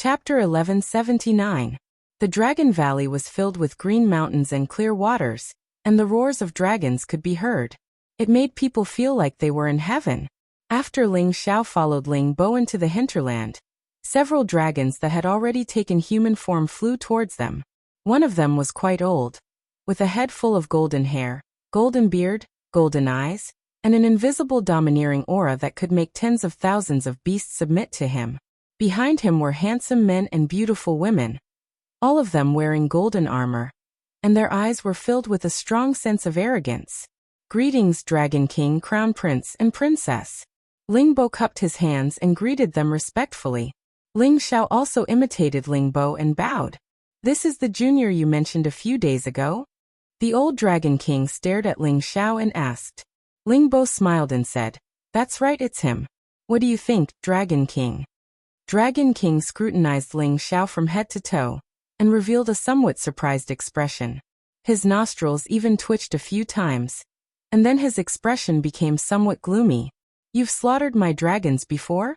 Chapter 1179. The Dragon Valley was filled with green mountains and clear waters, and the roars of dragons could be heard. It made people feel like they were in heaven. After Ling Xiao followed Ling Bo into the hinterland, several dragons that had already taken human form flew towards them. One of them was quite old, with a head full of golden hair, golden beard, golden eyes, and an invisible domineering aura that could make tens of thousands of beasts submit to him. Behind him were handsome men and beautiful women, all of them wearing golden armor, and their eyes were filled with a strong sense of arrogance. Greetings, Dragon King, Crown Prince, and Princess. Ling Bo cupped his hands and greeted them respectfully. Ling Xiao also imitated Ling Bo and bowed. This is the junior you mentioned a few days ago? The old Dragon King stared at Ling Xiao and asked. Ling Bo smiled and said, "That's right, it's him. What do you think, Dragon King?" Dragon King scrutinized Ling Xiao from head to toe, and revealed a somewhat surprised expression. His nostrils even twitched a few times, and then his expression became somewhat gloomy. "You've slaughtered my dragons before?"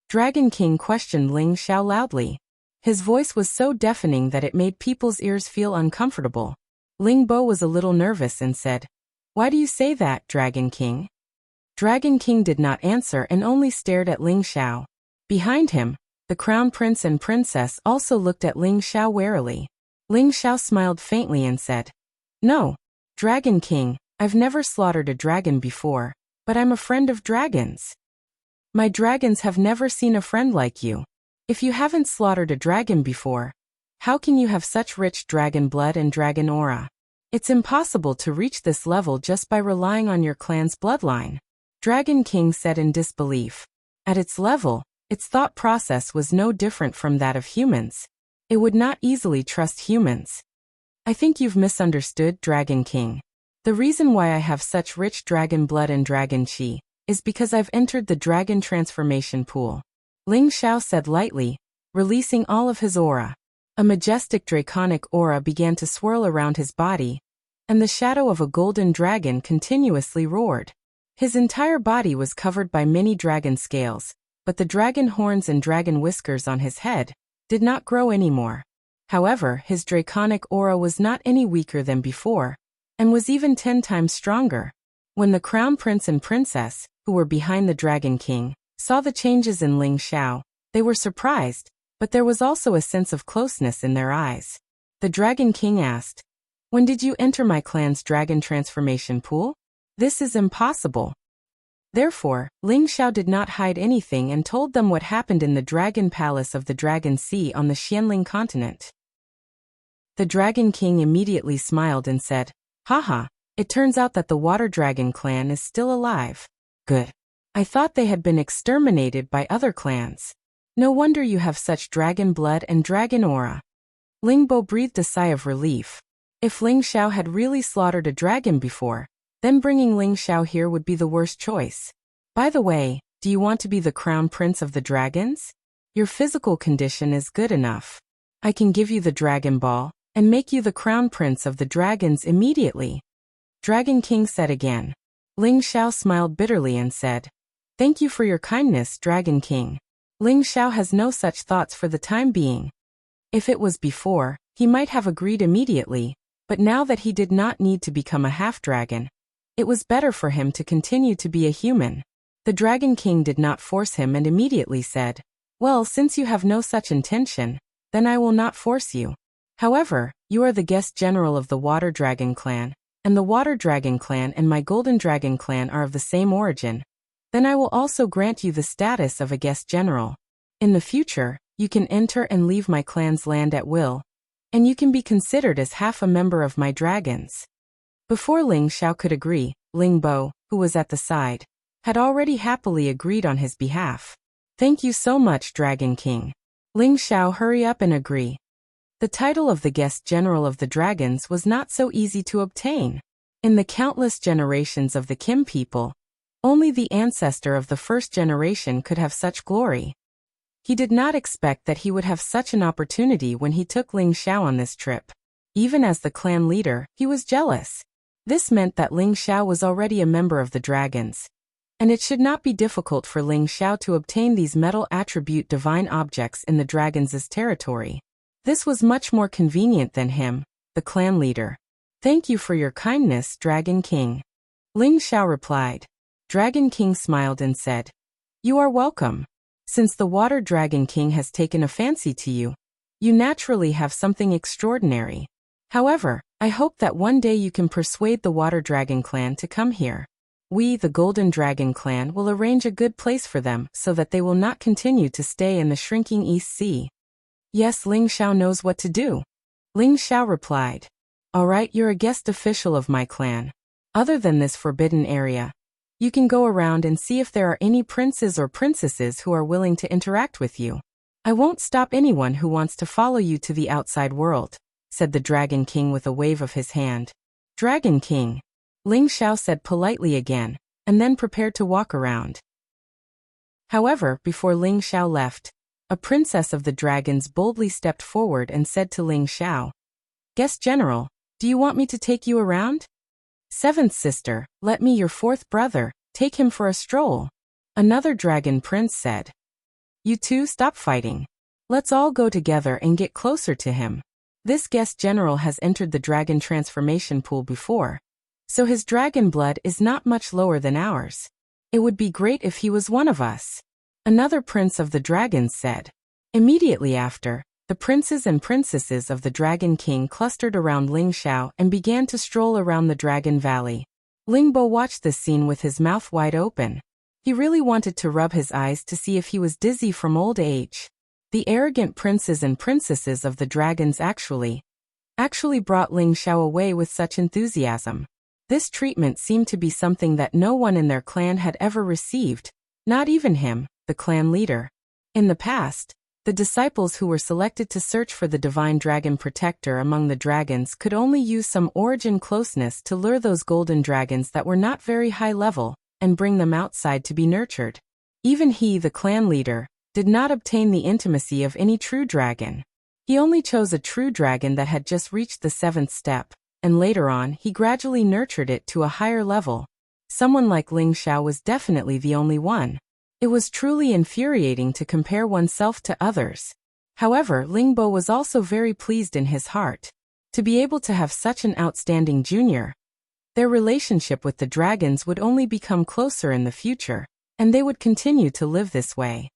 Dragon King questioned Ling Xiao loudly. His voice was so deafening that it made people's ears feel uncomfortable. Ling Bo was a little nervous and said, "Why do you say that, Dragon King?" Dragon King did not answer and only stared at Ling Xiao. Behind him, the Crown Prince and Princess also looked at Ling Xiao warily. Ling Xiao smiled faintly and said, "No, Dragon King, I've never slaughtered a dragon before, but I'm a friend of dragons. My dragons have never seen a friend like you. If you haven't slaughtered a dragon before, how can you have such rich dragon blood and dragon aura? It's impossible to reach this level just by relying on your clan's bloodline." Dragon King said in disbelief. At its level, its thought process was no different from that of humans. It would not easily trust humans. "I think you've misunderstood, Dragon King. The reason why I have such rich dragon blood and dragon chi is because I've entered the dragon transformation pool," Ling Xiao said lightly, releasing all of his aura. A majestic draconic aura began to swirl around his body, and the shadow of a golden dragon continuously roared. His entire body was covered by many dragon scales, but the dragon horns and dragon whiskers on his head did not grow anymore. However, his draconic aura was not any weaker than before, and was even 10 times stronger. When the Crown Prince and Princess, who were behind the Dragon King, saw the changes in Ling Xiao, they were surprised, but there was also a sense of closeness in their eyes. The Dragon King asked, "When did you enter my clan's dragon transformation pool? This is impossible." Therefore, Ling Xiao did not hide anything and told them what happened in the Dragon Palace of the Dragon Sea on the Xianling continent. The Dragon King immediately smiled and said, "Haha, it turns out that the Water Dragon clan is still alive. Good. I thought they had been exterminated by other clans. No wonder you have such dragon blood and dragon aura." Ling Bo breathed a sigh of relief. If Ling Xiao had really slaughtered a dragon before, then bringing Ling Xiao here would be the worst choice. "By the way, do you want to be the Crown Prince of the Dragons? Your physical condition is good enough. I can give you the Dragon Ball and make you the Crown Prince of the Dragons immediately," Dragon King said again. Ling Xiao smiled bitterly and said, "Thank you for your kindness, Dragon King. Ling Xiao has no such thoughts for the time being. If it was before, he might have agreed immediately, but now that he did not need to become a half-dragon, it was better for him to continue to be a human." The Dragon King did not force him and immediately said, "Well, since you have no such intention, then I will not force you. However, you are the guest general of the Water Dragon clan, and the Water Dragon clan and my Golden Dragon clan are of the same origin. Then I will also grant you the status of a guest general. In the future, you can enter and leave my clan's land at will, and you can be considered as half a member of my dragons." Before Ling Xiao could agree, Ling Bo, who was at the side, had already happily agreed on his behalf. "Thank you so much, Dragon King." Ling Xiao, hurry up and agree. The title of the guest general of the dragons was not so easy to obtain. In the countless generations of the Kim people, only the ancestor of the first generation could have such glory. He did not expect that he would have such an opportunity when he took Ling Xiao on this trip. Even as the clan leader, he was jealous. This meant that Ling Xiao was already a member of the dragons, and it should not be difficult for Ling Xiao to obtain these metal attribute divine objects in the dragon's territory. This was much more convenient than him, the clan leader. Thank you for your kindness, Dragon King. Ling Xiao replied. Dragon King smiled and said, You are welcome. Since the Water Dragon King has taken a fancy to you, you naturally have something extraordinary. However, I hope that one day you can persuade the Water Dragon clan to come here. We, the Golden Dragon clan, will arrange a good place for them so that they will not continue to stay in the shrinking East Sea. Yes, Ling Xiao knows what to do. Ling Xiao replied. All right, you're a guest official of my clan. Other than this forbidden area, you can go around and see if there are any princes or princesses who are willing to interact with you. I won't stop anyone who wants to follow you to the outside world, said the Dragon King with a wave of his hand. Dragon King, Ling Xiao said politely again, and then prepared to walk around. However, before Ling Xiao left, a princess of the dragons boldly stepped forward and said to Ling Xiao, Guest General, do you want me to take you around? Seventh sister, let me, your fourth brother, take him for a stroll. Another dragon prince said. You two stop fighting. Let's all go together and get closer to him. This guest general has entered the dragon transformation pool before, so his dragon blood is not much lower than ours. It would be great if he was one of us. Another prince of the dragons said. Immediately after, the princes and princesses of the Dragon King clustered around Ling Xiao and began to stroll around the Dragon Valley. Ling Bo watched this scene with his mouth wide open. He really wanted to rub his eyes to see if he was dizzy from old age. The arrogant princes and princesses of the dragons actually brought Ling Xiao away with such enthusiasm. This treatment seemed to be something that no one in their clan had ever received, not even him, the clan leader. In the past, the disciples who were selected to search for the divine dragon protector among the dragons could only use some origin closeness to lure those golden dragons that were not very high level, and bring them outside to be nurtured. Even he, the clan leader, did not obtain the intimacy of any true dragon. He only chose a true dragon that had just reached the 7th step, and later on he gradually nurtured it to a higher level. Someone like Ling Xiao was definitely the only one. It was truly infuriating to compare oneself to others. However, Ling Bo was also very pleased in his heart to be able to have such an outstanding junior. Their relationship with the dragons would only become closer in the future, and they would continue to live this way.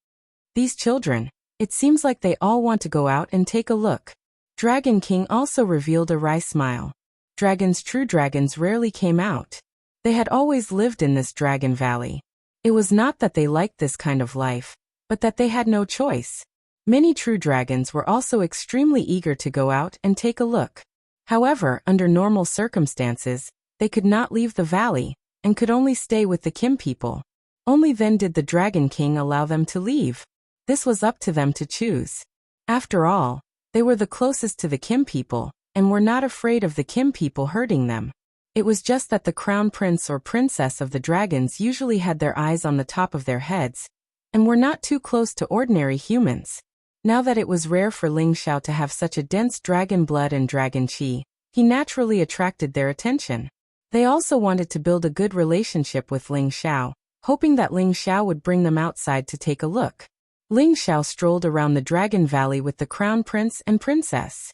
These children, it seems like they all want to go out and take a look. Dragon King also revealed a wry smile. True dragons rarely came out. They had always lived in this Dragon Valley. It was not that they liked this kind of life, but that they had no choice. Many true dragons were also extremely eager to go out and take a look. However, under normal circumstances, they could not leave the valley, and could only stay with the Kim people. Only then did the Dragon King allow them to leave. This was up to them to choose. After all, they were the closest to the Kim people, and were not afraid of the Kim people hurting them. It was just that the crown prince or princess of the dragons usually had their eyes on the top of their heads, and were not too close to ordinary humans. Now that it was rare for Ling Xiao to have such a dense dragon blood and dragon qi, he naturally attracted their attention. They also wanted to build a good relationship with Ling Xiao, hoping that Ling Xiao would bring them outside to take a look. Ling Xiao strolled around the Dragon Valley with the crown prince and princess.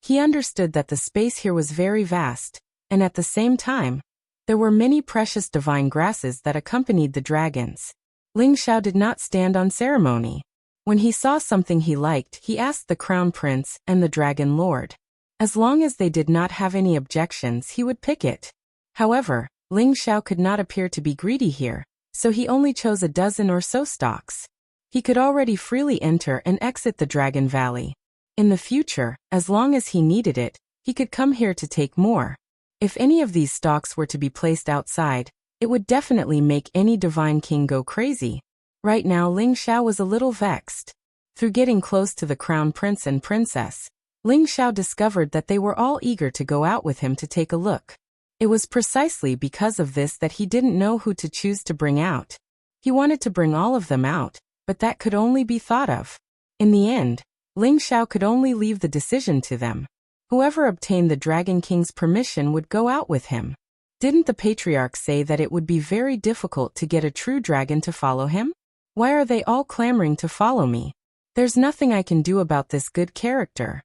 He understood that the space here was very vast, and at the same time, there were many precious divine grasses that accompanied the dragons. Ling Xiao did not stand on ceremony. When he saw something he liked, he asked the crown prince and the dragon lord. As long as they did not have any objections, he would pick it. However, Ling Xiao could not appear to be greedy here, so he only chose a dozen or so stalks. He could already freely enter and exit the Dragon Valley. In the future, as long as he needed it, he could come here to take more. If any of these stalks were to be placed outside, it would definitely make any divine king go crazy. Right now Ling Xiao was a little vexed. Through getting close to the crown prince and princess, Ling Xiao discovered that they were all eager to go out with him to take a look. It was precisely because of this that he didn't know who to choose to bring out. He wanted to bring all of them out, but that could only be thought of. In the end, Ling Xiao could only leave the decision to them. Whoever obtained the Dragon King's permission would go out with him. Didn't the patriarch say that it would be very difficult to get a true dragon to follow him? Why are they all clamoring to follow me? There's nothing I can do about this good character.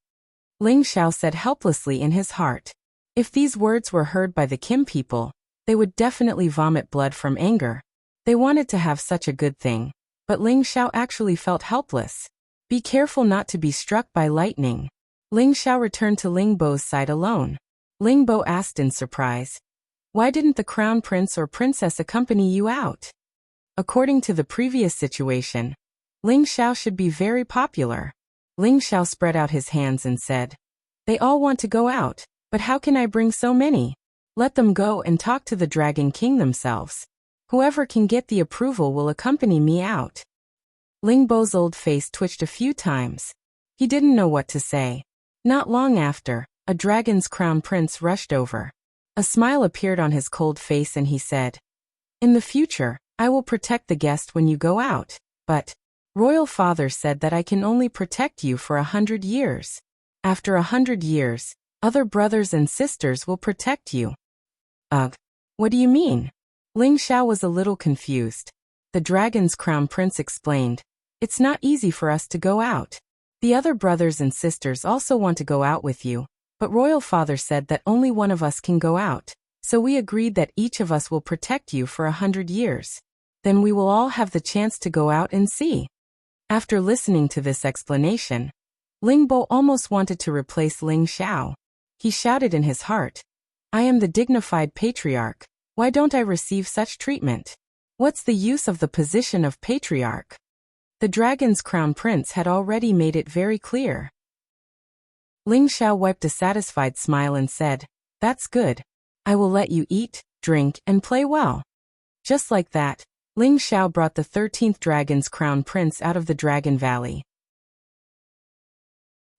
Ling Xiao said helplessly in his heart. If these words were heard by the Kim people, they would definitely vomit blood from anger. They wanted to have such a good thing, but Ling Xiao actually felt helpless. Be careful not to be struck by lightning. Ling Xiao returned to Ling Bo's side alone. Ling Bo asked in surprise, "Why didn't the crown prince or princess accompany you out?" According to the previous situation, Ling Xiao should be very popular. Ling Xiao spread out his hands and said, "They all want to go out, but how can I bring so many? Let them go and talk to the Dragon King themselves. Whoever can get the approval will accompany me out." Ling Bo's old face twitched a few times. He didn't know what to say. Not long after, a dragon's crown prince rushed over. A smile appeared on his cold face and he said, "In the future, I will protect the guest when you go out, but Royal Father said that I can only protect you for 100 years. After 100 years, other brothers and sisters will protect you." Ugh. What do you mean? Ling Xiao was a little confused. The dragon's crown prince explained, "It's not easy for us to go out. The other brothers and sisters also want to go out with you, but Royal Father said that only one of us can go out, so we agreed that each of us will protect you for 100 years. Then we will all have the chance to go out and see." After listening to this explanation, Ling Bo almost wanted to replace Ling Xiao. He shouted in his heart, "I am the dignified patriarch. Why don't I receive such treatment? What's the use of the position of patriarch?" The dragon's crown prince had already made it very clear. Ling Xiao wiped a satisfied smile and said, "That's good. I will let you eat, drink, and play well." Just like that, Ling Xiao brought the 13th dragon's crown prince out of the Dragon Valley.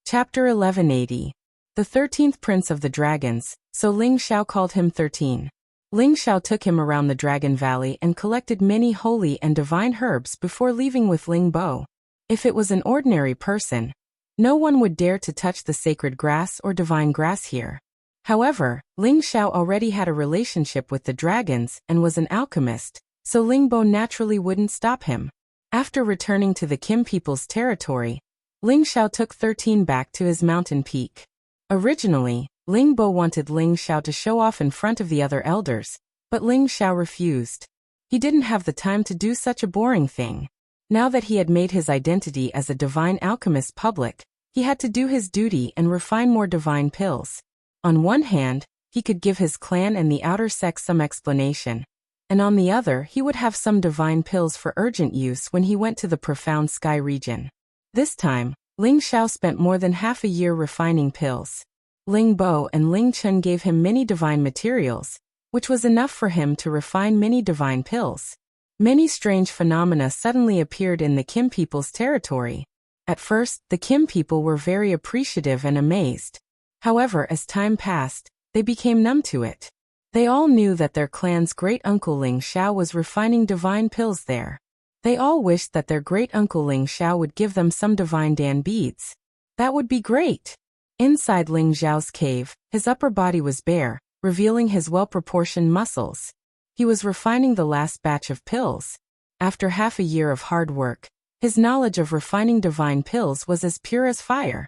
Chapter 1180. The 13th Prince of the Dragons, so Ling Xiao called him 13. Ling Xiao took him around the Dragon Valley and collected many holy and divine herbs before leaving with Ling Bo. If it was an ordinary person, no one would dare to touch the sacred grass or divine grass here. However, Ling Xiao already had a relationship with the dragons and was an alchemist, so Ling Bo naturally wouldn't stop him. After returning to the Kim people's territory, Ling Xiao took 13 back to his mountain peak. Originally, Ling Bo wanted Ling Xiao to show off in front of the other elders, but Ling Xiao refused. He didn't have the time to do such a boring thing. Now that he had made his identity as a divine alchemist public, he had to do his duty and refine more divine pills. On one hand, he could give his clan and the outer sex some explanation, and on the other he would have some divine pills for urgent use when he went to the profound sky region. This time, Ling Xiao spent more than half a year refining pills. Ling Bo and Ling Chun gave him many divine materials, which was enough for him to refine many divine pills. Many strange phenomena suddenly appeared in the Kim people's territory. At first, the Kim people were very appreciative and amazed. However, as time passed, they became numb to it. They all knew that their clan's great-uncle Ling Xiao was refining divine pills there. They all wished that their great-uncle Ling Xiao would give them some divine Dan beads. That would be great. Inside Ling Xiao's cave, his upper body was bare, revealing his well-proportioned muscles. He was refining the last batch of pills. After half a year of hard work, his knowledge of refining divine pills was as pure as fire.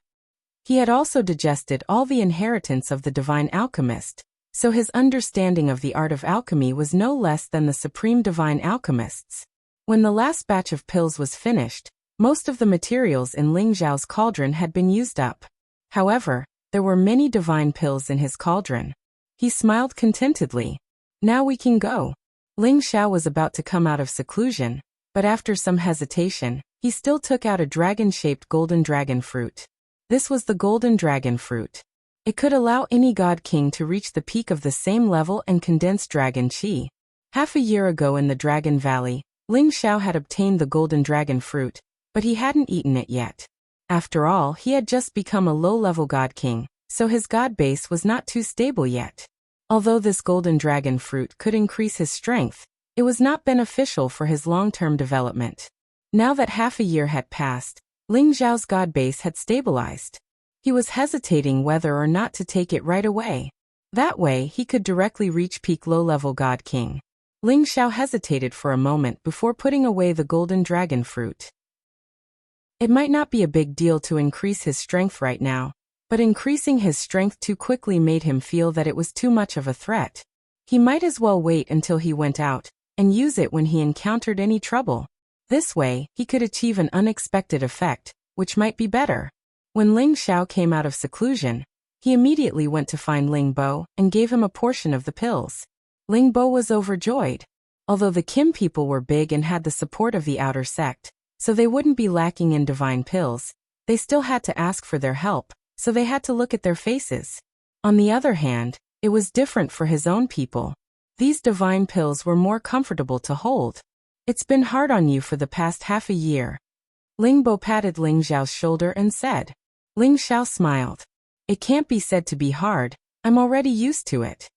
He had also digested all the inheritance of the divine alchemist, so his understanding of the art of alchemy was no less than the supreme divine alchemist's. When the last batch of pills was finished, most of the materials in Ling Xiao's cauldron had been used up. However, there were many divine pills in his cauldron. He smiled contentedly. Now we can go. Ling Xiao was about to come out of seclusion, but after some hesitation, he still took out a dragon-shaped golden dragon fruit. This was the golden dragon fruit. It could allow any god king to reach the peak of the same level and condense dragon chi. Half a year ago in the Dragon Valley, Ling Xiao had obtained the golden dragon fruit, but he hadn't eaten it yet. After all, he had just become a low-level god king, so his god base was not too stable yet. Although this golden dragon fruit could increase his strength, it was not beneficial for his long-term development. Now that half a year had passed, Ling Xiao's god base had stabilized. He was hesitating whether or not to take it right away. That way, he could directly reach peak low-level God King. Ling Xiao hesitated for a moment before putting away the golden dragon fruit. It might not be a big deal to increase his strength right now, but increasing his strength too quickly made him feel that it was too much of a threat. He might as well wait until he went out and use it when he encountered any trouble. This way, he could achieve an unexpected effect, which might be better. When Ling Xiao came out of seclusion, he immediately went to find Ling Bo and gave him a portion of the pills. Ling Bo was overjoyed. Although the Kim people were big and had the support of the outer sect, so they wouldn't be lacking in divine pills, they still had to ask for their help, so they had to look at their faces. On the other hand, it was different for his own people. These divine pills were more comfortable to hold. It's been hard on you for the past half a year. Ling Bo patted Ling Xiao's shoulder and said. Ling Xiao smiled. It can't be said to be hard, I'm already used to it.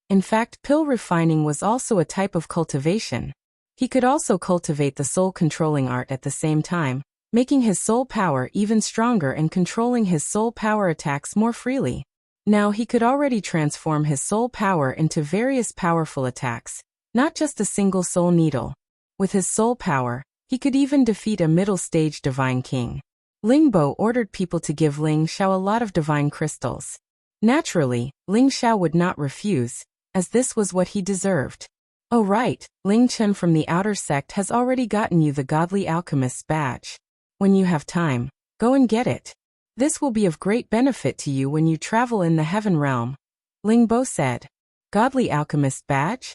In fact, pill refining was also a type of cultivation. He could also cultivate the soul-controlling art at the same time, making his soul power even stronger and controlling his soul power attacks more freely. Now he could already transform his soul power into various powerful attacks, not just a single soul needle. With his soul power, he could even defeat a middle-stage divine king. Ling Bo ordered people to give Ling Xiao a lot of divine crystals. Naturally, Ling Xiao would not refuse, as this was what he deserved. Oh right, Ling Chen from the outer sect has already gotten you the Godly Alchemist's badge. When you have time, go and get it. This will be of great benefit to you when you travel in the heaven realm. Ling Bo said. Godly Alchemist badge?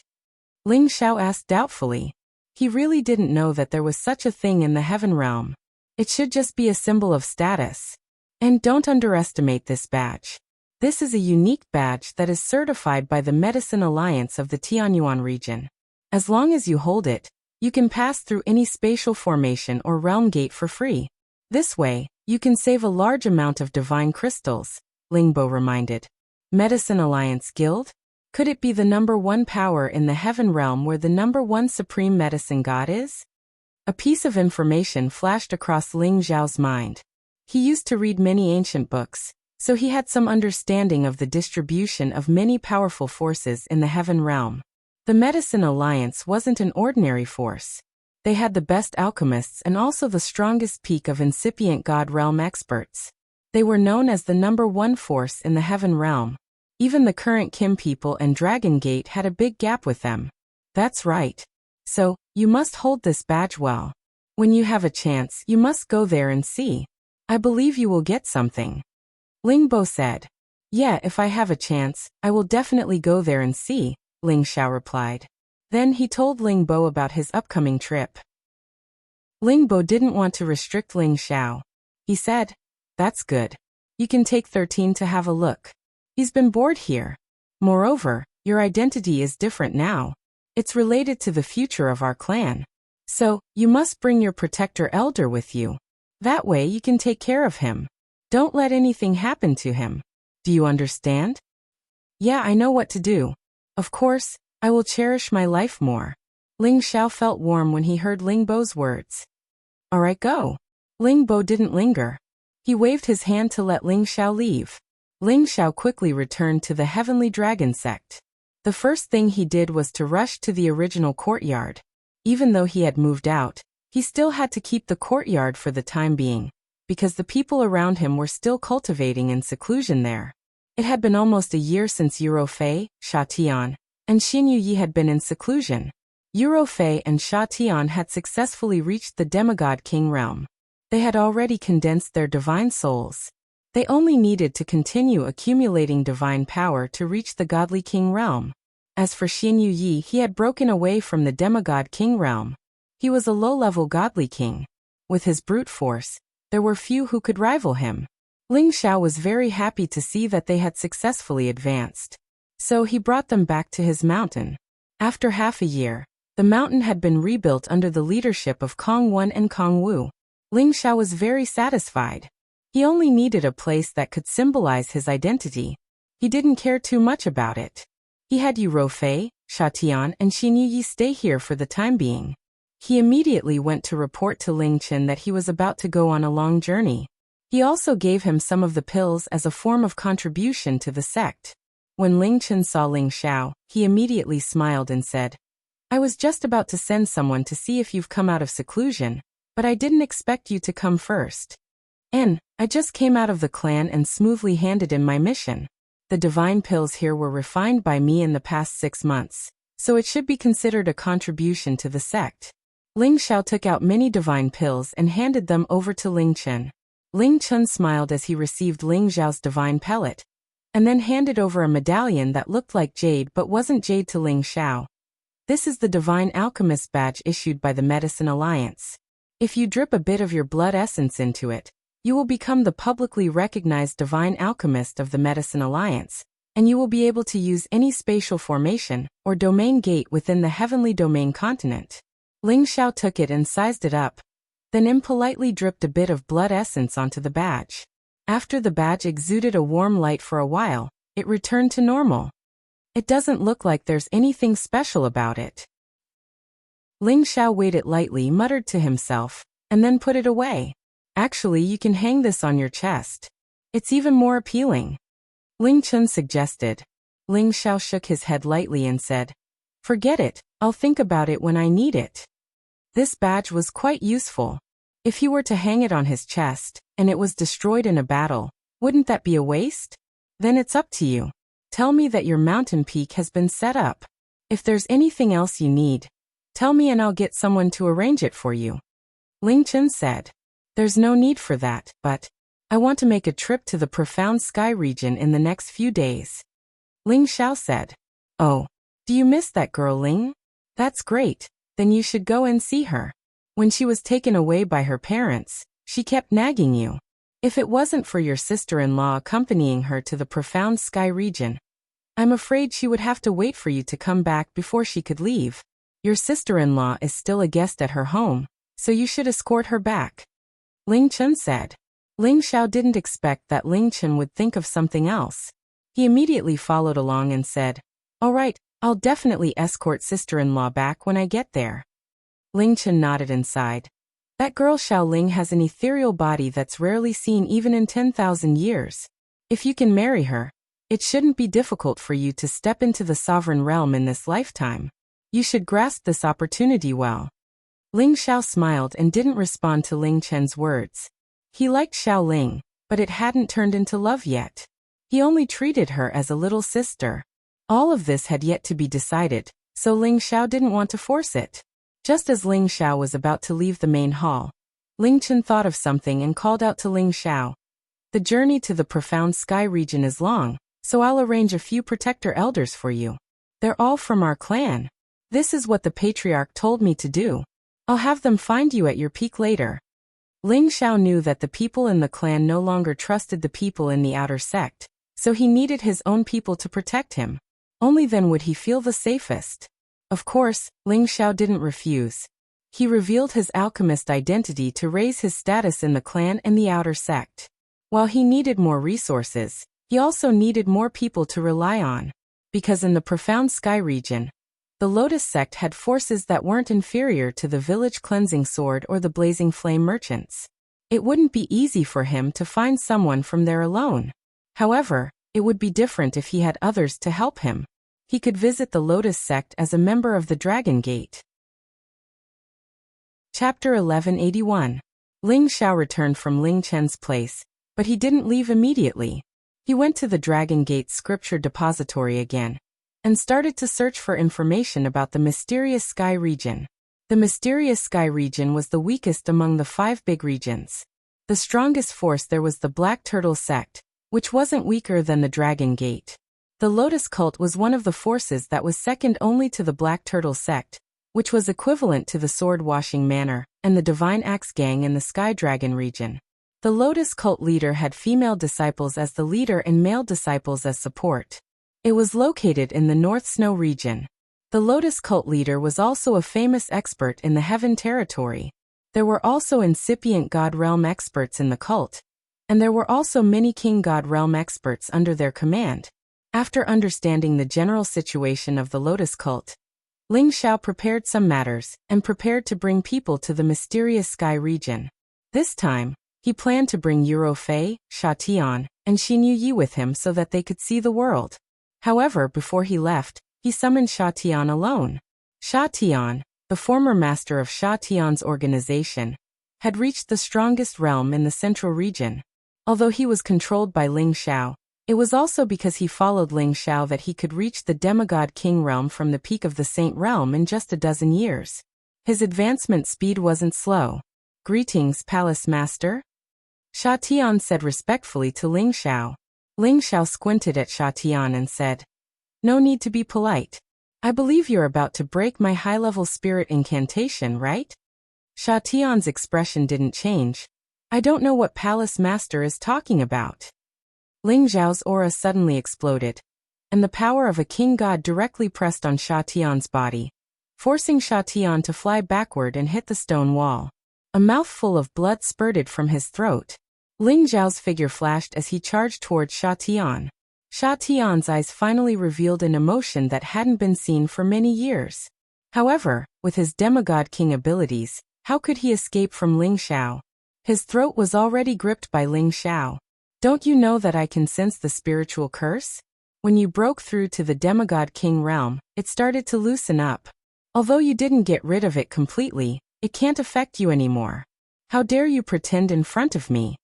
Ling Xiao asked doubtfully. He really didn't know that there was such a thing in the heaven realm. It should just be a symbol of status. And don't underestimate this badge. This is a unique badge that is certified by the Medicine Alliance of the Tianyuan region. As long as you hold it, you can pass through any spatial formation or realm gate for free. This way, you can save a large amount of divine crystals, Ling Bo reminded. Medicine Alliance Guild? Could it be the #1 power in the heaven realm where the #1 supreme medicine god is? A piece of information flashed across Ling Xiao's mind. He used to read many ancient books, so he had some understanding of the distribution of many powerful forces in the heaven realm. The Medicine Alliance wasn't an ordinary force. They had the best alchemists and also the strongest peak of incipient god realm experts. They were known as the #1 force in the heaven realm. Even the current Kim people and Dragon Gate had a big gap with them. That's right. So, you must hold this badge well. When you have a chance, you must go there and see. I believe you will get something. Ling Bo said. Yeah, if I have a chance, I will definitely go there and see, Ling Xiao replied. Then he told Ling Bo about his upcoming trip. Ling Bo didn't want to restrict Ling Xiao. He said, that's good. You can take 13 to have a look. He's been bored here. Moreover, your identity is different now. It's related to the future of our clan. So, you must bring your protector elder with you. That way you can take care of him. Don't let anything happen to him. Do you understand? Yeah, I know what to do. Of course, I will cherish my life more. Ling Xiao felt warm when he heard Ling Bo's words. Alright, go. Ling Bo didn't linger. He waved his hand to let Ling Xiao leave. Ling Xiao quickly returned to the Heavenly Dragon sect. The first thing he did was to rush to the original courtyard. Even though he had moved out, he still had to keep the courtyard for the time being, because the people around him were still cultivating in seclusion there. It had been almost a year since Yuro Fei, Sha Tian, and Xin Yuyi had been in seclusion. Yuro Fei and Sha Tian had successfully reached the demigod king realm. They had already condensed their divine souls. They only needed to continue accumulating divine power to reach the godly king realm. As for Xin Yuyi, he had broken away from the demigod king realm. He was a low-level godly king. With his brute force, there were few who could rival him. Ling Xiao was very happy to see that they had successfully advanced. So he brought them back to his mountain. After half a year, the mountain had been rebuilt under the leadership of Kong Wen and Kong Wu. Ling Xiao was very satisfied. He only needed a place that could symbolize his identity. He didn't care too much about it. He had Yuro Fei, Sha Tian and Xin Yuyi stay here for the time being. He immediately went to report to Ling Chen that he was about to go on a long journey. He also gave him some of the pills as a form of contribution to the sect. When Ling Chen saw Ling Xiao, he immediately smiled and said, I was just about to send someone to see if you've come out of seclusion, but I didn't expect you to come first. I just came out of the clan and smoothly handed in my mission. The divine pills here were refined by me in the past 6 months, so it should be considered a contribution to the sect. Ling Xiao took out many divine pills and handed them over to Ling Chen. Ling Chen smiled as he received Ling Xiao's divine pellet, and then handed over a medallion that looked like jade but wasn't jade to Ling Xiao. This is the Divine Alchemist badge issued by the Medicine Alliance. If you drip a bit of your blood essence into it, you will become the publicly recognized Divine Alchemist of the Medicine Alliance, and you will be able to use any spatial formation or domain gate within the Heavenly Domain continent. Ling Xiao took it and sized it up, then impolitely dripped a bit of blood essence onto the badge. After the badge exuded a warm light for a while, it returned to normal. It doesn't look like there's anything special about it. Ling Xiao weighed it lightly, muttered to himself, and then put it away. Actually, you can hang this on your chest. It's even more appealing. Ling Chen suggested. Ling Xiao shook his head lightly and said, Forget it, I'll think about it when I need it. This badge was quite useful. If he were to hang it on his chest, and it was destroyed in a battle, wouldn't that be a waste? Then it's up to you. Tell me that your mountain peak has been set up. If there's anything else you need, tell me and I'll get someone to arrange it for you. Ling Chen said. There's no need for that, but I want to make a trip to the profound sky region in the next few days. Ling Xiao said. Oh, do you miss that girl Ling? That's great, then you should go and see her. When she was taken away by her parents, she kept nagging you. If it wasn't for your sister-in-law accompanying her to the profound sky region, I'm afraid she would have to wait for you to come back before she could leave. Your sister-in-law is still a guest at her home, so you should escort her back. Ling Chen said. Ling Xiao didn't expect that Ling Chen would think of something else. He immediately followed along and said, All right, I'll definitely escort sister-in-law back when I get there. Ling Chen nodded and sighed. That girl Xiao Ling has an ethereal body that's rarely seen even in 10,000 years. If you can marry her, it shouldn't be difficult for you to step into the sovereign realm in this lifetime. You should grasp this opportunity well. Ling Xiao smiled and didn't respond to Ling Chen's words. He liked Xiao Ling, but it hadn't turned into love yet. He only treated her as a little sister. All of this had yet to be decided, so Ling Xiao didn't want to force it. Just as Ling Xiao was about to leave the main hall, Ling Chen thought of something and called out to Ling Xiao. The journey to the profound sky region is long, so I'll arrange a few protector elders for you. They're all from our clan. This is what the patriarch told me to do. I'll have them find you at your peak later. Ling Xiao knew that the people in the clan no longer trusted the people in the outer sect, so he needed his own people to protect him. Only then would he feel the safest. Of course, Ling Xiao didn't refuse. He revealed his alchemist identity to raise his status in the clan and the outer sect. While he needed more resources, he also needed more people to rely on. Because in the profound sky region, the Lotus sect had forces that weren't inferior to the village cleansing sword or the blazing flame merchants. It wouldn't be easy for him to find someone from there alone. However, it would be different if he had others to help him. He could visit the Lotus sect as a member of the Dragon Gate. Chapter 1181. Ling Xiao returned from Ling Chen's place, but he didn't leave immediately. He went to the Dragon Gate scripture depository again, and started to search for information about the mysterious sky region. The mysterious sky region was the weakest among the 5 big regions. The strongest force there was the Black Turtle sect, which wasn't weaker than the Dragon Gate. The Lotus cult was one of the forces that was second only to the Black Turtle sect, which was equivalent to the Sword Washing Manor and the Divine Axe Gang in the Sky Dragon region. The Lotus cult leader had female disciples as the leader and male disciples as support. It was located in the North Snow region. The Lotus cult leader was also a famous expert in the Heaven territory. There were also incipient God Realm experts in the cult, and there were also many King God Realm experts under their command. After understanding the general situation of the Lotus cult, Ling Xiao prepared some matters and prepared to bring people to the mysterious sky region. This time, he planned to bring Euro Fei, Sha Tian, and Xin Yu Yi with him so that they could see the world. However, before he left, he summoned Sha Tian alone. Sha Tian, the former master of Sha Tian's organization, had reached the strongest realm in the central region. Although he was controlled by Ling Xiao, it was also because he followed Ling Xiao that he could reach the demigod king realm from the peak of the saint realm in just a dozen years. His advancement speed wasn't slow. "Greetings, Palace Master," Sha Tian said respectfully to Ling Xiao. Ling Xiao squinted at Sha Tian and said, "No need to be polite. I believe you're about to break my high-level spirit incantation, right?" Sha Tian's expression didn't change. "I don't know what Palace Master is talking about." Ling Xiao's aura suddenly exploded, and the power of a king god directly pressed on Sha Tian's body, forcing Sha Tian to fly backward and hit the stone wall. A mouthful of blood spurted from his throat. Ling Xiao's figure flashed as he charged towards Sha Tian. Sha Tian's eyes finally revealed an emotion that hadn't been seen for many years. However, with his demigod king abilities, how could he escape from Ling Xiao? His throat was already gripped by Ling Xiao. "Don't you know that I can sense the spiritual curse? When you broke through to the demigod king realm, it started to loosen up. Although you didn't get rid of it completely, it can't affect you anymore. How dare you pretend in front of me?"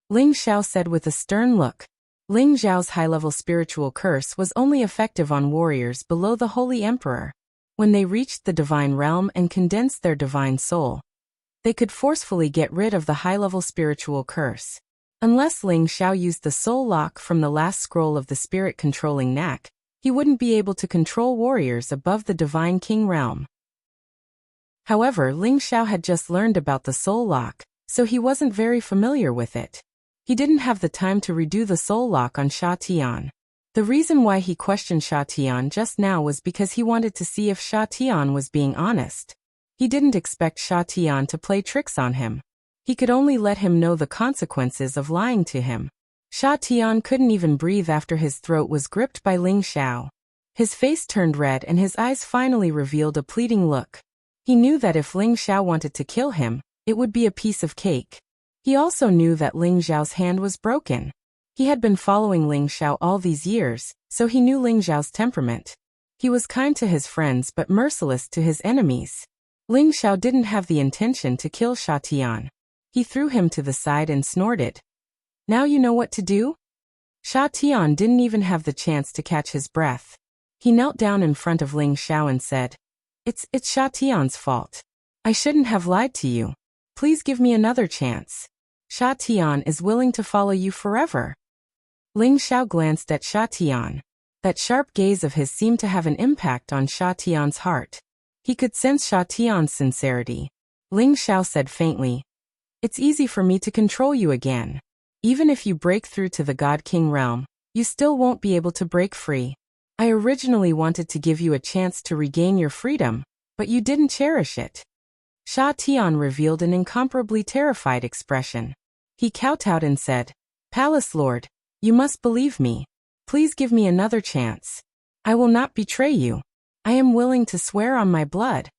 Ling Xiao said with a stern look. Ling Xiao's high-level spiritual curse was only effective on warriors below the Holy Emperor. When they reached the divine realm and condensed their divine soul, they could forcefully get rid of the high-level spiritual curse. Unless Ling Xiao used the soul lock from the last scroll of the spirit-controlling knack, he wouldn't be able to control warriors above the divine king realm. However, Ling Xiao had just learned about the soul lock, so he wasn't very familiar with it. He didn't have the time to redo the soul lock on Sha Tian. The reason why he questioned Sha Tian just now was because he wanted to see if Sha Tian was being honest. He didn't expect Sha Tian to play tricks on him. He could only let him know the consequences of lying to him. Sha Tian couldn't even breathe after his throat was gripped by Ling Xiao. His face turned red and his eyes finally revealed a pleading look. He knew that if Ling Xiao wanted to kill him, it would be a piece of cake. He also knew that Ling Xiao's hand was broken. He had been following Ling Xiao all these years, so he knew Ling Xiao's temperament. He was kind to his friends but merciless to his enemies. Ling Xiao didn't have the intention to kill Sha Tian. He threw him to the side and snorted. "Now you know what to do?" Sha Tian didn't even have the chance to catch his breath. He knelt down in front of Ling Xiao and said, It's Sha Tian's fault. I shouldn't have lied to you. Please give me another chance. Sha Tian is willing to follow you forever." Ling Xiao glanced at Sha Tian. That sharp gaze of his seemed to have an impact on Sha Tian's heart. He could sense Sha Tian's sincerity. Ling Xiao said faintly, "It's easy for me to control you again. Even if you break through to the God King realm, you still won't be able to break free. I originally wanted to give you a chance to regain your freedom, but you didn't cherish it." Sha Tian revealed an incomparably terrified expression. He kowtowed and said, "Palace Lord, you must believe me. Please give me another chance. I will not betray you. I am willing to swear on my blood."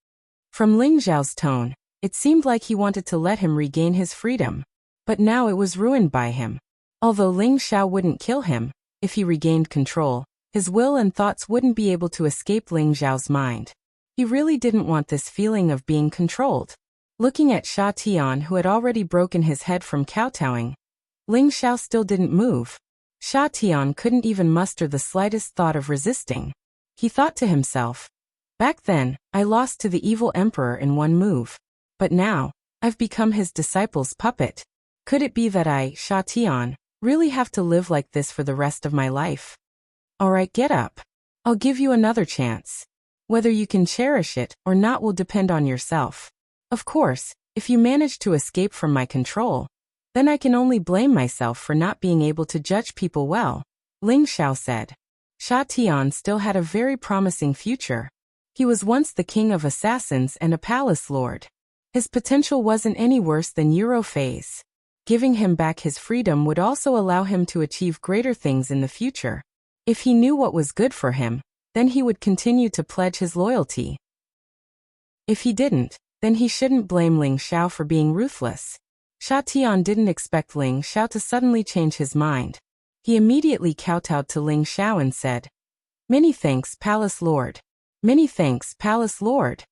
From Ling Xiao's tone, it seemed like he wanted to let him regain his freedom. But now it was ruined by him. Although Ling Xiao wouldn't kill him, if he regained control, his will and thoughts wouldn't be able to escape Ling Xiao's mind. He really didn't want this feeling of being controlled. Looking at Sha Tian, who had already broken his head from kowtowing, Ling Xiao still didn't move. Sha Tian couldn't even muster the slightest thought of resisting. He thought to himself, "Back then, I lost to the evil emperor in one move. But now, I've become his disciple's puppet. Could it be that I, Sha Tian, really have to live like this for the rest of my life? Alright, get up. I'll give you another chance. Whether you can cherish it or not will depend on yourself. Of course, if you manage to escape from my control, then I can only blame myself for not being able to judge people well," Ling Xiao said. Sha Tian still had a very promising future. He was once the king of assassins and a palace lord. His potential wasn't any worse than Europhase. Giving him back his freedom would also allow him to achieve greater things in the future. If he knew what was good for him, then he would continue to pledge his loyalty. If he didn't, then he shouldn't blame Ling Xiao for being ruthless. Sha Tian didn't expect Ling Xiao to suddenly change his mind. He immediately kowtowed to Ling Xiao and said, Many thanks, Palace Lord. Many thanks, Palace Lord.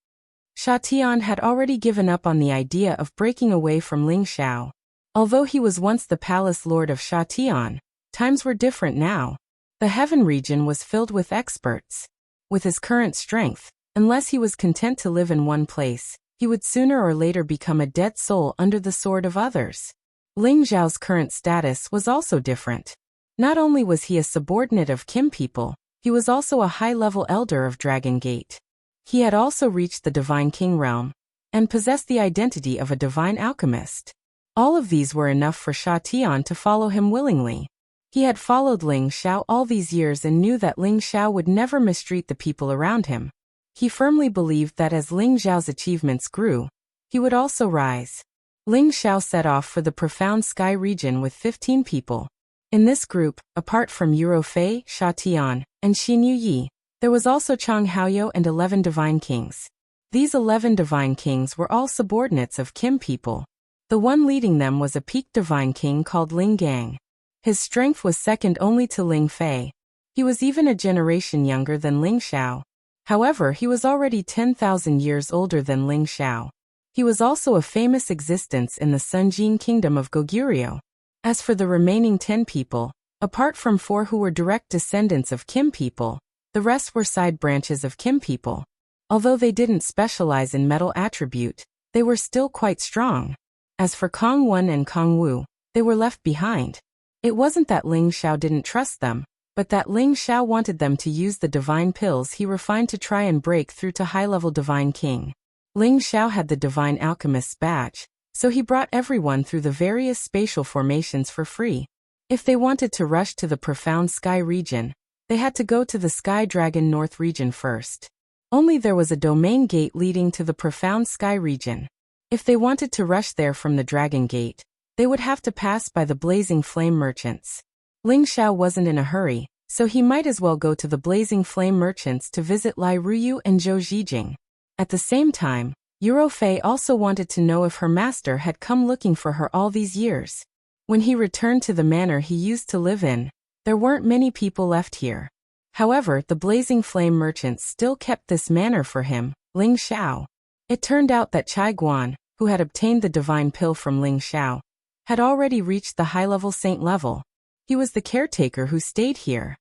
Sha Tian had already given up on the idea of breaking away from Ling Xiao. Although he was once the Palace Lord of Sha Tian, times were different now. The heaven region was filled with experts. With his current strength, unless he was content to live in one place, he would sooner or later become a dead soul under the sword of others. Ling Xiao's current status was also different. Not only was he a subordinate of Kim people, he was also a high-level elder of Dragon Gate. He had also reached the Divine King realm, and possessed the identity of a divine alchemist. All of these were enough for Sha Tian to follow him willingly. He had followed Ling Xiao all these years and knew that Ling Xiao would never mistreat the people around him. He firmly believed that as Ling Xiao's achievements grew, he would also rise. Ling Xiao set off for the profound sky region with 15 people. In this group, apart from Yuro Fei, Sha Tian, and Xin Yuyi, there was also Chang Haoyou and 11 divine kings. These 11 divine kings were all subordinates of Kim people. The one leading them was a peak divine king called Ling Gang. His strength was second only to Ling Fei. He was even a generation younger than Ling Xiao. However, he was already 10,000 years older than Ling Xiao. He was also a famous existence in the Sunjin kingdom of Goguryeo. As for the remaining 10 people, apart from 4 who were direct descendants of Kim people, the rest were side branches of Kim people. Although they didn't specialize in metal attribute, they were still quite strong. As for Kong Wen and Kong Wu, they were left behind. It wasn't that Ling Xiao didn't trust them, but that Ling Xiao wanted them to use the divine pills he refined to try and break through to high-level divine king. Ling Xiao had the divine alchemist's badge, so he brought everyone through the various spatial formations for free. If they wanted to rush to the profound sky region, they had to go to the Sky Dragon North region first. Only there was a domain gate leading to the profound sky region. If they wanted to rush there from the Dragon Gate, they would have to pass by the Blazing Flame merchants. Ling Xiao wasn't in a hurry, so he might as well go to the Blazing Flame merchants to visit Lai Ruyu and Zhou Zhijing. At the same time, Yuro Fei also wanted to know if her master had come looking for her all these years. When he returned to the manor he used to live in, there weren't many people left here. However, the Blazing Flame merchants still kept this manor for him, Ling Xiao. It turned out that Chai Guan, who had obtained the divine pill from Ling Xiao, had already reached the high-level saint level. He was the caretaker who stayed here.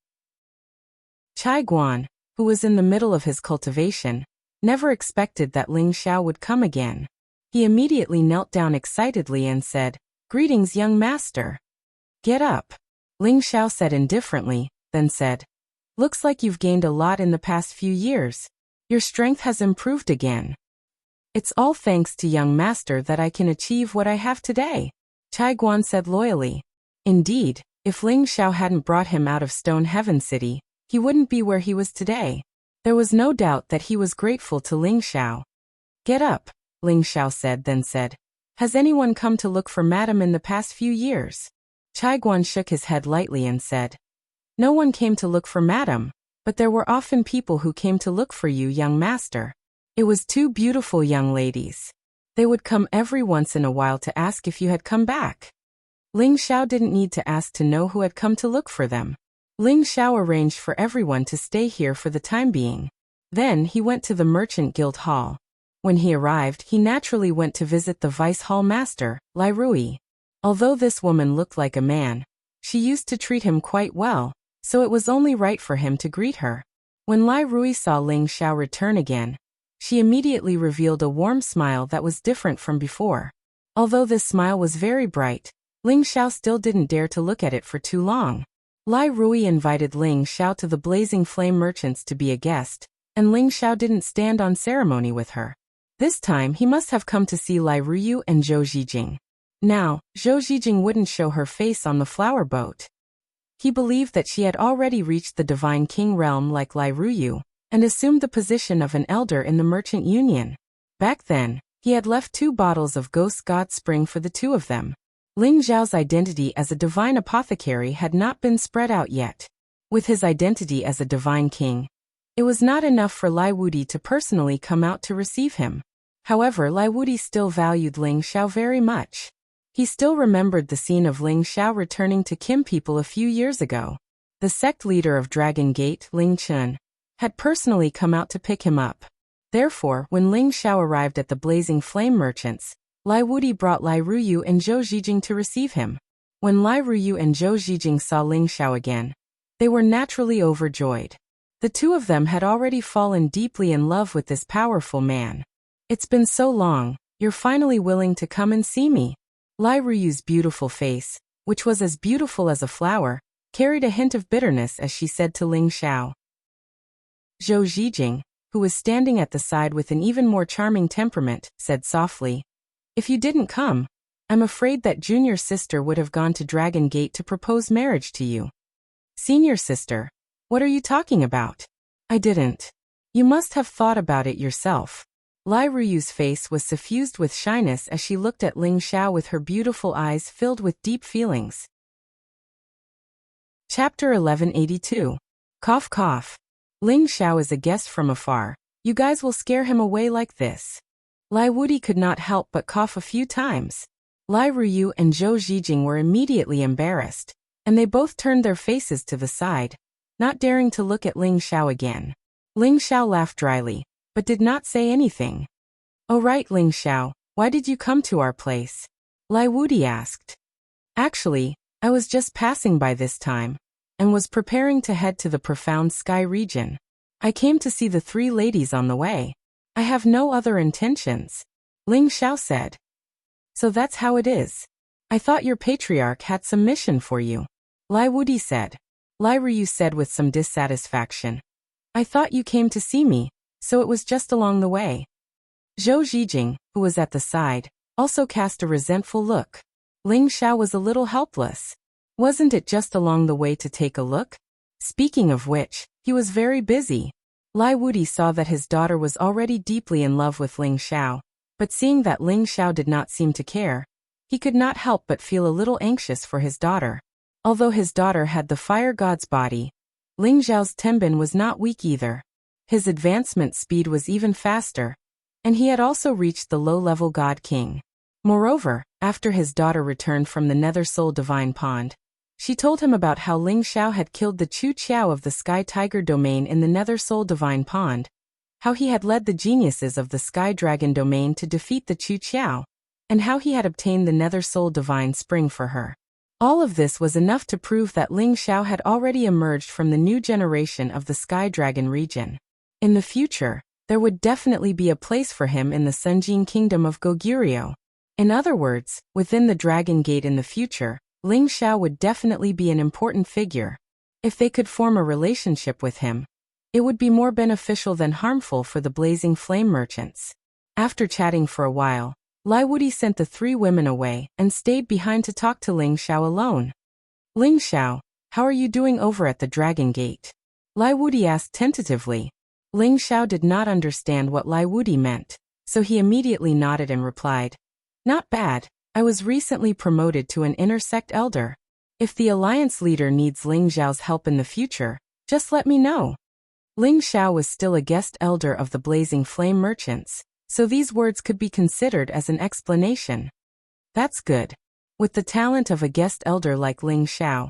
Chai Guan, who was in the middle of his cultivation, never expected that Ling Xiao would come again. He immediately knelt down excitedly and said, "Greetings, young master." "Get up," Ling Xiao said indifferently, then said, "Looks like you've gained a lot in the past few years. Your strength has improved again." "It's all thanks to young master that I can achieve what I have today," Chai Guan said loyally. Indeed, if Ling Xiao hadn't brought him out of Stone Heaven City, he wouldn't be where he was today. There was no doubt that he was grateful to Ling Xiao. "Get up," Ling Xiao said, then said, "Has anyone come to look for Madam in the past few years?" Chai Guan shook his head lightly and said, "No one came to look for Madam, but there were often people who came to look for you, young master. It was 2 beautiful young ladies. They would come every once in a while to ask if you had come back." Ling Xiao didn't need to ask to know who had come to look for them. Ling Xiao arranged for everyone to stay here for the time being. Then he went to the Merchant Guild Hall. When he arrived, he naturally went to visit the Vice Hall Master, Lai Rui. Although this woman looked like a man, she used to treat him quite well, so it was only right for him to greet her. When Lai Rui saw Ling Xiao return again, she immediately revealed a warm smile that was different from before. Although this smile was very bright, Ling Xiao still didn't dare to look at it for too long. Lai Rui invited Ling Xiao to the Blazing Flame merchants to be a guest, and Ling Xiao didn't stand on ceremony with her. This time he must have come to see Lai Ruyu and Zhou Zhijing. Now, Zhou Zhijing wouldn't show her face on the flower boat. He believed that she had already reached the Divine King realm like Lai Ruyu, and assumed the position of an elder in the Merchant Union. Back then, he had left 2 bottles of Ghost God Spring for the 2 of them. Ling Zhao's identity as a divine apothecary had not been spread out yet. With his identity as a divine king, it was not enough for Lai Wudi to personally come out to receive him. However, Lai Wudi still valued Ling Xiao very much. He still remembered the scene of Ling Xiao returning to Kim people a few years ago. the sect leader of Dragon Gate, Ling Chun, had personally come out to pick him up. Therefore, when Ling Xiao arrived at the Blazing Flame Merchants, Lai Wudi brought Lai Ruyu and Zhou Zhijing to receive him. When Lai Ruyu and Zhou Zhijing saw Ling Xiao again, they were naturally overjoyed. The two of them had already fallen deeply in love with this powerful man. "It's been so long, you're finally willing to come and see me." Lai Ruyu's beautiful face, which was as beautiful as a flower, carried a hint of bitterness as she said to Ling Xiao. Zhou Zhijing, who was standing at the side with an even more charming temperament, said softly, "If you didn't come, I'm afraid that junior sister would have gone to Dragon Gate to propose marriage to you." "Senior sister? What are you talking about?" "I didn't. You must have thought about it yourself." Lai Ruyu's face was suffused with shyness as she looked at Ling Xiao with her beautiful eyes filled with deep feelings. Chapter 1182. Cough cough. Ling Xiao is a guest from afar. You guys will scare him away like this. Lai Wudi could not help but cough a few times. Lai Ruyu and Zhou Zhijing were immediately embarrassed, and they both turned their faces to the side, not daring to look at Ling Xiao again. Ling Xiao laughed dryly, but did not say anything. "Oh right, Ling Xiao, why did you come to our place?" Lai Wudi asked. "Actually, I was just passing by this time, and was preparing to head to the Profound Sky region. I came to see the three ladies on the way. I have no other intentions," Ling Xiao said. "So that's how it is. I thought your patriarch had some mission for you," Lai Wudi said. Lai Ruyu said with some dissatisfaction, "I thought you came to see me, so it was just along the way." Zhou Zhijing, who was at the side, also cast a resentful look. Ling Xiao was a little helpless. Wasn't it just along the way to take a look? Speaking of which, he was very busy. Lai Wudi saw that his daughter was already deeply in love with Ling Xiao, but seeing that Ling Xiao did not seem to care, he could not help but feel a little anxious for his daughter. Although his daughter had the fire god's body, Ling Xiao's tenbin was not weak either. His advancement speed was even faster, and he had also reached the low-level God King. Moreover, after his daughter returned from the Nether Soul Divine Pond, she told him about how Ling Xiao had killed the Chu Qiao of the Sky Tiger domain in the Nether Soul Divine Pond, how he had led the geniuses of the Sky Dragon domain to defeat the Chu Qiao, and how he had obtained the Nether Soul Divine Spring for her. All of this was enough to prove that Ling Xiao had already emerged from the new generation of the Sky Dragon region. In the future, there would definitely be a place for him in the Sunjin Kingdom of Goguryeo. In other words, within the Dragon Gate in the future, Ling Xiao would definitely be an important figure. If they could form a relationship with him, it would be more beneficial than harmful for the Blazing Flame Merchants. After chatting for a while, Lai Wudi sent the three women away and stayed behind to talk to Ling Xiao alone. "Ling Xiao, how are you doing over at the Dragon Gate?" Lai Wudi asked tentatively. Ling Xiao did not understand what Lai Wudi meant, so he immediately nodded and replied, "Not bad. I was recently promoted to an inner sect elder. If the alliance leader needs Ling Xiao's help in the future, just let me know." Ling Xiao was still a guest elder of the Blazing Flame Merchants, so these words could be considered as an explanation. "That's good. With the talent of a guest elder like Ling Xiao,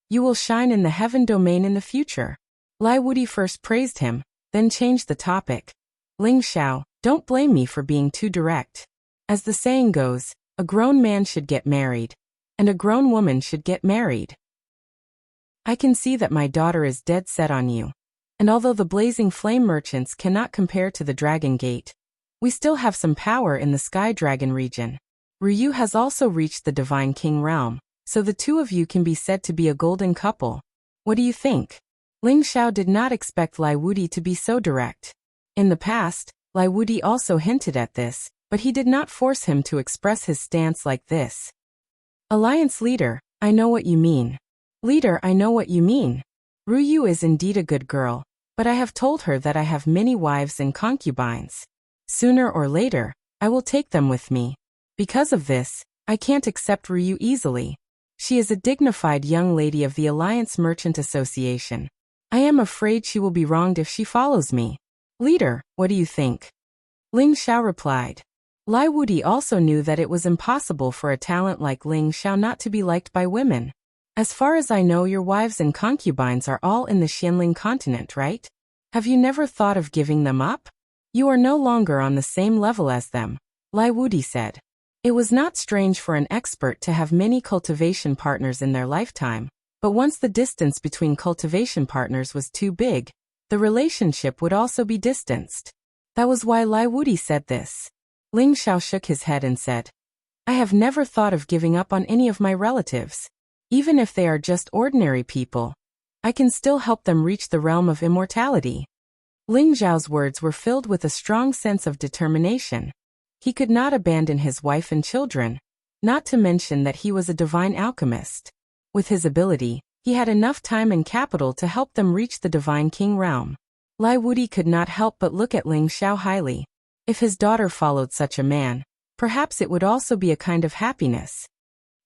you will shine in the heaven domain in the future." Lai Wudi first praised him, then changed the topic. "Ling Xiao, don't blame me for being too direct. As the saying goes, a grown man should get married, and a grown woman should get married. I can see that my daughter is dead set on you. And although the Blazing Flame Merchants cannot compare to the Dragon Gate, we still have some power in the Sky Dragon region. Ryu has also reached the Divine King realm, so the two of you can be said to be a golden couple. What do you think?" Ling Xiao did not expect Lai Wudi to be so direct. In the past, Lai Wudi also hinted at this, but he did not force him to express his stance like this. "Alliance leader, I know what you mean. Leader, I know what you mean. Ryu is indeed a good girl, but I have told her that I have many wives and concubines. Sooner or later, I will take them with me. Because of this, I can't accept Ryu easily. She is a dignified young lady of the Alliance Merchant Association. I am afraid she will be wronged if she follows me. Leader, what do you think?" Ling Xiao replied. Lai Wudi also knew that it was impossible for a talent like Ling Xiao not to be liked by women. As far as I know, your wives and concubines are all in the Xianling continent, right? Have you never thought of giving them up? You are no longer on the same level as them, Lai Wudi said. It was not strange for an expert to have many cultivation partners in their lifetime, but once the distance between cultivation partners was too big, the relationship would also be distanced. That was why Lai Wudi said this. Ling Xiao shook his head and said, I have never thought of giving up on any of my relatives. Even if they are just ordinary people, I can still help them reach the realm of immortality. Ling Xiao's words were filled with a strong sense of determination. He could not abandon his wife and children, not to mention that he was a divine alchemist. With his ability, he had enough time and capital to help them reach the divine king realm. Lai Wudi could not help but look at Ling Xiao highly. If his daughter followed such a man, perhaps it would also be a kind of happiness.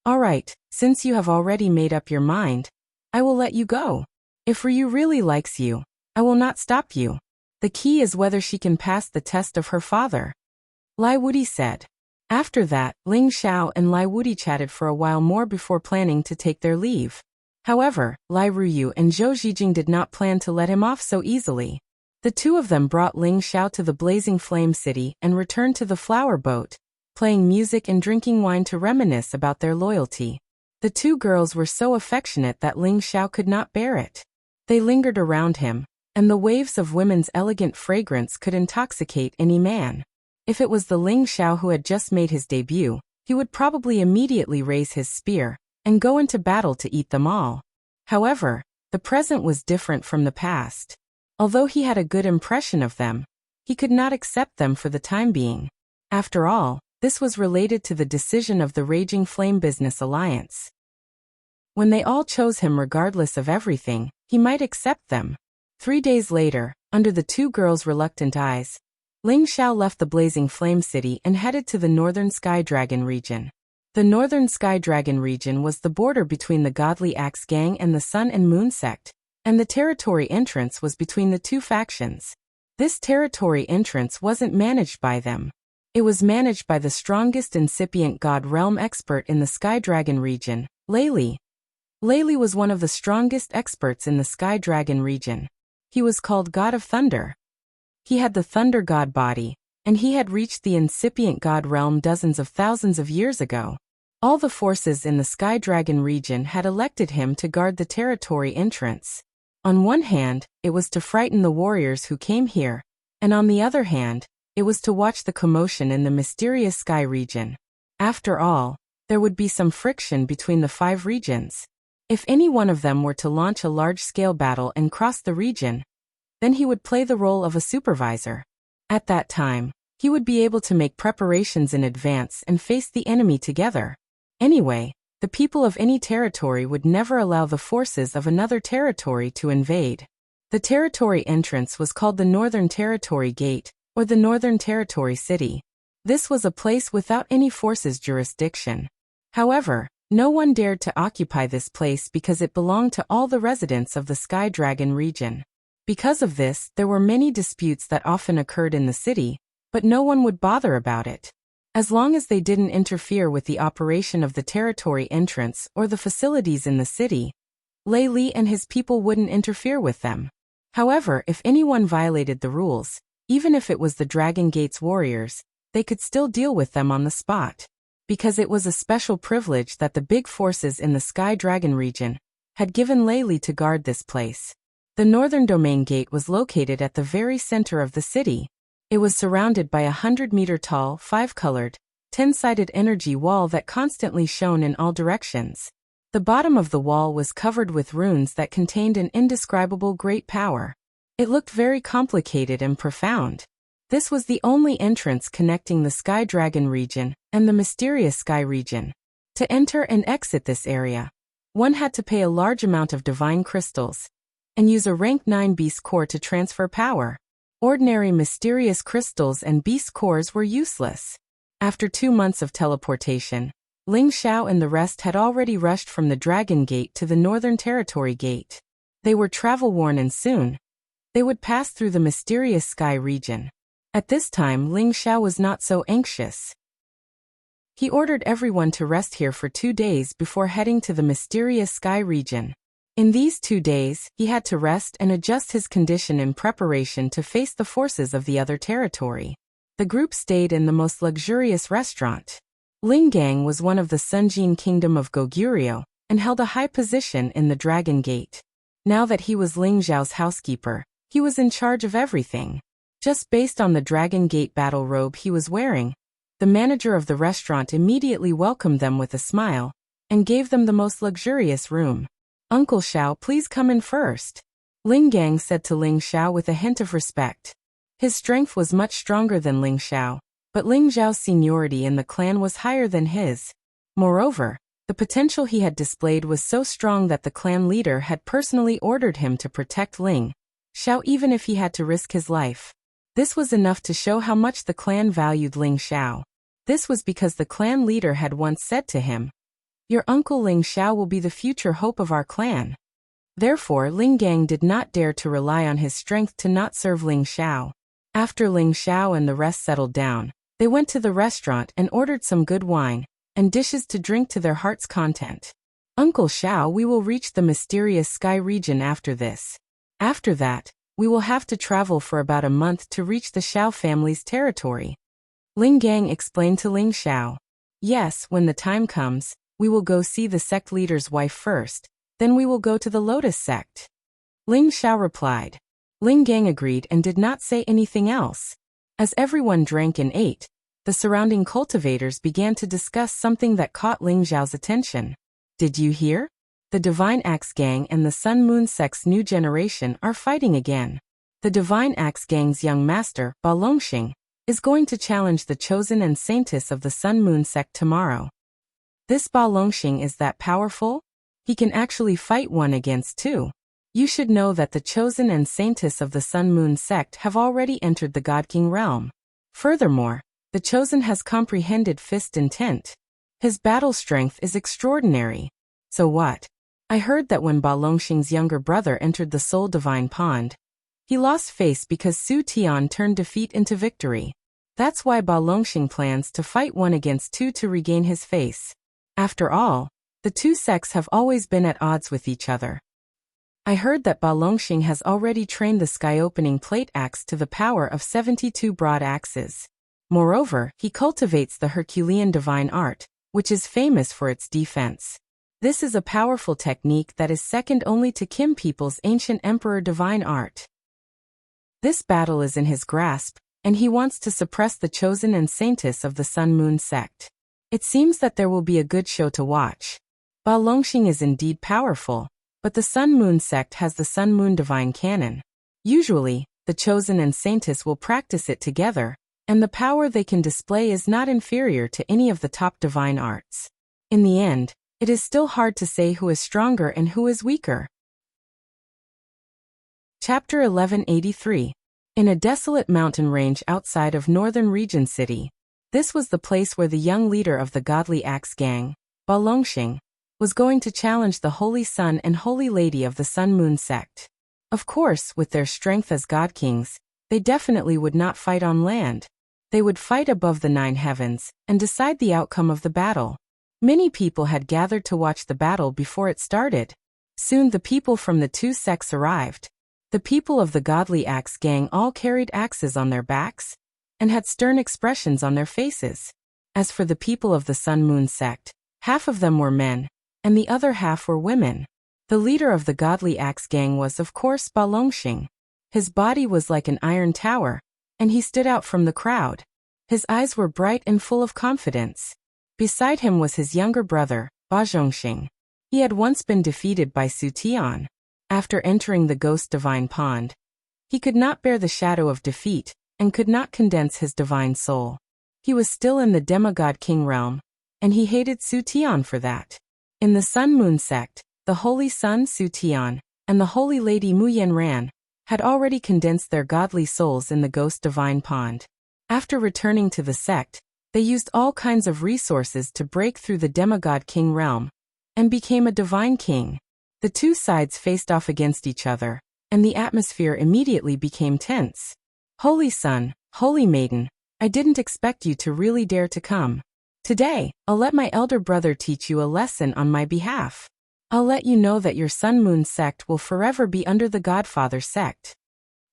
All right, since you have already made up your mind, I will let you go. If Ryu really likes you, I will not stop you. The key is whether she can pass the test of her father. Lai Wudi said. After that, Ling Xiao and Lai Wudi chatted for a while more before planning to take their leave. However, Lai Ruyu and Zhou Zhijing did not plan to let him off so easily. The two of them brought Ling Xiao to the blazing flame city and returned to the flower boat, playing music and drinking wine to reminisce about their loyalty. The two girls were so affectionate that Ling Xiao could not bear it. They lingered around him, and the waves of women's elegant fragrance could intoxicate any man. If it was the Ling Xiao who had just made his debut, he would probably immediately raise his spear and go into battle to eat them all. However, the present was different from the past. Although he had a good impression of them, he could not accept them for the time being. After all, this was related to the decision of the Raging Flame Business Alliance. When they all chose him regardless of everything, he might accept them. 3 days later, under the two girls' reluctant eyes, Ling Xiao left the blazing flame city and headed to the northern Sky Dragon region. The northern Sky Dragon region was the border between the Godly Axe Gang and the Sun and Moon sect, and the territory entrance was between the two factions. This territory entrance wasn't managed by them. It was managed by the strongest incipient God realm expert in the Sky Dragon region, Lei Li. Lei Li was one of the strongest experts in the Sky Dragon region. He was called God of Thunder. He had the Thunder God body, and he had reached the incipient God realm dozens of thousands of years ago. All the forces in the Sky Dragon region had elected him to guard the territory entrance. On one hand, it was to frighten the warriors who came here, and on the other hand, it was to watch the commotion in the mysterious Sky region. After all, there would be some friction between the 5 regions. If any one of them were to launch a large-scale battle and cross the region, then he would play the role of a supervisor. At that time, he would be able to make preparations in advance and face the enemy together. Anyway, the people of any territory would never allow the forces of another territory to invade. The territory entrance was called the Northern Territory Gate, or the Northern Territory City. This was a place without any forces jurisdiction. However, no one dared to occupy this place because it belonged to all the residents of the Sky Dragon region. Because of this, there were many disputes that often occurred in the city, but no one would bother about it. As long as they didn't interfere with the operation of the territory entrance or the facilities in the city, Lei Li and his people wouldn't interfere with them. However, if anyone violated the rules, even if it was the Dragon Gate's warriors, they could still deal with them on the spot. Because it was a special privilege that the big forces in the Sky Dragon region had given Lei Li to guard this place. The Northern Domain Gate was located at the very center of the city. It was surrounded by a 100-meter-tall, 5-colored, 10-sided energy wall that constantly shone in all directions. The bottom of the wall was covered with runes that contained an indescribable great power. It looked very complicated and profound. This was the only entrance connecting the Sky Dragon region and the mysterious Sky region. To enter and exit this area, one had to pay a large amount of divine crystals and use a rank 9 beast core to transfer power. Ordinary mysterious crystals and beast cores were useless. After 2 months of teleportation, Ling Xiao and the rest had already rushed from the Dragon Gate to the Northern Territory Gate. They were travel-worn and soon they would pass through the mysterious Sky region. At this time, Ling Xiao was not so anxious. He ordered everyone to rest here for 2 days before heading to the mysterious sky region. In these 2 days, he had to rest and adjust his condition in preparation to face the forces of the other territory. The group stayed in the most luxurious restaurant. Ling Gang was one of the Sunjin kingdom of Goguryeo and held a high position in the Dragon Gate. Now that he was Ling Zhao's housekeeper, he was in charge of everything. Just based on the Dragon Gate battle robe he was wearing, the manager of the restaurant immediately welcomed them with a smile and gave them the most luxurious room. "Uncle Xiao, please come in first," Ling Gang said to Ling Xiao with a hint of respect. His strength was much stronger than Ling Xiao, but Ling Zhao's seniority in the clan was higher than his. Moreover, the potential he had displayed was so strong that the clan leader had personally ordered him to protect Ling Xiao even if he had to risk his life. This was enough to show how much the clan valued Ling Xiao. This was because the clan leader had once said to him, "Your uncle Ling Xiao will be the future hope of our clan." Therefore, Ling Gang did not dare to rely on his strength to not serve Ling Xiao. After Ling Xiao and the rest settled down, they went to the restaurant and ordered some good wine and dishes to drink to their heart's content. "Uncle Xiao, we will reach the mysterious sky region after this. After that, we will have to travel for about a month to reach the Xiao family's territory." Ling Gang explained to Ling Xiao. "Yes, when the time comes, we will go see the sect leader's wife first, then we will go to the Lotus sect." Ling Xiao replied. Ling Gang agreed and did not say anything else. As everyone drank and ate, the surrounding cultivators began to discuss something that caught Ling Zhao's attention. "Did you hear? The Divine Axe Gang and the Sun Moon Sect's new generation are fighting again. The Divine Axe Gang's young master, Ba Longxing, is going to challenge the chosen and saintess of the Sun Moon Sect tomorrow. This Ba Longxing is that powerful? He can actually fight 1 against 2. You should know that the chosen and saintess of the Sun Moon Sect have already entered the God King realm. Furthermore, the chosen has comprehended fist intent. His battle strength is extraordinary. So what? I heard that when Ba Longxing's younger brother entered the Soul Divine Pond, he lost face because Su Tian turned defeat into victory. That's why Ba Longxing plans to fight 1 against 2 to regain his face. After all, the 2 sects have always been at odds with each other. I heard that Ba Longxing has already trained the sky-opening plate axe to the power of 72 broad axes. Moreover, he cultivates the Herculean divine art, which is famous for its defense. This is a powerful technique that is second only to Kim people's ancient emperor divine art. This battle is in his grasp, and he wants to suppress the chosen and saintess of the Sun Moon Sect. It seems that there will be a good show to watch. Ba Longxing is indeed powerful, but the Sun Moon Sect has the Sun Moon Divine Canon. Usually, the chosen and saintess will practice it together, and the power they can display is not inferior to any of the top divine arts. In the end, it is still hard to say who is stronger and who is weaker. Chapter 1183. In a desolate mountain range outside of northern Region City, this was the place where the young leader of the Godly Axe Gang, Ba Longxing, was going to challenge the Holy Sun and Holy Lady of the Sun Moon Sect. Of course, with their strength as God Kings, they definitely would not fight on land. They would fight above the 9 heavens and decide the outcome of the battle. Many people had gathered to watch the battle before it started. Soon the people from the 2 sects arrived. The people of the Godly Axe Gang all carried axes on their backs and had stern expressions on their faces. As for the people of the Sun Moon Sect, half of them were men, and the other half were women. The leader of the Godly Axe Gang was, of course, Ba Longxing. His body was like an iron tower, and he stood out from the crowd. His eyes were bright and full of confidence. Beside him was his younger brother, Ba Zhongxing. He had once been defeated by Su Tian. After entering the Ghost Divine Pond, he could not bear the shadow of defeat and could not condense his divine soul. He was still in the Demigod King realm, and he hated Su Tian for that. In the Sun Moon Sect, the Holy Sun Su Tian and the Holy Lady Mu Yanran had already condensed their godly souls in the Ghost Divine Pond. After returning to the sect, they used all kinds of resources to break through the Demigod King realm and became a divine king. The 2 sides faced off against each other, and the atmosphere immediately became tense. "Holy Sun, Holy Maiden, I didn't expect you to really dare to come," Today, I'll let my elder brother teach you a lesson on my behalf. I'll let you know that your Sun Moon sect will forever be under the Godfather sect.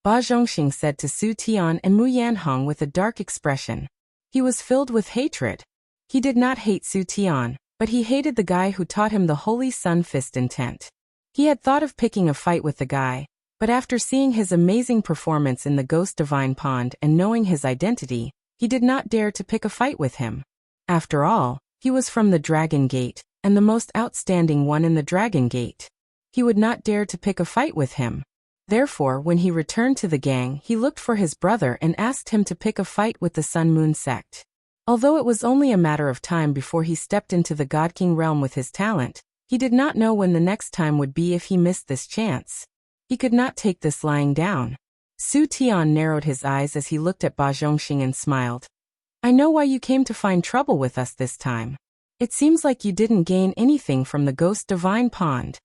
Ba Zhongxing said to Su Tian and Mu Yanhong with a dark expression. He was filled with hatred. He did not hate Su Tian, but he hated the guy who taught him the Holy Sun Fist intent. He had thought of picking a fight with the guy, but after seeing his amazing performance in the Ghost Divine Pond and knowing his identity, he did not dare to pick a fight with him. After all, he was from the Dragon Gate, and the most outstanding one in the Dragon Gate. He would not dare to pick a fight with him. Therefore, when he returned to the gang, he looked for his brother and asked him to pick a fight with the Sun Moon sect. Although it was only a matter of time before he stepped into the God King realm with his talent, he did not know when the next time would be if he missed this chance. He could not take this lying down. Su Tian narrowed his eyes as he looked at Ba Zhongxing and smiled. I know why you came to find trouble with us this time. It seems like you didn't gain anything from the Ghost Divine Pond.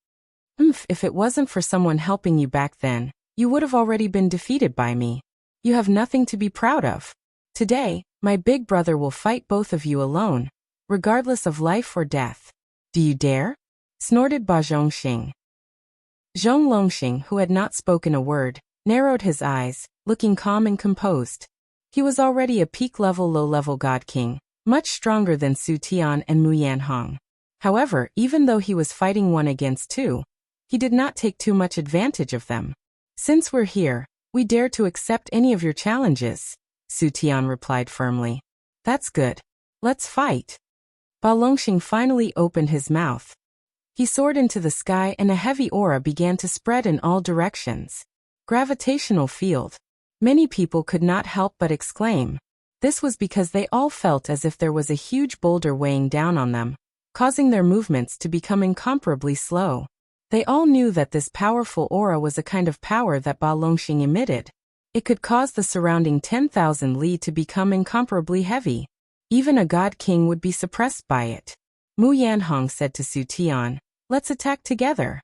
If it wasn't for someone helping you back then, you would have already been defeated by me. You have nothing to be proud of. Today, my big brother will fight both of you alone, regardless of life or death. Do you dare? Snorted Ba Zhongxing. Zhong Longxing, who had not spoken a word, narrowed his eyes, looking calm and composed. He was already a peak-level low-level God King, much stronger than Su Tian and Mu Yanhong. However, even though he was fighting 1 against 2, he did not take too much advantage of them. Since we're here, we dare to accept any of your challenges, Su Tian replied firmly. That's good. Let's fight. Ba Longxing finally opened his mouth. He soared into the sky and a heavy aura began to spread in all directions. Gravitational field. Many people could not help but exclaim. This was because they all felt as if there was a huge boulder weighing down on them, causing their movements to become incomparably slow. They all knew that this powerful aura was a kind of power that Ba Longxing emitted. It could cause the surrounding 10,000 li to become incomparably heavy. Even a God King would be suppressed by it. Mu Yanhong said to Su Tian, let's attack together.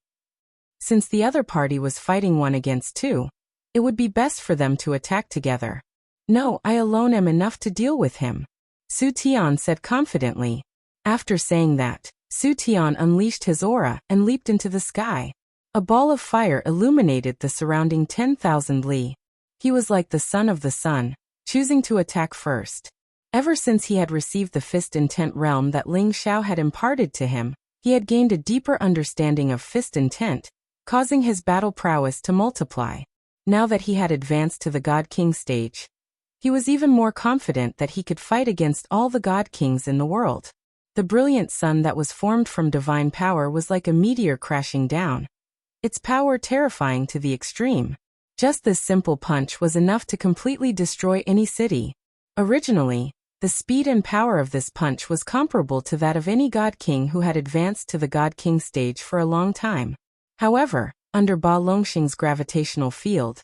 Since the other party was fighting 1 against 2, it would be best for them to attack together. No, I alone am enough to deal with him, Su Tian said confidently. After saying that, Su Tian unleashed his aura and leaped into the sky. A ball of fire illuminated the surrounding 10,000 li. He was like the son of the sun, choosing to attack first. Ever since he had received the fist intent realm that Ling Xiao had imparted to him, he had gained a deeper understanding of fist intent, causing his battle prowess to multiply. Now that he had advanced to the God King stage, he was even more confident that he could fight against all the God Kings in the world. The brilliant sun that was formed from divine power was like a meteor crashing down, its power terrifying to the extreme. Just this simple punch was enough to completely destroy any city. Originally, the speed and power of this punch was comparable to that of any God King who had advanced to the God King stage for a long time. However, under Ba Longxing's gravitational field,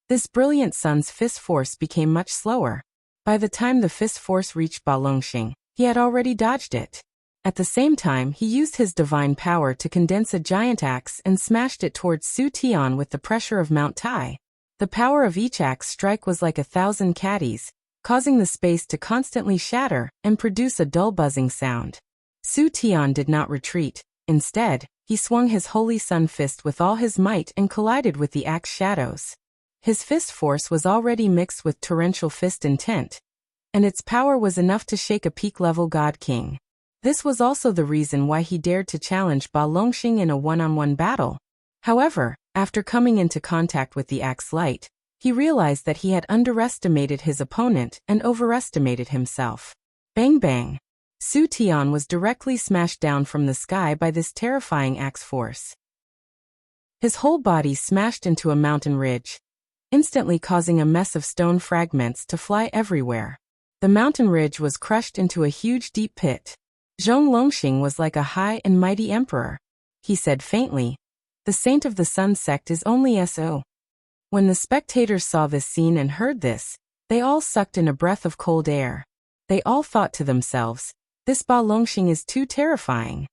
this brilliant sun's fist force became much slower. By the time the fist force reached Ba Longxing, he had already dodged it. At the same time, he used his divine power to condense a giant axe and smashed it towards Su Tian with the pressure of Mount Tai. The power of each axe strike was like 1,000 caddies, causing the space to constantly shatter and produce a dull buzzing sound. Su Tian did not retreat. Instead, he swung his holy sun fist with all his might and collided with the axe shadows. His fist force was already mixed with torrential fist intent, and its power was enough to shake a peak-level God King. This was also the reason why he dared to challenge Ba Longxing in a one-on-one battle. However, after coming into contact with the axe light, he realized that he had underestimated his opponent and overestimated himself. Bang bang! Su Tian was directly smashed down from the sky by this terrifying axe force. His whole body smashed into a mountain ridge, instantly causing a mess of stone fragments to fly everywhere. The mountain ridge was crushed into a huge deep pit. Zhong Longxing was like a high and mighty emperor. He said faintly, "The Saint of the Sun sect is only SO." When the spectators saw this scene and heard this, they all sucked in a breath of cold air. They all thought to themselves, "This Ba Longxing is too terrifying."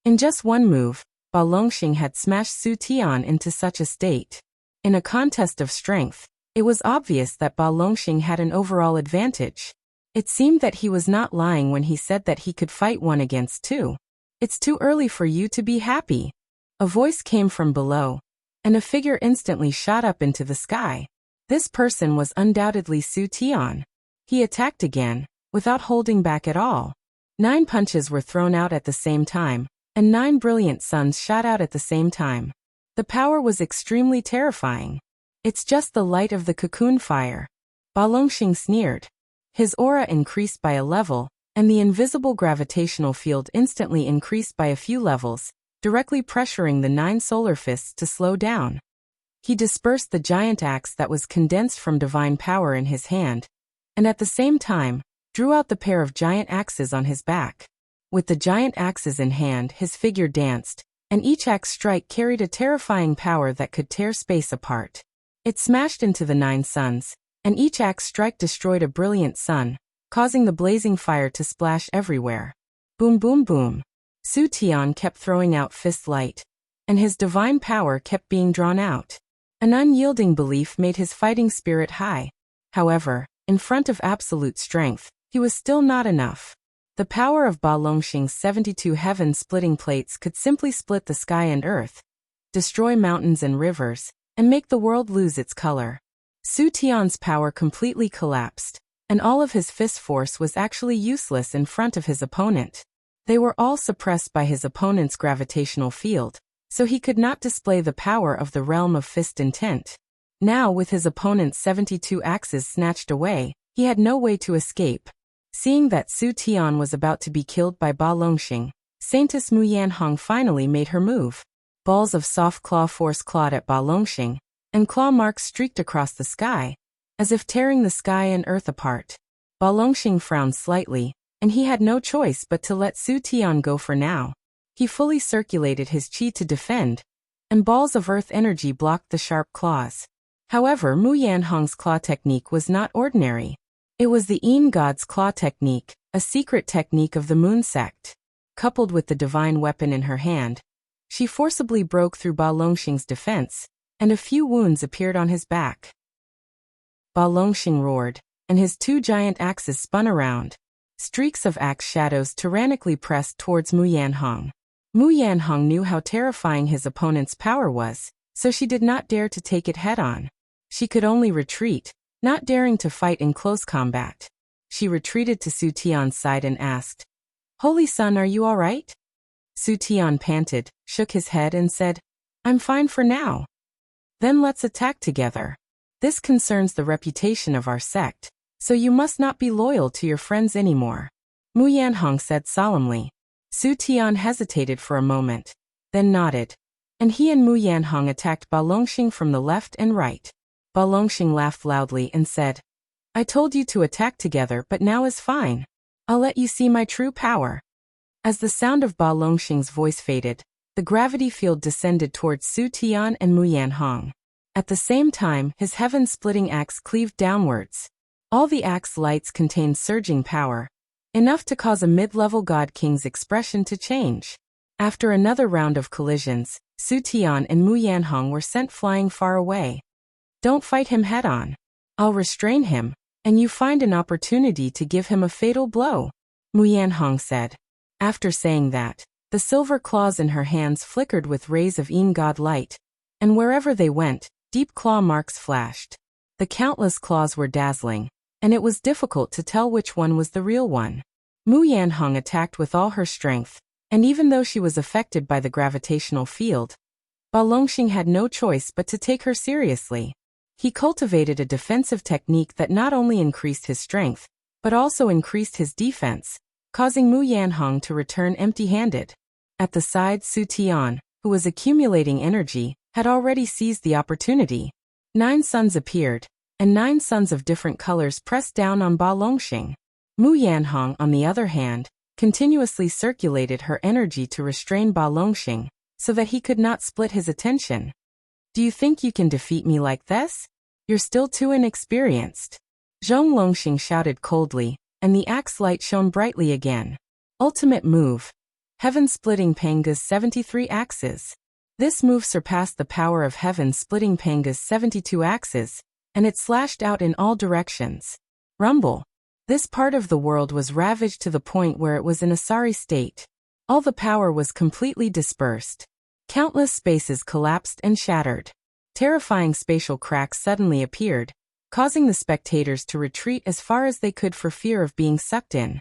In just one move, Ba Longxing had smashed Su Tian into such a state. In a contest of strength, it was obvious that Ba Longxing had an overall advantage. It seemed that he was not lying when he said that he could fight 1 against 2. It's too early for you to be happy. A voice came from below, and a figure instantly shot up into the sky. This person was undoubtedly Su Tian. He attacked again, without holding back at all. 9 punches were thrown out at the same time, and 9 brilliant suns shot out at the same time. The power was extremely terrifying. It's just the light of the cocoon fire. Ba Longxing sneered. His aura increased by a level, and the invisible gravitational field instantly increased by a few levels, directly pressuring the 9 solar fists to slow down. He dispersed the giant axe that was condensed from divine power in his hand, and at the same time, drew out the pair of giant axes on his back. With the giant axes in hand, his figure danced, and each axe strike carried a terrifying power that could tear space apart. It smashed into the 9 suns, and each axe strike destroyed a brilliant sun, causing the blazing fire to splash everywhere. Boom boom boom. Su Tian kept throwing out fist light, and his divine power kept being drawn out. An unyielding belief made his fighting spirit high. However, in front of absolute strength, he was still not enough. The power of Ba Longxing's 72 heaven-splitting plates could simply split the sky and earth, destroy mountains and rivers, and make the world lose its color. Su Tian's power completely collapsed, and all of his fist force was actually useless in front of his opponent. They were all suppressed by his opponent's gravitational field, so he could not display the power of the realm of fist intent. Now, with his opponent's 72 axes snatched away, he had no way to escape. Seeing that Su Tian was about to be killed by Ba Longxing, Saintess Mu Yanhong finally made her move. Balls of soft claw force clawed at Ba Longxing, and claw marks streaked across the sky, as if tearing the sky and earth apart. Ba Longxing frowned slightly, and he had no choice but to let Su Tian go for now. He fully circulated his chi to defend, and balls of earth energy blocked the sharp claws. However, Mu Yanhong's claw technique was not ordinary. It was the Yin God's claw technique, a secret technique of the Moon sect. Coupled with the divine weapon in her hand, she forcibly broke through Ba Longxing's defense, and a few wounds appeared on his back. Ba Longxing roared, and his 2 giant axes spun around. Streaks of axe shadows tyrannically pressed towards Mu Yanhong. Mu Yanhong knew how terrifying his opponent's power was, so she did not dare to take it head-on. She could only retreat, not daring to fight in close combat. She retreated to Su Tian's side and asked, "Holy Sun, are you all right?" Su Tian panted, shook his head and said, "I'm fine for now." "Then let's attack together. This concerns the reputation of our sect, so you must not be loyal to your friends anymore," Mu Yanhong said solemnly. Su Tian hesitated for a moment, then nodded, and he and Mu Yanhong attacked Ba Longxing from the left and right. Ba Longxing laughed loudly and said, "I told you to attack together, but now is fine. I'll let you see my true power." As the sound of Ba Longxing's voice faded, the gravity field descended towards Su Tian and Mu Yanhong. At the same time, his heaven-splitting axe cleaved downwards. All the axe lights contained surging power, enough to cause a mid-level God King's expression to change. After another round of collisions, Su Tian and Mu Yanhong were sent flying far away. "Don't fight him head-on. I'll restrain him, and you find an opportunity to give him a fatal blow," Mu Yanhong said. After saying that, the silver claws in her hands flickered with rays of Yin God light, and wherever they went, deep claw marks flashed. The countless claws were dazzling, and it was difficult to tell which one was the real one. Mu Yanhong attacked with all her strength, and even though she was affected by the gravitational field, Ba Longxing had no choice but to take her seriously. He cultivated a defensive technique that not only increased his strength, but also increased his defense, causing Mu Yanhong to return empty-handed. At the side, Su Tian, who was accumulating energy, had already seized the opportunity. 9 suns appeared, and 9 suns of different colors pressed down on Ba Longxing. Mu Yanhong, on the other hand, continuously circulated her energy to restrain Ba Longxing, so that he could not split his attention. "Do you think you can defeat me like this? You're still too inexperienced," Zhong Longxing shouted coldly, and the axe light shone brightly again. Ultimate move. Heaven-splitting Panga's 73 axes. This move surpassed the power of heaven-splitting Panga's 72 axes, and it slashed out in all directions. Rumble. This part of the world was ravaged to the point where it was in a sorry state. All the power was completely dispersed. Countless spaces collapsed and shattered. Terrifying spatial cracks suddenly appeared, causing the spectators to retreat as far as they could for fear of being sucked in.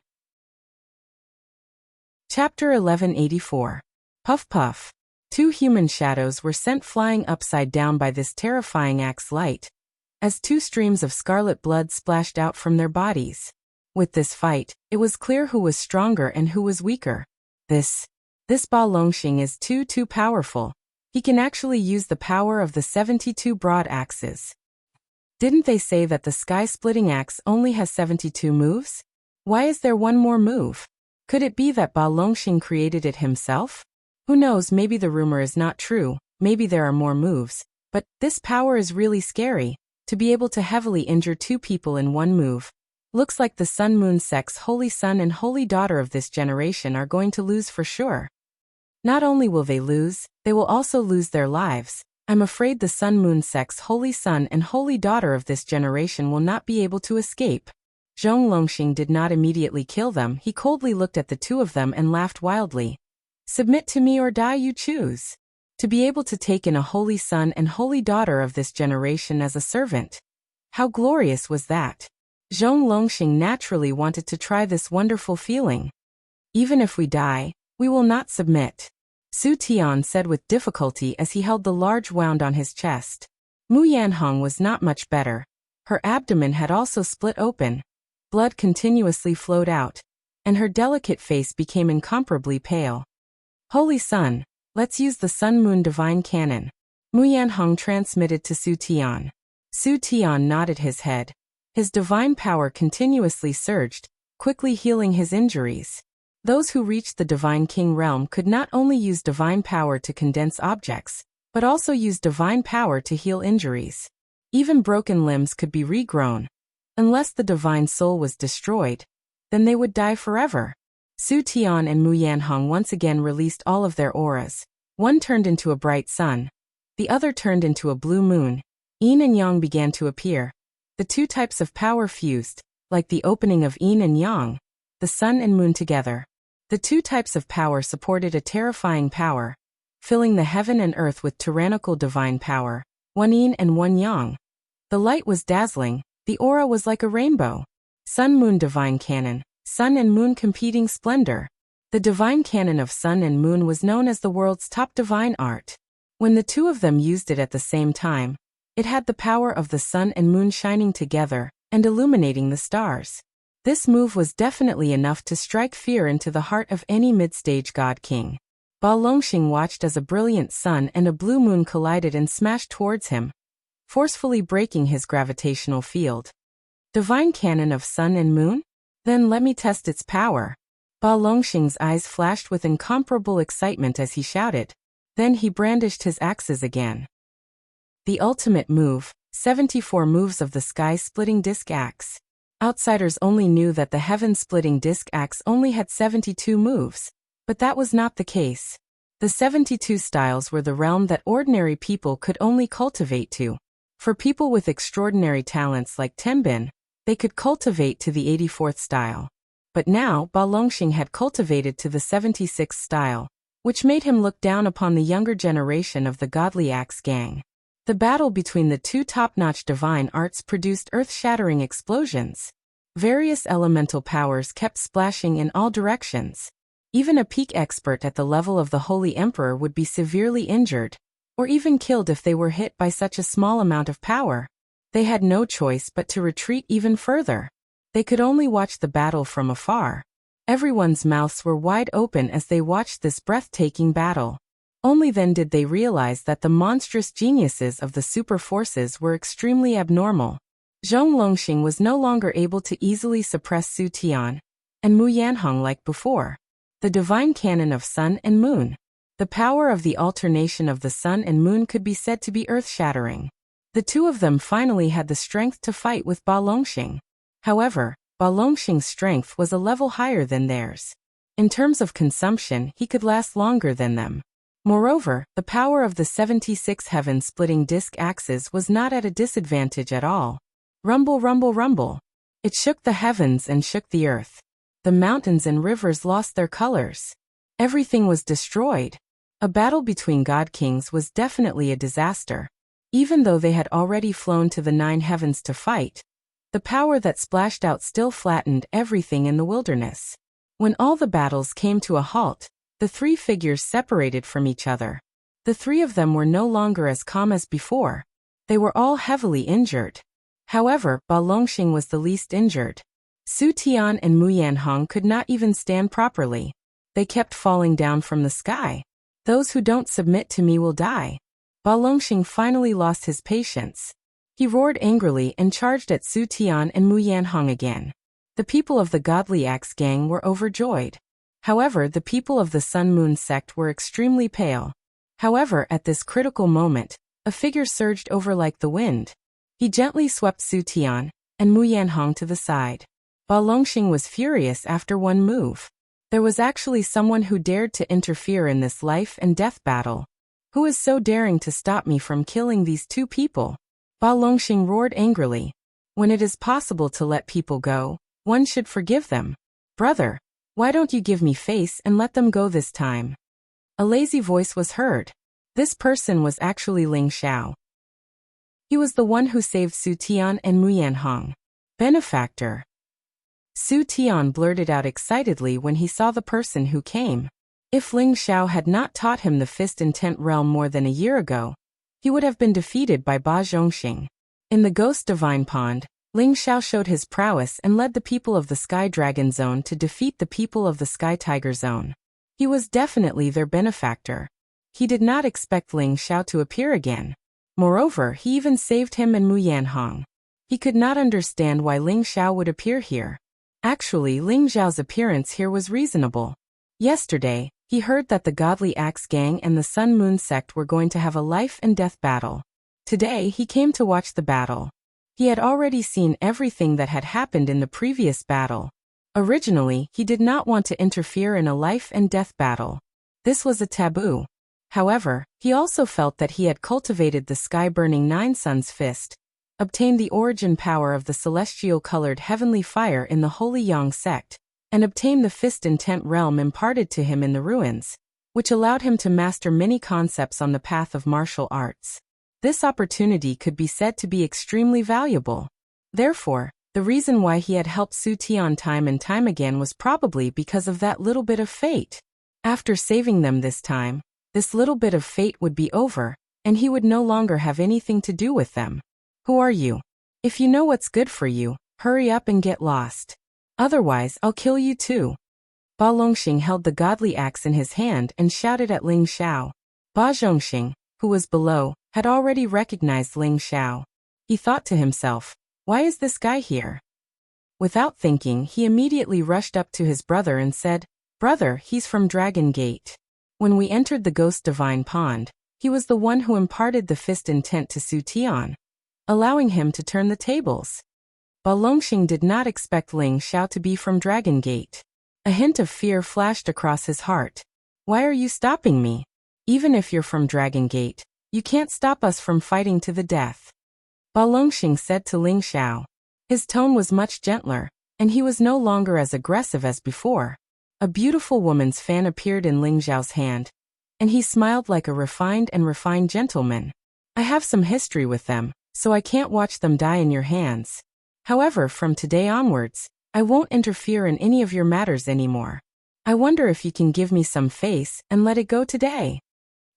Chapter 1184. Puff Puff. 2 human shadows were sent flying upside down by this terrifying axe light, as 2 streams of scarlet blood splashed out from their bodies. With this fight, it was clear who was stronger and who was weaker. This Ba Longxing is too powerful. He can actually use the power of the 72 broad axes. Didn't they say that the sky-splitting axe only has 72 moves? Why is there one more move? Could it be that Ba Longxing created it himself? Who knows, maybe the rumor is not true, maybe there are more moves, but this power is really scary, to be able to heavily injure 2 people in one move. Looks like the Sun Moon sect's Holy Son and Holy Daughter of this generation are going to lose for sure. Not only will they lose, they will also lose their lives. I'm afraid the Sun Moon sect's Holy Son and Holy Daughter of this generation will not be able to escape. Zhong Longxing did not immediately kill them, he coldly looked at the 2 of them and laughed wildly. Submit to me or die, you choose. To be able to take in a Holy Son and Holy Daughter of this generation as a servant. How glorious was that? Zhong Longxing naturally wanted to try this wonderful feeling. Even if we die, we will not submit, Su Tian said with difficulty as he held the large wound on his chest. Mu Yanhong was not much better. Her abdomen had also split open. Blood continuously flowed out, and her delicate face became incomparably pale. Holy Sun, let's use the Sun-Moon Divine Cannon, Mu Yanhong transmitted to Su Tian. Su Tian nodded his head. His divine power continuously surged, quickly healing his injuries. Those who reached the Divine King realm could not only use divine power to condense objects, but also use divine power to heal injuries. Even broken limbs could be regrown. Unless the divine soul was destroyed, then they would die forever. Su Tian and Mu Yanhong once again released all of their auras. One turned into a bright sun. The other turned into a blue moon. Yin and Yang began to appear. The 2 types of power fused, like the opening of Yin and Yang, the sun and moon together. The 2 types of power supported a terrifying power, filling the heaven and earth with tyrannical divine power, one Yin and one Yang. The light was dazzling, the aura was like a rainbow. Sun-Moon Divine Cannon, sun and moon competing splendor. The divine cannon of sun and moon was known as the world's top divine art. When the 2 of them used it at the same time, it had the power of the sun and moon shining together and illuminating the stars. This move was definitely enough to strike fear into the heart of any mid-stage god king. Ba Longxing watched as a brilliant sun and a blue moon collided and smashed towards him, forcefully breaking his gravitational field. Divine cannon of sun and moon? Then let me test its power. Ba Longxing's eyes flashed with incomparable excitement as he shouted. Then he brandished his axes again. The ultimate move, 74 moves of the sky-splitting disc axe. Outsiders only knew that the heaven-splitting disc axe only had 72 moves, but that was not the case. The 72 styles were the realm that ordinary people could only cultivate to. For people with extraordinary talents like Tenbin, they could cultivate to the 84th style. But now Ba Longxing had cultivated to the 76th style, which made him look down upon the younger generation of the godly axe gang. The battle between the 2 top-notch divine arts produced earth-shattering explosions. Various elemental powers kept splashing in all directions. Even a peak expert at the level of the Holy Emperor would be severely injured, or even killed if they were hit by such a small amount of power. They had no choice but to retreat even further. They could only watch the battle from afar. Everyone's mouths were wide open as they watched this breathtaking battle. Only then did they realize that the monstrous geniuses of the super forces were extremely abnormal. Zhong Longxing was no longer able to easily suppress Su Tian and Mu Yanhong like before. The divine cannon of sun and moon. The power of the alternation of the sun and moon could be said to be earth-shattering. The 2 of them finally had the strength to fight with Ba Longxing. However, Ba Longxing's strength was a level higher than theirs. In terms of consumption, he could last longer than them. Moreover, the power of the 76 heaven-splitting disc axes was not at a disadvantage at all. Rumble, rumble, rumble. It shook the heavens and shook the earth. The mountains and rivers lost their colors. Everything was destroyed. A battle between god kings was definitely a disaster. Even though they had already flown to the 9 heavens to fight, the power that splashed out still flattened everything in the wilderness. When all the battles came to a halt, the 3 figures separated from each other. The 3 of them were no longer as calm as before. They were all heavily injured. However, Ba Longxing was the least injured. Su Tian and Mu Yanhong could not even stand properly. They kept falling down from the sky. Those who don't submit to me will die. Ba Longxing finally lost his patience. He roared angrily and charged at Su Tian and Mu Yanhong again. The people of the Godly Axe gang were overjoyed. However, the people of the Sun Moon sect were extremely pale. However, at this critical moment, a figure surged over like the wind. He gently swept Su Tian and Mu Yanhong to the side. Ba Longxing was furious after one move. There was actually someone who dared to interfere in this life and death battle. Who is so daring to stop me from killing these 2 people? Ba Longxing roared angrily. When it is possible to let people go, one should forgive them. Brother, why don't you give me face and let them go this time? A lazy voice was heard. This person was actually Ling Xiao. He was the one who saved Su Tian and Mu Yanhong. Benefactor. Su Tian blurted out excitedly when he saw the person who came. If Ling Xiao had not taught him the fist intent realm more than a year ago, he would have been defeated by Ba Zhongxing. In the Ghost Divine Pond, Ling Xiao showed his prowess and led the people of the Sky Dragon Zone to defeat the people of the Sky Tiger Zone. He was definitely their benefactor. He did not expect Ling Xiao to appear again. Moreover, he even saved him and Mu Yanhong. He could not understand why Ling Xiao would appear here. Actually, Ling Xiao's appearance here was reasonable. Yesterday, he heard that the Godly Axe Gang and the Sun Moon sect were going to have a life and death battle. Today, he came to watch the battle. He had already seen everything that had happened in the previous battle. Originally, he did not want to interfere in a life and death battle. This was a taboo. However, he also felt that he had cultivated the sky-burning 9 suns fist, obtained the origin power of the celestial-colored heavenly fire in the Holy Yang sect, and obtained the fist intent realm imparted to him in the ruins, which allowed him to master many concepts on the path of martial arts. This opportunity could be said to be extremely valuable. Therefore, the reason why he had helped Su Tian time and time again was probably because of that little bit of fate. After saving them this time, this little bit of fate would be over, and he would no longer have anything to do with them. Who are you? If you know what's good for you, hurry up and get lost. Otherwise, I'll kill you too. Ba Longxing held the godly axe in his hand and shouted at Ling Xiao. Ba Zhongxing, who was below, had already recognized Ling Xiao. He thought to himself, why is this guy here? Without thinking, he immediately rushed up to his brother and said, Brother, he's from Dragon Gate. When we entered the Ghost Divine Pond, he was the one who imparted the fist intent to Su Tian, allowing him to turn the tables. Ba Longxing did not expect Ling Xiao to be from Dragon Gate. A hint of fear flashed across his heart. Why are you stopping me? Even if you're from Dragon Gate, you can't stop us from fighting to the death. Ba Longxing said to Ling Xiao. His tone was much gentler, and he was no longer as aggressive as before. A beautiful woman's fan appeared in Ling Xiao's hand, and he smiled like a refined gentleman. I have some history with them, so I can't watch them die in your hands. However, from today onwards, I won't interfere in any of your matters anymore. I wonder if you can give me some face and let it go today.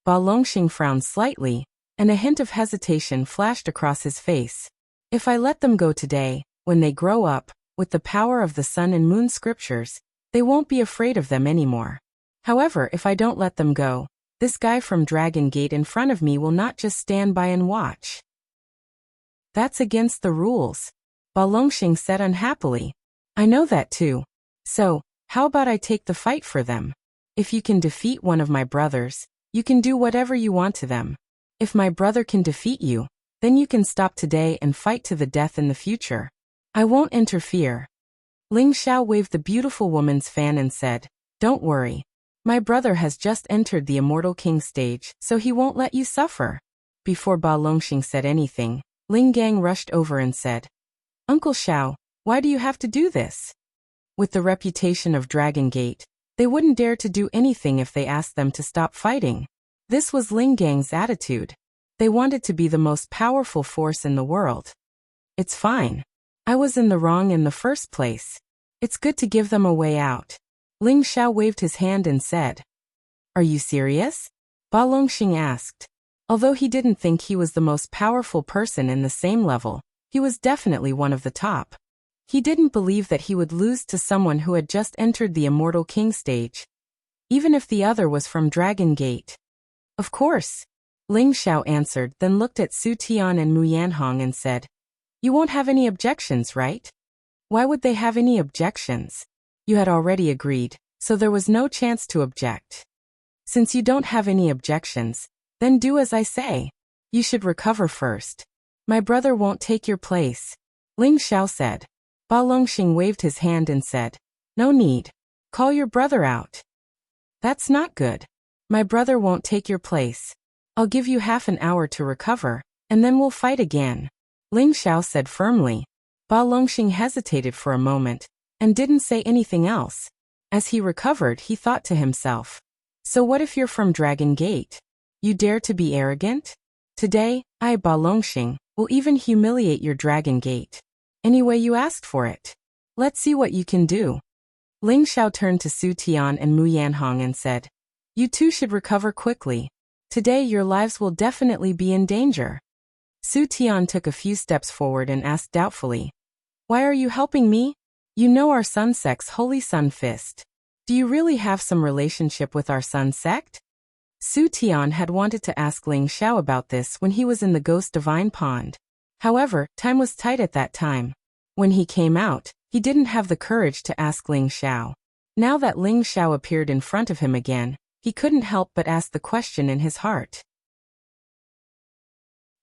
Ba Longxing frowned slightly, and a hint of hesitation flashed across his face. If I let them go today, when they grow up, with the power of the sun and moon scriptures, they won't be afraid of them anymore. However, if I don't let them go, this guy from Dragon Gate in front of me will not just stand by and watch. That's against the rules, Ba Longxing said unhappily. I know that too. So, how about I take the fight for them? If you can defeat one of my brothers, you can do whatever you want to them. If my brother can defeat you, then you can stop today and fight to the death in the future. I won't interfere. Ling Xiao waved the beautiful woman's fan and said, Don't worry. My brother has just entered the Immortal King stage, so he won't let you suffer. Before Ba Longxing said anything, Ling Gang rushed over and said, Uncle Xiao, Why do you have to do this? With the reputation of Dragon Gate, they wouldn't dare to do anything if they asked them to stop fighting. This was Ling Gang's attitude. They wanted to be the most powerful force in the world. It's fine. I was in the wrong in the first place. It's good to give them a way out. Ling Xiao waved his hand and said. Are you serious? Ba Longxing asked. Although he didn't think he was the most powerful person in the same level, he was definitely one of the top. He didn't believe that he would lose to someone who had just entered the Immortal King stage, even if the other was from Dragon Gate. Of course, Ling Xiao answered, then looked at Su Tian and Mu Yanhong and said, You won't have any objections, right? Why would they have any objections? You had already agreed, so there was no chance to object. Since you don't have any objections, then do as I say. You should recover first. My brother won't take your place, Ling Xiao said. Ba Longxing waved his hand and said, No need. Call your brother out. That's not good. My brother won't take your place. I'll give you half an hour to recover, and then we'll fight again, Ling Xiao said firmly. Ba Longxing hesitated for a moment, and didn't say anything else. As he recovered, he thought to himself, So what if you're from Dragon Gate? You dare to be arrogant? Today, I, Ba Longxing, will even humiliate your Dragon Gate. Anyway you asked for it. Let's see what you can do. Ling Xiao turned to Su Tian and Mu Yanhong and said, You two should recover quickly. Today your lives will definitely be in danger. Su Tian took a few steps forward and asked doubtfully, Why are you helping me? You know our Sun Sect's Holy Sun Fist. Do you really have some relationship with our Sun Sect? Su Tian had wanted to ask Ling Xiao about this when he was in the Ghost Divine Pond. However, time was tight at that time. When he came out, he didn't have the courage to ask Ling Xiao. Now that Ling Xiao appeared in front of him again, he couldn't help but ask the question in his heart.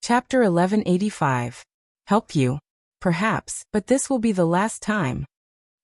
Chapter 1185. Help you? Perhaps, but this will be the last time.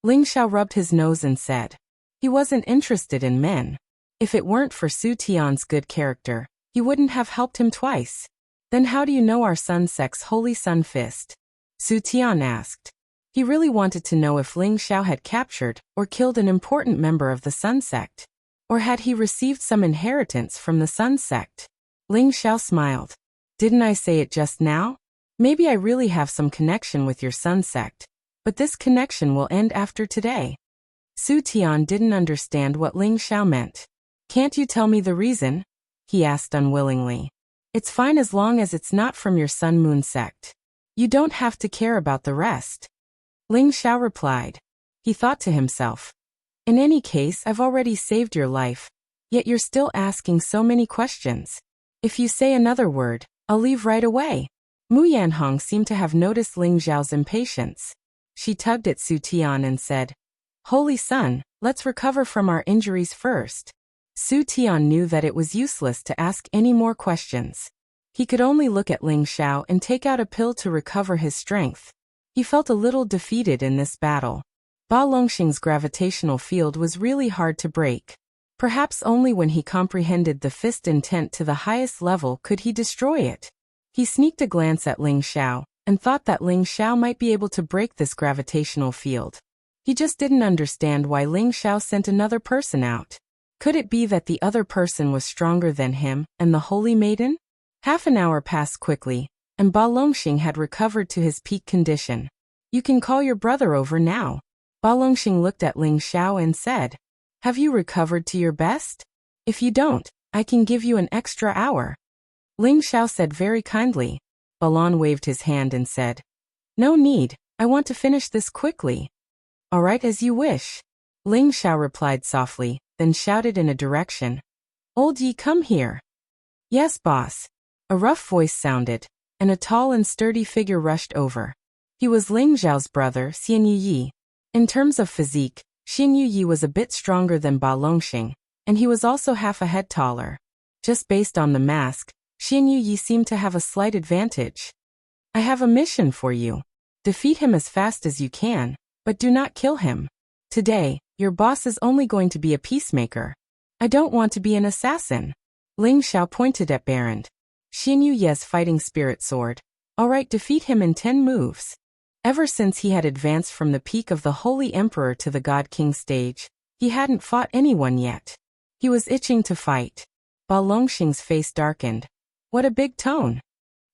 Ling Xiao rubbed his nose and said. He wasn't interested in men. If it weren't for Su Tian's good character, he wouldn't have helped him twice. Then how do you know our Sun Sect's Holy Sun Fist? Su Tian asked. He really wanted to know if Ling Xiao had captured or killed an important member of the Sun Sect. Or had he received some inheritance from the Sun Sect? Ling Xiao smiled. Didn't I say it just now? Maybe I really have some connection with your Sun Sect, but this connection will end after today. Su Tian didn't understand what Ling Xiao meant. Can't you tell me the reason? He asked unwillingly. It's fine as long as it's not from your Sun Moon Sect. You don't have to care about the rest. Ling Xiao replied. He thought to himself. In any case, I've already saved your life, yet you're still asking so many questions. If you say another word, I'll leave right away. Mu Yanhong seemed to have noticed Ling Xiao's impatience. She tugged at Su Tian and said, Holy Sun, let's recover from our injuries first. Su Tian knew that it was useless to ask any more questions. He could only look at Ling Xiao and take out a pill to recover his strength. He felt a little defeated in this battle. Ba Longxing's gravitational field was really hard to break. Perhaps only when he comprehended the fist intent to the highest level could he destroy it. He sneaked a glance at Ling Xiao, and thought that Ling Xiao might be able to break this gravitational field. He just didn't understand why Ling Xiao sent another person out. Could it be that the other person was stronger than him and the Holy Maiden? Half an hour passed quickly, and Ba Longxing had recovered to his peak condition. You can call your brother over now. Ba Longxing looked at Ling Xiao and said, Have you recovered to your best? If you don't, I can give you an extra hour. Ling Xiao said very kindly. Balon waved his hand and said, No need, I want to finish this quickly. All right, as you wish. Ling Xiao replied softly, then shouted in a direction. Old Yi, come here. Yes, boss. A rough voice sounded, and a tall and sturdy figure rushed over. He was Ling Xiao's brother, Xian Yi. In terms of physique, Xian Yi was a bit stronger than Ba Longxing, and he was also half a head taller. Just based on the mask, Xian Yi seemed to have a slight advantage. I have a mission for you. Defeat him as fast as you can, but do not kill him. Today, your boss is only going to be a peacemaker. I don't want to be an assassin. Ling Xiao pointed at Barrand. Xian Yu's fighting spirit sword. All right, defeat him in 10 moves. Ever since he had advanced from the peak of the Holy Emperor to the God King stage, he hadn't fought anyone yet. He was itching to fight. Ba Longxing's face darkened. What a big tone.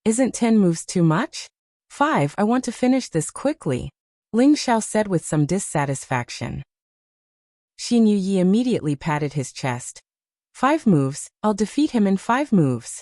Isn't 10 moves too much? 5, I want to finish this quickly, Ling Xiao said with some dissatisfaction. Xin Yuyi immediately patted his chest. 5 moves, I'll defeat him in 5 moves.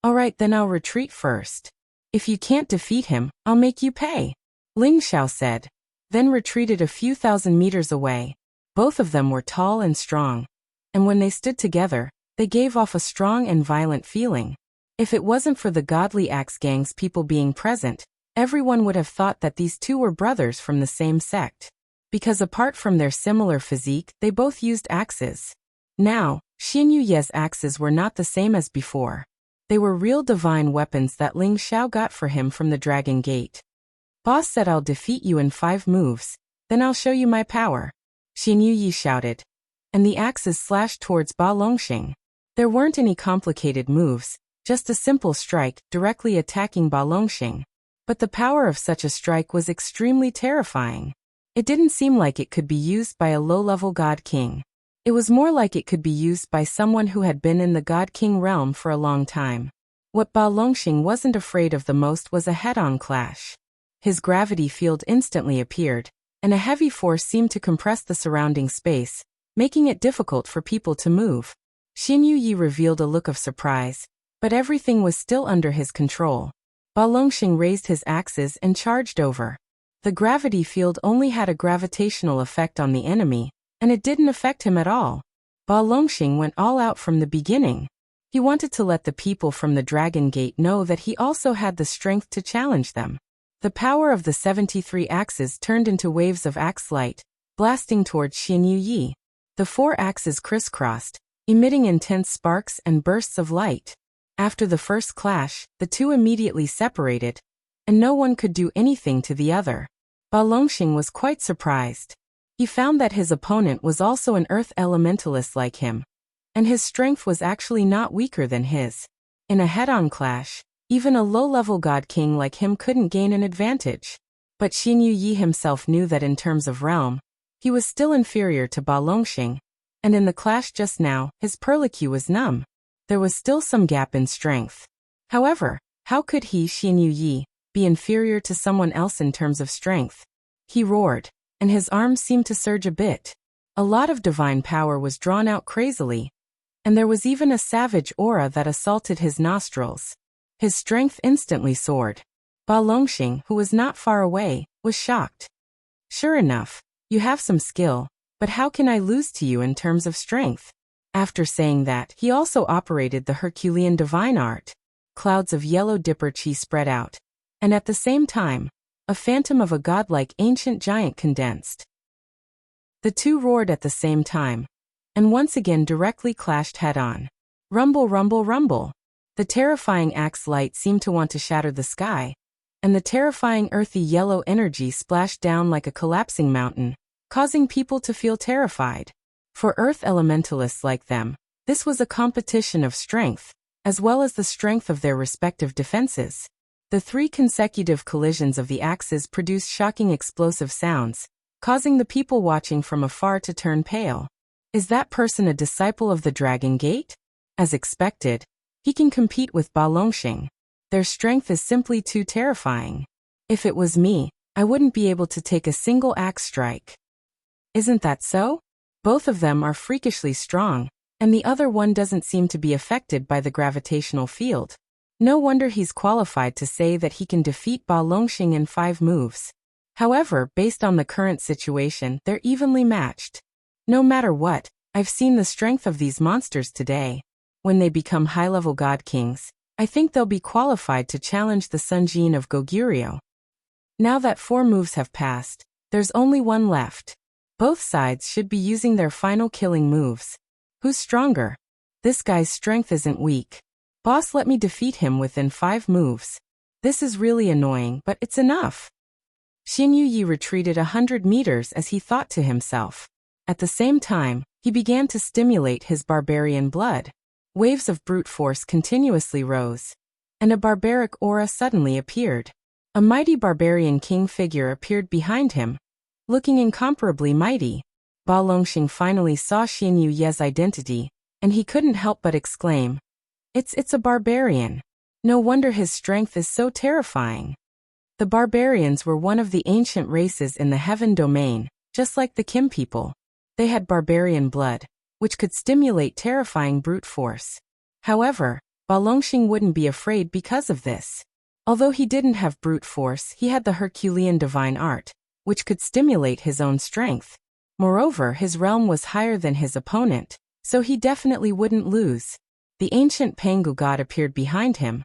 Alright, then I'll retreat first. If you can't defeat him, I'll make you pay, Ling Xiao said, then retreated a few thousand meters away. Both of them were tall and strong, and when they stood together, they gave off a strong and violent feeling. If it wasn't for the godly axe gang's people being present, everyone would have thought that these two were brothers from the same sect. Because apart from their similar physique, they both used axes. Now, Xin Yuye's axes were not the same as before. They were real divine weapons that Ling Xiao got for him from the Dragon Gate. Boss said I'll defeat you in 5 moves, then I'll show you my power, Xin Yuyi shouted. And the axes slashed towards Ba Longxing. There weren't any complicated moves, just a simple strike directly attacking Ba Longxing. But the power of such a strike was extremely terrifying. It didn't seem like it could be used by a low-level God King. It was more like it could be used by someone who had been in the God King realm for a long time. What Ba Longxing wasn't afraid of the most was a head-on clash. His gravity field instantly appeared, and a heavy force seemed to compress the surrounding space, making it difficult for people to move. Xin Yuyi revealed a look of surprise, but everything was still under his control. Ba Longxing raised his axes and charged over. The gravity field only had a gravitational effect on the enemy, and it didn't affect him at all. Ba Longxing went all out from the beginning. He wanted to let the people from the Dragon Gate know that he also had the strength to challenge them. The power of the 73 axes turned into waves of axe light, blasting towards Xin Yuyi. The 4 axes crisscrossed, emitting intense sparks and bursts of light. After the first clash, the two immediately separated, and no one could do anything to the other. Ba Longxing was quite surprised. He found that his opponent was also an earth elementalist like him, and his strength was actually not weaker than his. In a head-on clash, even a low-level God King like him couldn't gain an advantage. But Xin Yuyi himself knew that in terms of realm, he was still inferior to Ba Longxing, and in the clash just now, his perlicue was numb. There was still some gap in strength. However, how could he, Xin Yuyi, be inferior to someone else in terms of strength? He roared, and his arms seemed to surge a bit. A lot of divine power was drawn out crazily, and there was even a savage aura that assaulted his nostrils. His strength instantly soared. Ba Longxing, who was not far away, was shocked. Sure enough, you have some skill, but how can I lose to you in terms of strength? After saying that, he also operated the Herculean divine art. Clouds of yellow dipper chi spread out, and at the same time, a phantom of a godlike ancient giant condensed. The two roared at the same time, and once again directly clashed head-on. Rumble, rumble, rumble. The terrifying axe light seemed to want to shatter the sky, and the terrifying earthy yellow energy splashed down like a collapsing mountain, causing people to feel terrified. For earth elementalists like them, this was a competition of strength, as well as the strength of their respective defenses. The 3 consecutive collisions of the axes produced shocking explosive sounds, causing the people watching from afar to turn pale. Is that person a disciple of the Dragon Gate? As expected, he can compete with Ba Longxing. Their strength is simply too terrifying. If it was me, I wouldn't be able to take a single axe strike. Isn't that so? Both of them are freakishly strong, and the other one doesn't seem to be affected by the gravitational field. No wonder he's qualified to say that he can defeat Ba Longxing in 5 moves. However, based on the current situation, they're evenly matched. No matter what, I've seen the strength of these monsters today. When they become high-level God Kings, I think they'll be qualified to challenge the Sun Jin of Goguryeo. Now that 4 moves have passed, there's only one left. Both sides should be using their final killing moves. Who's stronger? This guy's strength isn't weak. Boss, let me defeat him within 5 moves. This is really annoying, but it's enough. Xin Yuyi retreated 100 meters as he thought to himself. At the same time, he began to stimulate his barbarian blood. Waves of brute force continuously rose, and a barbaric aura suddenly appeared. A mighty barbarian king figure appeared behind him, looking incomparably mighty. Ba Longxing finally saw Xin Yuye's identity, and he couldn't help but exclaim, It's a barbarian. No wonder his strength is so terrifying. The barbarians were one of the ancient races in the heaven domain, just like the Kim people. They had barbarian blood, which could stimulate terrifying brute force. However, Ba Longxing wouldn't be afraid because of this. Although he didn't have brute force, he had the Herculean divine art, which could stimulate his own strength. Moreover, his realm was higher than his opponent, so he definitely wouldn't lose. The ancient Pangu god appeared behind him,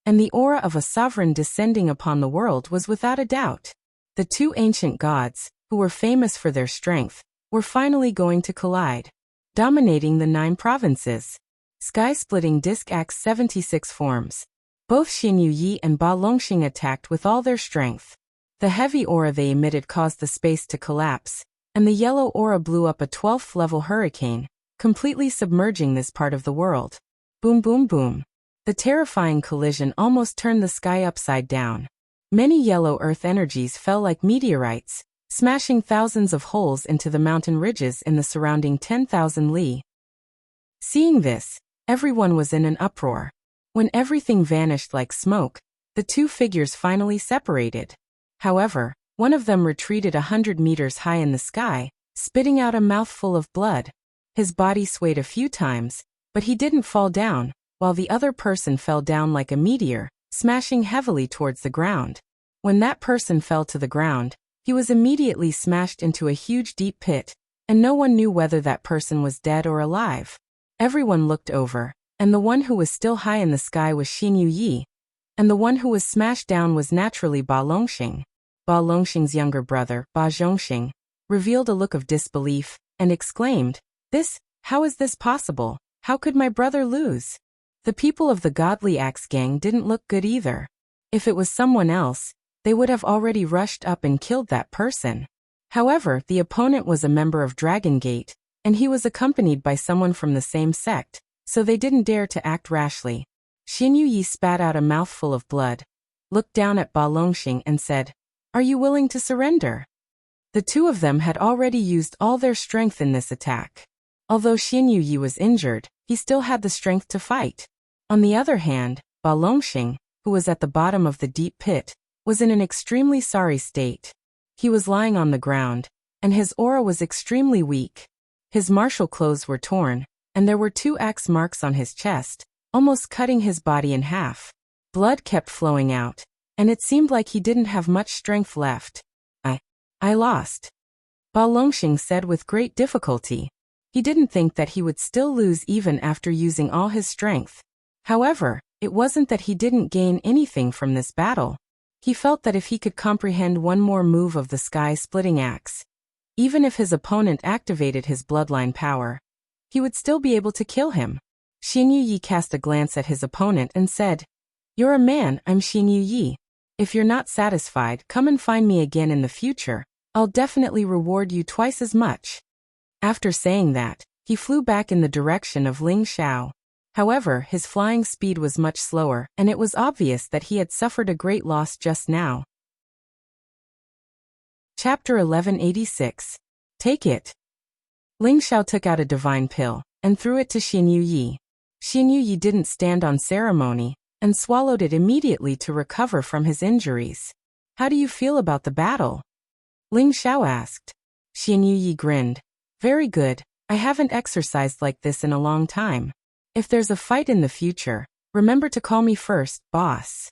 and the aura of a sovereign descending upon the world was without a doubt. The two ancient gods, who were famous for their strength, were finally going to collide. Dominating the 9 provinces. Sky-splitting disc axe 76 forms. Both Xin Yuyi and Ba Longxing attacked with all their strength. The heavy aura they emitted caused the space to collapse, and the yellow aura blew up a 12th-level hurricane, completely submerging this part of the world. Boom boom boom. The terrifying collision almost turned the sky upside down. Many yellow earth energies fell like meteorites, smashing thousands of holes into the mountain ridges in the surrounding 10,000 li. Seeing this, everyone was in an uproar. When everything vanished like smoke, the two figures finally separated. However, one of them retreated 100 meters high in the sky, spitting out a mouthful of blood. His body swayed a few times, but he didn't fall down, while the other person fell down like a meteor, smashing heavily towards the ground. When that person fell to the ground, he was immediately smashed into a huge deep pit, and no one knew whether that person was dead or alive. Everyone looked over, and the one who was still high in the sky was Xin Yuyi, and the one who was smashed down was naturally Ba Longxing. Ba Longxing's younger brother, Ba Zhongxing, revealed a look of disbelief, and exclaimed, How is this possible? How could my brother lose? The people of the Godly Axe Gang didn't look good either. If it was someone else, they would have already rushed up and killed that person. However, the opponent was a member of Dragon Gate, and he was accompanied by someone from the same sect, so they didn't dare to act rashly. Xin Yuyi spat out a mouthful of blood, looked down at Ba Longxing and said, Are you willing to surrender? The two of them had already used all their strength in this attack. Although Xin Yuyi was injured, he still had the strength to fight. On the other hand, Ba Longxing, who was at the bottom of the deep pit, was in an extremely sorry state. He was lying on the ground, and his aura was extremely weak. His martial clothes were torn, and there were 2 axe marks on his chest, almost cutting his body in half. Blood kept flowing out, and it seemed like he didn't have much strength left. I lost. Ba Longxing said with great difficulty. He didn't think that he would still lose even after using all his strength. However, it wasn't that he didn't gain anything from this battle. He felt that if he could comprehend one more move of the sky-splitting axe, even if his opponent activated his bloodline power, he would still be able to kill him. Xin Yuyi cast a glance at his opponent and said, You're a man, I'm Xin Yuyi. If you're not satisfied, come and find me again in the future. I'll definitely reward you twice as much. After saying that, he flew back in the direction of Ling Xiao. However, his flying speed was much slower, and it was obvious that he had suffered a great loss just now. Chapter 1186. Take it. Ling Xiao took out a divine pill, and threw it to Xin Yuyi. Xin Yuyi didn't stand on ceremony, and swallowed it immediately to recover from his injuries. How do you feel about the battle? Ling Xiao asked. Xin Yuyi grinned. Very good, I haven't exercised like this in a long time. If there's a fight in the future, remember to call me first, boss.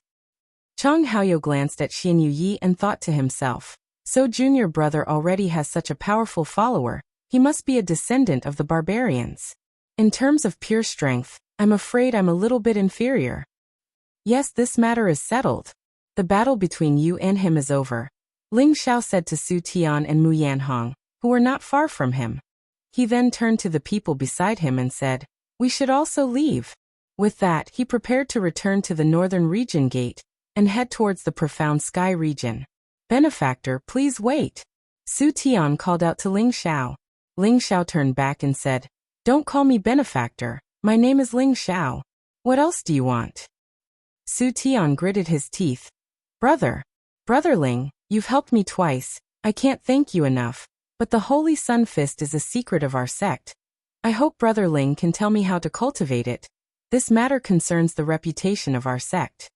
Chang Haoyou glanced at Xin Yuyi and thought to himself, so junior brother already has such a powerful follower, he must be a descendant of the barbarians. In terms of pure strength, I'm afraid I'm a little bit inferior. Yes, this matter is settled. The battle between you and him is over, Ling Xiao said to Su Tian and Mu Yanhong, who were not far from him. He then turned to the people beside him and said, We should also leave. With that, he prepared to return to the northern region gate, and head towards the profound sky region. Benefactor, please wait. Su Tian called out to Ling Xiao. Ling Xiao turned back and said, Don't call me benefactor, my name is Ling Xiao. What else do you want? Su Tian gritted his teeth. Brother, Brother Ling, you've helped me twice. I can't thank you enough. But the Holy Sun Fist is a secret of our sect. I hope Brother Ling can tell me how to cultivate it. This matter concerns the reputation of our sect.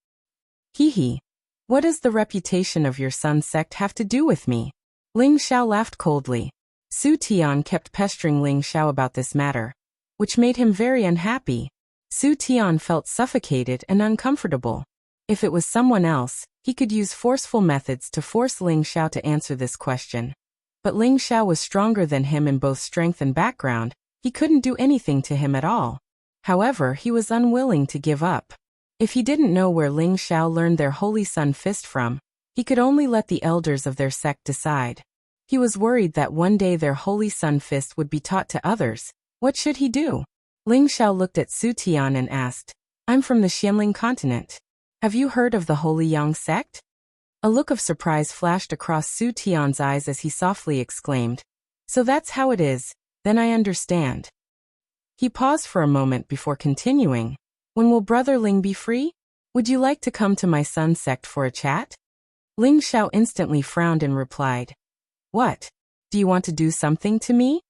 Hee. What does the reputation of your son's sect have to do with me? Ling Xiao laughed coldly. Su Tian kept pestering Ling Xiao about this matter, which made him very unhappy. Su Tian felt suffocated and uncomfortable. If it was someone else, he could use forceful methods to force Ling Xiao to answer this question. But Ling Xiao was stronger than him in both strength and background. He couldn't do anything to him at all. However, he was unwilling to give up. If he didn't know where Ling Xiao learned their Holy Sun Fist from, he could only let the elders of their sect decide. He was worried that one day their Holy Sun Fist would be taught to others. What should he do? Ling Xiao looked at Su Tian and asked, I'm from the Xianling continent. Have you heard of the Holy Yang sect? A look of surprise flashed across Su Tian's eyes as he softly exclaimed, So that's how it is, then I understand. He paused for a moment before continuing, When will Brother Ling be free? Would you like to come to my son's sect for a chat? Ling Xiao instantly frowned and replied, What? Do you want to do something to me?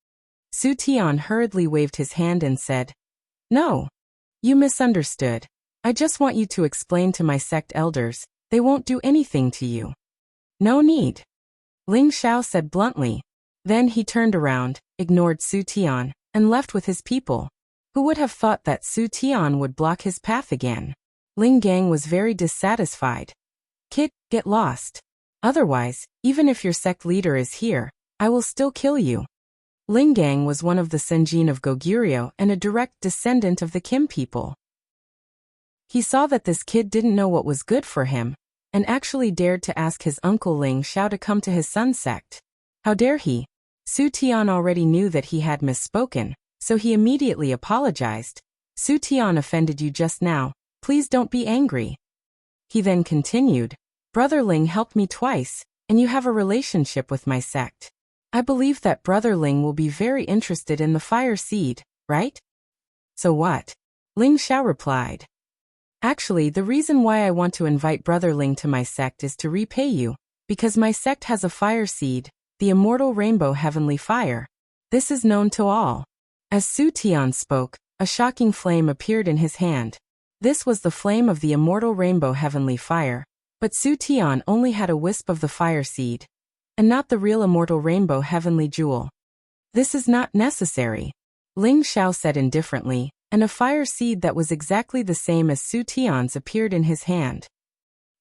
Su Tian hurriedly waved his hand and said, No. You misunderstood. I just want you to explain to my sect elders. They won't do anything to you. No need. Ling Xiao said bluntly. Then he turned around, ignored Su Tian, and left with his people. Who would have thought that Su Tian would block his path again? Ling Gang was very dissatisfied. Kid, get lost. Otherwise, even if your sect leader is here, I will still kill you. Ling Gang was one of the Senjin of Goguryeo and a direct descendant of the Kim people. He saw that this kid didn't know what was good for him, and actually dared to ask his uncle Ling Xiao to come to his son's sect. How dare he? Su Tian already knew that he had misspoken, so he immediately apologized. Su Tian offended you just now. Please don't be angry. He then continued, Brother Ling helped me twice, and you have a relationship with my sect. I believe that Brother Ling will be very interested in the fire seed, right? So what? Ling Xiao replied. Actually, the reason why I want to invite Brother Ling to my sect is to repay you, because my sect has a fire seed, the immortal rainbow heavenly fire. This is known to all. As Su Tian spoke, a shocking flame appeared in his hand. This was the flame of the immortal rainbow heavenly fire, but Su Tian only had a wisp of the fire seed, and not the real immortal rainbow heavenly jewel. This is not necessary. Ling Xiao said indifferently, and a fire seed that was exactly the same as Su Tian's appeared in his hand.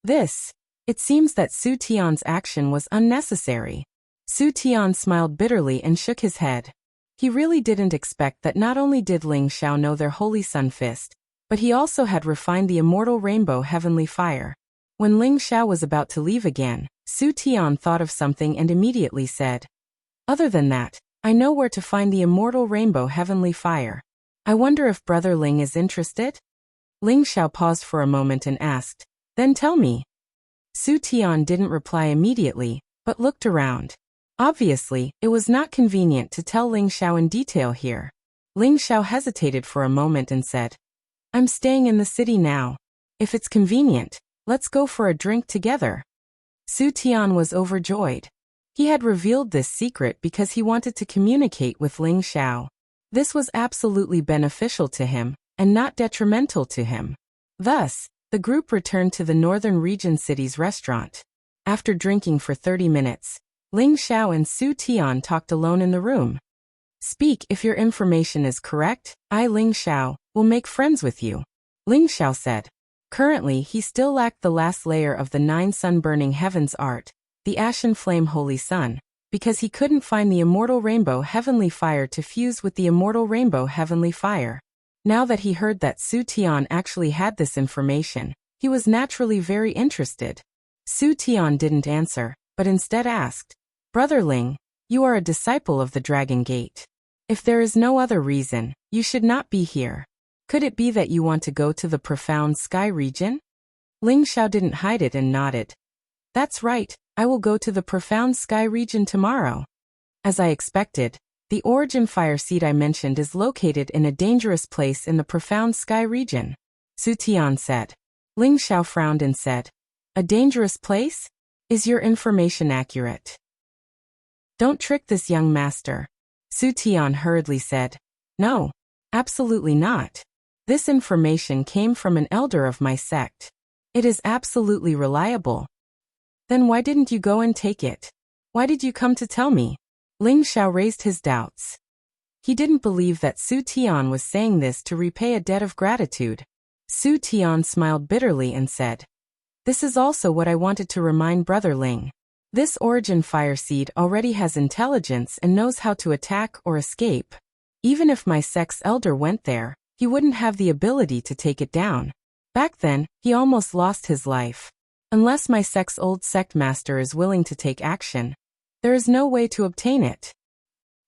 It seems that Su Tian's action was unnecessary. Su Tian smiled bitterly and shook his head. He really didn't expect that not only did Ling Xiao know their Holy Sun Fist, but he also had refined the immortal rainbow heavenly fire. When Ling Xiao was about to leave again, Su Tian thought of something and immediately said, Other than that, I know where to find the immortal rainbow heavenly fire. I wonder if Brother Ling is interested? Ling Xiao paused for a moment and asked, Then tell me. Su Tian didn't reply immediately, but looked around. Obviously, it was not convenient to tell Ling Xiao in detail here. Ling Xiao hesitated for a moment and said, I'm staying in the city now. If it's convenient, let's go for a drink together. Su Tian was overjoyed. He had revealed this secret because he wanted to communicate with Ling Xiao. This was absolutely beneficial to him, and not detrimental to him. Thus, the group returned to the Northern Region City's restaurant. After drinking for 30 minutes, Ling Xiao and Su Tian talked alone in the room. Speak if your information is correct, I, Ling Xiao, will make friends with you. Ling Xiao said. Currently, he still lacked the last layer of the 9 sun-burning heavens art, the Ashen Flame Holy Sun, because he couldn't find the immortal rainbow heavenly fire to fuse with the immortal rainbow heavenly fire. Now that he heard that Su Tian actually had this information, he was naturally very interested. Su Tian didn't answer, but instead asked, Brother Ling, you are a disciple of the Dragon Gate. If there is no other reason, you should not be here. Could it be that you want to go to the profound sky region? Ling Xiao didn't hide it and nodded. That's right, I will go to the profound sky region tomorrow. As I expected, the origin fire seed I mentioned is located in a dangerous place in the profound sky region, Su Tian said. Ling Xiao frowned and said, A dangerous place? Is your information accurate? Don't trick this young master. Su Tian hurriedly said. No. Absolutely not. This information came from an elder of my sect. It is absolutely reliable. Then why didn't you go and take it? Why did you come to tell me? Ling Xiao raised his doubts. He didn't believe that Su Tian was saying this to repay a debt of gratitude. Su Tian smiled bitterly and said, This is also what I wanted to remind Brother Ling. This origin fire seed already has intelligence and knows how to attack or escape. Even if my sect's elder went there, he wouldn't have the ability to take it down. Back then, he almost lost his life. Unless my sect's old sect master is willing to take action, there is no way to obtain it.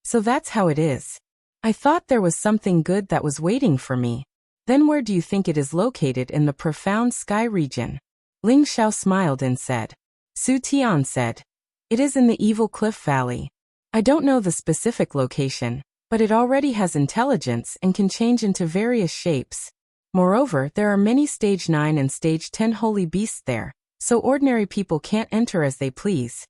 So that's how it is. I thought there was something good that was waiting for me. Then where do you think it is located in the profound sky region? Ling Xiao smiled and said. Su Tian said. It is in the Evil Cliff Valley. I don't know the specific location, but it already has intelligence and can change into various shapes. Moreover, there are many Stage 9 and Stage 10 holy beasts there, so ordinary people can't enter as they please.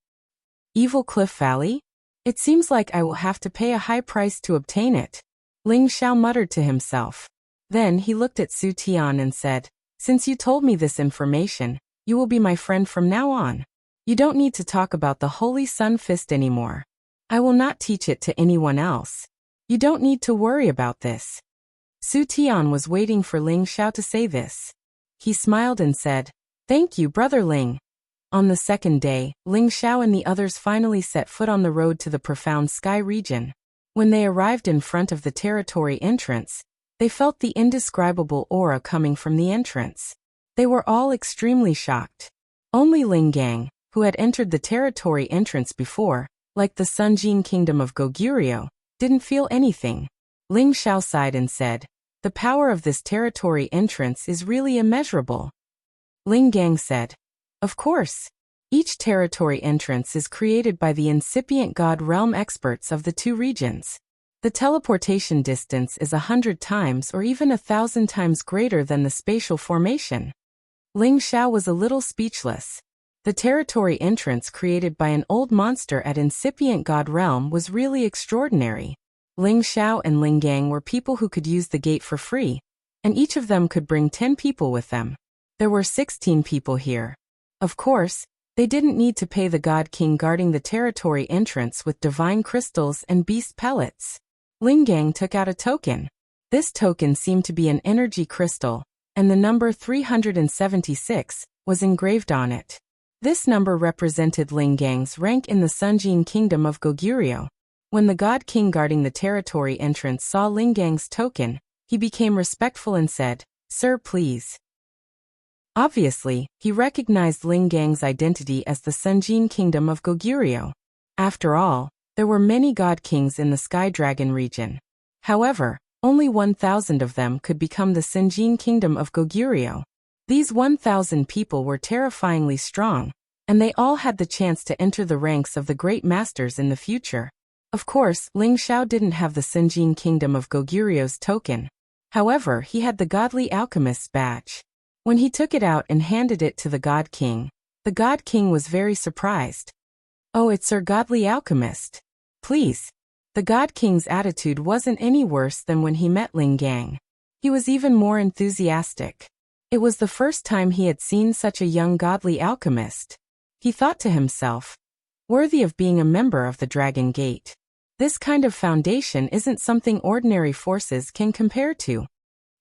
Evil Cliff Valley? It seems like I will have to pay a high price to obtain it. Ling Xiao muttered to himself. Then he looked at Su Tian and said, Since you told me this information, you will be my friend from now on. You don't need to talk about the Holy Sun Fist anymore. I will not teach it to anyone else. You don't need to worry about this. Su Tian was waiting for Ling Xiao to say this. He smiled and said, Thank you, Brother Ling. On the second day, Ling Xiao and the others finally set foot on the road to the profound sky region. When they arrived in front of the territory entrance, they felt the indescribable aura coming from the entrance. They were all extremely shocked. Only Ling Gang, who had entered the territory entrance before, like the Sunjin Kingdom of Goguryeo, didn't feel anything. Ling Xiao sighed and said, The power of this territory entrance is really immeasurable. Ling Gang said, Of course. Each territory entrance is created by the incipient God realm experts of the two regions. The teleportation distance is 100 times or even 1,000 times greater than the spatial formation. Ling Xiao was a little speechless. The territory entrance created by an old monster at incipient God realm was really extraordinary. Ling Xiao and Ling Gang were people who could use the gate for free, and each of them could bring 10 people with them. There were 16 people here. Of course, they didn't need to pay the God King guarding the territory entrance with divine crystals and beast pellets. Ling Gang took out a token. This token seemed to be an energy crystal, and the number 376 was engraved on it. This number represented Ling Gang's rank in the Sunjin Kingdom of Goguryeo. When the God King guarding the territory entrance saw Ling Gang's token, he became respectful and said, Sir, please. Obviously, he recognized Ling Gang's identity as the Sunjin Kingdom of Goguryeo. After all, there were many God Kings in the Sky Dragon region. However, only 1,000 of them could become the Sunjin Kingdom of Goguryeo. These 1,000 people were terrifyingly strong, and they all had the chance to enter the ranks of the great masters in the future. Of course, Ling Xiao didn't have the Sunjin Kingdom of Goguryeo's token. However, he had the Godly Alchemist's badge. When he took it out and handed it to the God King was very surprised. Oh, it's Sir Godly Alchemist. Please. The God King's attitude wasn't any worse than when he met Ling Gang. He was even more enthusiastic. It was the first time he had seen such a young godly alchemist. He thought to himself, worthy of being a member of the Dragon Gate. This kind of foundation isn't something ordinary forces can compare to.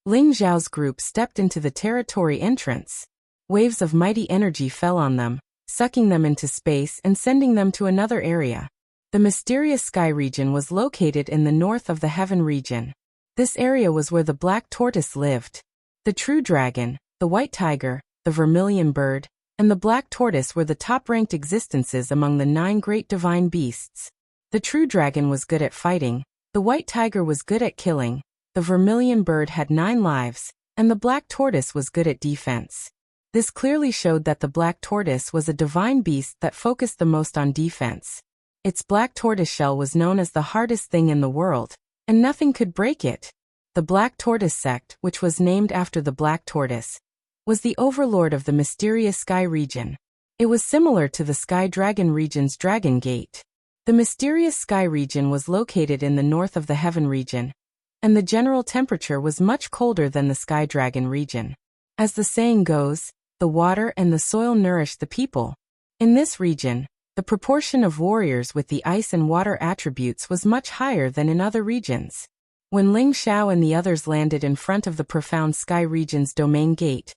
Ling Zhao's group stepped into the territory entrance. Waves of mighty energy fell on them, sucking them into space and sending them to another area. The mysterious sky region was located in the north of the heaven region. This area was where the black tortoise lived. The true dragon, the white tiger, the vermilion bird, and the black tortoise were the top-ranked existences among the 9 great divine beasts. The true dragon was good at fighting, the white tiger was good at killing, the vermilion bird had 9 lives, and the black tortoise was good at defense. This clearly showed that the black tortoise was a divine beast that focused the most on defense. Its black tortoise shell was known as the hardest thing in the world, and nothing could break it. The Black Tortoise sect, which was named after the black tortoise, was the overlord of the mysterious sky region. It was similar to the Sky Dragon region's Dragon Gate. The mysterious Sky region was located in the north of the Heaven region, and the general temperature was much colder than the Sky Dragon region. As the saying goes, the water and the soil nourish the people. In this region, the proportion of warriors with the ice and water attributes was much higher than in other regions. When Ling Xiao and the others landed in front of the profound Sky region's domain gate,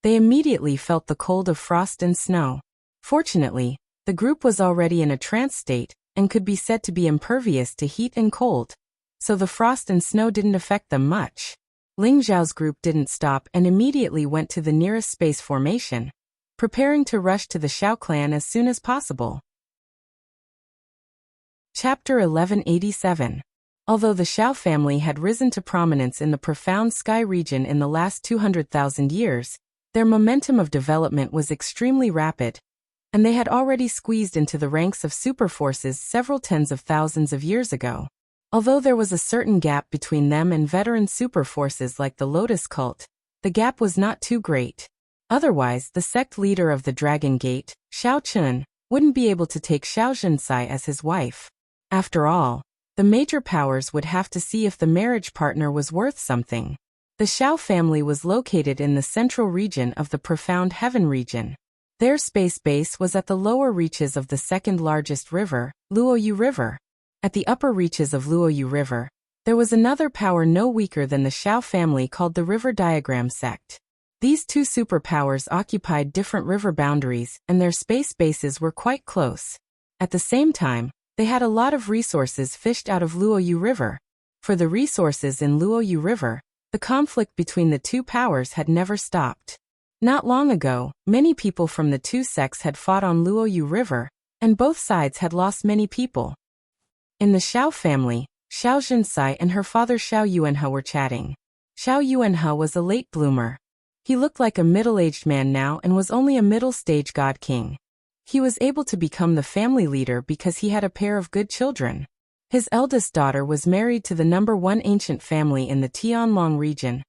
they immediately felt the cold of frost and snow. Fortunately, the group was already in a trance state and could be said to be impervious to heat and cold, so the frost and snow didn't affect them much. Ling Xiao's group didn't stop and immediately went to the nearest space formation, preparing to rush to the Xiao clan as soon as possible. Chapter 1187. Although the Xiao family had risen to prominence in the profound Sky region in the last 200,000 years, their momentum of development was extremely rapid, and they had already squeezed into the ranks of superforces several tens of thousands of years ago. Although there was a certain gap between them and veteran superforces like the Lotus Cult, the gap was not too great. Otherwise, the sect leader of the Dragon Gate, Xiao Chun, wouldn't be able to take Xiao Zhensai as his wife. After all, the major powers would have to see if the marriage partner was worth something. The Xiao family was located in the central region of the profound Heaven region. Their space base was at the lower reaches of the second largest river, Luoyu River. At the upper reaches of Luoyu River, there was another power no weaker than the Xiao family called the River Diagram sect. These two superpowers occupied different river boundaries, and their space bases were quite close. At the same time, they had a lot of resources fished out of Luoyu River. For the resources in Luoyu River, the conflict between the two powers had never stopped. Not long ago, many people from the two sects had fought on Luoyu River, and both sides had lost many people. In the Xiao family, Xiao Zhensai and her father Xiao Yuanhe were chatting. Xiao Yuanhe was a late bloomer. He looked like a middle-aged man now and was only a middle-stage god king. He was able to become the family leader because he had a pair of good children. His eldest daughter was married to the number one ancient family in the Tianlong region,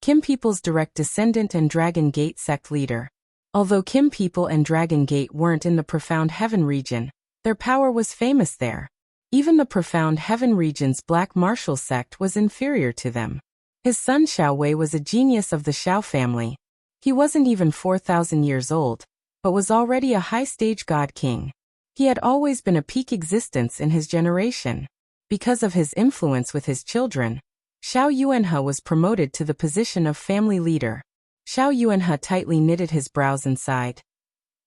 Kim people's direct descendant and Dragon Gate sect leader. Although Kim people and Dragon Gate weren't in the profound Heaven region, their power was famous there. Even the profound Heaven region's Black Martial sect was inferior to them. His son Xiao Wei was a genius of the Xiao family. He wasn't even 4,000 years old, but was already a high-stage god king. He had always been a peak existence in his generation. Because of his influence with his children, Xiao Yuanhe was promoted to the position of family leader. Xiao Yuanhe tightly knitted his brows and sighed.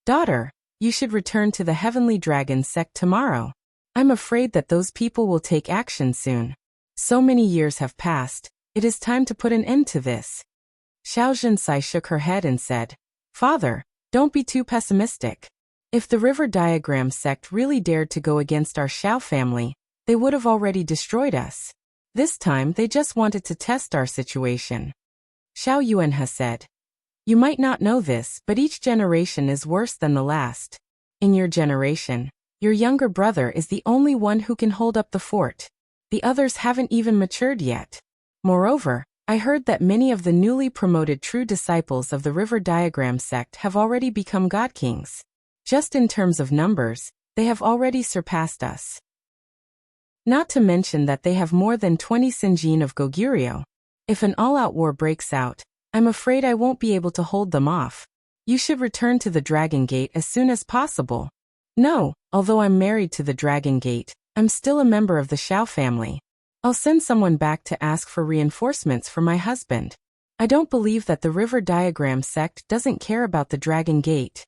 "Daughter, you should return to the Heavenly Dragon sect tomorrow. I'm afraid that those people will take action soon. So many years have passed, it is time to put an end to this." Xiao Zhensai shook her head and said, "Father, don't be too pessimistic. If the River Diagram sect really dared to go against our Xiao family, they would have already destroyed us. This time they just wanted to test our situation." Xiao Yuanhe said, "You might not know this, but each generation is worse than the last. In your generation, your younger brother is the only one who can hold up the fort. The others haven't even matured yet. Moreover, I heard that many of the newly promoted true disciples of the River Diagram sect have already become god kings. Just in terms of numbers, they have already surpassed us. Not to mention that they have more than 20 Sinjin of Goguryeo. If an all-out war breaks out, I'm afraid I won't be able to hold them off. You should return to the Dragon Gate as soon as possible." "No, although I'm married to the Dragon Gate, I'm still a member of the Xiao family. I'll send someone back to ask for reinforcements for my husband. I don't believe that the River Diagram sect doesn't care about the Dragon Gate."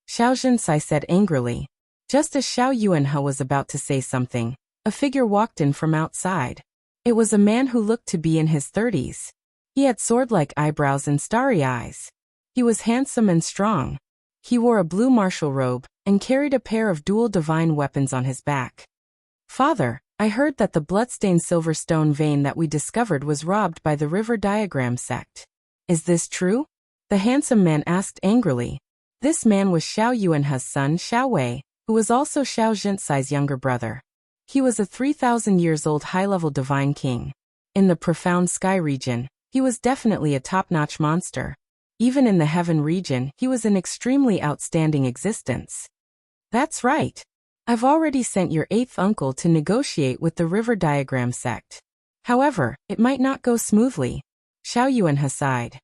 Xiao Zhensai said angrily. Just as Xiao Yuanhe was about to say something, a figure walked in from outside. It was a man who looked to be in his 30s. He had sword-like eyebrows and starry eyes. He was handsome and strong. He wore a blue martial robe and carried a pair of dual divine weapons on his back. "Father, I heard that the bloodstained silverstone vein that we discovered was robbed by the River Diagram sect. Is this true?" the handsome man asked angrily. This man was Xiao Yuanhe's son Xiao Wei, who was also Xiao Zhensai's younger brother. He was a 3,000 years old high-level divine king. In the profound Sky region, he was definitely a top-notch monster. Even in the heaven region, he was an extremely outstanding existence. That's right. I've already sent your 8th uncle to negotiate with the River Diagram sect. However, it might not go smoothly. Xiao Yuanhe sighed.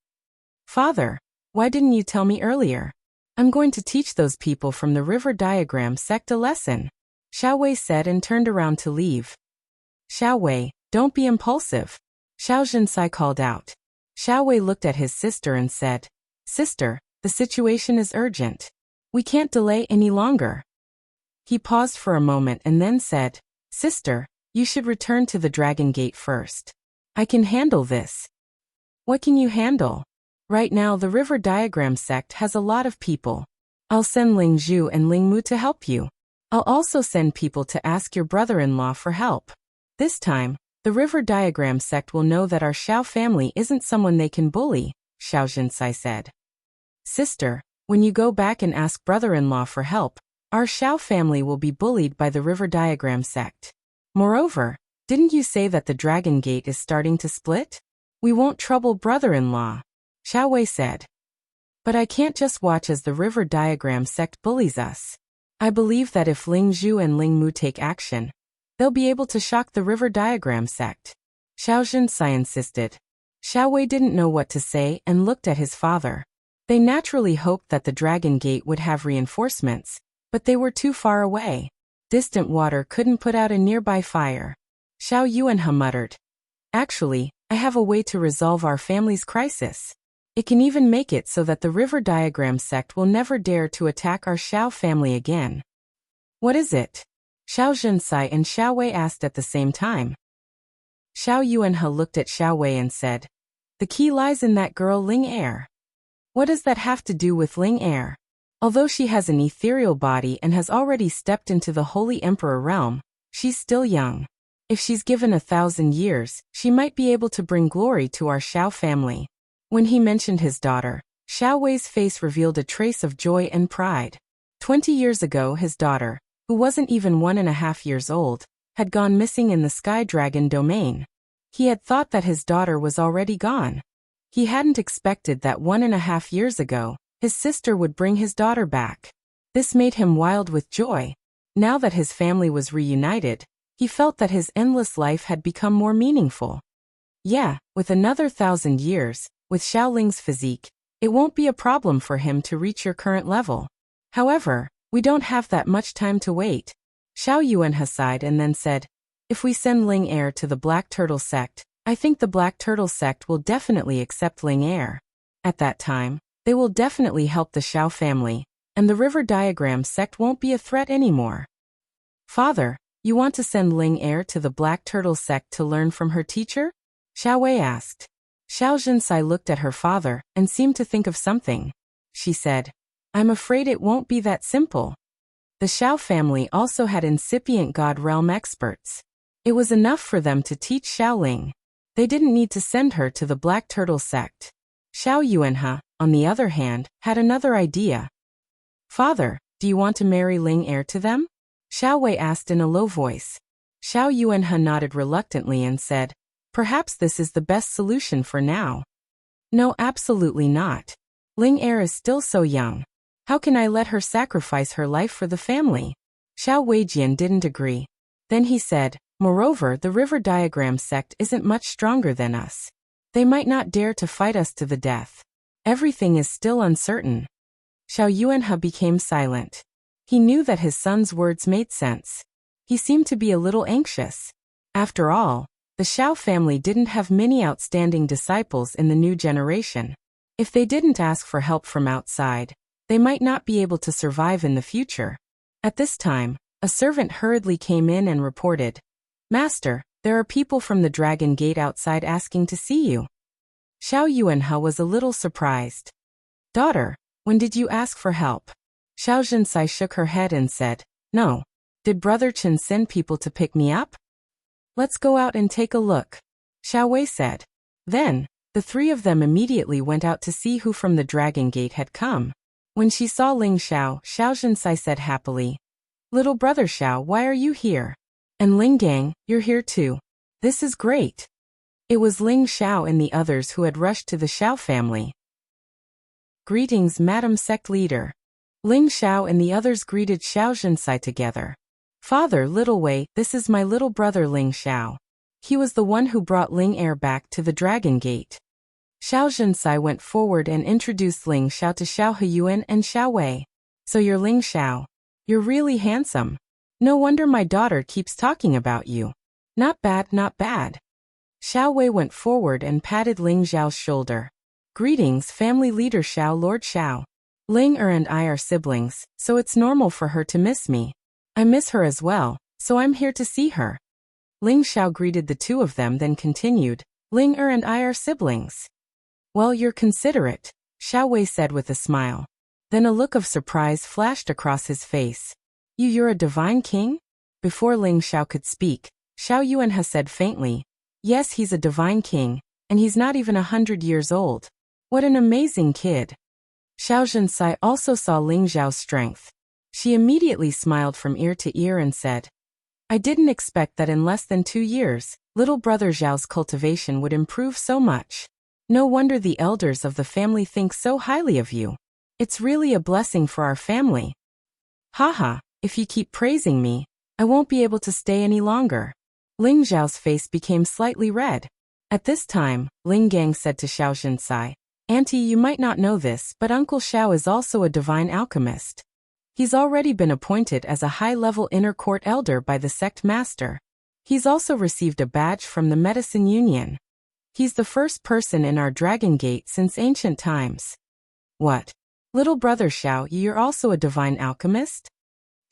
Father, why didn't you tell me earlier? I'm going to teach those people from the River Diagram sect a lesson, Xiao Wei said and turned around to leave. Xiao Wei, don't be impulsive, Xiao Zhinsai called out. Xiao Wei looked at his sister and said, Sister, the situation is urgent. We can't delay any longer. He paused for a moment and then said, Sister, you should return to the Dragon Gate first. I can handle this. What can you handle? Right now the River Diagram sect has a lot of people. I'll send Ling Zhu and Ling Mu to help you. I'll also send people to ask your brother-in-law for help. This time, the River Diagram sect will know that our Xiao family isn't someone they can bully, Xiao Zhinsai said. Sister, when you go back and ask brother-in-law for help, our Xiao family will be bullied by the River Diagram sect. Moreover, didn't you say that the Dragon Gate is starting to split? We won't trouble brother-in-law, Xiao Wei said. But I can't just watch as the River Diagram sect bullies us. I believe that if Ling Zhu and Ling Mu take action, they'll be able to shock the River Diagram sect, Xiao Zhinsai insisted. Xiao Wei didn't know what to say and looked at his father. They naturally hoped that the Dragon Gate would have reinforcements, but they were too far away. Distant water couldn't put out a nearby fire. Xiao Yuanhe muttered. Actually, I have a way to resolve our family's crisis. It can even make it so that the River Diagram sect will never dare to attack our Xiao family again. What is it? Xiao Zhinsai and Xiao Wei asked at the same time. Xiao Yuanhe looked at Xiao Wei and said, The key lies in that girl Ling Er. What does that have to do with Ling Er? Although she has an ethereal body and has already stepped into the Holy Emperor realm, she's still young. If she's given 1,000 years, she might be able to bring glory to our Xiao family. When he mentioned his daughter, Xiao Wei's face revealed a trace of joy and pride. 20 years ago his daughter, who wasn't even 1.5 years old, had gone missing in the Sky Dragon domain. He had thought that his daughter was already gone. He hadn't expected that 1.5 years ago, his sister would bring his daughter back. This made him wild with joy. Now that his family was reunited, he felt that his endless life had become more meaningful. Yeah, with another 1,000 years, with Xiaoling's physique, it won't be a problem for him to reach your current level. However, we don't have that much time to wait. Xiao Yuanhe sighed and then said, If we send Ling Er to the Black Turtle sect, I think the Black Turtle sect will definitely accept Ling Er. At that time, they will definitely help the Xiao family, and the River Diagram sect won't be a threat anymore. Father, you want to send Ling Er to the Black Turtle sect to learn from her teacher? Xiao Wei asked. Xiao Zhinsai looked at her father and seemed to think of something. She said, I'm afraid it won't be that simple. The Xiao family also had incipient God realm experts. It was enough for them to teach Xiaoling. They didn't need to send her to the Black Turtle sect. Xiao Yuanhe, on the other hand, had another idea. Father, do you want to marry Ling Er to them? Xiao Wei asked in a low voice. Xiao Yuanhe nodded reluctantly and said, Perhaps this is the best solution for now. No, absolutely not. Ling Er is still so young. How can I let her sacrifice her life for the family? Xiao Weijian didn't agree. Then he said, Moreover, the River Diagram sect isn't much stronger than us. They might not dare to fight us to the death. Everything is still uncertain. Xiao Yuanhe became silent. He knew that his son's words made sense. He seemed to be a little anxious. After all, the Xiao family didn't have many outstanding disciples in the new generation. If they didn't ask for help from outside, they might not be able to survive in the future. At this time, a servant hurriedly came in and reported, Master, there are people from the Dragon Gate outside asking to see you. Xiao Yuanhe was a little surprised. Daughter, when did you ask for help? Xiao Zhinsai shook her head and said, No. Did Brother Chen send people to pick me up? Let's go out and take a look, Xiao Wei said. Then, the three of them immediately went out to see who from the Dragon Gate had come. When she saw Ling Xiao, Xiao Zhinsai said happily, Little brother Xiao, why are you here? And Ling Gang, you're here too. This is great. It was Ling Xiao and the others who had rushed to the Xiao family. Greetings, Madam Sect Leader. Ling Xiao and the others greeted Xiao Zhensai together. Father, Little Wei, this is my little brother Ling Xiao. He was the one who brought Ling Heir back to the Dragon Gate. Xiao Zhensai went forward and introduced Ling Xiao to Xiao Huyuan and Xiao Wei. So you're Ling Xiao. You're really handsome. No wonder my daughter keeps talking about you. Not bad, not bad. Xiao Wei went forward and patted Ling Xiao's shoulder. Greetings, family leader Xiao, Lord Xiao. Ling Er and I are siblings, so it's normal for her to miss me. I miss her as well, so I'm here to see her. Ling Xiao greeted the two of them, then continued, Ling Er and I are siblings. Well, you're considerate, Xiao Wei said with a smile. Then a look of surprise flashed across his face. You're a divine king? Before Ling Xiao could speak, Xiao Yuanhe said faintly, yes, he's a divine king, and he's not even 100 years old. What an amazing kid. Xiao Zhensai also saw Ling Xiao's strength. She immediately smiled from ear to ear and said, I didn't expect that in less than 2 years, little brother Xiao's cultivation would improve so much. No wonder the elders of the family think so highly of you. It's really a blessing for our family. Haha, if you keep praising me, I won't be able to stay any longer. Ling Xiao's face became slightly red. At this time, Ling Gang said to Xiao Zhensai, Auntie, you might not know this, but Uncle Xiao is also a divine alchemist. He's already been appointed as a high-level inner court elder by the sect master. He's also received a badge from the Medicine Union. He's the first person in our Dragon Gate since ancient times. What? Little brother Xiao, you're also a divine alchemist?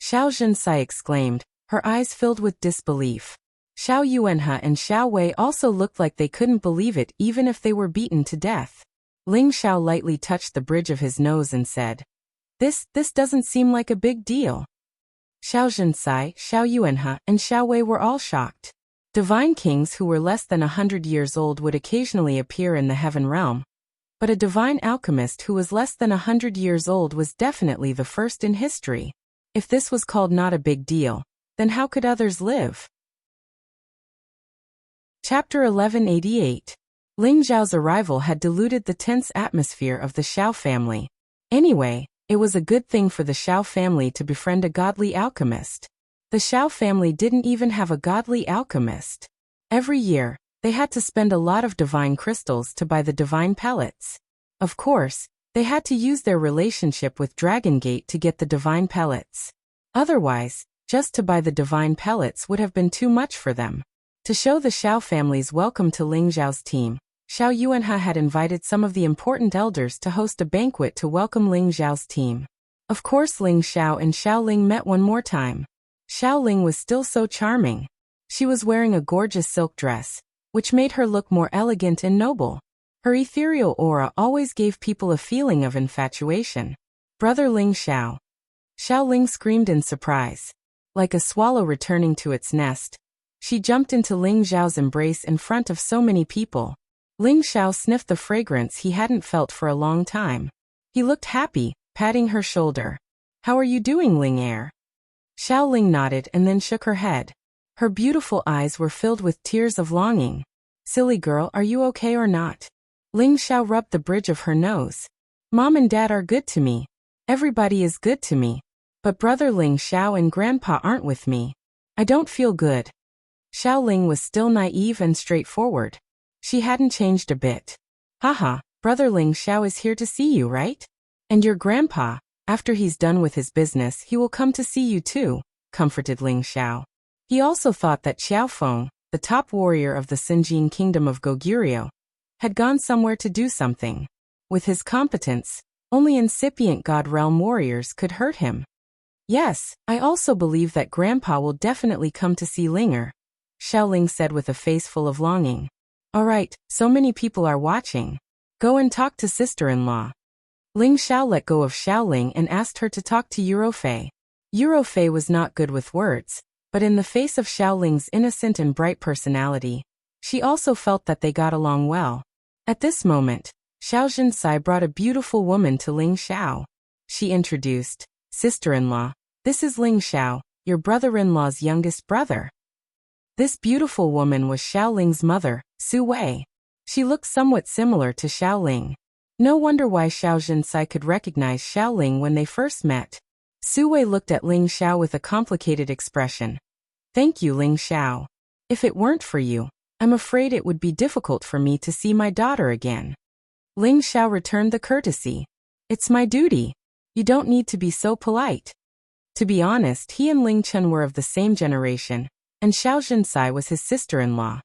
Xiao Zhensai exclaimed, her eyes filled with disbelief. Xiao Yuanhe and Xiao Wei also looked like they couldn't believe it even if they were beaten to death. Ling Xiao lightly touched the bridge of his nose and said, This doesn't seem like a big deal. Xiao Zhensai, Xiao Yuanhe, and Xiao Wei were all shocked. Divine kings who were less than 100 years old would occasionally appear in the heaven realm, but a divine alchemist who was less than 100 years old was definitely the first in history. If this was called not a big deal, then how could others live? Chapter 1188. Ling Xiao's arrival had diluted the tense atmosphere of the Xiao family. Anyway, it was a good thing for the Xiao family to befriend a godly alchemist. The Xiao family didn't even have a godly alchemist. Every year, they had to spend a lot of divine crystals to buy the divine pellets. Of course, they had to use their relationship with Dragon Gate to get the divine pellets. Otherwise, just to buy the divine pellets would have been too much for them. To show the Xiao family's welcome to Ling Xiao's team, Xiao Yuanhe had invited some of the important elders to host a banquet to welcome Ling Xiao's team. Of course, Ling Xiao and Xiao Ling met one more time. Xiao Ling was still so charming. She was wearing a gorgeous silk dress, which made her look more elegant and noble. Her ethereal aura always gave people a feeling of infatuation. Brother Ling Xiao. Xiao Ling screamed in surprise. Like a swallow returning to its nest, she jumped into Ling Xiao's embrace in front of so many people. Ling Xiao sniffed the fragrance he hadn't felt for a long time. He looked happy, patting her shoulder. How are you doing, Ling Heir? Xiao Ling nodded and then shook her head. Her beautiful eyes were filled with tears of longing. Silly girl, are you okay or not? Ling Xiao rubbed the bridge of her nose. Mom and Dad are good to me. Everybody is good to me. But brother Ling Xiao and Grandpa aren't with me. I don't feel good. Xiao Ling was still naive and straightforward. She hadn't changed a bit. Haha, brother Ling Xiao is here to see you, right? And your grandpa, after he's done with his business, he will come to see you too, comforted Ling Xiao. He also thought that Xiao Feng, the top warrior of the Xinjiang kingdom of Goguryeo, had gone somewhere to do something. With his competence, only incipient God Realm warriors could hurt him. Yes, I also believe that Grandpa will definitely come to see Linger, Xiao Ling said with a face full of longing. Alright, so many people are watching. Go and talk to sister-in-law. Ling Xiao let go of Xiao Ling and asked her to talk to Eurofei. Eurofei was not good with words, but in the face of Xiao Ling's innocent and bright personality, she also felt that they got along well. At this moment, Xiao Zhensai brought a beautiful woman to Ling Xiao. She introduced, Sister-in-law, this is Ling Xiao, your brother-in-law's youngest brother. This beautiful woman was Xiao Ling's mother, Su Wei. She looked somewhat similar to Xiao Ling. No wonder why Xiao Zhinsai could recognize Xiao Ling when they first met. Su Wei looked at Ling Xiao with a complicated expression. Thank you, Ling Xiao. If it weren't for you, I'm afraid it would be difficult for me to see my daughter again. Ling Xiao returned the courtesy. It's my duty. You don't need to be so polite. To be honest, he and Ling Chen were of the same generation, and Xiao Zhinsai was his sister-in-law.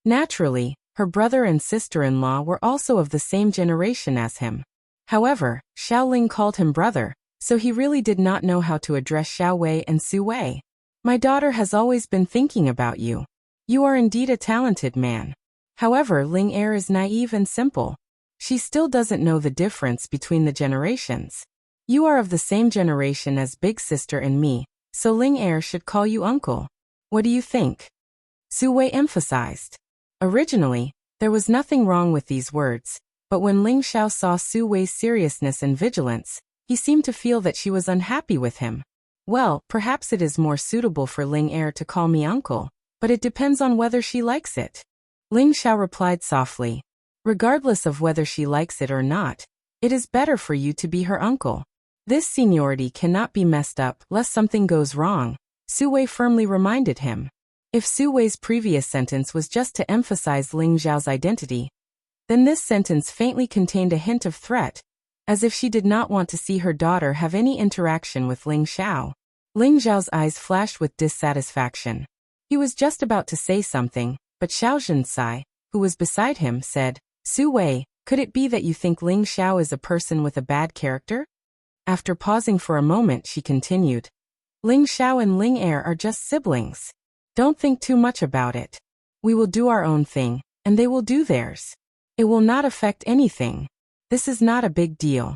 Naturally, her brother and sister-in-law were also of the same generation as him. However, Xiao Ling called him brother, so he really did not know how to address Xiao Wei and Su Wei. My daughter has always been thinking about you. You are indeed a talented man. However, Ling Er is naive and simple. She still doesn't know the difference between the generations. You are of the same generation as big sister and me, so Ling Er should call you uncle. What do you think? Su Wei emphasized. Originally, there was nothing wrong with these words, but when Ling Xiao saw Su Wei's seriousness and vigilance, he seemed to feel that she was unhappy with him. Well, perhaps it is more suitable for Ling Er to call me uncle, but it depends on whether she likes it. Ling Xiao replied softly. Regardless of whether she likes it or not, it is better for you to be her uncle. This seniority cannot be messed up lest something goes wrong, Su Wei firmly reminded him. If Su Wei's previous sentence was just to emphasize Ling Xiao's identity, then this sentence faintly contained a hint of threat, as if she did not want to see her daughter have any interaction with Ling Xiao. Ling Xiao's eyes flashed with dissatisfaction. He was just about to say something, but Xiao Zhinsai, who was beside him, said, Su Wei, could it be that you think Ling Xiao is a person with a bad character? After pausing for a moment, she continued. Ling Xiao and Ling Er are just siblings. Don't think too much about it. We will do our own thing, and they will do theirs. It will not affect anything. This is not a big deal.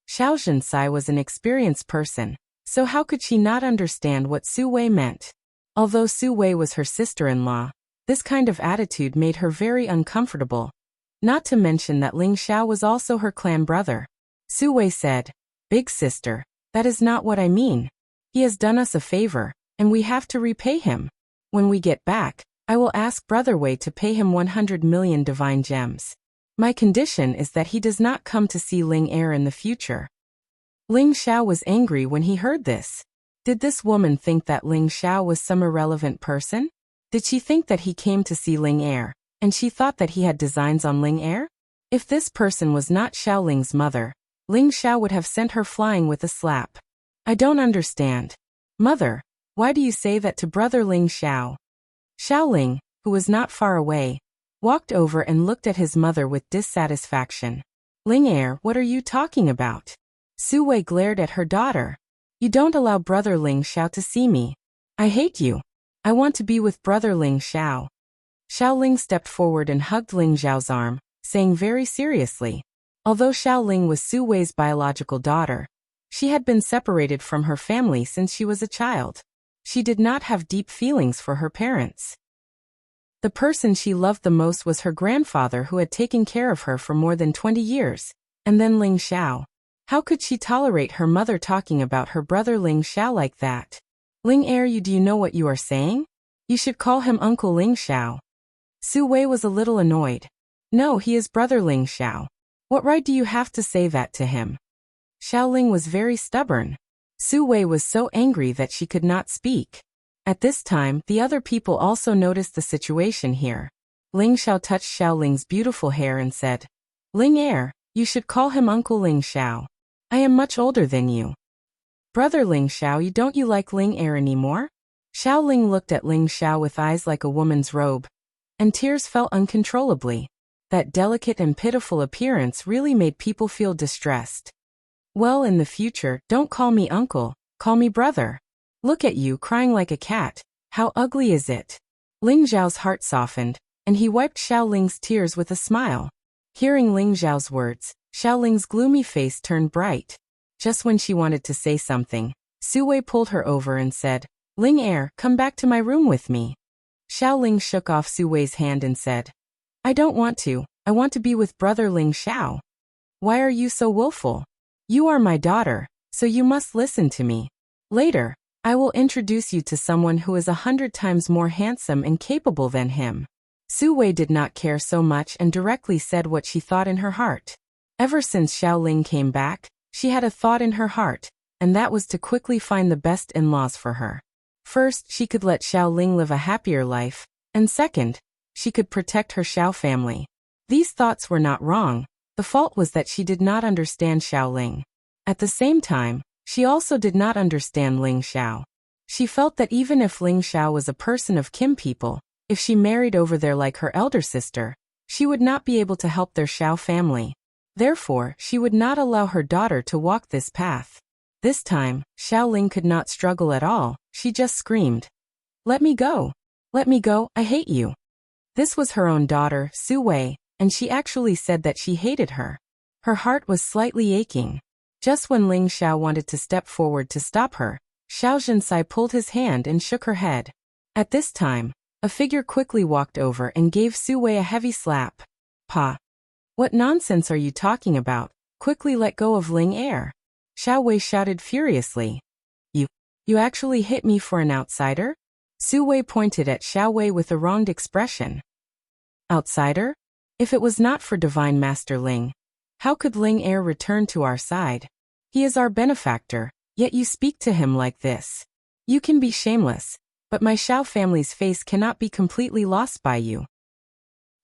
Xiao Zhinsai was an experienced person, so how could she not understand what Su Wei meant? Although Su Wei was her sister-in-law, this kind of attitude made her very uncomfortable. Not to mention that Ling Xiao was also her clan brother. Su Wei said, Big sister, that is not what I mean. He has done us a favor, and we have to repay him. When we get back, I will ask Brother Wei to pay him 100 million divine gems. My condition is that he does not come to see Ling Er in the future. Ling Xiao was angry when he heard this. Did this woman think that Ling Xiao was some irrelevant person? Did she think that he came to see Ling Er, and she thought that he had designs on Ling Er? If this person was not Xiao Ling's mother, Ling Xiao would have sent her flying with a slap. I don't understand. Mother, why do you say that to Brother Ling Xiao? Xiao Ling, who was not far away, walked over and looked at his mother with dissatisfaction. Ling Er, what are you talking about? Su Wei glared at her daughter. You don't allow Brother Ling Xiao to see me. I hate you. I want to be with Brother Ling Xiao. Xiao Ling stepped forward and hugged Ling Xiao's arm, saying very seriously. Although Xiao Ling was Su Wei's biological daughter, she had been separated from her family since she was a child. She did not have deep feelings for her parents. The person she loved the most was her grandfather, who had taken care of her for more than 20 years, and then Ling Xiao. How could she tolerate her mother talking about her brother Ling Xiao like that? Ling Er, do you know what you are saying? You should call him Uncle Ling Xiao. Su Wei was a little annoyed. No, he is Brother Ling Xiao. What right do you have to say that to him? Xiao Ling was very stubborn. Su Wei was so angry that she could not speak. At this time, the other people also noticed the situation here. Ling Xiao touched Xiao Ling's beautiful hair and said, Ling Er, you should call him Uncle Ling Xiao. I am much older than you. Brother Ling Xiao, don't you like Ling Er anymore? Xiao Ling looked at Ling Xiao with eyes like a woman's robe, and tears fell uncontrollably. That delicate and pitiful appearance really made people feel distressed. Well, in the future, don't call me uncle, call me brother. Look at you crying like a cat. How ugly is it? Ling Xiao's heart softened, and he wiped Xiao Ling's tears with a smile. Hearing Ling Xiao's words, Xiao Ling's gloomy face turned bright. Just when she wanted to say something, Su Wei pulled her over and said, Ling Er, come back to my room with me. Xiao Ling shook off Su Wei's hand and said, I don't want to, I want to be with Brother Ling Xiao. Why are you so willful? You are my daughter, so you must listen to me. Later, I will introduce you to someone who is 100 times more handsome and capable than him. Su Wei did not care so much and directly said what she thought in her heart. Ever since Xiao Ling came back, she had a thought in her heart, and that was to quickly find the best in-laws for her. First, she could let Xiao Ling live a happier life, and second, she could protect her Xiao family. These thoughts were not wrong. The fault was that she did not understand Xiao Ling. At the same time, she also did not understand Ling Xiao. She felt that even if Ling Xiao was a person of Kim people, if she married over there like her elder sister, she would not be able to help their Xiao family. Therefore, she would not allow her daughter to walk this path. This time, Xiao Ling could not struggle at all, she just screamed. "Let me go! Let me go, I hate you!" This was her own daughter, Su Wei, and she actually said that she hated her. Her heart was slightly aching. Just when Ling Xiao wanted to step forward to stop her, Xiao Zhensai pulled his hand and shook her head. At this time, a figure quickly walked over and gave Su Wei a heavy slap. "Pa! What nonsense are you talking about? Quickly let go of Ling Air!" Xiao Wei shouted furiously. You actually hit me for an outsider?" Su Wei pointed at Xiao Wei with a wronged expression. "Outsider? If it was not for Divine Master Ling, how could Ling Air return to our side? He is our benefactor, yet you speak to him like this. You can be shameless, but my Xiao family's face cannot be completely lost by you."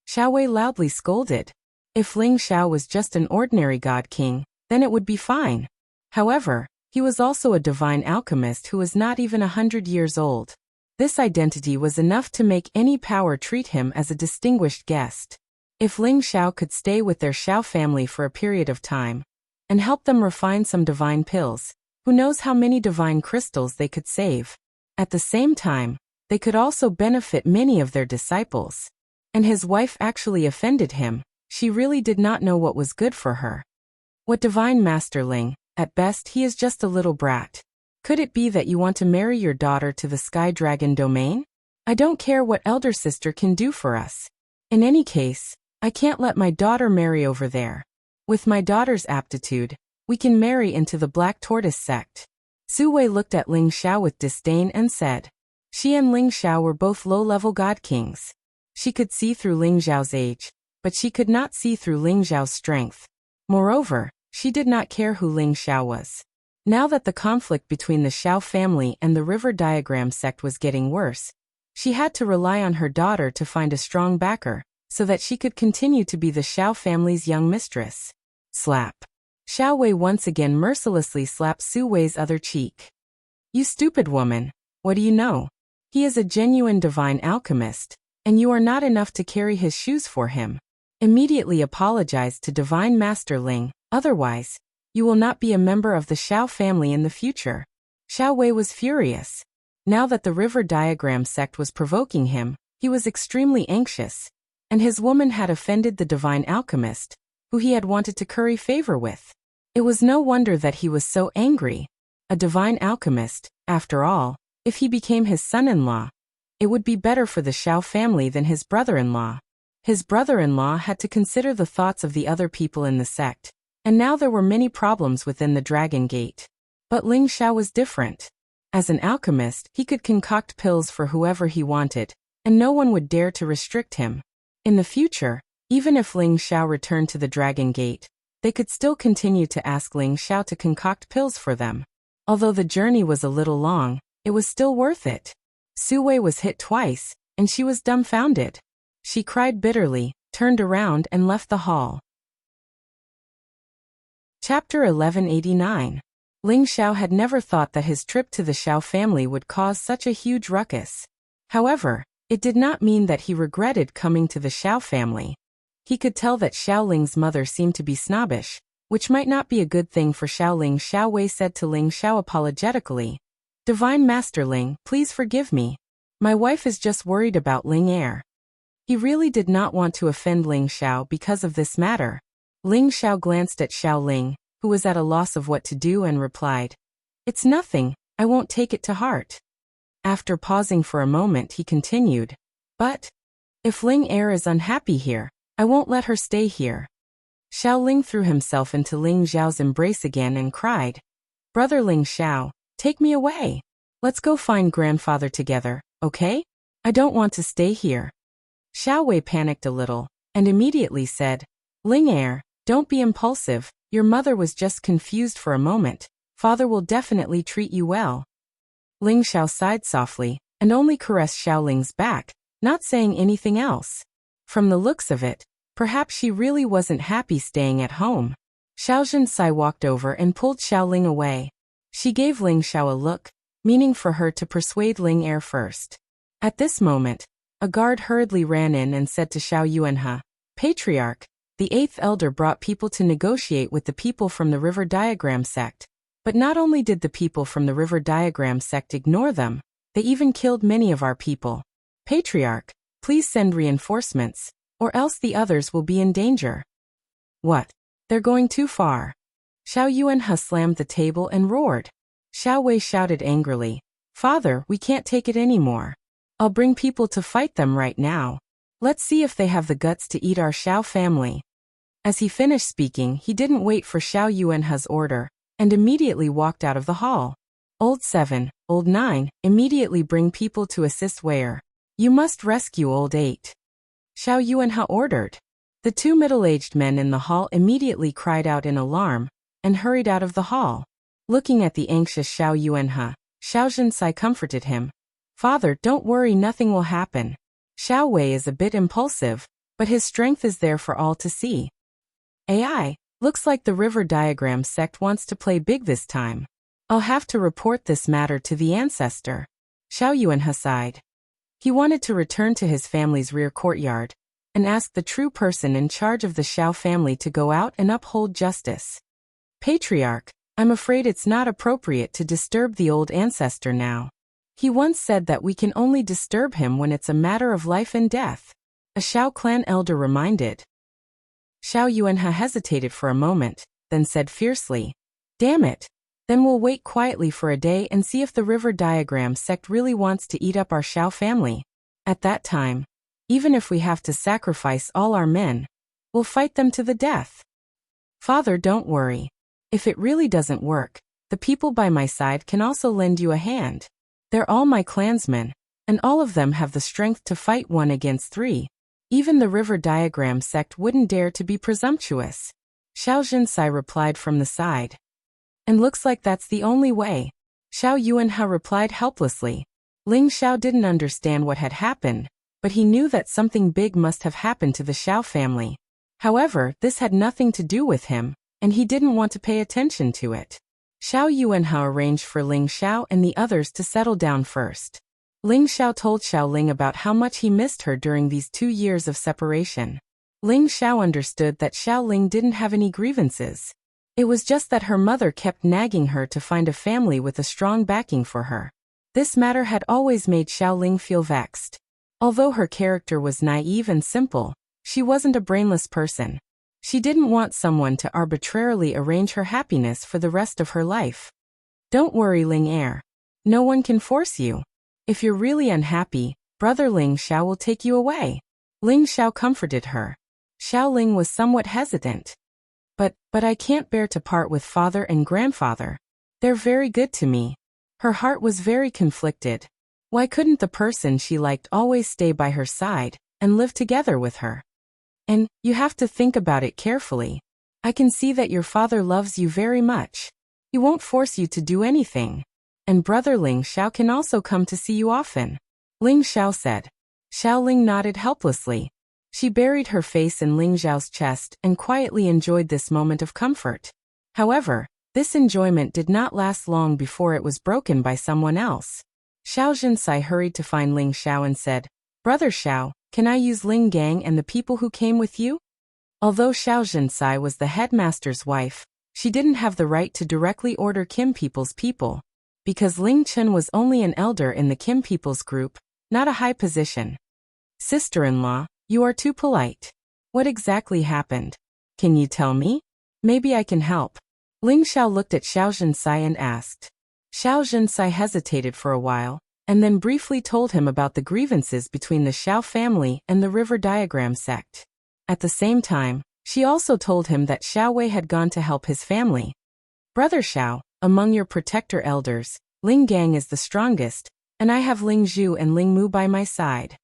Xiao Wei loudly scolded. If Ling Xiao was just an ordinary god king, then it would be fine. However, he was also a divine alchemist who was not even 100 years old. This identity was enough to make any power treat him as a distinguished guest. If Ling Xiao could stay with their Xiao family for a period of time, and help them refine some divine pills, who knows how many divine crystals they could save. At the same time, they could also benefit many of their disciples. And his wife actually offended him. She really did not know what was good for her. What Divine Master Ling? At best he is just a little brat. Could it be that you want to marry your daughter to the Sky Dragon domain? I don't care what elder sister can do for us. In any case, I can't let my daughter marry over there. With my daughter's aptitude, we can marry into the Black Tortoise sect. Su Wei looked at Ling Xiao with disdain and said. She and Ling Xiao were both low-level god kings. She could see through Ling Xiao's age, but she could not see through Ling Xiao's strength. Moreover, she did not care who Ling Xiao was. Now that the conflict between the Xiao family and the River Diagram sect was getting worse, she had to rely on her daughter to find a strong backer, so that she could continue to be the Xiao family's young mistress. Slap. Xiao Wei once again mercilessly slapped Su Wei's other cheek. You stupid woman, what do you know? He is a genuine divine alchemist, and you are not enough to carry his shoes for him. Immediately apologize to Divine Master Ling, otherwise, you will not be a member of the Xiao family in the future. Xiao Wei was furious. Now that the River Diagram sect was provoking him, he was extremely anxious, and his woman had offended the divine alchemist, who he had wanted to curry favor with. It was no wonder that he was so angry. A divine alchemist, after all, if he became his son-in-law, it would be better for the Xiao family than his brother-in-law. His brother-in-law had to consider the thoughts of the other people in the sect, and now there were many problems within the Dragon Gate. But Ling Xiao was different. As an alchemist, he could concoct pills for whoever he wanted, and no one would dare to restrict him. In the future, even if Ling Xiao returned to the Dragon Gate, they could still continue to ask Ling Xiao to concoct pills for them. Although the journey was a little long, it was still worth it. Su Wei was hit twice, and she was dumbfounded. She cried bitterly, turned around and left the hall. Chapter 1189. Ling Xiao had never thought that his trip to the Xiao family would cause such a huge ruckus. However, it did not mean that he regretted coming to the Xiao family. He could tell that Xiao Ling's mother seemed to be snobbish, which might not be a good thing for Xiao Ling. Xiao Wei said to Ling Xiao apologetically, Divine Master Ling, please forgive me. My wife is just worried about Ling Air. He really did not want to offend Ling Xiao because of this matter. Ling Xiao glanced at Xiao Ling, who was at a loss of what to do, and replied, It's nothing, I won't take it to heart. After pausing for a moment he continued, But if Ling Air is unhappy here, I won't let her stay here. Xiao Ling threw himself into Ling Xiao's embrace again and cried, Brother Ling Xiao, take me away. Let's go find grandfather together, okay? I don't want to stay here. Xiao Wei panicked a little, and immediately said, Ling heir, don't be impulsive, your mother was just confused for a moment, father will definitely treat you well. Ling Xiao sighed softly, and only caressed Xiao Ling's back, not saying anything else. From the looks of it, perhaps she really wasn't happy staying at home. Xiao Zhinsai walked over and pulled Xiao Ling away. She gave Ling Xiao a look, meaning for her to persuade Ling heir first. At this moment, a guard hurriedly ran in and said to Xiao Yuanhe, Patriarch, the 8th elder brought people to negotiate with the people from the River Diagram sect. But not only did the people from the River Diagram sect ignore them, they even killed many of our people. Patriarch, please send reinforcements, or else the others will be in danger. What? They're going too far. Xiao Yuanhe slammed the table and roared. Xiao Wei shouted angrily, Father, we can't take it anymore. I'll bring people to fight them right now. Let's see if they have the guts to eat our Xiao family. As he finished speaking, he didn't wait for Xiao Yuanhe's order, and immediately walked out of the hall. Old 7, Old 9, immediately bring people to assist Wei. You must rescue Old 8. Xiao Yuanhe ordered. The 2 middle-aged men in the hall immediately cried out in alarm, and hurried out of the hall. Looking at the anxious Xiao Yuanhe, Xiao Zhinsai comforted him. Father, don't worry, nothing will happen. Xiao Wei is a bit impulsive, but his strength is there for all to see. AI, looks like the River Diagram sect wants to play big this time. I'll have to report this matter to the ancestor. Xiao Yuanhe sighed. He wanted to return to his family's rear courtyard, and ask the true person in charge of the Xiao family to go out and uphold justice. Patriarch, I'm afraid it's not appropriate to disturb the old ancestor now. He once said that we can only disturb him when it's a matter of life and death. A Xiao clan elder reminded. Xiao Yuanhe hesitated for a moment, then said fiercely, Damn it! Then we'll wait quietly for a day and see if the River Diagram sect really wants to eat up our Xiao family. At that time, even if we have to sacrifice all our men, we'll fight them to the death. Father, don't worry. If it really doesn't work, the people by my side can also lend you a hand. They're all my clansmen, and all of them have the strength to fight 1 against 3. Even the River Diagram sect wouldn't dare to be presumptuous. Xiao Zhinsai replied from the side. And looks like that's the only way. Xiao Yuanhe replied helplessly. Ling Xiao didn't understand what had happened, but he knew that something big must have happened to the Xiao family. However, this had nothing to do with him, and he didn't want to pay attention to it. Xiao Yuanhe arranged for Ling Xiao and the others to settle down first. Ling Xiao told Xiao Ling about how much he missed her during these 2 years of separation. Ling Xiao understood that Xiao Ling didn't have any grievances. It was just that her mother kept nagging her to find a family with a strong backing for her. This matter had always made Xiao Ling feel vexed. Although her character was naive and simple, she wasn't a brainless person. She didn't want someone to arbitrarily arrange her happiness for the rest of her life. Don't worry, Ling heir. No one can force you. If you're really unhappy, brother Ling Xiao will take you away. Ling Xiao comforted her. Xiao Ling was somewhat hesitant. But I can't bear to part with father and grandfather. They're very good to me. Her heart was very conflicted. Why couldn't the person she liked always stay by her side and live together with her? And you have to think about it carefully. I can see that your father loves you very much. He won't force you to do anything. And brother Ling Xiao can also come to see you often. Ling Xiao said. Xiao Ling nodded helplessly. She buried her face in Ling Xiao's chest and quietly enjoyed this moment of comfort. However, this enjoyment did not last long before it was broken by someone else. Xiao Zhinsai hurried to find Ling Xiao and said, Brother Xiao, can I use Ling Gang and the people who came with you? Although Xiao Zhinsai was the headmaster's wife, she didn't have the right to directly order Kim people's people, because Ling Chen was only an elder in the Kim people's group, not a high position. Sister-in-law, you are too polite. What exactly happened? Can you tell me? Maybe I can help. Ling Xiao looked at Xiao Zhinsai and asked. Xiao Zhinsai hesitated for a while, and then briefly told him about the grievances between the Xiao family and the River Diagram sect. At the same time, she also told him that Xiao Wei had gone to help his family. Brother Xiao, among your protector elders, Ling Gang is the strongest, and I have Ling Zhu and Ling Mu by my side.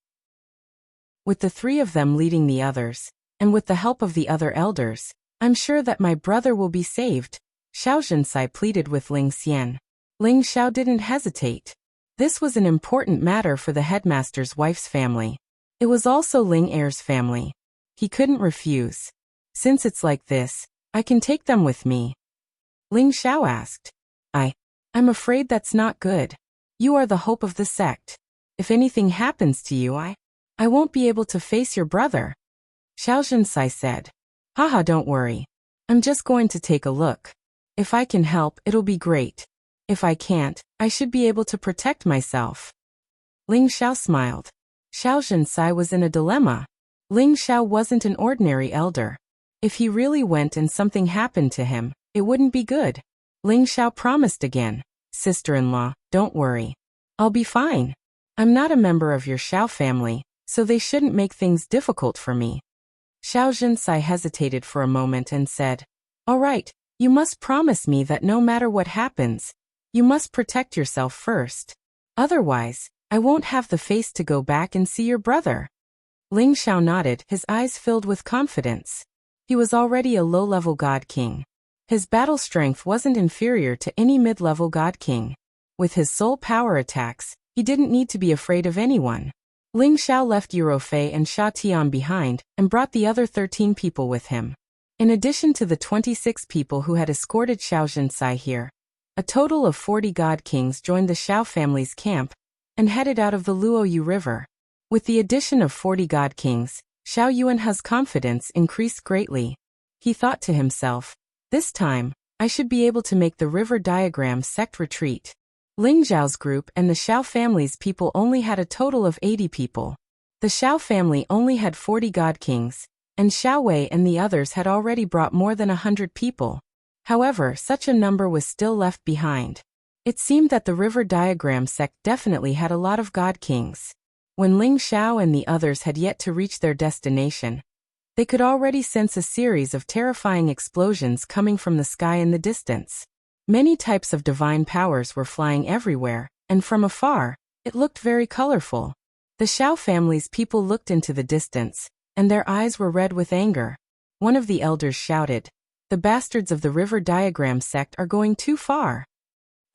With the three of them leading the others, and with the help of the other elders, I'm sure that my brother will be saved, Xiao Zhensai pleaded with Ling Xian. Ling Xiao didn't hesitate. This was an important matter for the headmaster's wife's family. It was also Ling Er's family. He couldn't refuse. Since it's like this, I can take them with me. Ling Xiao asked. I'm afraid that's not good. You are the hope of the sect. If anything happens to you, I won't be able to face your brother. Xiao Zhensai said. Haha, don't worry. I'm just going to take a look. If I can help, it'll be great. If I can't, I should be able to protect myself. Ling Xiao smiled. Xiao Zhensai was in a dilemma. Ling Xiao wasn't an ordinary elder. If he really went and something happened to him, it wouldn't be good. Ling Xiao promised again. Sister-in-law, don't worry. I'll be fine. I'm not a member of your Xiao family, so they shouldn't make things difficult for me. Xiao Zhensai hesitated for a moment and said, All right, you must promise me that no matter what happens, you must protect yourself first. Otherwise, I won't have the face to go back and see your brother. Ling Xiao nodded, his eyes filled with confidence. He was already a low-level god king. His battle strength wasn't inferior to any mid-level god king. With his soul power attacks, he didn't need to be afraid of anyone. Ling Xiao left Eurofei and Sha Tian behind and brought the other 13 people with him. In addition to the 26 people who had escorted Xiao Zhensai here, a total of 40 god kings joined the Xiao family's camp and headed out of the Luoyu River. With the addition of 40 god kings, Xiao Yuanhe's confidence increased greatly. He thought to himself, this time, I should be able to make the river diagram sect retreat. Ling Zhao's group and the Xiao family's people only had a total of 80 people. The Xiao family only had 40 god kings, and Xiao Wei and the others had already brought more than 100 people. However, such a number was still left behind. It seemed that the river diagram sect definitely had a lot of god kings. When Ling Xiao and the others had yet to reach their destination, they could already sense a series of terrifying explosions coming from the sky in the distance. Many types of divine powers were flying everywhere, and from afar, it looked very colorful. The Xiao family's people looked into the distance, and their eyes were red with anger. One of the elders shouted, The bastards of the river diagram sect are going too far.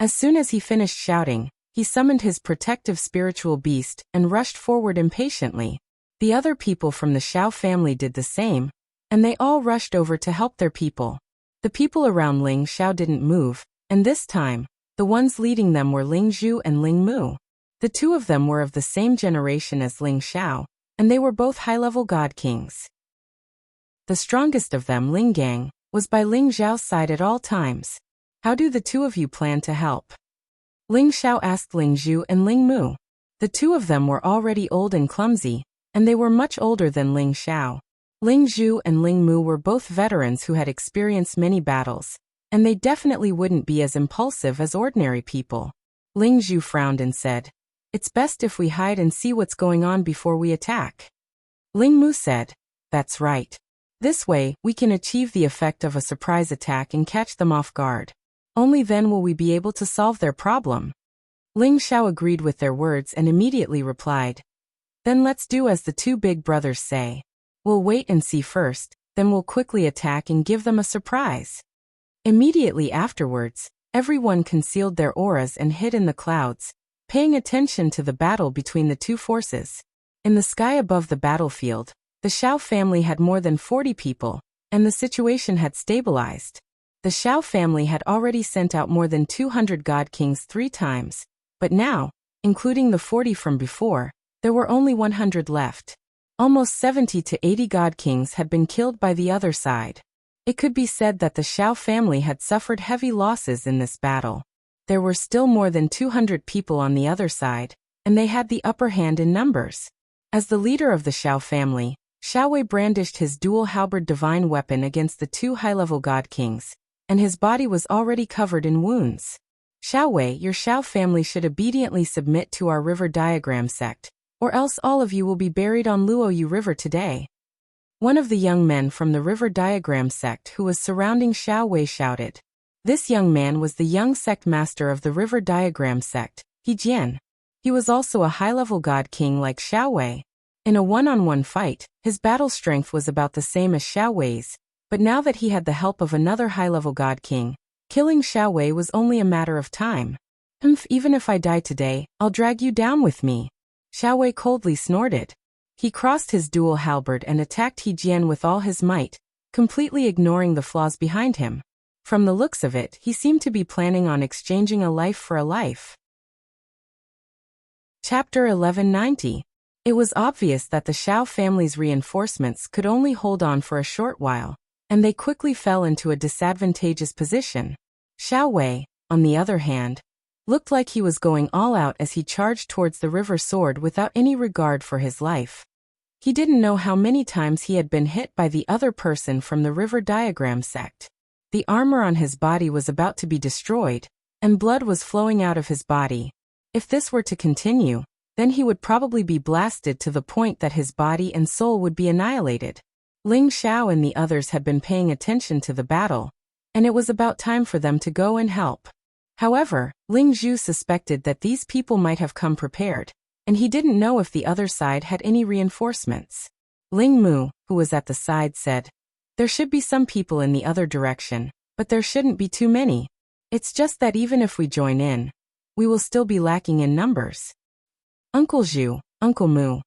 As soon as he finished shouting, he summoned his protective spiritual beast and rushed forward impatiently. The other people from the Xiao family did the same, and they all rushed over to help their people. The people around Ling Xiao didn't move, and this time, the ones leading them were Ling Zhu and Ling Mu. The two of them were of the same generation as Ling Xiao, and they were both high-level god kings. The strongest of them, Ling Gang, was by Ling Zhao's side at all times. How do the two of you plan to help? Ling Xiao asked Ling Zhu and Ling Mu. The two of them were already old and clumsy, and they were much older than Ling Xiao. Ling Zhu and Ling Mu were both veterans who had experienced many battles, and they definitely wouldn't be as impulsive as ordinary people. Ling Zhu frowned and said, It's best if we hide and see what's going on before we attack. Ling Mu said, That's right. This way, we can achieve the effect of a surprise attack and catch them off guard. Only then will we be able to solve their problem. Ling Xiao agreed with their words and immediately replied, Then let's do as the two big brothers say. We'll wait and see first, then we'll quickly attack and give them a surprise. Immediately afterwards, everyone concealed their auras and hid in the clouds, paying attention to the battle between the two forces. In the sky above the battlefield, the Xiao family had more than 40 people, and the situation had stabilized. The Xiao family had already sent out more than 200 god kings 3 times, but now, including the 40 from before, there were only 100 left. Almost 70 to 80 god kings had been killed by the other side. It could be said that the Xiao family had suffered heavy losses in this battle. There were still more than 200 people on the other side, and they had the upper hand in numbers. As the leader of the Xiao family, Xiao Wei brandished his dual halberd divine weapon against the 2 high-level god kings, and his body was already covered in wounds. Xiao Wei, your Xiao family should obediently submit to our river diagram sect, or else all of you will be buried on Luoyu River today. One of the young men from the river diagram sect who was surrounding Xiao Wei shouted. This young man was the young sect master of the river diagram sect, He Jian. He was also a high-level god king like Xiao Wei. In a one-on-one fight, his battle strength was about the same as Xiao Wei's, but now that he had the help of another high-level God King, killing Xiao Wei was only a matter of time. Even if I die today, I'll drag you down with me." Xiao Wei coldly snorted. He crossed his dual halberd and attacked He Jian with all his might, completely ignoring the flaws behind him. From the looks of it, he seemed to be planning on exchanging a life for a life. Chapter 1190. It was obvious that the Xiao family's reinforcements could only hold on for a short while, and they quickly fell into a disadvantageous position. Xiao Wei, on the other hand, looked like he was going all out as he charged towards the river sword without any regard for his life. He didn't know how many times he had been hit by the other person from the river diagram sect. The armor on his body was about to be destroyed, and blood was flowing out of his body. If this were to continue, then he would probably be blasted to the point that his body and soul would be annihilated. Ling Xiao and the others had been paying attention to the battle, and it was about time for them to go and help. However, Ling Zhu suspected that these people might have come prepared, and he didn't know if the other side had any reinforcements. Ling Mu, who was at the side, said, "There should be some people in the other direction, but there shouldn't be too many. It's just that even if we join in, we will still be lacking in numbers." "Uncle Zhu, Uncle Mu,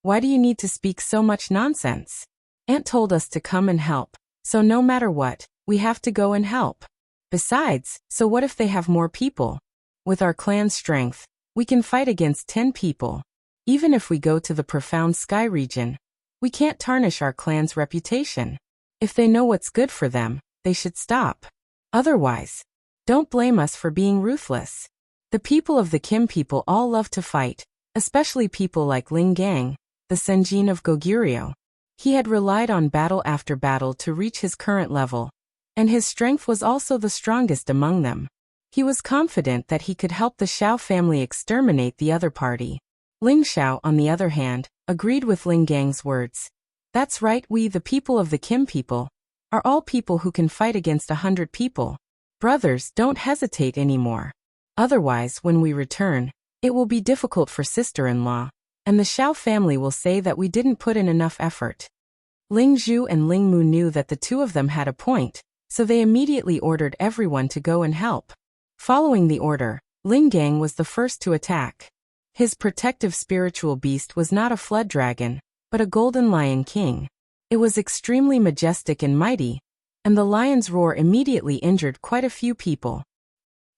why do you need to speak so much nonsense? Aunt told us to come and help, so no matter what, we have to go and help. Besides, so what if they have more people? With our clan's strength, we can fight against 10 people. Even if we go to the profound sky region, we can't tarnish our clan's reputation. If they know what's good for them, they should stop. Otherwise, don't blame us for being ruthless. The people of the Kim people all love to fight, especially people like Ling Gang, the Senjin of Goguryeo. He had relied on battle after battle to reach his current level, and his strength was also the strongest among them. He was confident that he could help the Xiao family exterminate the other party. Ling Xiao, on the other hand, agreed with Ling Gang's words. "That's right, we, the people of the Kim people, are all people who can fight against 100 people. Brothers, don't hesitate anymore. Otherwise, when we return, it will be difficult for sister-in-law, and the Xiao family will say that we didn't put in enough effort." Ling Zhu and Ling Mu knew that the two of them had a point, so they immediately ordered everyone to go and help. Following the order, Ling Gang was the first to attack. His protective spiritual beast was not a flood dragon, but a golden lion king. It was extremely majestic and mighty, and the lion's roar immediately injured quite a few people.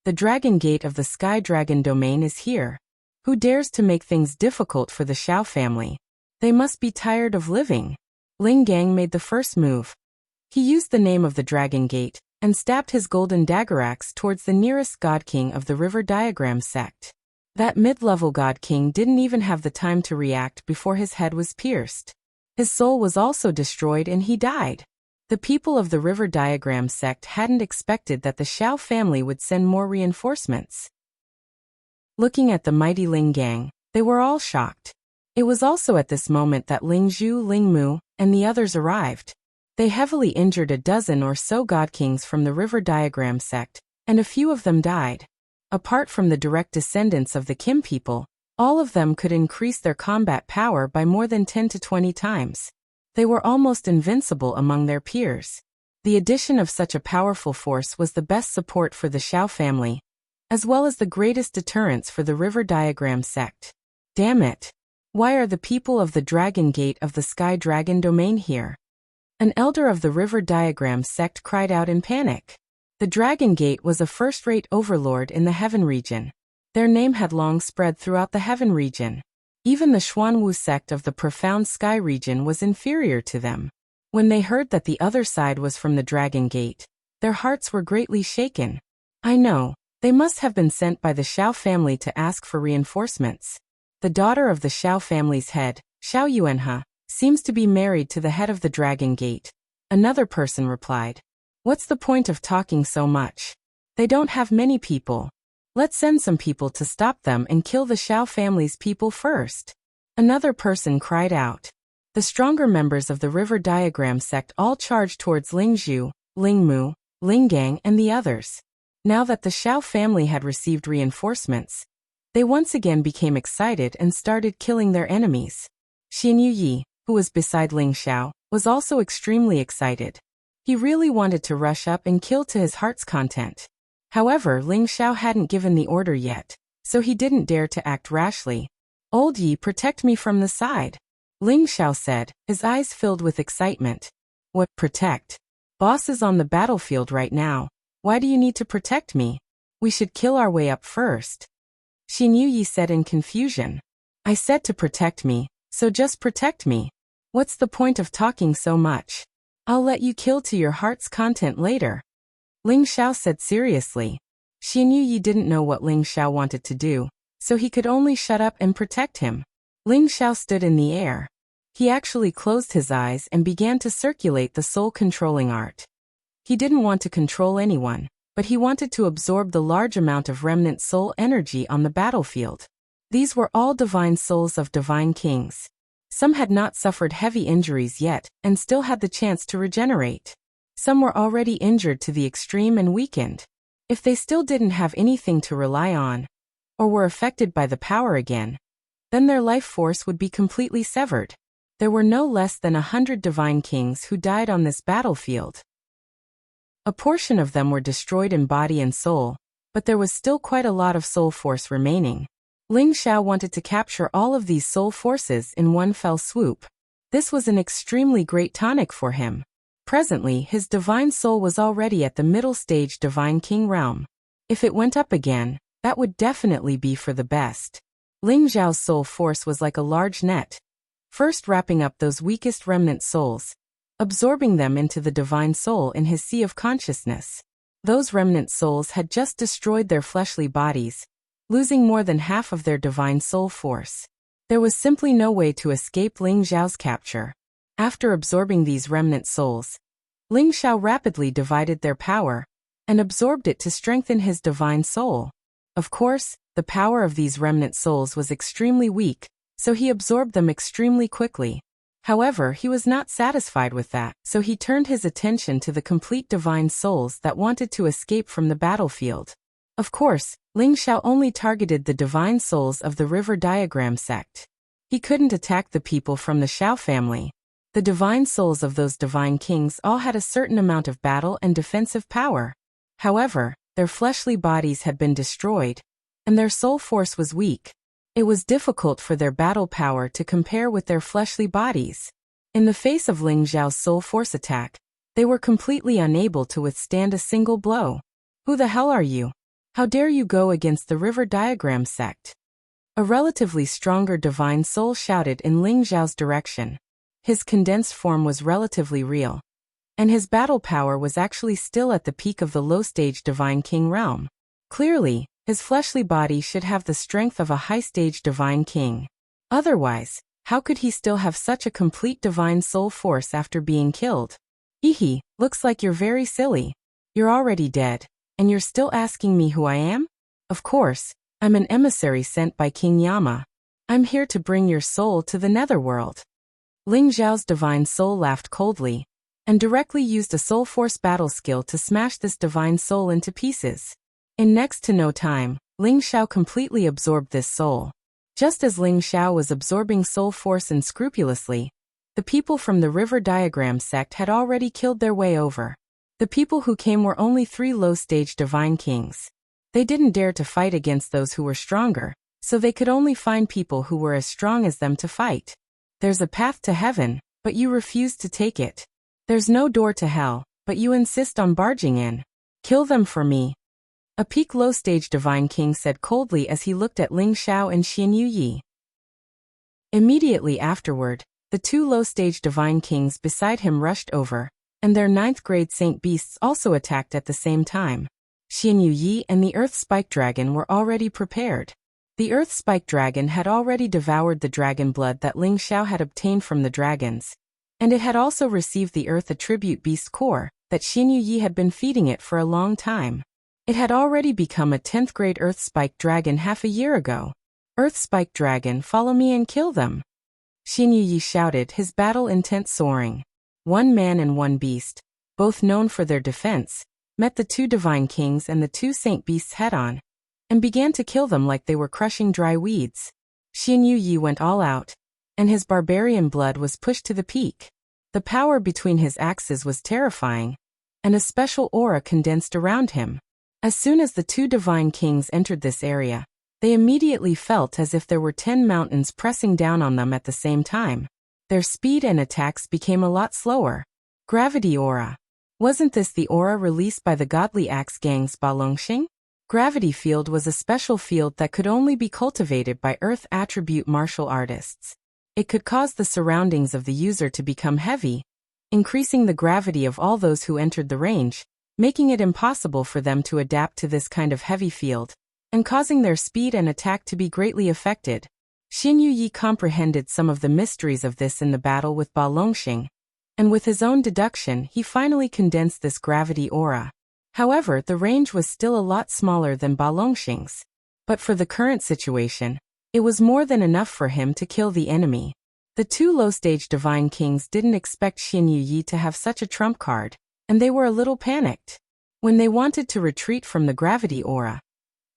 "The dragon gate of the sky dragon domain is here. Who dares to make things difficult for the Xiao family? They must be tired of living." Ling Gang made the first move. He used the name of the Dragon Gate, and stabbed his golden dagger axe towards the nearest God King of the River Diagram sect. That mid-level God King didn't even have the time to react before his head was pierced. His soul was also destroyed and he died. The people of the River Diagram sect hadn't expected that the Xiao family would send more reinforcements. Looking at the mighty Ling Gang, they were all shocked. It was also at this moment that Ling Zhu, Ling Mu, and the others arrived. They heavily injured a dozen or so God Kings from the River Diagram sect, and a few of them died. Apart from the direct descendants of the Kim people, all of them could increase their combat power by more than 10 to 20 times. They were almost invincible among their peers. The addition of such a powerful force was the best support for the Xiao family, as well as the greatest deterrence for the River Diagram sect. Damn it! Why are the people of the Dragon Gate of the Sky Dragon domain here? An elder of the River Diagram sect cried out in panic. The Dragon Gate was a first-rate overlord in the Heaven region. Their name had long spread throughout the Heaven region. Even the Xuanwu sect of the Profound Sky region was inferior to them. When they heard that the other side was from the Dragon Gate, their hearts were greatly shaken. I know, they must have been sent by the Xiao family to ask for reinforcements. The daughter of the Xiao family's head, Xiao Yuanhe, seems to be married to the head of the Dragon Gate. Another person replied. What's the point of talking so much? They don't have many people. Let's send some people to stop them and kill the Xiao family's people first. Another person cried out. The stronger members of the River Diagram sect all charged towards Ling Zhu, Ling Mu, Ling Gang and the others. Now that the Xiao family had received reinforcements, they once again became excited and started killing their enemies. Xian Yi, who was beside Ling Xiao, was also extremely excited. He really wanted to rush up and kill to his heart's content. However, Ling Xiao hadn't given the order yet, so he didn't dare to act rashly. "Old Yi, protect me from the side," Ling Xiao said, his eyes filled with excitement. "What, protect? Boss is on the battlefield right now. Why do you need to protect me? We should kill our way up first," Xian Yi said in confusion. "I said to protect me, so just protect me. What's the point of talking so much? I'll let you kill to your heart's content later," Ling Xiao said seriously. Xian Yi didn't know what Ling Xiao wanted to do, so he could only shut up and protect him. Ling Xiao stood in the air. He actually closed his eyes and began to circulate the soul-controlling art. He didn't want to control anyone, but he wanted to absorb the large amount of remnant soul energy on the battlefield. These were all divine souls of divine kings. Some had not suffered heavy injuries yet and still had the chance to regenerate. Some were already injured to the extreme and weakened. If they still didn't have anything to rely on, or were affected by the power again, then their life force would be completely severed. There were no less than 100 divine kings who died on this battlefield. A portion of them were destroyed in body and soul, but there was still quite a lot of soul force remaining. Ling Xiao wanted to capture all of these soul forces in one fell swoop. This was an extremely great tonic for him. Presently, his divine soul was already at the middle stage divine king realm. If it went up again, that would definitely be for the best. Ling Xiao's soul force was like a large net, first wrapping up those weakest remnant souls, absorbing them into the divine soul in his sea of consciousness. Those remnant souls had just destroyed their fleshly bodies, losing more than half of their divine soul force. There was simply no way to escape Ling Xiao's capture. After absorbing these remnant souls, Ling Xiao rapidly divided their power and absorbed it to strengthen his divine soul. Of course, the power of these remnant souls was extremely weak, so he absorbed them extremely quickly. However, he was not satisfied with that, so he turned his attention to the complete divine souls that wanted to escape from the battlefield. Of course, Ling Xiao only targeted the divine souls of the River Diagram sect. He couldn't attack the people from the Xiao family. The divine souls of those divine kings all had a certain amount of battle and defensive power. However, their fleshly bodies had been destroyed, and their soul force was weak. It was difficult for their battle power to compare with their fleshly bodies. In the face of Ling Xiao's soul force attack, they were completely unable to withstand a single blow. "Who the hell are you? How dare you go against the River Diagram sect?" A relatively stronger divine soul shouted in Ling Xiao's direction. His condensed form was relatively real, and his battle power was actually still at the peak of the low-stage divine king realm. Clearly, his fleshly body should have the strength of a high-stage divine king. Otherwise, how could he still have such a complete divine soul force after being killed? "Hehe, looks like you're very silly. You're already dead, and you're still asking me who I am? Of course, I'm an emissary sent by King Yama. I'm here to bring your soul to the netherworld." Ling Xiao's divine soul laughed coldly, and directly used a soul force battle skill to smash this divine soul into pieces. In next to no time, Ling Xiao completely absorbed this soul. Just as Ling Xiao was absorbing soul force unscrupulously, the people from the River Diagram sect had already killed their way over. The people who came were only 3 low-stage divine kings. They didn't dare to fight against those who were stronger, so they could only find people who were as strong as them to fight. There's a path to heaven, but you refuse to take it. There's no door to hell, but you insist on barging in. Kill them for me. A peak low-stage divine king said coldly as he looked at Ling Xiao and Xian Yi. Immediately afterward, the 2 low-stage divine kings beside him rushed over, and their 9th-grade saint beasts also attacked at the same time. Xian Yi and the Earth Spike Dragon were already prepared. The Earth Spike Dragon had already devoured the dragon blood that Ling Xiao had obtained from the dragons, and it had also received the Earth Attribute Beast Core that Xian Yi had been feeding it for a long time. It had already become a 10th-grade Earth Spike Dragon half a year ago. "Earth Spike Dragon, follow me and kill them!" Xian Yi shouted, his battle intent soaring. 1 man and 1 beast, both known for their defense, met the 2 divine kings and the 2 saint beasts head-on, and began to kill them like they were crushing dry weeds. Xian Yi went all out. and his barbarian blood was pushed to the peak. The power between his axes was terrifying, and a special aura condensed around him. As soon as the two divine kings entered this area, they immediately felt as if there were 10 mountains pressing down on them at the same time. Their speed and attacks became a lot slower. Gravity aura. Wasn't this the aura released by the godly axe gang's Balongxing? Gravity field was a special field that could only be cultivated by earth attribute martial artists. It could cause the surroundings of the user to become heavy, increasing the gravity of all those who entered the range, making it impossible for them to adapt to this kind of heavy field, and causing their speed and attack to be greatly affected. Xin Yuyi comprehended some of the mysteries of this in the battle with Balongxing, and with his own deduction he finally condensed this gravity aura. However, the range was still a lot smaller than Balongxing's. But for the current situation, it was more than enough for him to kill the enemy. The two low-stage divine kings didn't expect Xin Yuyi to have such a trump card, and they were a little panicked. When they wanted to retreat from the gravity aura,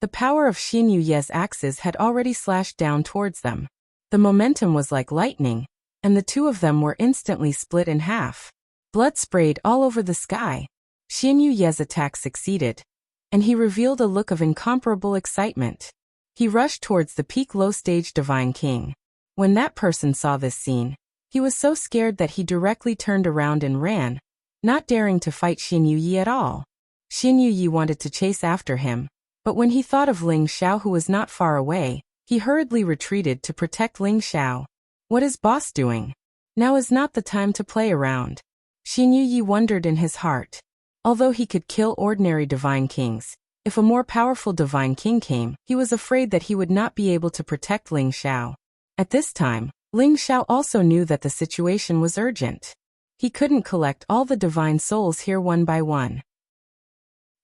the power of Xin Yuyi's axes had already slashed down towards them. The momentum was like lightning, and the two of them were instantly split in half. Blood sprayed all over the sky. Xin Yuyi's attack succeeded, and he revealed a look of incomparable excitement. He rushed towards the peak low-stage divine king. When that person saw this scene, he was so scared that he directly turned around and ran, not daring to fight Xin Yuyi at all. Xin Yuyi wanted to chase after him, but when he thought of Ling Xiao who was not far away, he hurriedly retreated to protect Ling Xiao. What is boss doing? Now is not the time to play around. Xin Yuyi wondered in his heart. Although he could kill ordinary divine kings, if a more powerful divine king came, he was afraid that he would not be able to protect Ling Xiao. At this time, Ling Xiao also knew that the situation was urgent. He couldn't collect all the divine souls here one by one.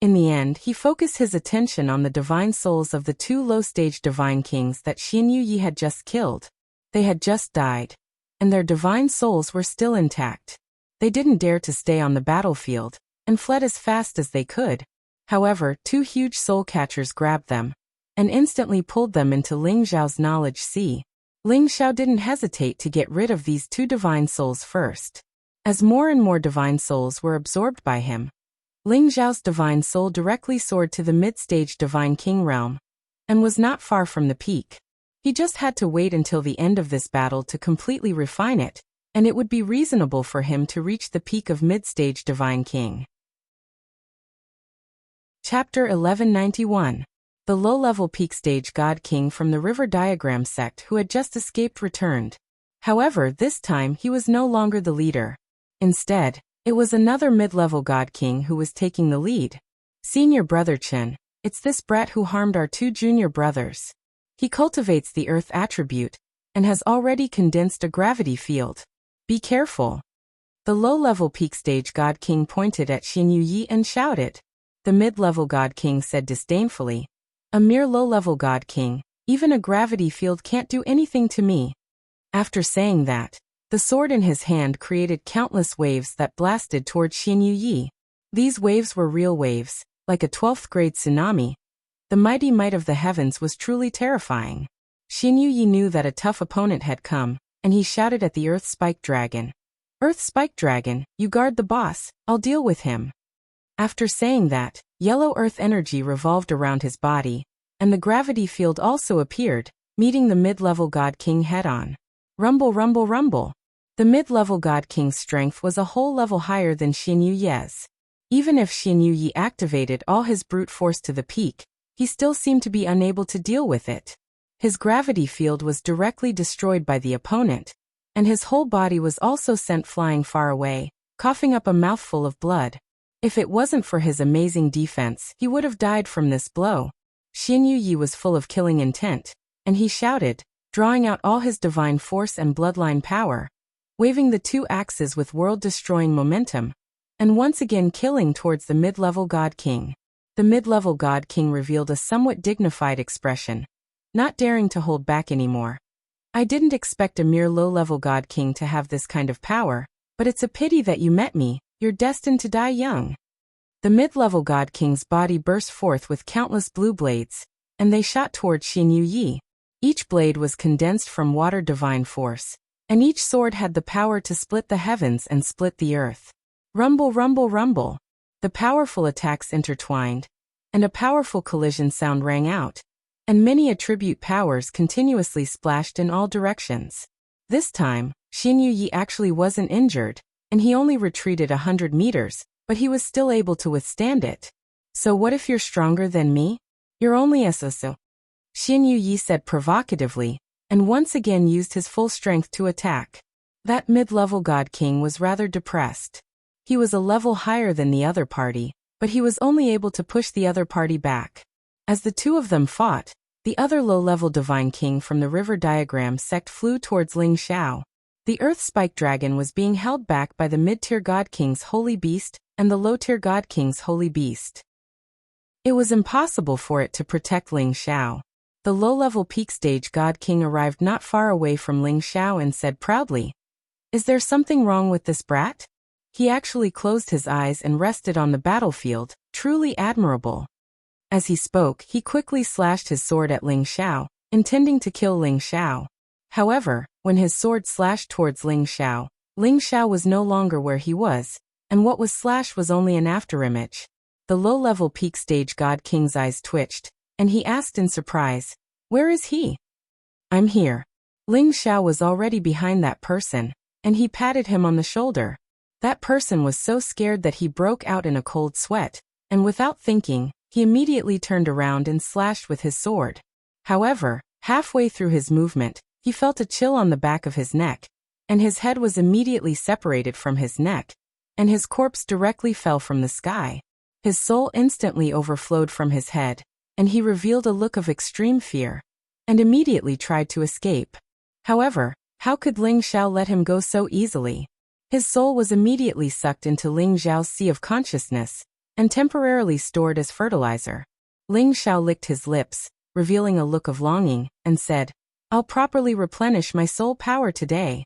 In the end, he focused his attention on the divine souls of the two low-stage divine kings that Xin Yuyi had just killed. They had just died, and their divine souls were still intact. They didn't dare to stay on the battlefield, and fled as fast as they could. However, two huge soul catchers grabbed them, and instantly pulled them into Ling Xiao's knowledge sea. Ling Xiao didn't hesitate to get rid of these two divine souls first. As more and more divine souls were absorbed by him, Ling Xiao's divine soul directly soared to the mid-stage divine king realm, and was not far from the peak. He just had to wait until the end of this battle to completely refine it, and it would be reasonable for him to reach the peak of mid-stage divine king. Chapter 1191. The low-level peak stage god king from the River Diagram sect who had just escaped returned. However, this time he was no longer the leader. Instead, it was another mid-level god king who was taking the lead. Senior brother Chen, it's this brat who harmed our two junior brothers. He cultivates the earth attribute, and has already condensed a gravity field. Be careful. The low-level peak stage god king pointed at Xin Yuyi and shouted. The mid-level god king said disdainfully, "A mere low-level god king, even a gravity field can't do anything to me." After saying that, the sword in his hand created countless waves that blasted toward Xin Yuyi. These waves were real waves, like a 12th grade tsunami. The mighty might of the heavens was truly terrifying. Xin Yuyi knew that a tough opponent had come, and he shouted at the Earth Spike Dragon. "Earth Spike Dragon, you guard the boss, I'll deal with him." After saying that, yellow earth energy revolved around his body, and the gravity field also appeared, meeting the mid-level god king head-on. Rumble, rumble, rumble. The mid-level god king's strength was a whole level higher than Xin Yuyi's. Even if Xin Yuyi activated all his brute force to the peak, he still seemed to be unable to deal with it. His gravity field was directly destroyed by the opponent, and his whole body was also sent flying far away, coughing up a mouthful of blood. If it wasn't for his amazing defense, he would have died from this blow. Xin Yuyi was full of killing intent, and he shouted, drawing out all his divine force and bloodline power, waving the two axes with world-destroying momentum, and once again killing towards the mid-level god king. The mid-level god king revealed a somewhat dignified expression, not daring to hold back anymore. "I didn't expect a mere low-level god king to have this kind of power, but it's a pity that you met me. You're destined to die young." The mid-level god king's body burst forth with countless blue blades, and they shot toward Xin Yuyi. Each blade was condensed from water divine force, and each sword had the power to split the heavens and split the earth. Rumble, rumble, rumble. The powerful attacks intertwined, and a powerful collision sound rang out, and many attribute powers continuously splashed in all directions. This time, Xin Yi actually wasn't injured, and he only retreated 100 meters, but he was still able to withstand it. So what if you're stronger than me? You're only a so. Xin Yi said provocatively, and once again used his full strength to attack. That mid-level God King was rather depressed. He was a level higher than the other party, but he was only able to push the other party back. As the two of them fought, the other low-level Divine King from the River Diagram sect flew towards Ling Xiao. The Earth Spike Dragon was being held back by the mid-tier God King's Holy Beast and the low-tier God King's Holy Beast. It was impossible for it to protect Ling Xiao. The low-level peak stage God King arrived not far away from Ling Xiao and said proudly, "Is there something wrong with this brat?" He actually closed his eyes and rested on the battlefield, truly admirable. As he spoke, he quickly slashed his sword at Ling Xiao, intending to kill Ling Xiao. However, when his sword slashed towards Ling Xiao was no longer where he was, and what was slashed was only an afterimage. The low-level peak stage God King's eyes twitched, and he asked in surprise, "Where is he?" "I'm here." Ling Xiao was already behind that person, and he patted him on the shoulder. That person was so scared that he broke out in a cold sweat, and without thinking, he immediately turned around and slashed with his sword. However, halfway through his movement, he felt a chill on the back of his neck, and his head was immediately separated from his neck, and his corpse directly fell from the sky. His soul instantly overflowed from his head, and he revealed a look of extreme fear, and immediately tried to escape. However, how could Ling Xiao let him go so easily? His soul was immediately sucked into Ling Xiao's sea of consciousness, and temporarily stored as fertilizer. Ling Xiao licked his lips, revealing a look of longing, and said, "I'll properly replenish my soul power today."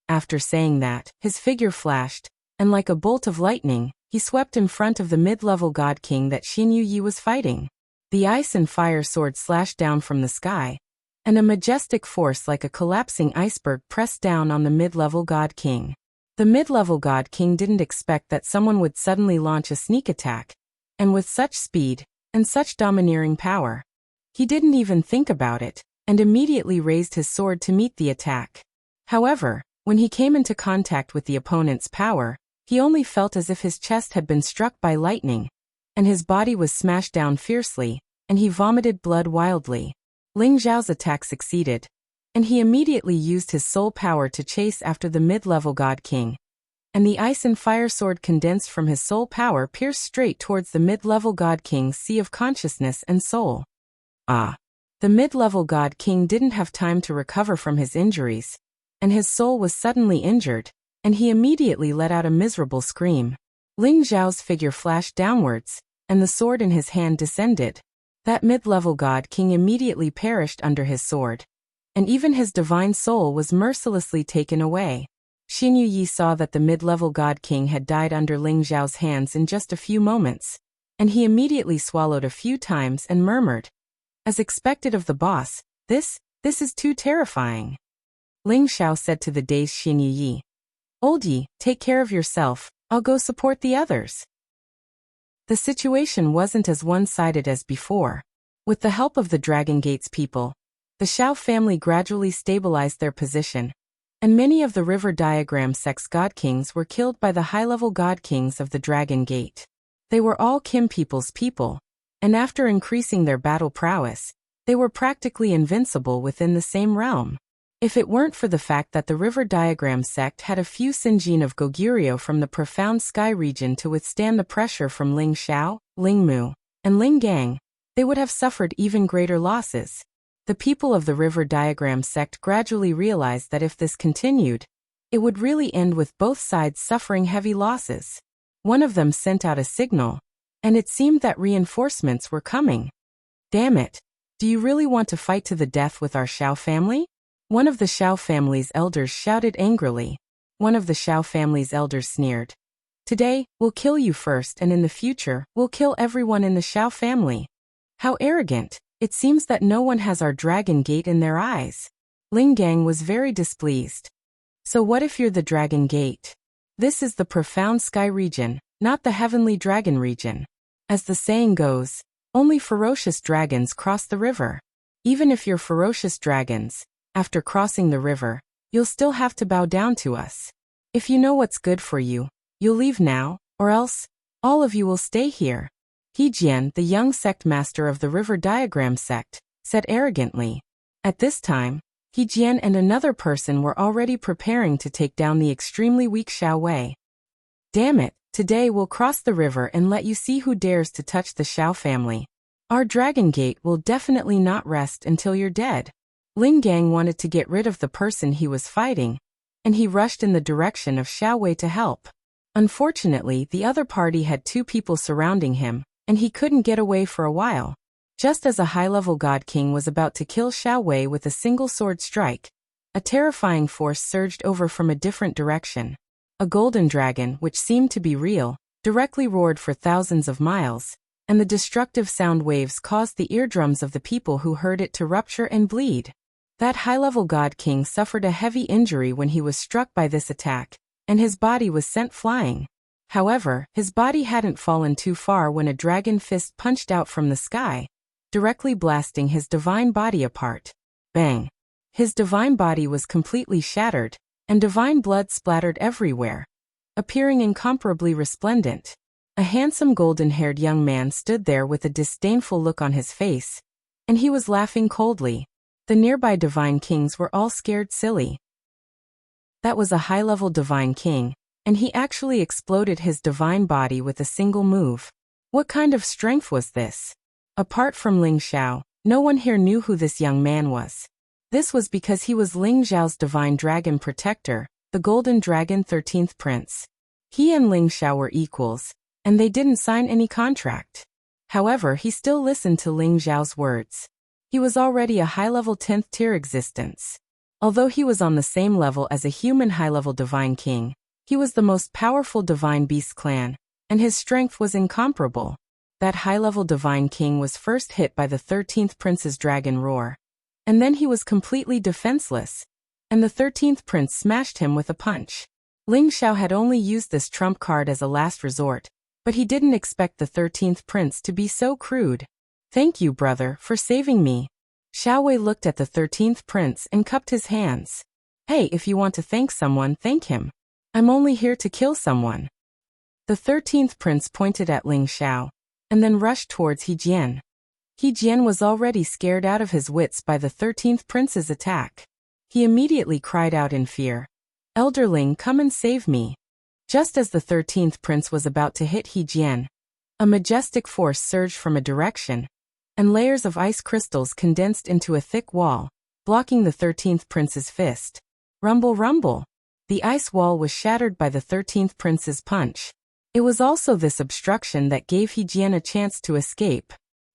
After saying that, his figure flashed, and like a bolt of lightning, he swept in front of the mid-level God King that Xin Yi was fighting. The ice and fire sword slashed down from the sky, and a majestic force like a collapsing iceberg pressed down on the mid-level God King. The mid-level God King didn't expect that someone would suddenly launch a sneak attack, and with such speed, and such domineering power. He didn't even think about it, and immediately raised his sword to meet the attack. However, when he came into contact with the opponent's power, he only felt as if his chest had been struck by lightning, and his body was smashed down fiercely, and he vomited blood wildly. Ling Xiao's attack succeeded, and he immediately used his soul power to chase after the mid-level God King, and the ice and fire sword condensed from his soul power pierced straight towards the mid-level God King's sea of consciousness and soul. The mid-level God King didn't have time to recover from his injuries, and his soul was suddenly injured, and he immediately let out a miserable scream. Ling Xiao's figure flashed downwards, and the sword in his hand descended. That mid-level God King immediately perished under his sword, and even his divine soul was mercilessly taken away. Xin Yi saw that the mid-level God King had died under Ling Xiao's hands in just a few moments, and he immediately swallowed a few times and murmured, "As expected of the boss, this is too terrifying." Ling Xiao said to the dazed Xin Yi, "Old Yi, take care of yourself, I'll go support the others." The situation wasn't as one-sided as before. With the help of the Dragon Gate's people, the Xiao family gradually stabilized their position, and many of the River Diagram sect's God Kings were killed by the high-level God Kings of the Dragon Gate. They were all Kim people's people, and after increasing their battle prowess, they were practically invincible within the same realm. If it weren't for the fact that the River Diagram sect had a few Sinjin of Goguryeo from the profound sky region to withstand the pressure from Ling Xiao, Ling Mu, and Ling Gang, they would have suffered even greater losses. The people of the River Diagram sect gradually realized that if this continued, it would really end with both sides suffering heavy losses. One of them sent out a signal, and it seemed that reinforcements were coming. "Damn it! Do you really want to fight to the death with our Xiao family?" One of the Xiao family's elders shouted angrily. One of the Xiao family's elders sneered. "Today, we'll kill you first, and in the future, we'll kill everyone in the Xiao family." How arrogant! It seems that no one has our Dragon Gate in their eyes. Ling Gang was very displeased. So what if you're the Dragon Gate? This is the profound sky region, not the heavenly dragon region. As the saying goes, only ferocious dragons cross the river. Even if you're ferocious dragons, after crossing the river, you'll still have to bow down to us. If you know what's good for you, you'll leave now, or else, all of you will stay here. He Jian, the young sect master of the River Diagram sect, said arrogantly. At this time, He Jian and another person were already preparing to take down the extremely weak Xiao Wei. Damn it, today we'll cross the river and let you see who dares to touch the Xiao family. Our Dragon Gate will definitely not rest until you're dead. Ling Gang wanted to get rid of the person he was fighting, and he rushed in the direction of Xiao Wei to help. Unfortunately, the other party had two people surrounding him, and he couldn't get away for a while. Just as a high-level God King was about to kill Xiao Wei with a single sword strike, a terrifying force surged over from a different direction. A golden dragon, which seemed to be real, directly roared for thousands of miles, and the destructive sound waves caused the eardrums of the people who heard it to rupture and bleed. That high-level God King suffered a heavy injury when he was struck by this attack, and his body was sent flying. However, his body hadn't fallen too far when a dragon fist punched out from the sky, directly blasting his divine body apart. Bang! His divine body was completely shattered, and divine blood splattered everywhere, appearing incomparably resplendent. A handsome golden-haired young man stood there with a disdainful look on his face, and he was laughing coldly. The nearby divine kings were all scared silly. That was a high-level divine king, and he actually exploded his divine body with a single move. What kind of strength was this? Apart from Ling Xiao, no one here knew who this young man was. This was because he was Ling Xiao's divine dragon protector, the Golden Dragon 13th Prince. He and Ling Xiao were equals, and they didn't sign any contract. However, he still listened to Ling Xiao's words. He was already a high-level 10th tier existence. Although he was on the same level as a human high-level divine king, he was the most powerful divine beast clan, and his strength was incomparable. That high-level divine king was first hit by the 13th prince's dragon roar, and then he was completely defenseless, and the 13th prince smashed him with a punch. Ling Xiao had only used this trump card as a last resort, but he didn't expect the 13th prince to be so crude. Thank you, brother, for saving me. Xiao Wei looked at the 13th prince and cupped his hands. Hey, if you want to thank someone, thank him. I'm only here to kill someone. The 13th prince pointed at Ling Xiao, and then rushed towards He Jian. He Jian was already scared out of his wits by the 13th prince's attack. He immediately cried out in fear, Elder Ling, come and save me. Just as the 13th prince was about to hit He Jian, a majestic force surged from a direction, and layers of ice crystals condensed into a thick wall, blocking the 13th prince's fist. Rumble, rumble! The ice wall was shattered by the 13th prince's punch. It was also this obstruction that gave He Jian a chance to escape.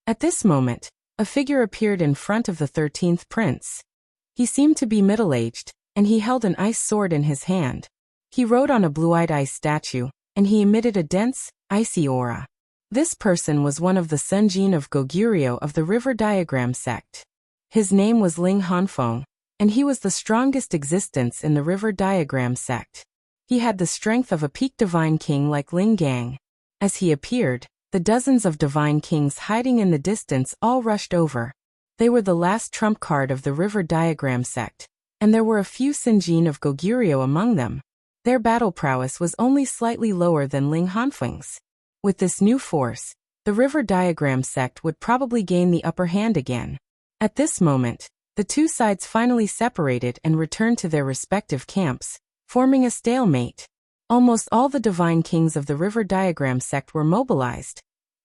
At this moment, a figure appeared in front of the 13th prince. He seemed to be middle-aged, and he held an ice sword in his hand. He rode on a blue-eyed ice statue, and he emitted a dense, icy aura. This person was one of the Sunjin of Goguryeo of the River Diagram sect. His name was Ling Hanfeng, and he was the strongest existence in the River Diagram sect. He had the strength of a peak divine king like Ling Gang. As he appeared, the dozens of divine kings hiding in the distance all rushed over. They were the last trump card of the River Diagram sect, and there were a few Sunjin of Goguryeo among them. Their battle prowess was only slightly lower than Ling Hanfeng's. With this new force, the River Diagram sect would probably gain the upper hand again. At this moment, the two sides finally separated and returned to their respective camps, forming a stalemate. Almost all the divine kings of the River Diagram sect were mobilized,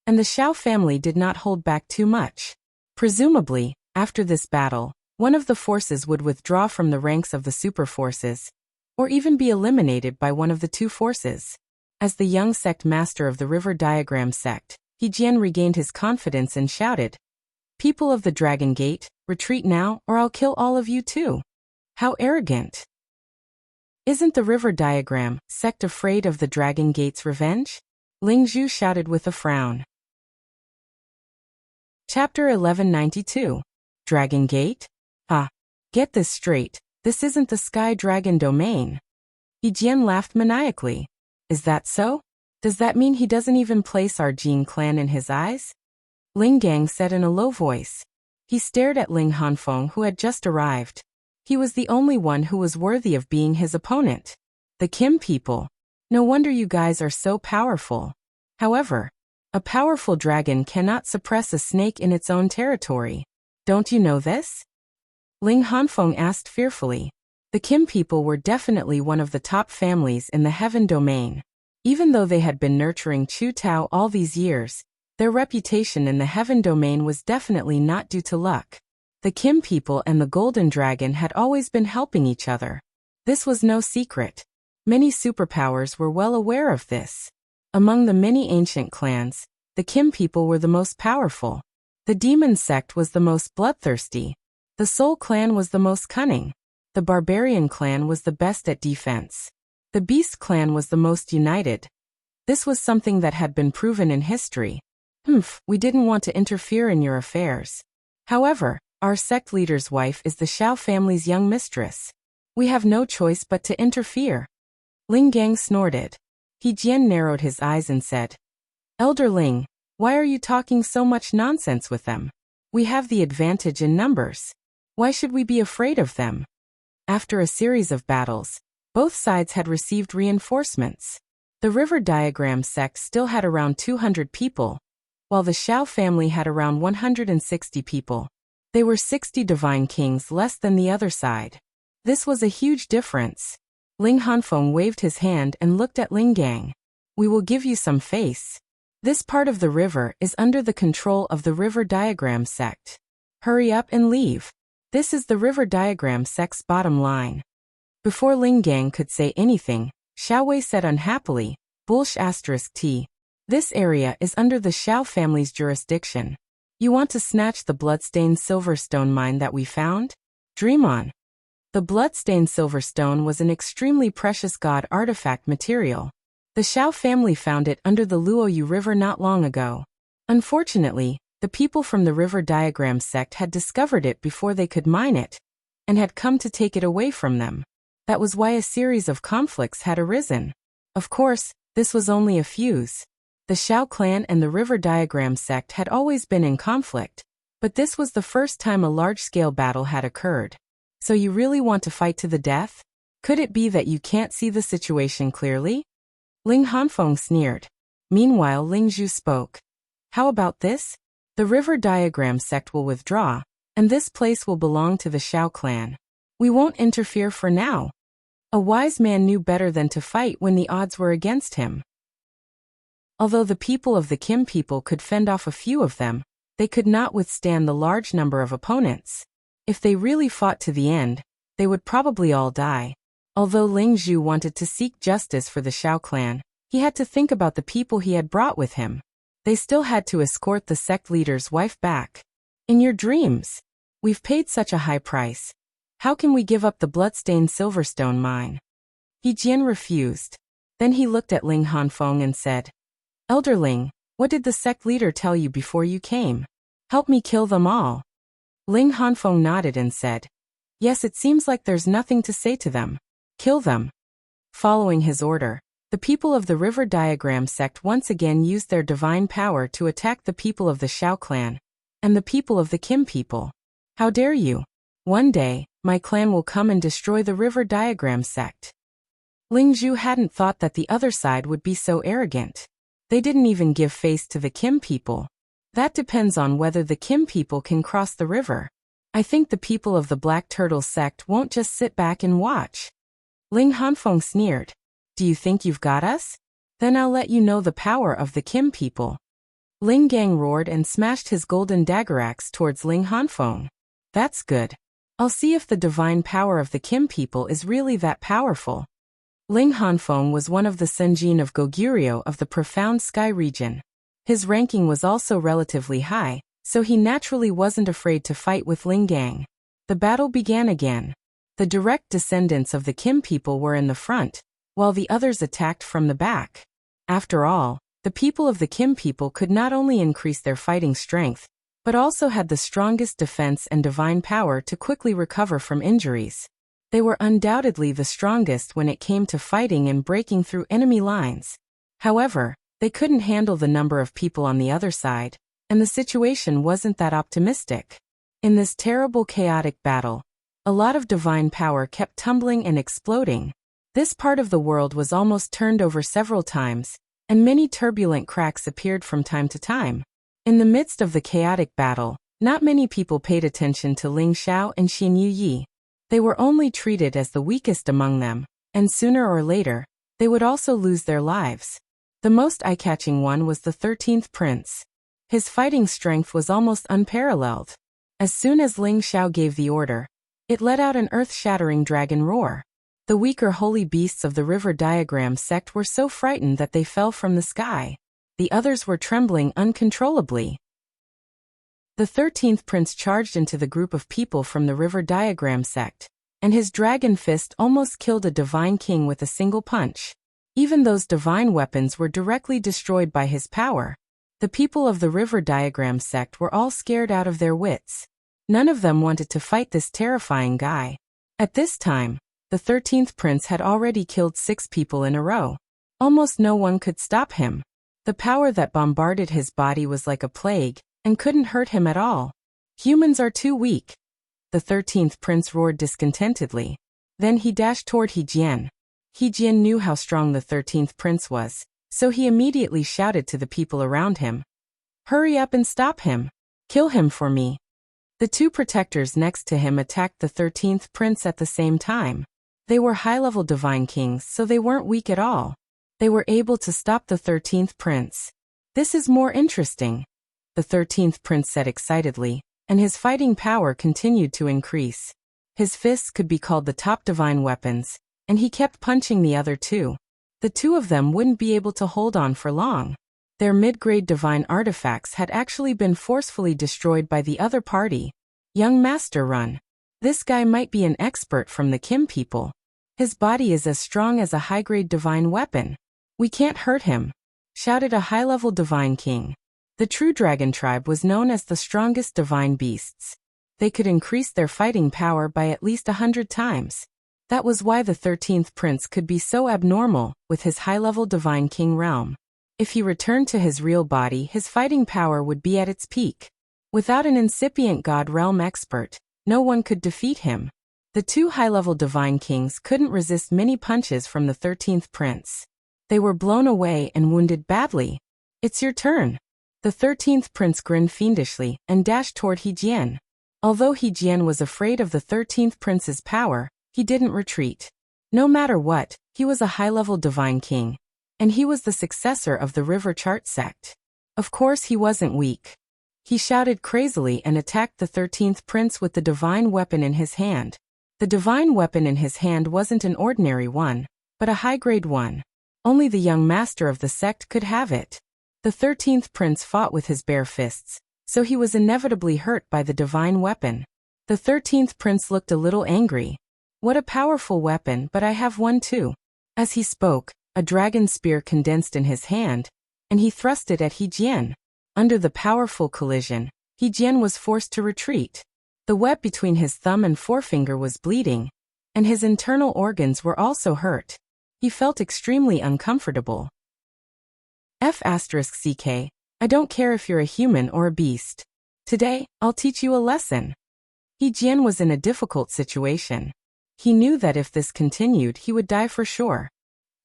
and the Xiao family did not hold back too much. Presumably, after this battle, one of the forces would withdraw from the ranks of the super forces, or even be eliminated by one of the two forces. As the young sect master of the River Diagram sect, He Jian regained his confidence and shouted, People of the Dragon Gate, retreat now or I'll kill all of you too. How arrogant! Isn't the River Diagram sect afraid of the Dragon Gate's revenge? Ling Zhu shouted with a frown. Chapter 1192. Dragon Gate? Ah, get this straight. This isn't the Sky Dragon domain. Jian laughed maniacally. Is that so? Does that mean he doesn't even place our Jin clan in his eyes? Ling Gang said in a low voice. He stared at Ling Hanfeng, who had just arrived. He was the only one who was worthy of being his opponent. The Kim people. No wonder you guys are so powerful. However, a powerful dragon cannot suppress a snake in its own territory. Don't you know this? Ling Hanfeng asked fearfully. The Kim people were definitely one of the top families in the Heaven domain. Even though they had been nurturing Chu Tao all these years, their reputation in the Heaven domain was definitely not due to luck. The Kim people and the Golden Dragon had always been helping each other. This was no secret. Many superpowers were well aware of this. Among the many ancient clans, the Kim people were the most powerful. The Demon sect was the most bloodthirsty. The Soul clan was the most cunning. The Barbarian clan was the best at defense. The Beast clan was the most united. This was something that had been proven in history. We didn't want to interfere in your affairs. However, our sect leader's wife is the Xiao family's young mistress. We have no choice but to interfere. Ling Gang snorted. Jian narrowed his eyes and said, Elder Ling, why are you talking so much nonsense with them? We have the advantage in numbers. Why should we be afraid of them? After a series of battles, both sides had received reinforcements. The River Diagram sect still had around 200 people, while the Xiao family had around 160 people. They were 60 divine kings less than the other side. This was a huge difference. Ling Hanfeng waved his hand and looked at Ling Gang. We will give you some face. This part of the river is under the control of the River Diagram sect. Hurry up and leave. This is the River Diagram sect's bottom line. Before Ling Gang could say anything, Xiao Wei said unhappily, *T. This area is under the Xiao family's jurisdiction. You want to snatch the bloodstained silverstone mine that we found? Dream on. The bloodstained silverstone was an extremely precious god artifact material. The Xiao family found it under the Luoyu River not long ago. Unfortunately, the people from the River Diagram sect had discovered it before they could mine it, and had come to take it away from them. That was why a series of conflicts had arisen. Of course, this was only a fuse. The Xiao clan and the River Diagram sect had always been in conflict, but this was the first time a large-scale battle had occurred. So you really want to fight to the death? Could it be that you can't see the situation clearly? Ling Hanfeng sneered. Meanwhile, Ling Zhu spoke. How about this? The River Diagram sect will withdraw, and this place will belong to the Xiao clan. We won't interfere for now. A wise man knew better than to fight when the odds were against him. Although the people of the Kim people could fend off a few of them, they could not withstand the large number of opponents. If they really fought to the end, they would probably all die. Although Ling Zhu wanted to seek justice for the Xiao clan, he had to think about the people he had brought with him. They still had to escort the sect leader's wife back. In your dreams. We've paid such a high price. How can we give up the bloodstained silverstone mine? Jian refused. Then he looked at Ling Hanfeng and said, Elder Ling, what did the sect leader tell you before you came? Help me kill them all. Ling Hanfeng nodded and said, Yes, it seems like there's nothing to say to them. Kill them. Following his order, the people of the River Diagram sect once again used their divine power to attack the people of the Xiao clan, and the people of the Kim people. How dare you? One day, my clan will come and destroy the River Diagram sect. Ling Zhu hadn't thought that the other side would be so arrogant. They didn't even give face to the Kim people. That depends on whether the Kim people can cross the river. I think the people of the Black Turtle sect won't just sit back and watch. Ling Hanfeng sneered. Do you think you've got us? Then I'll let you know the power of the Kim people. Ling Gang roared and smashed his golden dagger axe towards Ling Hanfeng. That's good. I'll see if the divine power of the Kim people is really that powerful. Ling Hanfeng was one of the Senjin of Goguryeo of the Profound Sky region. His ranking was also relatively high, so he naturally wasn't afraid to fight with Ling Gang. The battle began again. The direct descendants of the Kim people were in the front, while the others attacked from the back. After all, the people of the Kim people could not only increase their fighting strength, but also had the strongest defense and divine power to quickly recover from injuries. They were undoubtedly the strongest when it came to fighting and breaking through enemy lines. However, they couldn't handle the number of people on the other side, and the situation wasn't that optimistic. In this terrible chaotic battle, a lot of divine power kept tumbling and exploding. This part of the world was almost turned over several times, and many turbulent cracks appeared from time to time. In the midst of the chaotic battle, not many people paid attention to Ling Xiao and Xin Yuyi. They were only treated as the weakest among them, and sooner or later, they would also lose their lives. The most eye-catching one was the 13th prince. His fighting strength was almost unparalleled. As soon as Ling Xiao gave the order, it let out an earth-shattering dragon roar. The weaker holy beasts of the river diagram sect were so frightened that they fell from the sky. The others were trembling uncontrollably. The 13th prince charged into the group of people from the river diagram sect, and his dragon fist almost killed a divine king with a single punch. Even those divine weapons were directly destroyed by his power. The people of the river diagram sect were all scared out of their wits. None of them wanted to fight this terrifying guy. At this time, the 13th prince had already killed 6 people in a row. Almost no one could stop him. The power that bombarded his body was like a plague, and couldn't hurt him at all. Humans are too weak. The 13th prince roared discontentedly. Then he dashed toward He Jian. He Jian knew how strong the 13th prince was, so he immediately shouted to the people around him. "Hurry up and stop him! Kill him for me!" The 2 protectors next to him attacked the 13th prince at the same time. They were high-level divine kings, so they weren't weak at all. They were able to stop the 13th prince. "This is more interesting," the 13th prince said excitedly, and his fighting power continued to increase. His fists could be called the top divine weapons, and he kept punching the other 2. The 2 of them wouldn't be able to hold on for long. Their mid-grade divine artifacts had actually been forcefully destroyed by the other party. Young Master Run. This guy might be an expert from the Kim people. His body is as strong as a high-grade divine weapon. "We can't hurt him," shouted a high-level divine king. The true dragon tribe was known as the strongest divine beasts. They could increase their fighting power by at least 100 times. That was why the 13th prince could be so abnormal with his high-level divine king realm. If he returned to his real body, his fighting power would be at its peak. Without an incipient god realm expert, no one could defeat him. The 2 high-level divine kings couldn't resist many punches from the 13th prince. They were blown away and wounded badly. "It's your turn." The 13th prince grinned fiendishly and dashed toward He Jian. Although He Jian was afraid of the 13th prince's power, he didn't retreat. No matter what, he was a high-level divine king, and he was the successor of the River Chart sect. Of course he wasn't weak. He shouted crazily and attacked the 13th prince with the divine weapon in his hand. The divine weapon in his hand wasn't an ordinary one, but a high-grade one. Only the young master of the sect could have it. The 13th prince fought with his bare fists, so he was inevitably hurt by the divine weapon. The 13th prince looked a little angry. "What a powerful weapon, but I have one too." As he spoke, a dragon spear condensed in his hand, and he thrust it at He Jian. Under the powerful collision, He Jian was forced to retreat. The web between his thumb and forefinger was bleeding, and his internal organs were also hurt. He felt extremely uncomfortable. F***CK, I don't care if you're a human or a beast. Today, I'll teach you a lesson. He Jian was in a difficult situation. He knew that if this continued, he would die for sure.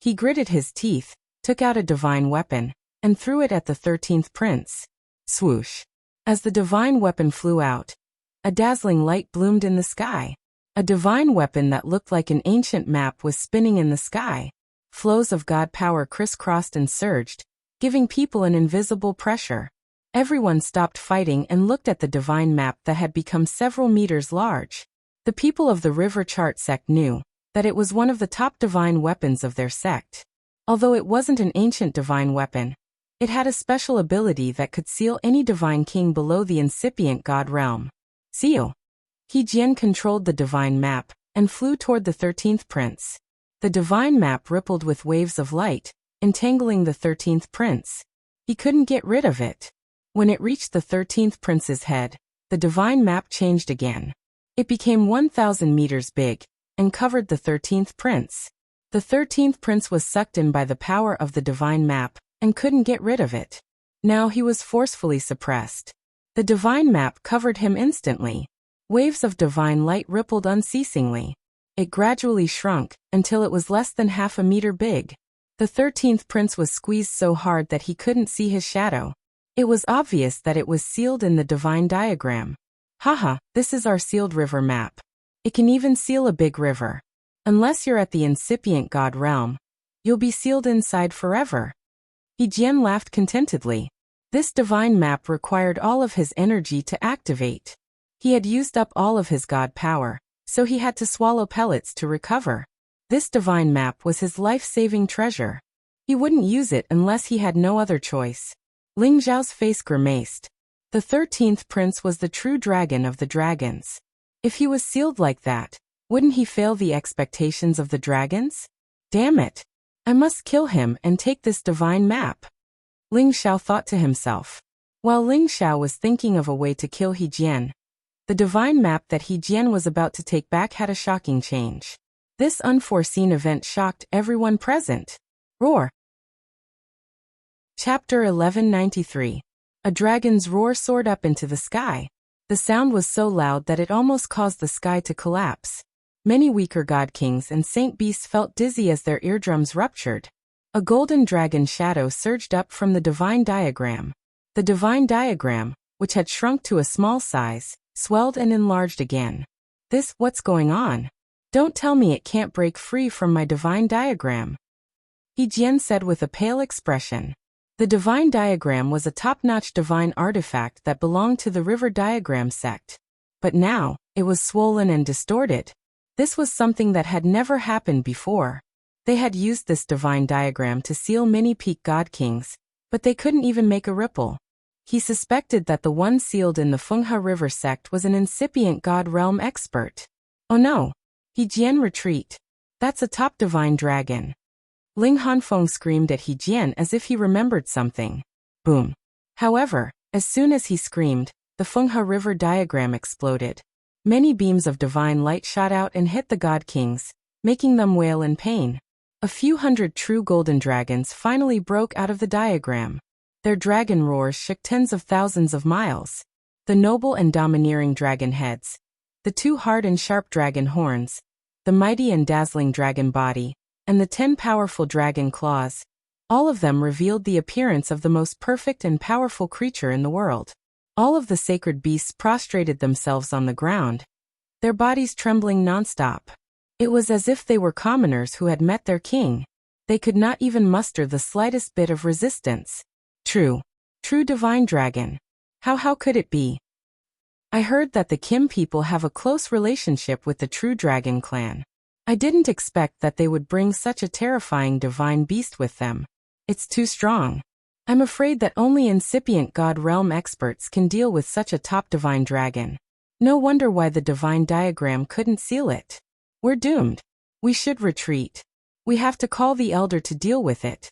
He gritted his teeth, took out a divine weapon, and threw it at the 13th prince. Swoosh. As the divine weapon flew out, a dazzling light bloomed in the sky. A divine weapon that looked like an ancient map was spinning in the sky. Flows of god power crisscrossed and surged, giving people an invisible pressure. Everyone stopped fighting and looked at the divine map that had become several meters large. The people of the River Chart sect knew that it was one of the top divine weapons of their sect. Although it wasn't an ancient divine weapon, it had a special ability that could seal any divine king below the incipient god realm. Seal. He Jian controlled the divine map and flew toward the 13th prince. The divine map rippled with waves of light, entangling the 13th prince. He couldn't get rid of it. When it reached the 13th prince's head, the divine map changed again. It became 1,000 meters big, and covered the 13th prince. The 13th prince was sucked in by the power of the divine map, and couldn't get rid of it. Now he was forcefully suppressed. The divine map covered him instantly. Waves of divine light rippled unceasingly. It gradually shrunk, until it was less than half a meter big. The 13th prince was squeezed so hard that he couldn't see his shadow. It was obvious that it was sealed in the divine diagram. Haha, this is our sealed river map. It can even seal a big river. Unless you're at the incipient god realm, you'll be sealed inside forever. He Jian laughed contentedly. This divine map required all of his energy to activate. He had used up all of his god power, so he had to swallow pellets to recover. This divine map was his life-saving treasure. He wouldn't use it unless he had no other choice. Ling Zhao's face grimaced. The 13th prince was the true dragon of the dragons. If he was sealed like that, wouldn't he fail the expectations of the dragons? Damn it! I must kill him and take this divine map. Ling Xiao thought to himself. While Ling Xiao was thinking of a way to kill He Jian, the divine map that He Jian was about to take back had a shocking change. This unforeseen event shocked everyone present. Roar! Chapter 1193. A dragon's roar soared up into the sky. The sound was so loud that it almost caused the sky to collapse. Many weaker god kings and saint beasts felt dizzy as their eardrums ruptured. A golden dragon shadow surged up from the divine diagram. The divine diagram, which had shrunk to a small size, swelled and enlarged again. What's going on? Don't tell me it can't break free from my divine diagram. He Jian said with a pale expression. The divine diagram was a top-notch divine artifact that belonged to the river diagram sect. But now, it was swollen and distorted. This was something that had never happened before. They had used this divine diagram to seal many peak god kings, but they couldn't even make a ripple. He suspected that the one sealed in the Fenghe River sect was an incipient god realm expert. Oh no! He Jian retreat. That's a top divine dragon. Ling Hanfeng screamed at He Jian as if he remembered something. Boom. However, as soon as he screamed, the Fenghe River diagram exploded. Many beams of divine light shot out and hit the god kings, making them wail in pain. A few hundred true golden dragons finally broke out of the diagram. Their dragon roars shook tens of thousands of miles. The noble and domineering dragon heads, the two hard and sharp dragon horns, the mighty and dazzling dragon body, and the 10 powerful dragon claws, all of them revealed the appearance of the most perfect and powerful creature in the world. All of the sacred beasts prostrated themselves on the ground, their bodies trembling nonstop. It was as if they were commoners who had met their king. They could not even muster the slightest bit of resistance. True divine dragon. How could it be? I heard that the Kim people have a close relationship with the True Dragon clan. I didn't expect that they would bring such a terrifying divine beast with them. It's too strong. I'm afraid that only incipient god realm experts can deal with such a top divine dragon. No wonder why the divine diagram couldn't seal it. We're doomed. We should retreat. We have to call the elder to deal with it.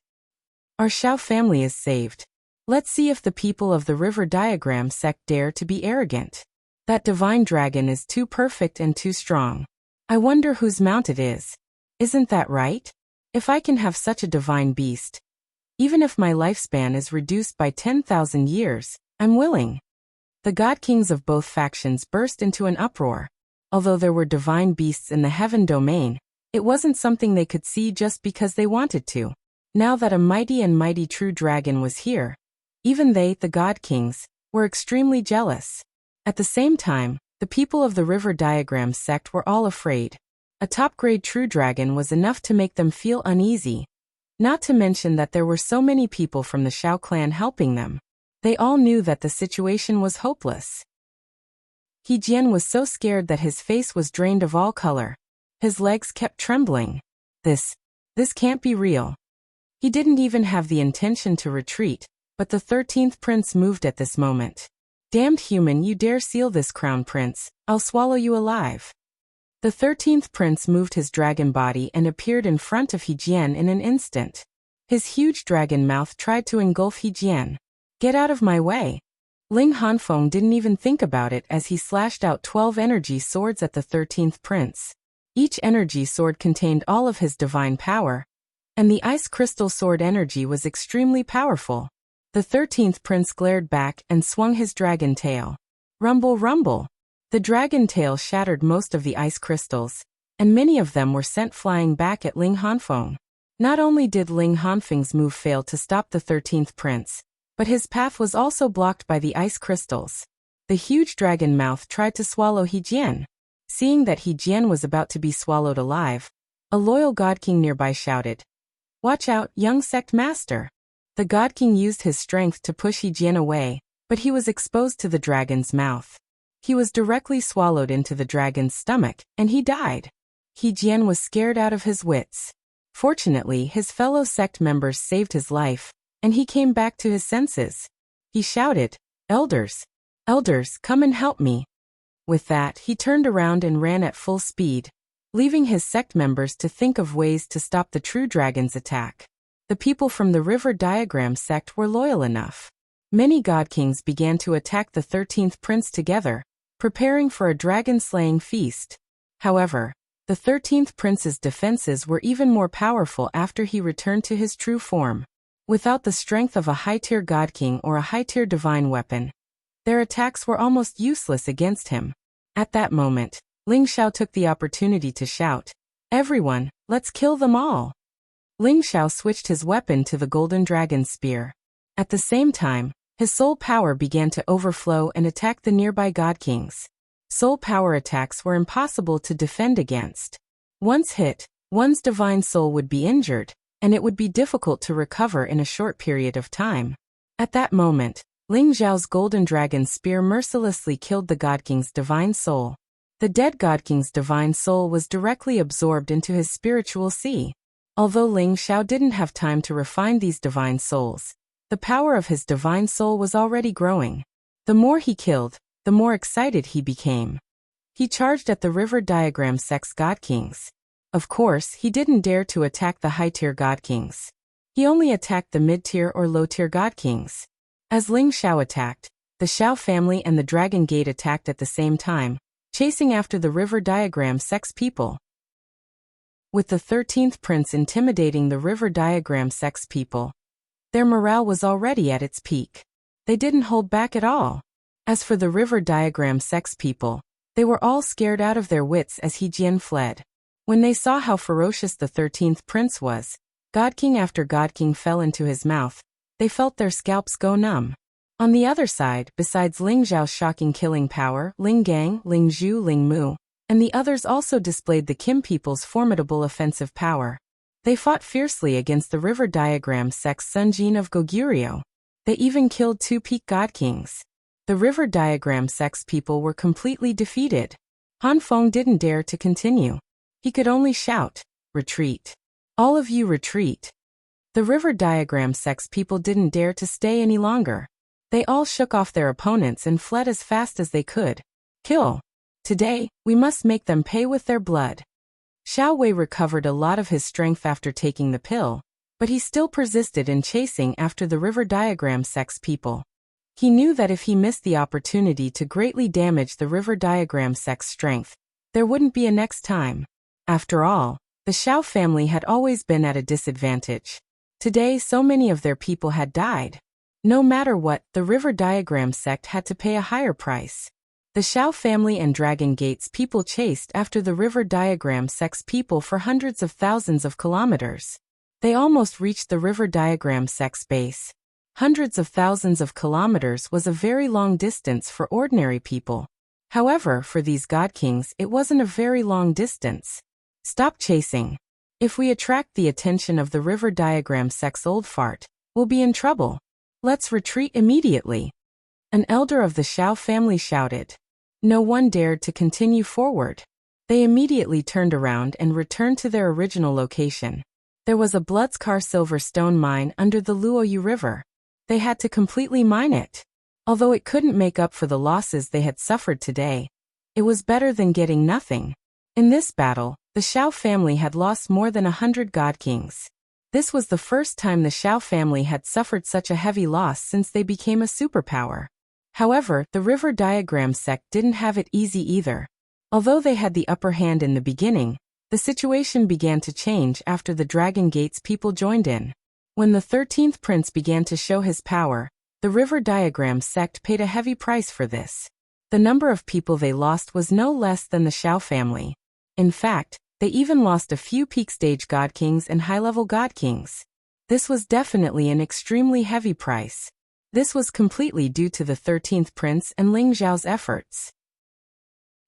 Our Xiao family is saved. Let's see if the people of the river diagram sect dare to be arrogant. That divine dragon is too perfect and too strong. I wonder whose mount it is. Isn't that right? If I can have such a divine beast, even if my lifespan is reduced by 10,000 years, I'm willing. The god kings of both factions burst into an uproar. Although there were divine beasts in the heaven domain, it wasn't something they could see just because they wanted to. Now that a mighty true dragon was here, even they, the god kings, were extremely jealous. At the same time, the people of the river diagram sect were all afraid. A top-grade true dragon was enough to make them feel uneasy. Not to mention that there were so many people from the Xiao clan helping them. They all knew that the situation was hopeless. He Jian was so scared that his face was drained of all color. His legs kept trembling. This can't be real. He didn't even have the intention to retreat, but the 13th prince moved at this moment. Damned human, you dare seal this crown, prince, I'll swallow you alive. The 13th prince moved his dragon body and appeared in front of He Jian in an instant. His huge dragon mouth tried to engulf He Jian. Get out of my way. Ling Hanfeng didn't even think about it as he slashed out 12 energy swords at the 13th prince. Each energy sword contained all of his divine power, and the ice crystal sword energy was extremely powerful. The 13th prince glared back and swung his dragon tail. Rumble, rumble. The dragon tail shattered most of the ice crystals, and many of them were sent flying back at Ling Hanfeng. Not only did Ling Hanfeng's move fail to stop the 13th prince, but his path was also blocked by the ice crystals. The huge dragon mouth tried to swallow He Jian. Seeing that He Jian was about to be swallowed alive, a loyal god king nearby shouted, "Watch out, young sect master." The god king used his strength to push He Jian away, but he was exposed to the dragon's mouth. He was directly swallowed into the dragon's stomach, and he died. He Jian was scared out of his wits. Fortunately, his fellow sect members saved his life, and he came back to his senses. He shouted, "Elders! Elders, come and help me." With that, he turned around and ran at full speed, leaving his sect members to think of ways to stop the true dragon's attack. The people from the River Diagram sect were loyal enough. Many god kings began to attack the 13th prince together, preparing for a dragon-slaying feast. However, the 13th prince's defenses were even more powerful after he returned to his true form. Without the strength of a high-tier god king or a high-tier divine weapon, their attacks were almost useless against him. At that moment, Ling Xiao took the opportunity to shout, "Everyone, let's kill them all!" Ling Xiao switched his weapon to the golden dragon spear. At the same time, his soul power began to overflow and attack the nearby god kings. Soul power attacks were impossible to defend against. Once hit, one's divine soul would be injured, and it would be difficult to recover in a short period of time. At that moment, Ling Xiao's golden dragon spear mercilessly killed the god king's divine soul. The dead god king's divine soul was directly absorbed into his spiritual sea. Although Ling Xiao didn't have time to refine these divine souls, the power of his divine soul was already growing. The more he killed, the more excited he became. He charged at the River Diagram sect's god kings. Of course, he didn't dare to attack the high-tier god kings. He only attacked the mid-tier or low-tier god kings. As Ling Xiao attacked, the Xiao family and the Dragon Gate attacked at the same time, chasing after the River Diagram sect's people. With the 13th prince intimidating the River Diagram sect's people, their morale was already at its peak. They didn't hold back at all. As for the River Diagram sect's people, they were all scared out of their wits as He Jian fled. When they saw how ferocious the 13th prince was, God King after God King fell into his mouth. They felt their scalps go numb. On the other side, besides Ling Zhao's shocking killing power, Ling Gang, Ling Zhu, Ling Mu, and the others also displayed the Kim people's formidable offensive power. They fought fiercely against the River Diagram sect's Sun Jin of Goguryeo. They even killed 2 peak god kings. The River Diagram sect's people were completely defeated. Han Feng didn't dare to continue. He could only shout, "Retreat. All of you retreat." The River Diagram sect's people didn't dare to stay any longer. They all shook off their opponents and fled as fast as they could. Kill. Today, we must make them pay with their blood. Xiao Wei recovered a lot of his strength after taking the pill, but he still persisted in chasing after the River Diagram sect's people. He knew that if he missed the opportunity to greatly damage the River Diagram sect's strength, there wouldn't be a next time. After all, the Xiao family had always been at a disadvantage. Today, so many of their people had died. No matter what, the River Diagram sect had to pay a higher price. The Xiao family and Dragon Gate's people chased after the River Diagram sect's people for hundreds of thousands of kilometers. They almost reached the River Diagram sect's base. Hundreds of thousands of kilometers was a very long distance for ordinary people. However, for these god kings, it wasn't a very long distance. Stop chasing. If we attract the attention of the River Diagram sect's old fart, we'll be in trouble. Let's retreat immediately. An elder of the Xiao family shouted. No one dared to continue forward. They immediately turned around and returned to their original location. There was a Bloodskar silver stone mine under the Luoyu River. They had to completely mine it. Although it couldn't make up for the losses they had suffered today, it was better than getting nothing. In this battle, the Xiao family had lost more than 100 god kings. This was the first time the Xiao family had suffered such a heavy loss since they became a superpower. However, the River Diagram sect didn't have it easy either. Although they had the upper hand in the beginning, The situation began to change after the Dragon Gate's people joined in. When the 13th prince began to show his power, the River Diagram sect paid a heavy price for this. The number of people they lost was no less than the Shao family. In fact, they even lost a few peak stage god kings and high-level god kings. This was definitely an extremely heavy price. This was completely due to the 13th prince and Ling Zhao's efforts.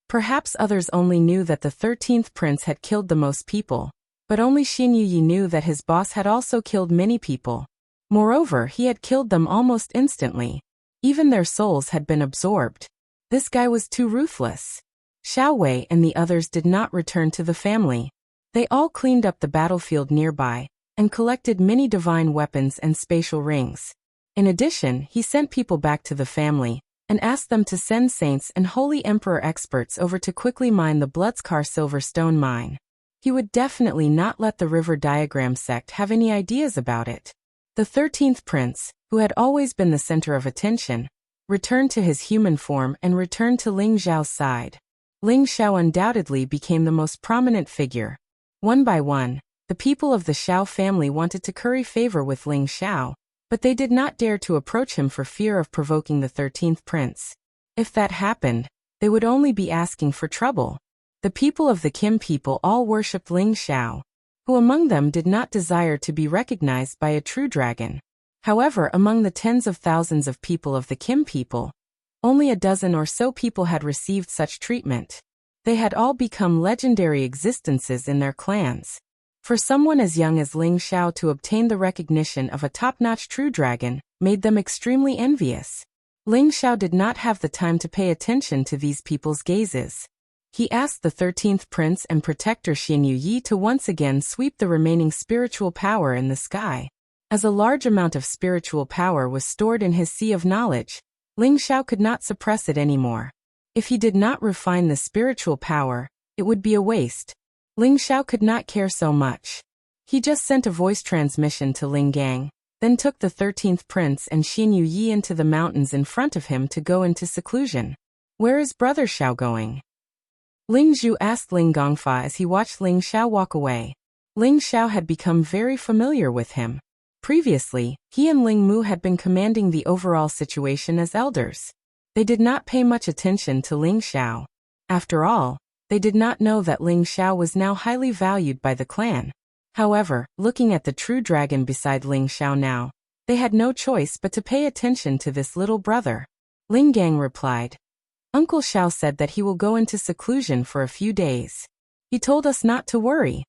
Perhaps others only knew that the 13th prince had killed the most people, but only Xin Yuyi knew that his boss had also killed many people. Moreover, he had killed them almost instantly. Even their souls had been absorbed. This guy was too ruthless. Xiao Wei and the others did not return to the family. They all cleaned up the battlefield nearby and collected many divine weapons and spatial rings. In addition, he sent people back to the family and asked them to send saints and holy emperor experts over to quickly mine the Bloodskar Silverstone mine. He would definitely not let the River Diagram sect have any ideas about it. The 13th prince, who had always been the center of attention, returned to his human form and returned to Ling Zhao's side. Ling Zhao undoubtedly became the most prominent figure. One by one, the people of the Shao family wanted to curry favor with Ling Zhao, but they did not dare to approach him for fear of provoking the 13th prince. If that happened, they would only be asking for trouble. The people of the Kim people all worshipped Ling Zhao, who among them did not desire to be recognized by a true dragon. However, among the tens of thousands of people of the Kim people, only a dozen or so people had received such treatment. They had all become legendary existences in their clans. For someone as young as Ling Zhao to obtain the recognition of a top-notch true dragon made them extremely envious. Ling Zhao did not have the time to pay attention to these people's gazes. He asked the 13th prince and protector Xin Yuyi to once again sweep the remaining spiritual power in the sky. As a large amount of spiritual power was stored in his sea of knowledge, Ling Zhao could not suppress it anymore. If he did not refine the spiritual power, it would be a waste. Ling Zhao could not care so much. He just sent a voice transmission to Ling Gang, then took the 13th prince and Xin Yuyi into the mountains in front of him to go into seclusion. "Where is Brother Xiao going?" Ling Zhu asked Ling Gongfa as he watched Ling Xiao walk away. Ling Xiao had become very familiar with him. Previously, he and Ling Mu had been commanding the overall situation as elders. They did not pay much attention to Ling Xiao. After all, they did not know that Ling Xiao was now highly valued by the clan. However, looking at the true dragon beside Ling Xiao now, they had no choice but to pay attention to this little brother. Ling Gang replied, "Uncle Xiao said that he will go into seclusion for a few days. He told us not to worry."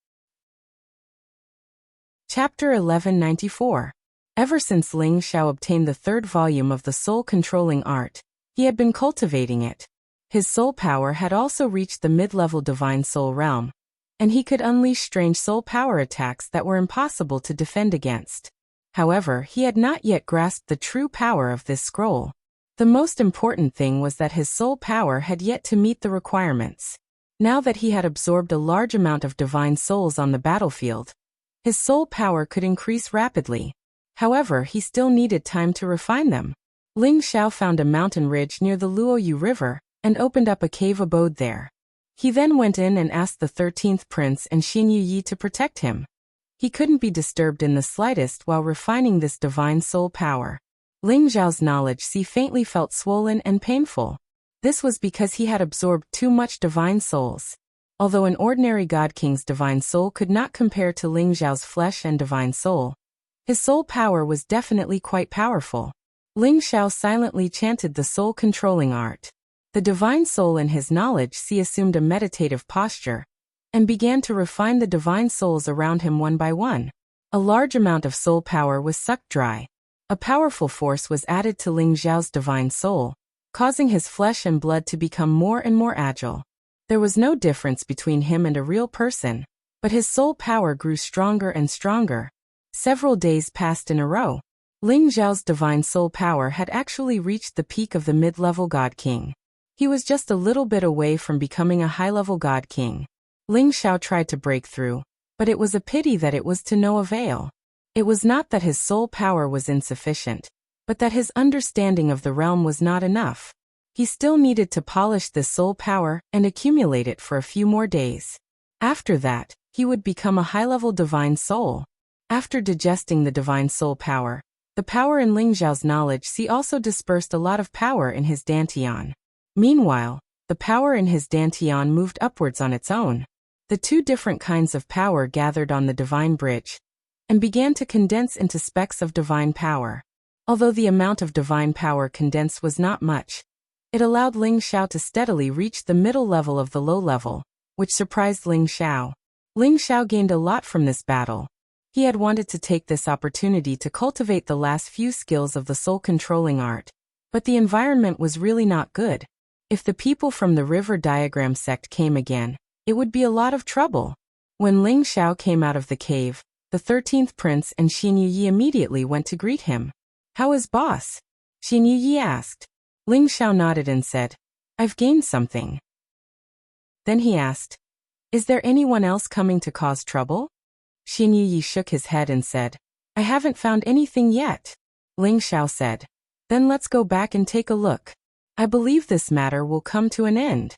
Chapter 1194. Ever since Ling Xiao obtained the third volume of the soul-controlling art, he had been cultivating it. His soul power had also reached the mid-level divine soul realm, and he could unleash strange soul power attacks that were impossible to defend against. However, he had not yet grasped the true power of this scroll. The most important thing was that his soul power had yet to meet the requirements. Now that he had absorbed a large amount of divine souls on the battlefield, his soul power could increase rapidly. However, he still needed time to refine them. Ling Xiao found a mountain ridge near the Luoyu River and opened up a cave abode there. He then went in and asked the 13th prince and Xin Yuyi to protect him. He couldn't be disturbed in the slightest while refining this divine soul power. Ling Zhao's knowledge faintly felt swollen and painful. This was because he had absorbed too much divine souls. Although an ordinary God King's divine soul could not compare to Ling Zhao's flesh and divine soul, his soul power was definitely quite powerful. Ling Xiao silently chanted the soul-controlling art. The divine soul in his knowledge assumed a meditative posture and began to refine the divine souls around him one by one. A large amount of soul power was sucked dry. A powerful force was added to Ling Zhao's divine soul, causing his flesh and blood to become more and more agile. There was no difference between him and a real person, but his soul power grew stronger and stronger. Several days passed in a row. Ling Zhao's divine soul power had actually reached the peak of the mid-level God King. He was just a little bit away from becoming a high-level God King. Ling Xiao tried to break through, but it was a pity that it was to no avail. It was not that his soul power was insufficient, but that his understanding of the realm was not enough. He still needed to polish this soul power and accumulate it for a few more days. After that, he would become a high-level divine soul. After digesting the divine soul power, the power in Ling Xiao's knowledge also dispersed a lot of power in his dantian. Meanwhile, the power in his dantian moved upwards on its own. The two different kinds of power gathered on the divine bridge and began to condense into specks of divine power. Although the amount of divine power condensed was not much, it allowed Ling Xiao to steadily reach the middle level of the low level, which surprised Ling Xiao. Ling Xiao gained a lot from this battle. He had wanted to take this opportunity to cultivate the last few skills of the soul-controlling art, but the environment was really not good. If the people from the river diagram sect came again, it would be a lot of trouble. When Ling Xiao came out of the cave, the 13th prince and Xin Yuyi immediately went to greet him. "How is boss?" Xin Yuyi asked. Ling Xiao nodded and said, "I've gained something." Then he asked, "Is there anyone else coming to cause trouble?" Xin Yuyi shook his head and said, "I haven't found anything yet." Ling Xiao said, "Then let's go back and take a look. I believe this matter will come to an end."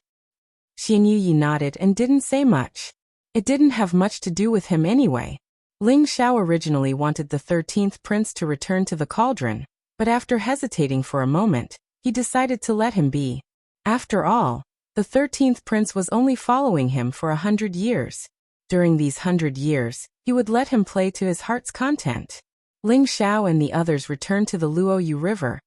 Xin Yuyi nodded and didn't say much. It didn't have much to do with him anyway. Ling Xiao originally wanted the 13th prince to return to the cauldron, but after hesitating for a moment, he decided to let him be. After all, the 13th prince was only following him for 100 years. During these 100 years, he would let him play to his heart's content. Ling Xiao and the others returned to the Luoyu River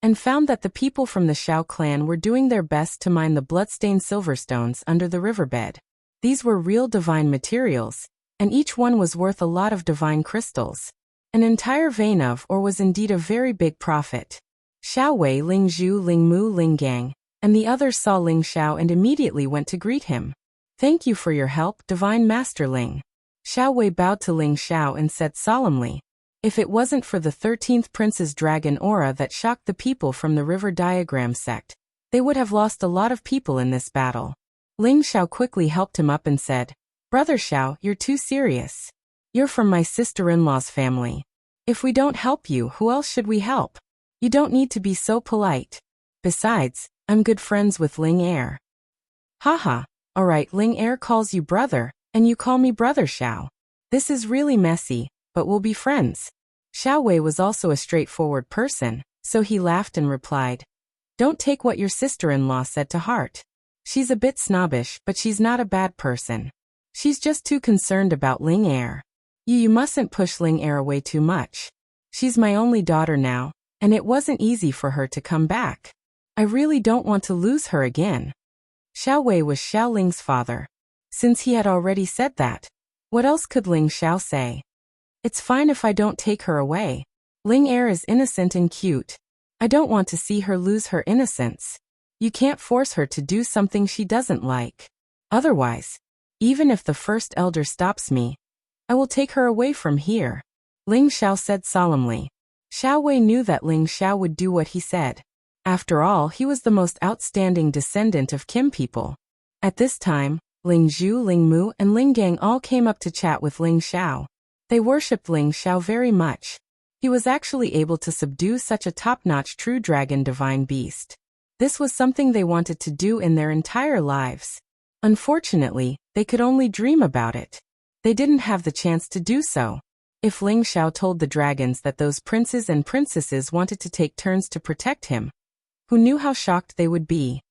and found that the people from the Xiao clan were doing their best to mine the bloodstained silverstones under the riverbed. These were real divine materials, and each one was worth a lot of divine crystals. An entire vein of ore was indeed a very big profit. Xiao Wei, Ling Zhu, Ling Mu, Ling Gang, and the others saw Ling Xiao and immediately went to greet him. "Thank you for your help, Divine Master Ling." Xiao Wei bowed to Ling Xiao and said solemnly, "If it wasn't for the 13th prince's dragon aura that shocked the people from the river diagram sect, they would have lost a lot of people in this battle." Ling Xiao quickly helped him up and said, "Brother Xiao, you're too serious. You're from my sister-in-law's family. If we don't help you, who else should we help? You don't need to be so polite. Besides, I'm good friends with Ling Air." "Haha, alright, Ling Air calls you brother, and you call me Brother Xiao. This is really messy, but we'll be friends." Xiao Wei was also a straightforward person, so he laughed and replied, "Don't take what your sister-in-law said to heart. She's a bit snobbish, but she's not a bad person. She's just too concerned about Ling Air. You mustn't push Ling Air away too much. She's my only daughter now, and it wasn't easy for her to come back. I really don't want to lose her again." Xiao Wei was Xiao Ling's father. Since he had already said that, what else could Ling Xiao say? "It's fine if I don't take her away. Ling Air is innocent and cute. I don't want to see her lose her innocence. You can't force her to do something she doesn't like. Otherwise, even if the first elder stops me, I will take her away from here," Ling Xiao said solemnly. Xiao Wei knew that Ling Xiao would do what he said. After all, he was the most outstanding descendant of Kim people. At this time, Ling Zhu, Ling Mu, and Ling Gang all came up to chat with Ling Xiao. They worshipped Ling Xiao very much. He was actually able to subdue such a top-notch true dragon divine beast. This was something they wanted to do in their entire lives. Unfortunately, they could only dream about it. They didn't have the chance to do so. If Ling Xiao told the dragons that those princes and princesses wanted to take turns to protect him, who knew how shocked they would be?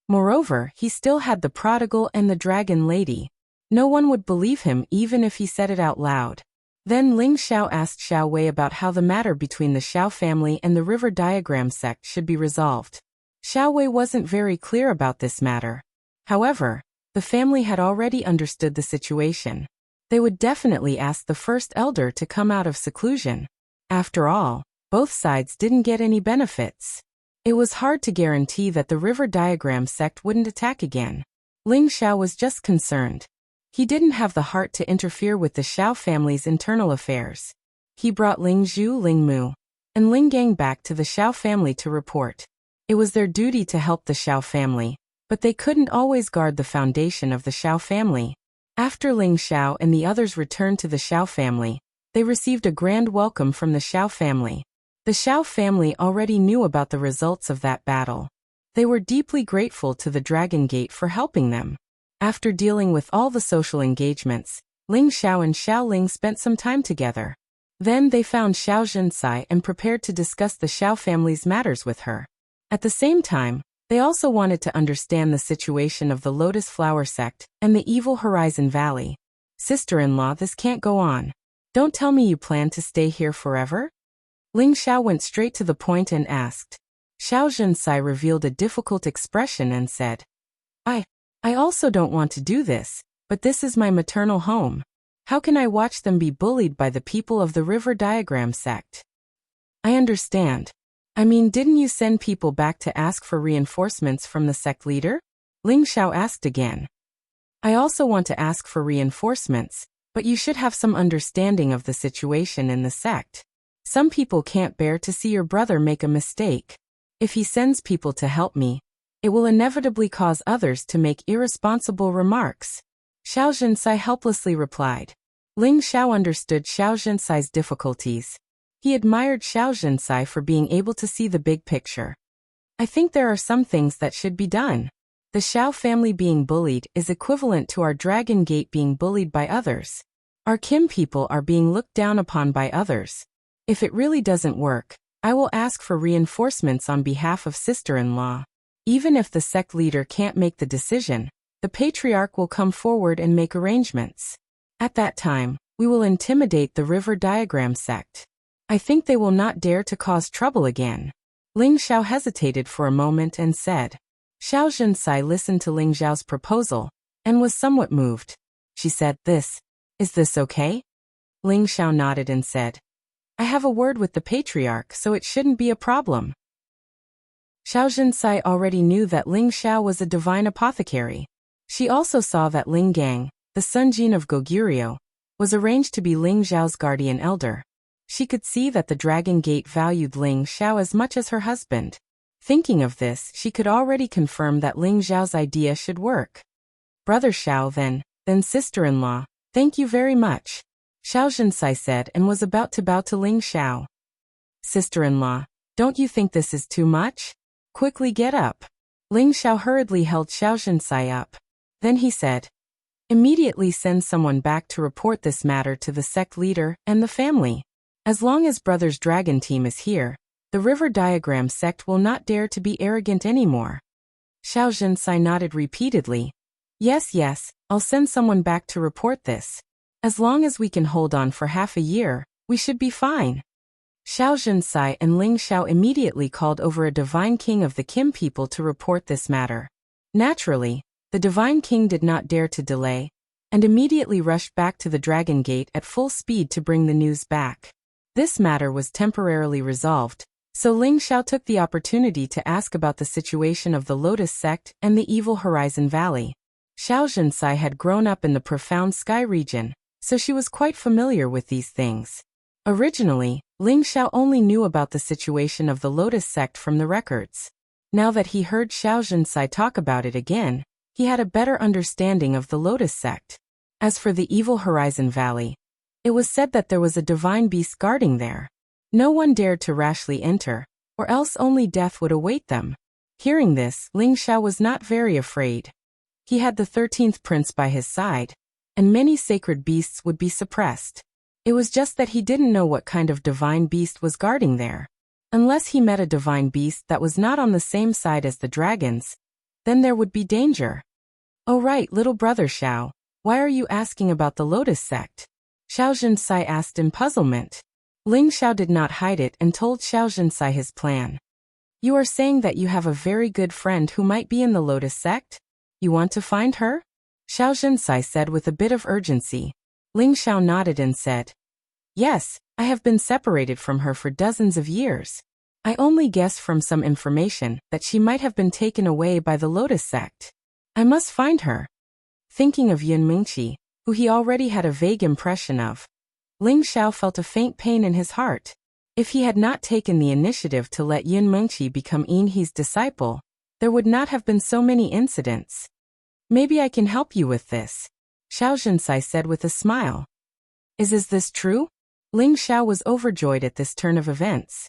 Moreover, he still had the prodigal and the dragon lady. No one would believe him even if he said it out loud. Then Ling Xiao asked Xiao Wei about how the matter between the Xiao family and the river diagram sect should be resolved. Xiao Wei wasn't very clear about this matter. However, the family had already understood the situation. They would definitely ask the first elder to come out of seclusion. After all, both sides didn't get any benefits. It was hard to guarantee that the river diagram sect wouldn't attack again. Ling Xiao was just concerned. He didn't have the heart to interfere with the Xiao family's internal affairs. He brought Ling Zhu, Ling Mu, and Ling Gang back to the Xiao family to report. It was their duty to help the Xiao family, but they couldn't always guard the foundation of the Xiao family. After Ling Xiao and the others returned to the Xiao family, they received a grand welcome from the Xiao family. The Xiao family already knew about the results of that battle. They were deeply grateful to the Dragon Gate for helping them. After dealing with all the social engagements, Ling Xiao and Xiao Ling spent some time together. Then they found Xiao Zhencai and prepared to discuss the Xiao family's matters with her. At the same time, they also wanted to understand the situation of the Lotus Flower sect and the Evil Horizon Valley. Sister-in-law, this can't go on. Don't tell me you plan to stay here forever? Ling Xiao went straight to the point and asked. Xiao Zhencai revealed a difficult expression and said, I also don't want to do this, but this is my maternal home. How can I watch them be bullied by the people of the River Diagram sect? I understand. I mean, didn't you send people back to ask for reinforcements from the sect leader? Ling Xiao asked again. I also want to ask for reinforcements, but you should have some understanding of the situation in the sect. Some people can't bear to see your brother make a mistake. If he sends people to help me, it will inevitably cause others to make irresponsible remarks. Xiao Zhencai helplessly replied. Ling Xiao understood Xiao Zhencai's difficulties. He admired Xiao Zhencai for being able to see the big picture. I think there are some things that should be done. The Xiao family being bullied is equivalent to our Dragon Gate being bullied by others. Our Kim people are being looked down upon by others. If it really doesn't work, I will ask for reinforcements on behalf of sister-in-law. Even if the sect leader can't make the decision, the patriarch will come forward and make arrangements. At that time, we will intimidate the River Diagram sect. I think they will not dare to cause trouble again. Ling Xiao hesitated for a moment and said. Xiao Zhencai listened to Ling Xiao's proposal and was somewhat moved. She said, Is this okay? Ling Xiao nodded and said, I have a word with the patriarch, so it shouldn't be a problem. Xiao Zhencai already knew that Ling Xiao was a divine apothecary. She also saw that Ling Gang, the Sunjin of Goguryeo, was arranged to be Ling Xiao's guardian elder. She could see that the Dragon Gate valued Ling Xiao as much as her husband. Thinking of this, she could already confirm that Ling Xiao's idea should work. Brother Xiao then sister-in-law, thank you very much, Xiao Zhencai said and was about to bow to Ling Xiao. Sister-in-law, don't you think this is too much? Quickly get up. Ling Xiao hurriedly held Xiao Zhencai up. Then he said, immediately send someone back to report this matter to the sect leader and the family. As long as Brother's Dragon team is here, the River Diagram sect will not dare to be arrogant anymore. Xiao Zhencai nodded repeatedly. Yes, I'll send someone back to report this. As long as we can hold on for half a year, we should be fine. Xiao Zhencai and Ling Xiao immediately called over a divine king of the Kim people to report this matter. Naturally, the divine king did not dare to delay, and immediately rushed back to the Dragon Gate at full speed to bring the news back. This matter was temporarily resolved, so Ling Xiao took the opportunity to ask about the situation of the Lotus sect and the Evil Horizon Valley. Xiao Zhencai had grown up in the profound sky region, so she was quite familiar with these things. Originally, Ling Xiao only knew about the situation of the Lotus sect from the records. Now that he heard Xiao Zhencai talk about it again, he had a better understanding of the Lotus sect. As for the Evil Horizon Valley, it was said that there was a divine beast guarding there. No one dared to rashly enter, or else only death would await them. Hearing this, Ling Xiao was not very afraid. He had the 13th prince by his side, and many sacred beasts would be suppressed. It was just that he didn't know what kind of divine beast was guarding there. Unless he met a divine beast that was not on the same side as the dragons, then there would be danger. Oh right, little brother Xiao, why are you asking about the Lotus sect? Xiao Zhencai asked in puzzlement. Ling Xiao did not hide it and told Xiao Zhencai his plan. You are saying that you have a very good friend who might be in the Lotus sect? You want to find her? Xiao Zhencai said with a bit of urgency. Ling Xiao nodded and said, Yes, I have been separated from her for dozens of years. I only guess from some information that she might have been taken away by the Lotus sect. I must find her. Thinking of Yun Mingqi, who he already had a vague impression of, Ling Xiao felt a faint pain in his heart. If he had not taken the initiative to let Yun Mingqi become Yin He's disciple, there would not have been so many incidents. Maybe I can help you with this, Xiao Zhencai said with a smile. Is this true? Ling Xiao was overjoyed at this turn of events.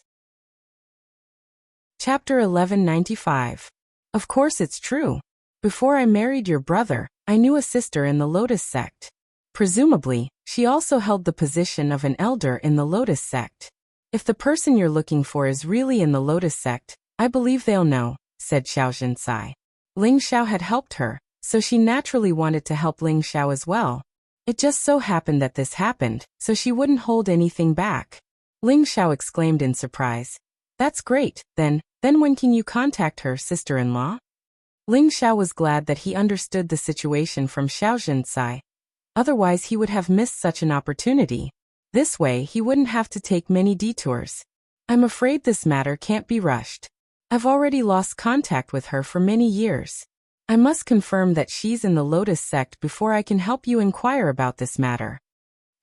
Chapter 1195. Of course it's true. Before I married your brother, I knew a sister in the Lotus sect. Presumably, she also held the position of an elder in the Lotus sect. If the person you're looking for is really in the Lotus sect, I believe they'll know, said Xiao Zhenxai. Ling Xiao had helped her, so she naturally wanted to help Ling Xiao as well. It just so happened that this happened, so she wouldn't hold anything back. Ling Xiao exclaimed in surprise. That's great, then when can you contact her sister-in-law? Ling Xiao was glad that he understood the situation from Xiao Zhenxai. Otherwise he would have missed such an opportunity. This way he wouldn't have to take many detours. I'm afraid this matter can't be rushed. I've already lost contact with her for many years. I must confirm that she's in the Lotus sect before I can help you inquire about this matter.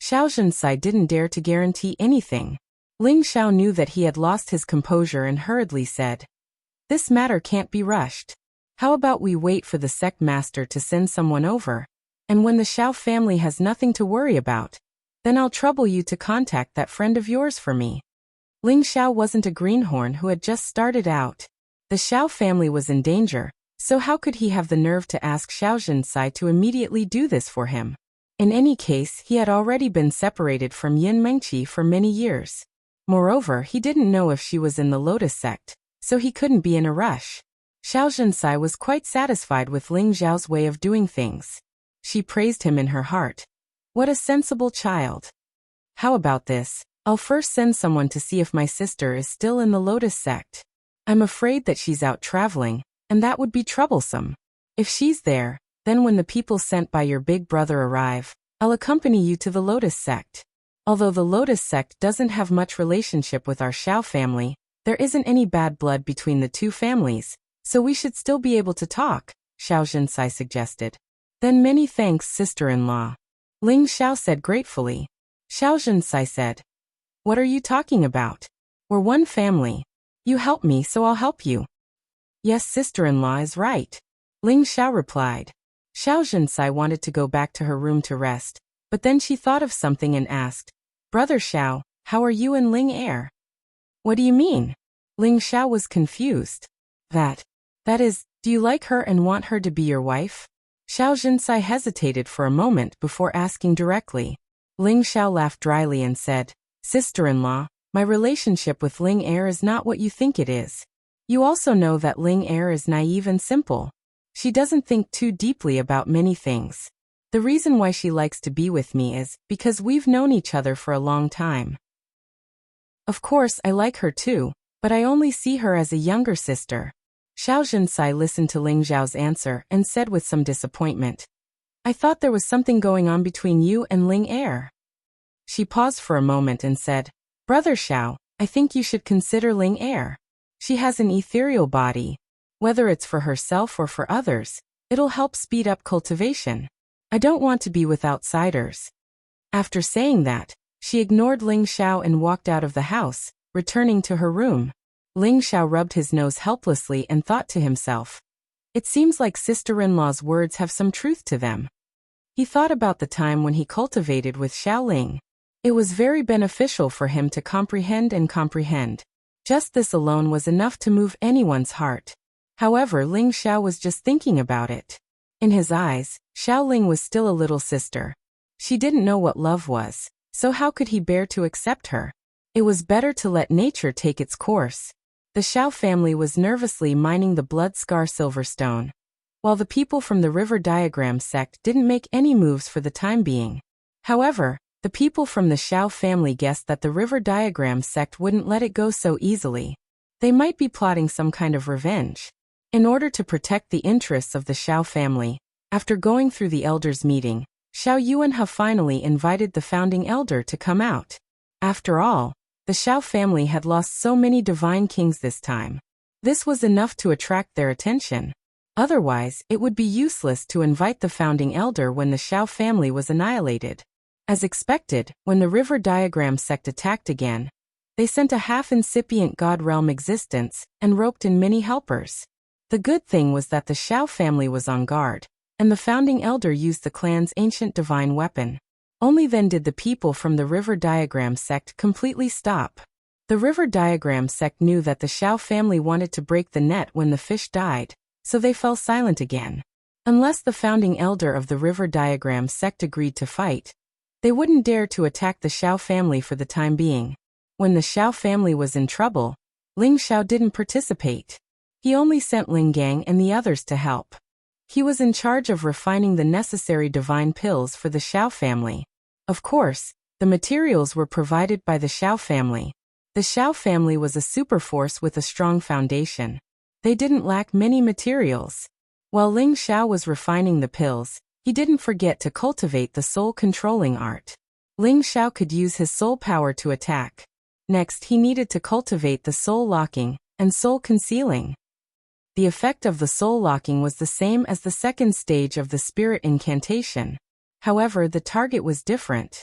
Xiao Zhenxai didn't dare to guarantee anything. Ling Xiao knew that he had lost his composure and hurriedly said, "This matter can't be rushed. How about we wait for the sect master to send someone over? And when the Xiao family has nothing to worry about, then I'll trouble you to contact that friend of yours for me." Ling Xiao wasn't a greenhorn who had just started out. The Xiao family was in danger, so how could he have the nerve to ask Xiao Zhenxai to immediately do this for him? In any case, he had already been separated from Yin Mengqi for many years. Moreover, he didn't know if she was in the Lotus sect, so he couldn't be in a rush. Xiao Zhenxai was quite satisfied with Ling Xiao's way of doing things. She praised him in her heart. What a sensible child. How about this? I'll first send someone to see if my sister is still in the Lotus sect. I'm afraid that she's out traveling, and that would be troublesome. If she's there, then when the people sent by your big brother arrive, I'll accompany you to the Lotus sect. Although the Lotus sect doesn't have much relationship with our Xiao family, there isn't any bad blood between the two families, so we should still be able to talk, Xiao Zhenxai suggested. Then many thanks, sister-in-law. Ling Xiao said gratefully. Xiao Zhenxai said, "What are you talking about? We're one family. You help me, so I'll help you." Yes, sister-in-law is right. Ling Xiao replied. Xiao Zhenxai wanted to go back to her room to rest, but then she thought of something and asked, "Brother Xiao, how are you and Ling Er?" "What do you mean?" Ling Xiao was confused. That is, do you like her and want her to be your wife? Xiao Zhenxai hesitated for a moment before asking directly. Ling Xiao laughed dryly and said, "Sister-in-law, my relationship with Ling Er is not what you think it is. You also know that Ling Er is naive and simple. She doesn't think too deeply about many things. The reason why she likes to be with me is because we've known each other for a long time. Of course, I like her too, but I only see her as a younger sister." Xiao Zhenxai listened to Ling Xiao's answer and said with some disappointment, "I thought there was something going on between you and Ling Er." She paused for a moment and said, "Brother Xiao, I think you should consider Ling Er. She has an ethereal body. Whether it's for herself or for others, it'll help speed up cultivation. I don't want to be with outsiders." After saying that, she ignored Ling Xiao and walked out of the house, returning to her room. Ling Xiao rubbed his nose helplessly and thought to himself, "It seems like sister-in-law's words have some truth to them." He thought about the time when he cultivated with Xiao Ling. It was very beneficial for him to comprehend. Just this alone was enough to move anyone's heart. However, Ling Xiao was just thinking about it. In his eyes, Xiao Ling was still a little sister. She didn't know what love was, so how could he bear to accept her? It was better to let nature take its course. The Xiao family was nervously mining the blood scar silverstone, while the people from the River Diagram sect didn't make any moves for the time being. However, the people from the Xiao family guessed that the River Diagram sect wouldn't let it go so easily. They might be plotting some kind of revenge. In order to protect the interests of the Xiao family, after going through the elders' meeting, Xiao Yuanhe finally invited the founding elder to come out. After all, the Xiao family had lost so many divine kings this time. This was enough to attract their attention. Otherwise, it would be useless to invite the founding elder when the Xiao family was annihilated. As expected, when the River Diagram sect attacked again, they sent a half-incipient god realm existence and roped in many helpers. The good thing was that the Xiao family was on guard, and the founding elder used the clan's ancient divine weapon. Only then did the people from the River Diagram sect completely stop. The River Diagram sect knew that the Xiao family wanted to break the net when the fish died, so they fell silent again. Unless the founding elder of the river diagram sect agreed to fight, they wouldn't dare to attack the Xiao family for the time being. When the Xiao family was in trouble, Ling Xiao didn't participate. He only sent Ling Gang and the others to help. He was in charge of refining the necessary divine pills for the Xiao family. Of course, the materials were provided by the Xiao family. The Xiao family was a superforce with a strong foundation. They didn't lack many materials. While Ling Xiao was refining the pills, he didn't forget to cultivate the soul-controlling art. Ling Xiao could use his soul power to attack. Next, he needed to cultivate the soul-locking and soul-concealing. The effect of the soul-locking was the same as the second stage of the spirit incantation. However, the target was different.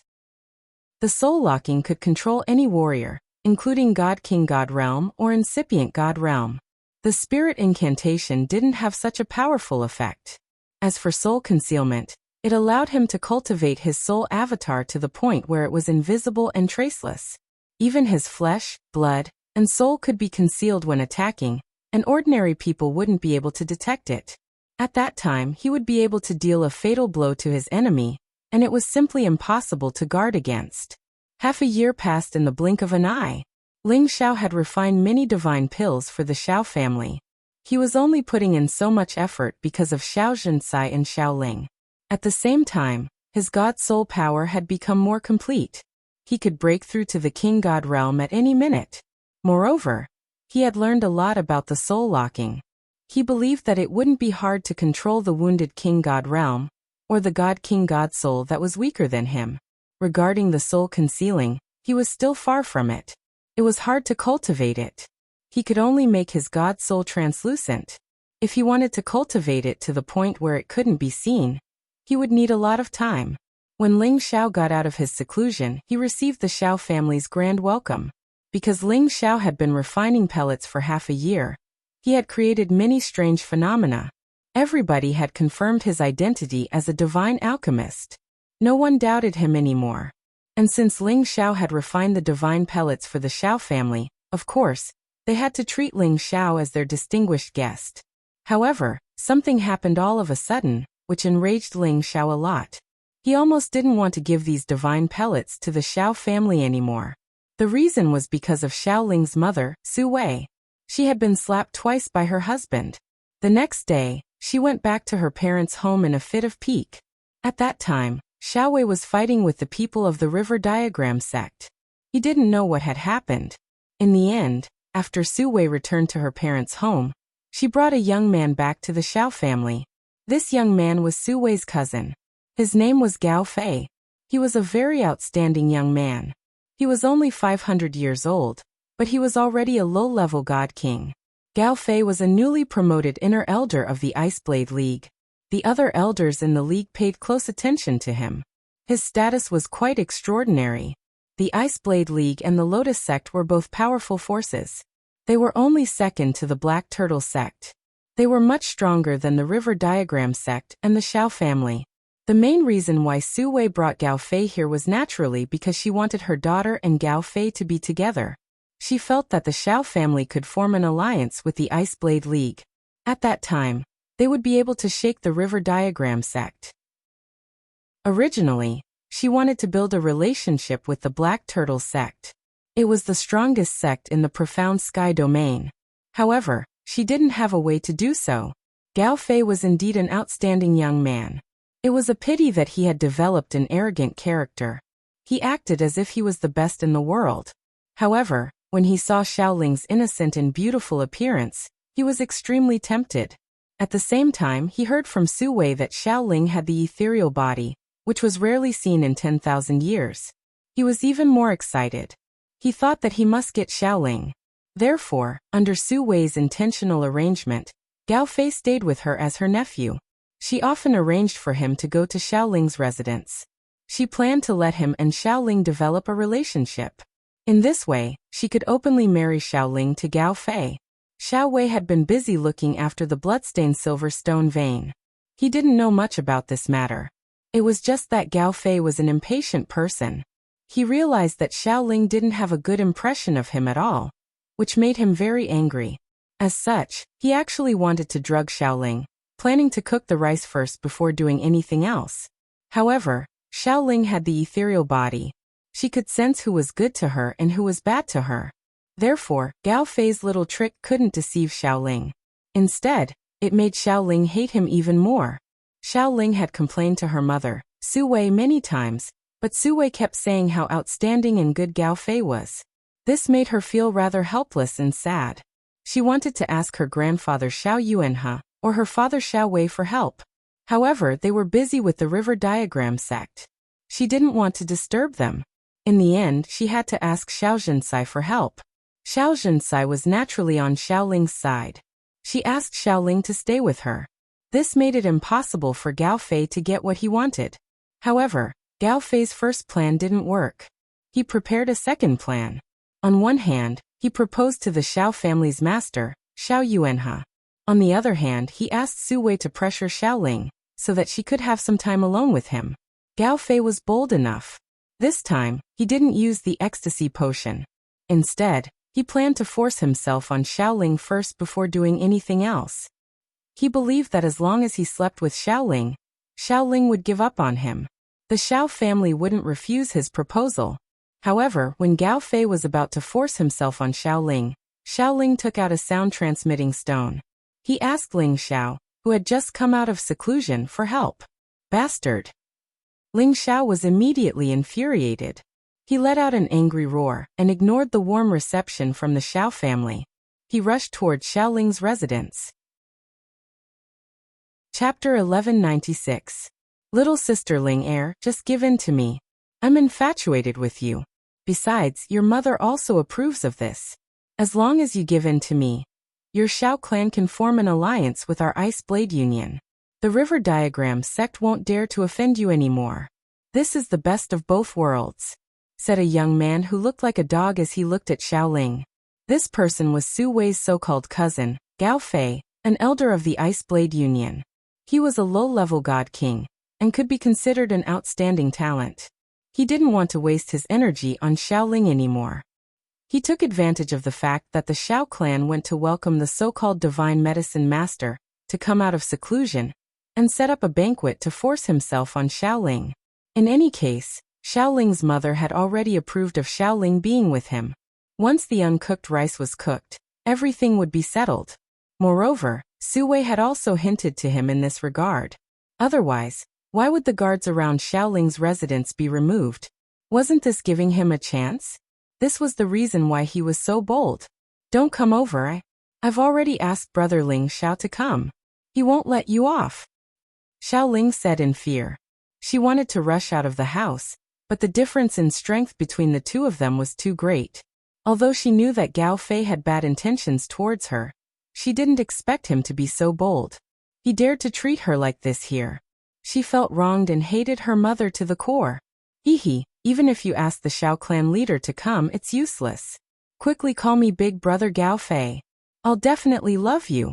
The soul-locking could control any warrior, including God King God Realm or incipient God Realm. The spirit incantation didn't have such a powerful effect. As for soul concealment, it allowed him to cultivate his soul avatar to the point where it was invisible and traceless. Even his flesh, blood, and soul could be concealed when attacking, and ordinary people wouldn't be able to detect it. At that time, he would be able to deal a fatal blow to his enemy, and it was simply impossible to guard against. Half a year passed in the blink of an eye. Ling Xiao had refined many divine pills for the Xiao family. He was only putting in so much effort because of Xiao Zhencai and Xiao Ling. At the same time, his God soul power had become more complete. He could break through to the King God realm at any minute. Moreover, he had learned a lot about the soul locking. He believed that it wouldn't be hard to control the wounded King God realm, or the God King God soul that was weaker than him. Regarding the soul concealing, he was still far from it. It was hard to cultivate it. He could only make his God soul translucent. If he wanted to cultivate it to the point where it couldn't be seen, he would need a lot of time. When Ling Xiao got out of his seclusion, he received the Xiao family's grand welcome. Because Ling Xiao had been refining pellets for half a year, he had created many strange phenomena. Everybody had confirmed his identity as a divine alchemist. No one doubted him anymore. And since Ling Xiao had refined the divine pellets for the Xiao family, of course, they had to treat Ling Xiao as their distinguished guest. However, something happened all of a sudden, which enraged Ling Xiao a lot. He almost didn't want to give these divine pellets to the Xiao family anymore. The reason was because of Xiao Ling's mother, Su Wei. She had been slapped twice by her husband. The next day, she went back to her parents' home in a fit of pique. At that time, Xiao Wei was fighting with the people of the river diagram sect. He didn't know what had happened. In the end, after Su Wei returned to her parents' home, she brought a young man back to the Xiao family. This young man was Su Wei's cousin. His name was Gao Fei. He was a very outstanding young man. He was only 500 years old, but he was already a low-level god king. Gao Fei was a newly promoted inner elder of the Iceblade League. The other elders in the league paid close attention to him. His status was quite extraordinary. The Iceblade League and the Lotus sect were both powerful forces. They were only second to the Black Turtle sect. They were much stronger than the River Diagram sect and the Xiao family. The main reason why Su Wei brought Gao Fei here was naturally because she wanted her daughter and Gao Fei to be together. She felt that the Xiao family could form an alliance with the Iceblade League. At that time, they would be able to shake the River Diagram sect. Originally, she wanted to build a relationship with the Black Turtle sect. It was the strongest sect in the Profound Sky domain. However, she didn't have a way to do so. Gao Fei was indeed an outstanding young man. It was a pity that he had developed an arrogant character. He acted as if he was the best in the world. However, when he saw Xiao Ling's innocent and beautiful appearance, he was extremely tempted. At the same time, he heard from Su Wei that Xiao Ling had the ethereal body, which was rarely seen in 10,000 years. He was even more excited. He thought that he must get Xiao Ling. Therefore, under Su Wei's intentional arrangement, Gao Fei stayed with her as her nephew. She often arranged for him to go to Xiao Ling's residence. She planned to let him and Xiao Ling develop a relationship. In this way, she could openly marry Xiao Ling to Gao Fei. Xiao Wei had been busy looking after the bloodstained silver stone vein. He didn't know much about this matter. It was just that Gao Fei was an impatient person. He realized that Xiao Ling didn't have a good impression of him at all, which made him very angry. As such, he actually wanted to drug Xiao Ling, planning to cook the rice first before doing anything else. However, Xiao Ling had the ethereal body. She could sense who was good to her and who was bad to her. Therefore, Gao Fei's little trick couldn't deceive Xiao Ling. Instead, it made Xiao Ling hate him even more. Xiao Ling had complained to her mother, Su Wei, many times, but Su Wei kept saying how outstanding and good Gao Fei was. This made her feel rather helpless and sad. She wanted to ask her grandfather Xiao Yuanhe or her father Xiao Wei for help. However, they were busy with the river diagram sect. She didn't want to disturb them. In the end, she had to ask Xiao Zhensai for help. Xiao Zhensai was naturally on Xiao Ling's side. She asked Xiao Ling to stay with her. This made it impossible for Gao Fei to get what he wanted. However, Gao Fei's first plan didn't work. He prepared a second plan. On one hand, he proposed to the Xiao family's master, Xiao Yuanhe. On the other hand, he asked Su Wei to pressure Xiao Ling, so that she could have some time alone with him. Gao Fei was bold enough. This time, he didn't use the ecstasy potion. Instead, he planned to force himself on Xiao Ling first before doing anything else. He believed that as long as he slept with Xiao Ling would give up on him. The Xiao family wouldn't refuse his proposal. However, when Gao Fei was about to force himself on Xiao Ling took out a sound-transmitting stone. He asked Ling Xiao, who had just come out of seclusion, for help. Bastard! Ling Xiao was immediately infuriated. He let out an angry roar and ignored the warm reception from the Xiao family. He rushed toward Xiao Ling's residence. Chapter 1196. Little sister Ling Er, just give in to me. I'm infatuated with you. Besides, your mother also approves of this. As long as you give in to me, your Xiao clan can form an alliance with our Ice Blade Union. The river diagram sect won't dare to offend you anymore. This is the best of both worlds, said a young man who looked like a dog as he looked at Xiao Ling. This person was Su Wei's so-called cousin, Gao Fei, an elder of the Ice Blade Union. He was a low-level god king, and could be considered an outstanding talent. He didn't want to waste his energy on Xiao Ling anymore. He took advantage of the fact that the Xiao clan went to welcome the so-called divine medicine master to come out of seclusion, and set up a banquet to force himself on Xiao Ling. In any case, Xiao Ling's mother had already approved of Xiao Ling being with him. Once the uncooked rice was cooked, everything would be settled. Moreover, Su Wei had also hinted to him in this regard. Otherwise, why would the guards around Xiao Ling's residence be removed? Wasn't this giving him a chance? This was the reason why he was so bold. Don't come over. I've already asked brother Ling Xiao to come. He won't let you off. Xiao Ling said in fear. She wanted to rush out of the house, but the difference in strength between the two of them was too great. Although she knew that Gao Fei had bad intentions towards her, she didn't expect him to be so bold. He dared to treat her like this here. She felt wronged and hated her mother to the core. Even if you ask the Xiao clan leader to come, it's useless. Quickly call me big brother Gao Fei. I'll definitely love you.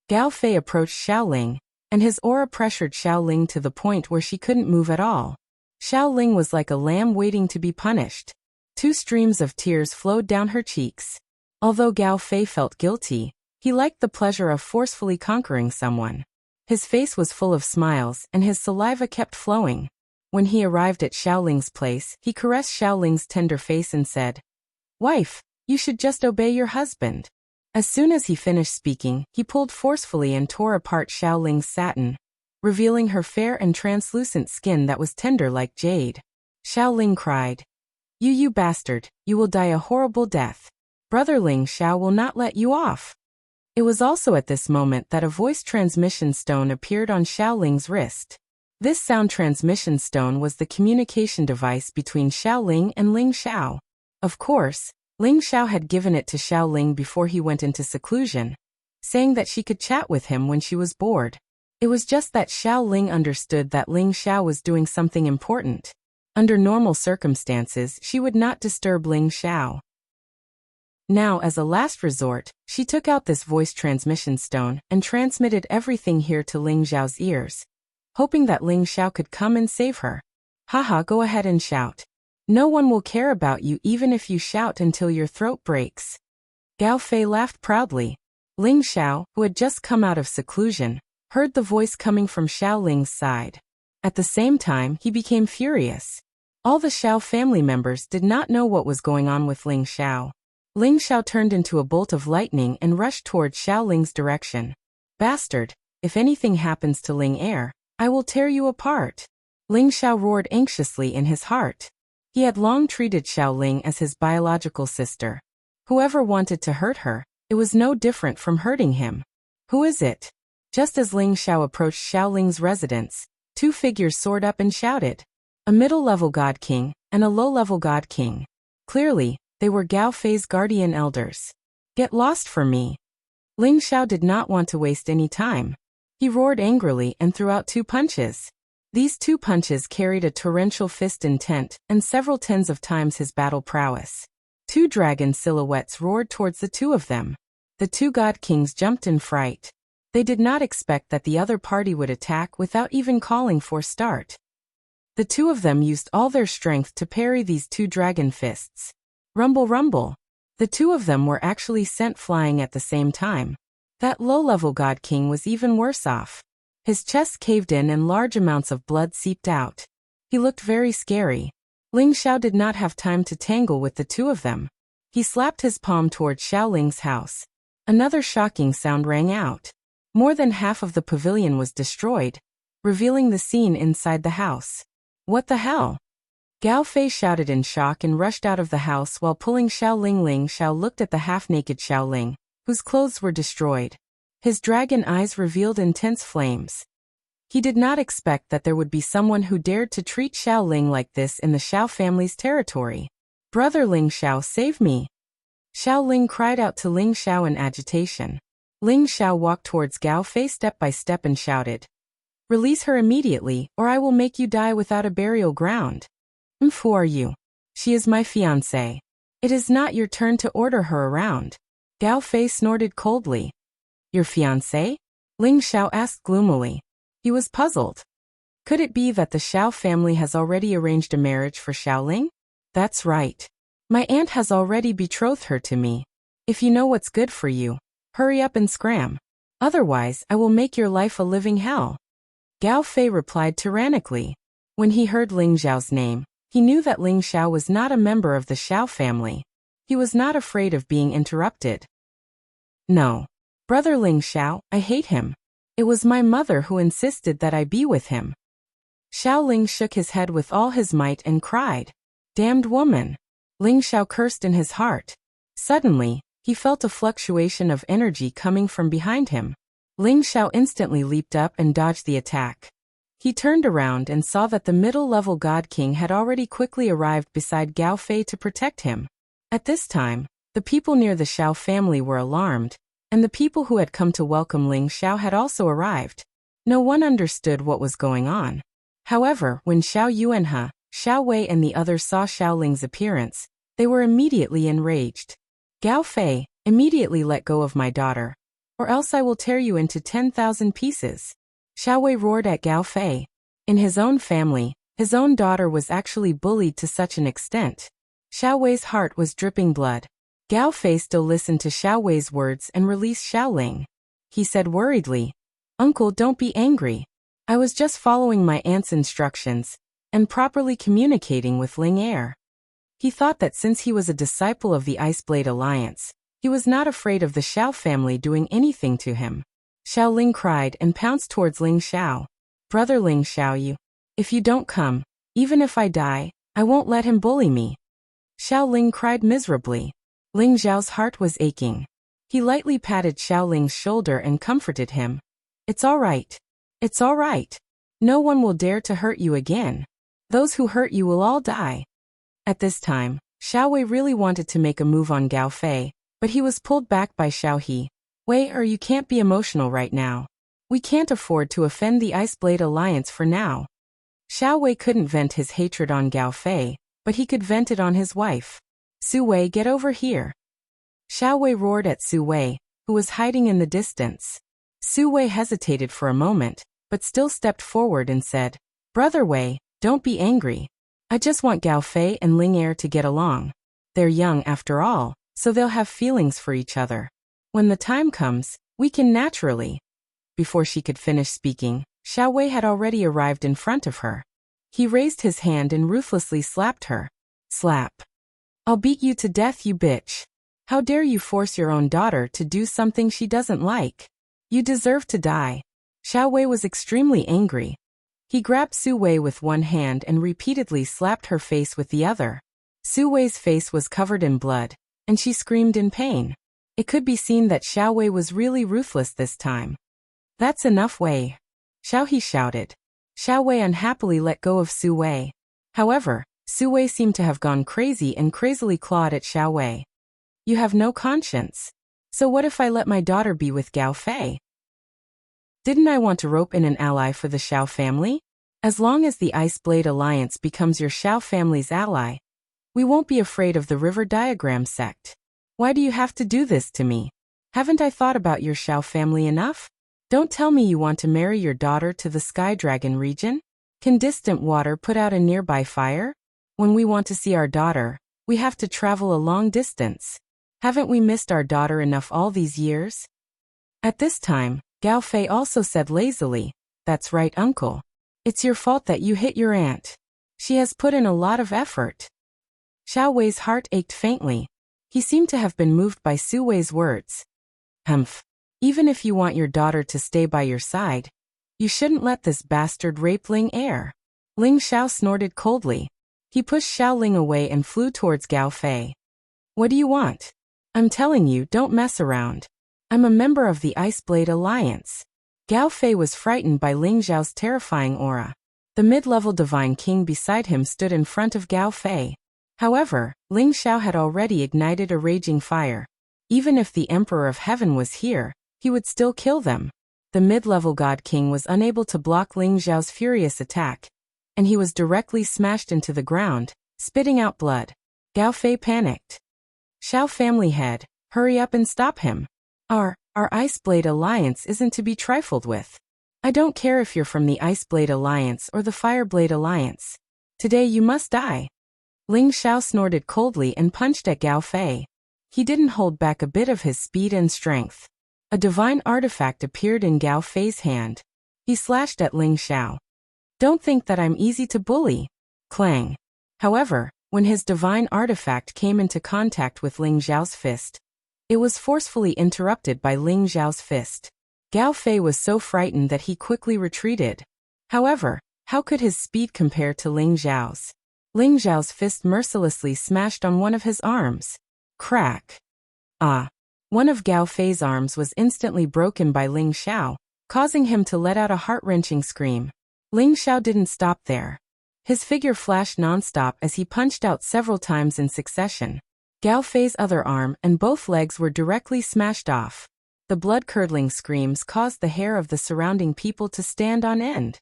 Gao Fei approached Xiao Ling, and his aura pressured Xiao Ling to the point where she couldn't move at all. Xiao Ling was like a lamb waiting to be punished. 2 streams of tears flowed down her cheeks. Although Gao Fei felt guilty, he liked the pleasure of forcefully conquering someone. His face was full of smiles and his saliva kept flowing. When he arrived at Xiao Ling's place, he caressed Xiao Ling's tender face and said, "Wife, you should just obey your husband." As soon as he finished speaking, he pulled forcefully and tore apart Xiao Ling's satin, revealing her fair and translucent skin that was tender like jade. Xiao Ling cried, You bastard, you will die a horrible death. Brother Ling Xiao will not let you off." It was also at this moment that a voice transmission stone appeared on Xiao Ling's wrist. This sound transmission stone was the communication device between Xiao Ling and Ling Xiao. Of course, Ling Xiao had given it to Xiao Ling before he went into seclusion, saying that she could chat with him when she was bored. It was just that Xiao Ling understood that Ling Xiao was doing something important. Under normal circumstances, she would not disturb Ling Xiao. Now, as a last resort, she took out this voice transmission stone and transmitted everything here to Ling Xiao's ears, hoping that Ling Xiao could come and save her. Haha, go ahead and shout. No one will care about you even if you shout until your throat breaks. Gao Fei laughed proudly. Ling Xiao, who had just come out of seclusion, heard the voice coming from Xiao Ling's side. At the same time, he became furious. All the Xiao family members did not know what was going on with Ling Xiao. Ling Xiao turned into a bolt of lightning and rushed toward Xiao Ling's direction. Bastard, if anything happens to Ling Heir, I will tear you apart. Ling Xiao roared anxiously in his heart. He had long treated Xiao Ling as his biological sister. Whoever wanted to hurt her, it was no different from hurting him. Who is it? Just as Ling Xiao approached Xiao Ling's residence, two figures soared up and shouted. A middle-level God King and a low-level God King. Clearly, they were Gao Fei's guardian elders. Get lost from me. Ling Xiao did not want to waste any time. He roared angrily and threw out two punches. These two punches carried a torrential fist intent and several tens of times his battle prowess. Two dragon silhouettes roared towards the two of them. The two God Kings jumped in fright. They did not expect that the other party would attack without even calling for start. The two of them used all their strength to parry these two dragon fists. Rumble rumble. The two of them were actually sent flying at the same time. That low-level God King was even worse off. His chest caved in and large amounts of blood seeped out. He looked very scary. Ling Xiao did not have time to tangle with the two of them. He slapped his palm toward Xiao Ling's house. Another shocking sound rang out. More than half of the pavilion was destroyed, revealing the scene inside the house. What the hell? Gao Fei shouted in shock and rushed out of the house while pulling Xiao Ling. Ling Xiao looked at the half-naked Xiao Ling, whose clothes were destroyed. His dragon eyes revealed intense flames. He did not expect that there would be someone who dared to treat Xiao Ling like this in the Xiao family's territory. Brother Ling Xiao, save me! Xiao Ling cried out to Ling Xiao in agitation. Ling Xiao walked towards Gao Fei step by step and shouted, "Release her immediately, or I will make you die without a burial ground." Who are you? She is my fiancée. It is not your turn to order her around. Gao Fei snorted coldly. Your fiancé? Ling Xiao asked gloomily. He was puzzled. Could it be that the Xiao family has already arranged a marriage for Xiao Ling? That's right. My aunt has already betrothed her to me. If you know what's good for you, hurry up and scram. Otherwise, I will make your life a living hell. Gao Fei replied tyrannically. When he heard Ling Xiao's name, he knew that Ling Xiao was not a member of the Xiao family. He was not afraid of being interrupted. No. Brother Ling Xiao, I hate him. It was my mother who insisted that I be with him. Xiao Ling shook his head with all his might and cried, Damned woman! Ling Xiao cursed in his heart. Suddenly, he felt a fluctuation of energy coming from behind him. Ling Xiao instantly leaped up and dodged the attack. He turned around and saw that the middle-level God King had already quickly arrived beside Gao Fei to protect him. At this time, the people near the Xiao family were alarmed, and the people who had come to welcome Ling Xiao had also arrived. No one understood what was going on. However, when Xiao Yuanhe, Xiao Wei and the others saw Xiao Ling's appearance, they were immediately enraged. Gao Fei, immediately let go of my daughter, or else I will tear you into 10,000 pieces. Xiao Wei roared at Gao Fei. In his own family, his own daughter was actually bullied to such an extent. Xiao Wei's heart was dripping blood. Gao Fei still listened to Xiao Wei's words and released Xiao Ling. He said worriedly, Uncle, don't be angry. I was just following my aunt's instructions and properly communicating with Ling Heir. He thought that since he was a disciple of the Iceblade Alliance, he was not afraid of the Xiao family doing anything to him. Xiao Ling cried and pounced towards Ling Xiao. Brother Ling Xiao, if you don't come, even if I die, I won't let him bully me. Xiao Ling cried miserably. Ling Xiao's heart was aching. He lightly patted Xiao Ling's shoulder and comforted him. It's all right. It's all right. No one will dare to hurt you again. Those who hurt you will all die. At this time, Xiao Wei really wanted to make a move on Gao Fei, but he was pulled back by Xiao He. Wei, or you can't be emotional right now. We can't afford to offend the Iceblade Alliance for now. Xiao Wei couldn't vent his hatred on Gao Fei, but he could vent it on his wife. Su Wei, get over here. Xiao Wei roared at Su Wei, who was hiding in the distance. Su Wei hesitated for a moment, but still stepped forward and said, Brother Wei, don't be angry. I just want Gao Fei and Ling Heir to get along. They're young after all, so they'll have feelings for each other. When the time comes, we can naturally. before she could finish speaking, Xiao Wei had already arrived in front of her. He raised his hand and ruthlessly slapped her. Slap. I'll beat you to death, you bitch. How dare you force your own daughter to do something she doesn't like? You deserve to die. Xiao Wei was extremely angry. He grabbed Su Wei with one hand and repeatedly slapped her face with the other. Su Wei's face was covered in blood, and she screamed in pain. It could be seen that Xiao Wei was really ruthless this time. That's enough, Wei. Xiao He shouted. Xiao Wei unhappily let go of Su Wei. However, Su Wei seemed to have gone crazy and crazily clawed at Xiao Wei. You have no conscience. So what if I let my daughter be with Gao Fei? Didn't I want to rope in an ally for the Xiao family? As long as the Ice Blade Alliance becomes your Xiao family's ally, we won't be afraid of the River Diagram sect. Why do you have to do this to me? Haven't I thought about your Xiao family enough? Don't tell me you want to marry your daughter to the Sky Dragon region? Can distant water put out a nearby fire? When we want to see our daughter, we have to travel a long distance. Haven't we missed our daughter enough all these years? At this time, Gao Fei also said lazily, That's right, uncle. It's your fault that you hit your aunt. She has put in a lot of effort. Xiao Wei's heart ached faintly. He seemed to have been moved by Su Wei's words. Humph. Even if you want your daughter to stay by your side, you shouldn't let this bastard rape Ling Er. Ling Xiao snorted coldly. He pushed Xiao Ling away and flew towards Gao Fei. What do you want? I'm telling you, don't mess around. I'm a member of the Ice Blade Alliance. Gao Fei was frightened by Ling Xiao's terrifying aura. The mid-level Divine King beside him stood in front of Gao Fei. However, Ling Xiao had already ignited a raging fire. Even if the Emperor of Heaven was here, he would still kill them. The mid-level God King was unable to block Ling Xiao's furious attack, and he was directly smashed into the ground, spitting out blood. Gao Fei panicked. Xiao family head, hurry up and stop him. Our Ice Blade Alliance isn't to be trifled with. I don't care if you're from the Ice Blade Alliance or the Fire Blade Alliance. Today you must die. Ling Xiao snorted coldly and punched at Gao Fei. He didn't hold back a bit of his speed and strength. A divine artifact appeared in Gao Fei's hand. He slashed at Ling Xiao. Don't think that I'm easy to bully. Clang. However, when his divine artifact came into contact with Ling Xiao's fist, it was forcefully interrupted by Ling Xiao's fist. Gao Fei was so frightened that he quickly retreated. However, how could his speed compare to Ling Xiao's? Ling Xiao's fist mercilessly smashed on one of his arms. Crack. Ah. One of Gao Fei's arms was instantly broken by Ling Xiao, causing him to let out a heart-wrenching scream. Ling Xiao didn't stop there. His figure flashed non-stop as he punched out several times in succession. Gao Fei's other arm and both legs were directly smashed off. The blood-curdling screams caused the hair of the surrounding people to stand on end.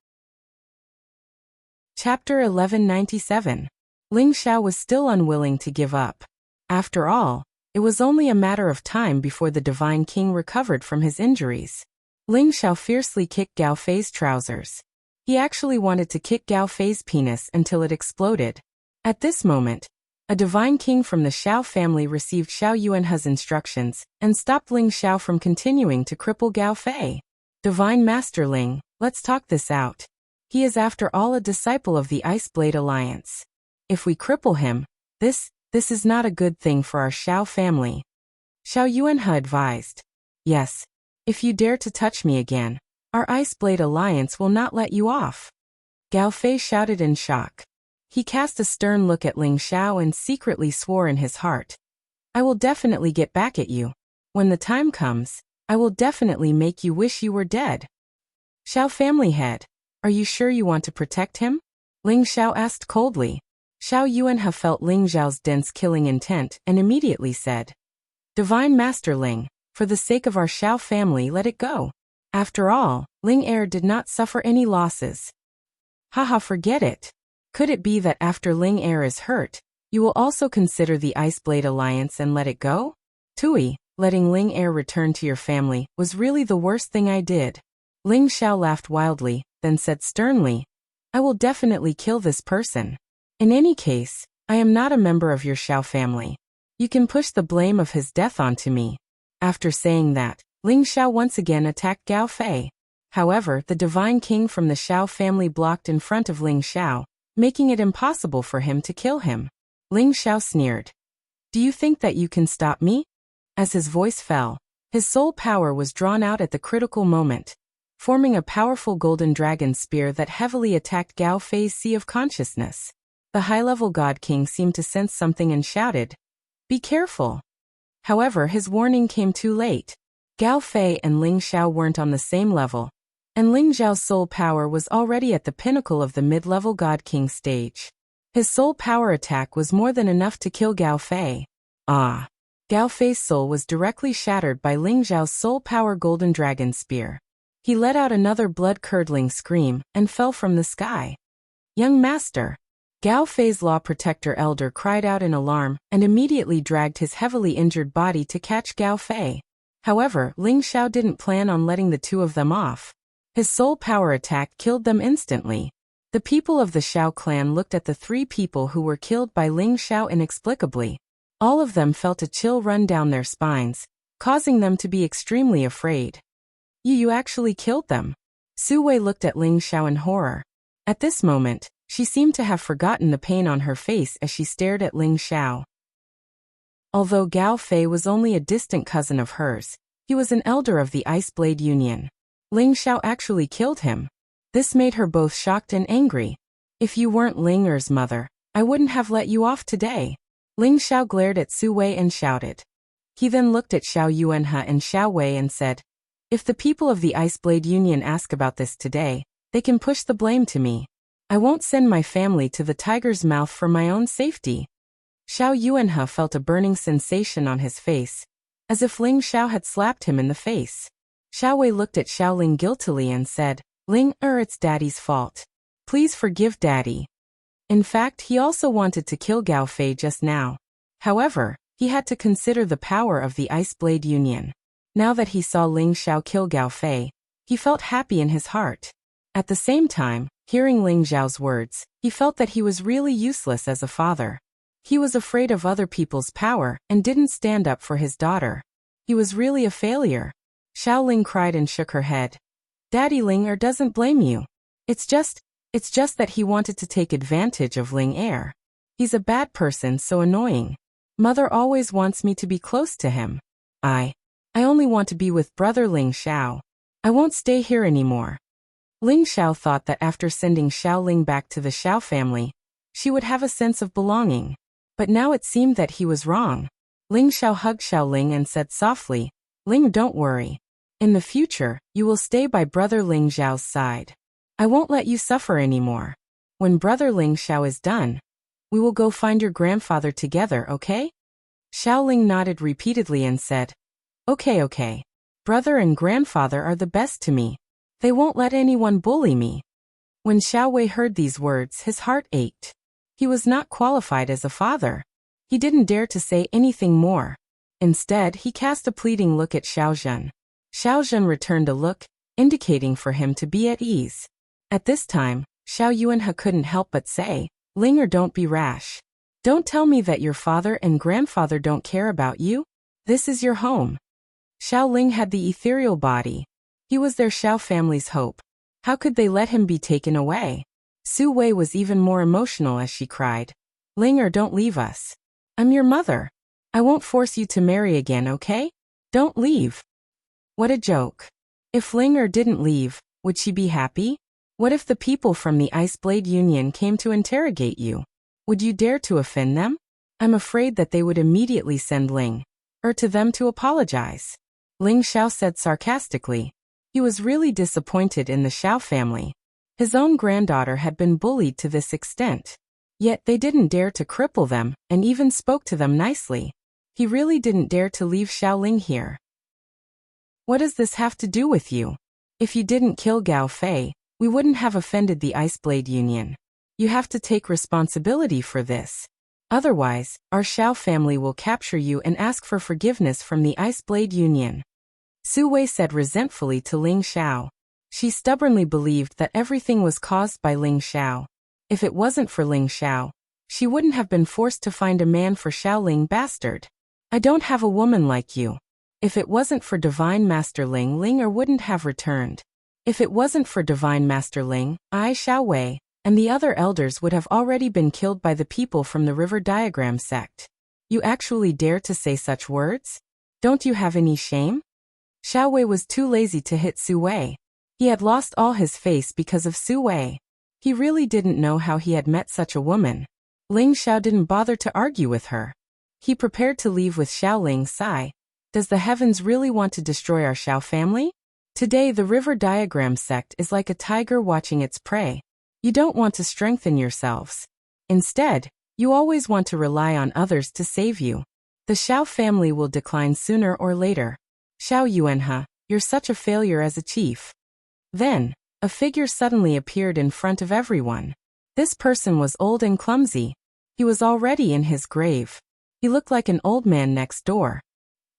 Chapter 1197. Ling Xiao was still unwilling to give up. After all, it was only a matter of time before the Divine King recovered from his injuries. Ling Xiao fiercely kicked Gao Fei's trousers. He actually wanted to kick Gao Fei's penis until it exploded. At this moment, a Divine King from the Xiao family received Xiao Yuanhe's instructions and stopped Ling Xiao from continuing to cripple Gao Fei. Divine Master Ling, let's talk this out. He is after all a disciple of the Ice Blade Alliance. If we cripple him, this is not a good thing for our Xiao family. Xiao Yuanhe advised. Yes. If you dare to touch me again, our Ice Blade Alliance will not let you off. Gao Fei shouted in shock. He cast a stern look at Ling Xiao and secretly swore in his heart. I will definitely get back at you. When the time comes, I will definitely make you wish you were dead. Xiao family head, are you sure you want to protect him? Ling Xiao asked coldly. Xiao Yuanhe felt Ling Xiao's dense killing intent and immediately said, Divine Master Ling, for the sake of our Xiao family, let it go. After all, Ling Er did not suffer any losses. Haha, forget it. Could it be that after Ling Er is hurt, you will also consider the Ice Blade Alliance and let it go? Tui, letting Ling Er return to your family was really the worst thing I did. Ling Xiao laughed wildly, then said sternly, I will definitely kill this person. In any case, I am not a member of your Xiao family. You can push the blame of his death onto me. After saying that, Ling Xiao once again attacked Gao Fei. However, the divine king from the Xiao family blocked in front of Ling Xiao, making it impossible for him to kill him. Ling Xiao sneered. Do you think that you can stop me? As his voice fell, his soul power was drawn out at the critical moment, forming a powerful golden dragon spear that heavily attacked Gao Fei's Sea of Consciousness. The high-level God King seemed to sense something and shouted, "Be careful!" However, his warning came too late. Gao Fei and Ling Xiao weren't on the same level, and Ling Xiao's soul power was already at the pinnacle of the mid-level God King stage. His soul power attack was more than enough to kill Gao Fei. Ah! Gao Fei's soul was directly shattered by Ling Xiao's soul power golden dragon spear. He let out another blood-curdling scream and fell from the sky. Young master! Gao Fei's law protector elder cried out in alarm and immediately dragged his heavily injured body to catch Gao Fei. However, Ling Xiao didn't plan on letting the two of them off. His soul power attack killed them instantly. The people of the Xiao clan looked at the three people who were killed by Ling Xiao inexplicably. All of them felt a chill run down their spines, causing them to be extremely afraid. You actually killed them. Su Wei looked at Ling Xiao in horror. At this moment, she seemed to have forgotten the pain on her face as she stared at Ling Xiao. Although Gao Fei was only a distant cousin of hers, he was an elder of the Ice Blade Union. Ling Xiao actually killed him. This made her both shocked and angry. If you weren't Ling Er's mother, I wouldn't have let you off today. Ling Xiao glared at Su Wei and shouted. He then looked at Xiao Yuanhe and Xiao Wei and said, if the people of the Ice Blade Union ask about this today, they can push the blame to me. I won't send my family to the tiger's mouth for my own safety. Xiao Yuanhe felt a burning sensation on his face, as if Ling Xiao had slapped him in the face. Xiao Wei looked at Xiao Ling guiltily and said, Ling it's Daddy's fault. Please forgive Daddy. In fact, he also wanted to kill Gao Fei just now. However, he had to consider the power of the Ice Blade Union. Now that he saw Ling Xiao kill Gao Fei, he felt happy in his heart. At the same time, hearing Ling Xiao's words, he felt that he was really useless as a father. He was afraid of other people's power and didn't stand up for his daughter. He was really a failure. Xiao Ling cried and shook her head. Daddy Ling doesn't blame you. It's just that he wanted to take advantage of Ling Er. He's a bad person, so annoying. Mother always wants me to be close to him. I only want to be with brother Ling Xiao. I won't stay here anymore. Ling Xiao thought that after sending Xiao Ling back to the Xiao family, she would have a sense of belonging. But now it seemed that he was wrong. Ling Xiao hugged Xiao Ling and said softly, Ling, don't worry. In the future, you will stay by brother Ling Xiao's side. I won't let you suffer anymore. When brother Ling Xiao is done, we will go find your grandfather together, okay? Xiao Ling nodded repeatedly and said, Okay. Brother and grandfather are the best to me. They won't let anyone bully me. When Xiao Wei heard these words, his heart ached. He was not qualified as a father. He didn't dare to say anything more. Instead, he cast a pleading look at Xiao Zhen. Xiao Zhen returned a look, indicating for him to be at ease. At this time, Xiao Yuanhe couldn't help but say, Ling don't be rash. Don't tell me that your father and grandfather don't care about you. This is your home. Xiao Ling had the ethereal body. He was their Xiao family's hope. How could they let him be taken away? Su Wei was even more emotional as she cried, Ling don't leave us. I'm your mother. I won't force you to marry again, okay? Don't leave. What a joke. If Ling didn't leave, would she be happy? What if the people from the Ice Blade Union came to interrogate you? Would you dare to offend them? I'm afraid that they would immediately send Ling to them to apologize. Ling Xiao said sarcastically. He was really disappointed in the Xiao family. His own granddaughter had been bullied to this extent. Yet they didn't dare to cripple them and even spoke to them nicely. He really didn't dare to leave Xiao Ling here. What does this have to do with you? If you didn't kill Gao Fei, we wouldn't have offended the Ice Blade Union. You have to take responsibility for this. Otherwise, our Xiao family will capture you and ask for forgiveness from the Ice Blade Union. Su Wei said resentfully to Ling Xiao. She stubbornly believed that everything was caused by Ling Xiao. If it wasn't for Ling Xiao, she wouldn't have been forced to find a man for Xiao Ling bastard. I don't have a woman like you. If it wasn't for Divine Master Ling wouldn't have returned. If it wasn't for Divine Master Ling, I, Xiao Wei, and the other elders would have already been killed by the people from the River Diagram sect. You actually dare to say such words? Don't you have any shame? Xiao Wei was too lazy to hit Su Wei. He had lost all his face because of Su Wei. He really didn't know how he had met such a woman. Ling Xiao didn't bother to argue with her. He prepared to leave with Xiao Ling sigh. Does the heavens really want to destroy our Xiao family? Today the River Diagram sect is like a tiger watching its prey. You don't want to strengthen yourselves. Instead, you always want to rely on others to save you. The Xiao family will decline sooner or later. Xiao Yuanhe, you're such a failure as a chief. Then, a figure suddenly appeared in front of everyone. This person was old and clumsy. He was already in his grave. He looked like an old man next door.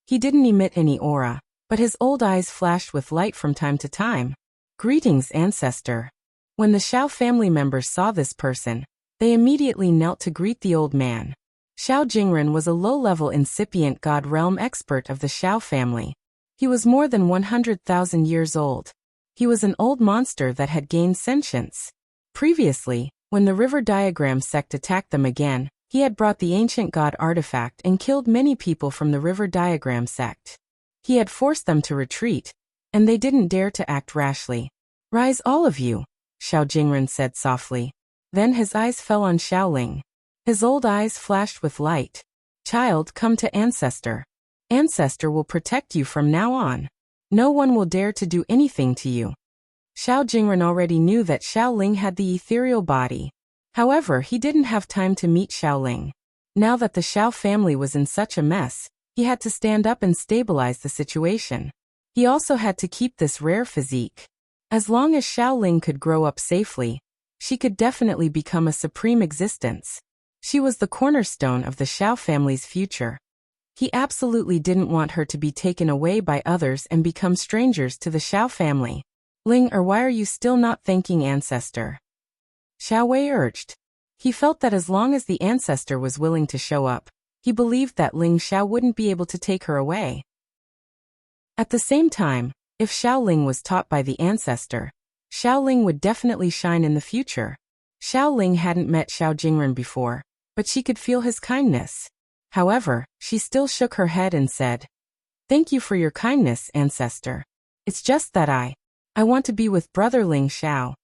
He didn't emit any aura, but his old eyes flashed with light from time to time. Greetings, ancestor. When the Xiao family members saw this person, they immediately knelt to greet the old man. Xiao Jingren was a low-level incipient god realm expert of the Xiao family. He was more than 100,000 years old. He was an old monster that had gained sentience. Previously, when the River Diagram sect attacked them again, he had brought the ancient god artifact and killed many people from the River Diagram sect. He had forced them to retreat, and they didn't dare to act rashly. Rise all of you, Xiao Jingren said softly. Then his eyes fell on Xiao Ling. His old eyes flashed with light. Child, come to Ancestor. Ancestor will protect you from now on. No one will dare to do anything to you. Xiao Jingren already knew that Xiao Ling had the ethereal body. However, he didn't have time to meet Xiao Ling. Now that the Xiao family was in such a mess, he had to stand up and stabilize the situation. He also had to keep this rare physique. As long as Xiao Ling could grow up safely, she could definitely become a supreme existence. She was the cornerstone of the Xiao family's future. He absolutely didn't want her to be taken away by others and become strangers to the Xiao family. Ling, or why are you still not thanking Ancestor? Xiao Wei urged. He felt that as long as the Ancestor was willing to show up, he believed that Ling Xiao wouldn't be able to take her away. At the same time, if Xiao Ling was taught by the Ancestor, Xiao Ling would definitely shine in the future. Xiao Ling hadn't met Xiao Jingren before, but she could feel his kindness. However, she still shook her head and said, "Thank you for your kindness, Ancestor. It's just that I want to be with brother Ling Xiao."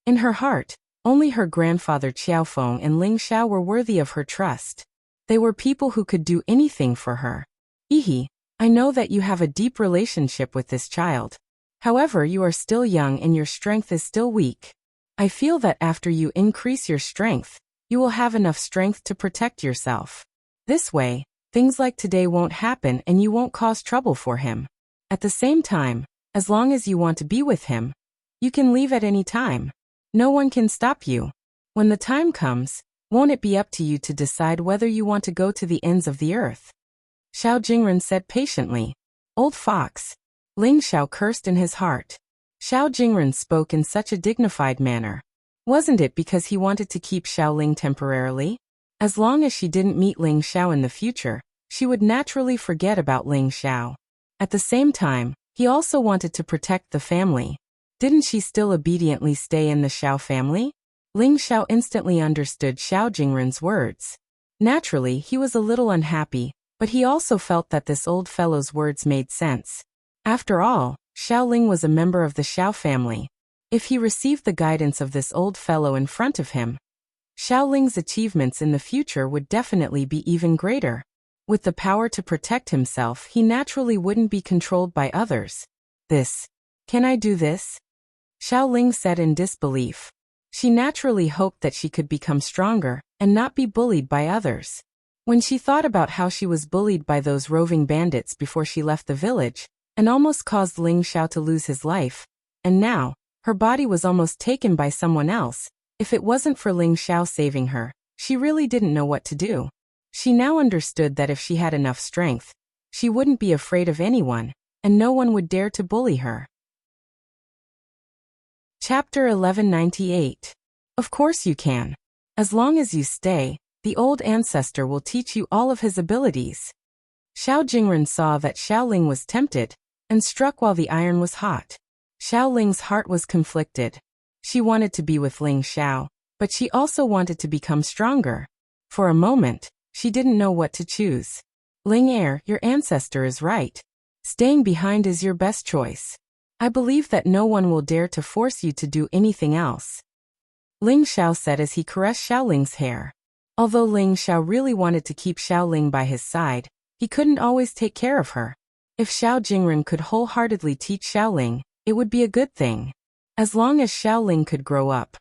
In her heart, only her grandfather Qiaofeng and Ling Xiao were worthy of her trust. They were people who could do anything for her. Ihi, I know that you have a deep relationship with this child. However, you are still young and your strength is still weak. I feel that after you increase your strength, you will have enough strength to protect yourself. This way, things like today won't happen and you won't cause trouble for him. At the same time, as long as you want to be with him, you can leave at any time. No one can stop you. When the time comes, won't it be up to you to decide whether you want to go to the ends of the earth? Xiao Jingren said patiently. Old fox. Ling Xiao cursed in his heart. Xiao Jingren spoke in such a dignified manner. Wasn't it because he wanted to keep Xiao Ling temporarily? As long as she didn't meet Ling Xiao in the future, she would naturally forget about Ling Xiao. At the same time, he also wanted to protect the family. Didn't she still obediently stay in the Xiao family? Ling Xiao instantly understood Xiao Jingren's words. Naturally, he was a little unhappy, but he also felt that this old fellow's words made sense. After all, Xiao Ling was a member of the Xiao family. If he received the guidance of this old fellow in front of him, Xiao Ling's achievements in the future would definitely be even greater. With the power to protect himself, he naturally wouldn't be controlled by others. Can I do this? Xiao Ling said in disbelief. She naturally hoped that she could become stronger and not be bullied by others. When she thought about how she was bullied by those roving bandits before she left the village, and almost caused Ling Xiao to lose his life, and now, her body was almost taken by someone else, if it wasn't for Ling Xiao saving her, she really didn't know what to do. She now understood that if she had enough strength, she wouldn't be afraid of anyone, and no one would dare to bully her. Chapter 1198. Of course you can. As long as you stay, the old ancestor will teach you all of his abilities. Xiao Jingren saw that Xiao Ling was tempted, and struck while the iron was hot. Xiao Ling's heart was conflicted. She wanted to be with Ling Xiao, but she also wanted to become stronger. For a moment, she didn't know what to choose. Ling Heir, your ancestor is right. Staying behind is your best choice. I believe that no one will dare to force you to do anything else. Ling Xiao said as he caressed Xiao Ling's hair. Although Ling Xiao really wanted to keep Xiao Ling by his side, he couldn't always take care of her. If Xiao Jingren could wholeheartedly teach Xiao Ling, it would be a good thing. As long as Xiao Ling could grow up,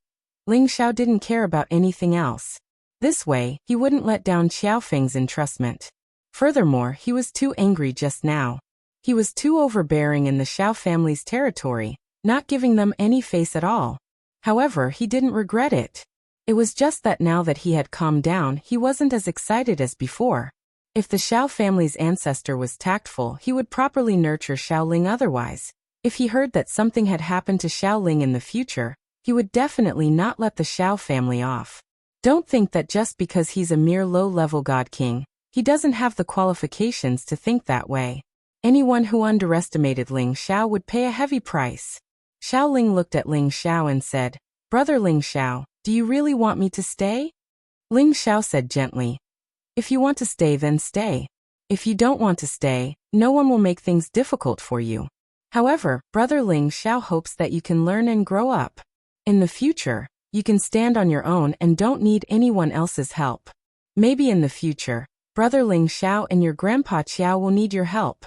Ling Xiao didn't care about anything else. This way, he wouldn't let down Xiao Feng's entrustment. Furthermore, he was too angry just now. He was too overbearing in the Xiao family's territory, not giving them any face at all. However, he didn't regret it. It was just that now that he had calmed down, he wasn't as excited as before. If the Xiao family's ancestor was tactful, he would properly nurture Xiao Ling otherwise. If he heard that something had happened to Xiao Ling in the future, he would definitely not let the Xiao family off. Don't think that just because he's a mere low-level god king, he doesn't have the qualifications to think that way. Anyone who underestimated Ling Xiao would pay a heavy price. Xiao Ling looked at Ling Xiao and said, "Brother Ling Xiao, do you really want me to stay?" Ling Xiao said gently, "If you want to stay, then stay. If you don't want to stay, no one will make things difficult for you. However, Brother Ling Xiao hopes that you can learn and grow up. In the future, you can stand on your own and don't need anyone else's help. Maybe in the future, Brother Ling Xiao and your Grandpa Qiao will need your help."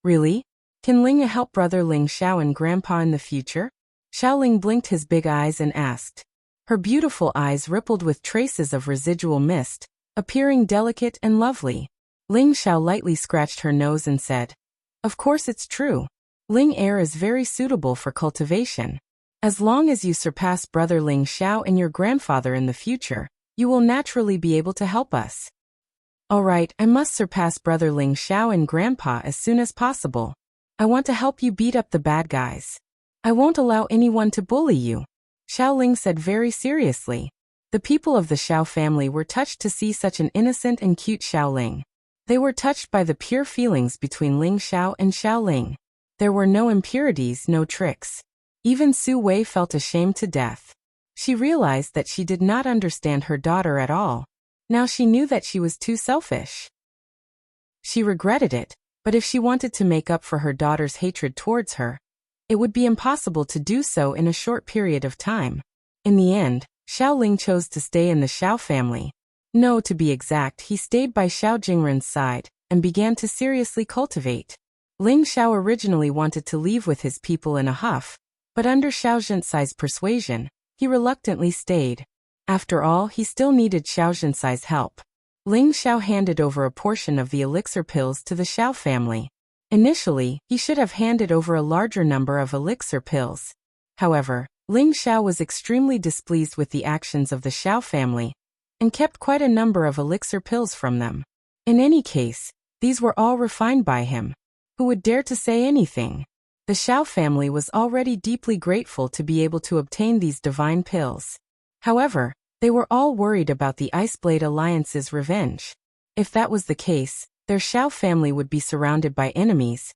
Really? Can Ling help Brother Ling Xiao and Grandpa in the future? Xiao Ling blinked his big eyes and asked. Her beautiful eyes rippled with traces of residual mist, appearing delicate and lovely. Ling Xiao lightly scratched her nose and said, "Of course it's true. Ling Heir is very suitable for cultivation. As long as you surpass Brother Ling Xiao and your grandfather in the future, you will naturally be able to help us." "All right, I must surpass Brother Ling Xiao and Grandpa as soon as possible. I want to help you beat up the bad guys. I won't allow anyone to bully you," Xiao Ling said very seriously. The people of the Xiao family were touched to see such an innocent and cute Xiao Ling. They were touched by the pure feelings between Ling Xiao and Xiao Ling. There were no impurities, no tricks. Even Su Wei felt ashamed to death. She realized that she did not understand her daughter at all. Now she knew that she was too selfish. She regretted it, but if she wanted to make up for her daughter's hatred towards her, it would be impossible to do so in a short period of time. In the end, Xiao Ling chose to stay in the Xiao family. No, to be exact, he stayed by Xiao Jingren's side and began to seriously cultivate. Ling Xiao originally wanted to leave with his people in a huff, but under Xiao Zhensai's persuasion, he reluctantly stayed. After all, he still needed Xiao Zhensai's help. Ling Xiao handed over a portion of the elixir pills to the Xiao family. Initially, he should have handed over a larger number of elixir pills. However, Ling Xiao was extremely displeased with the actions of the Xiao family and kept quite a number of elixir pills from them. In any case, these were all refined by him. Who would dare to say anything? The Xiao family was already deeply grateful to be able to obtain these divine pills. However, they were all worried about the Iceblade Alliance's revenge. If that was the case, their Xiao family would be surrounded by enemies.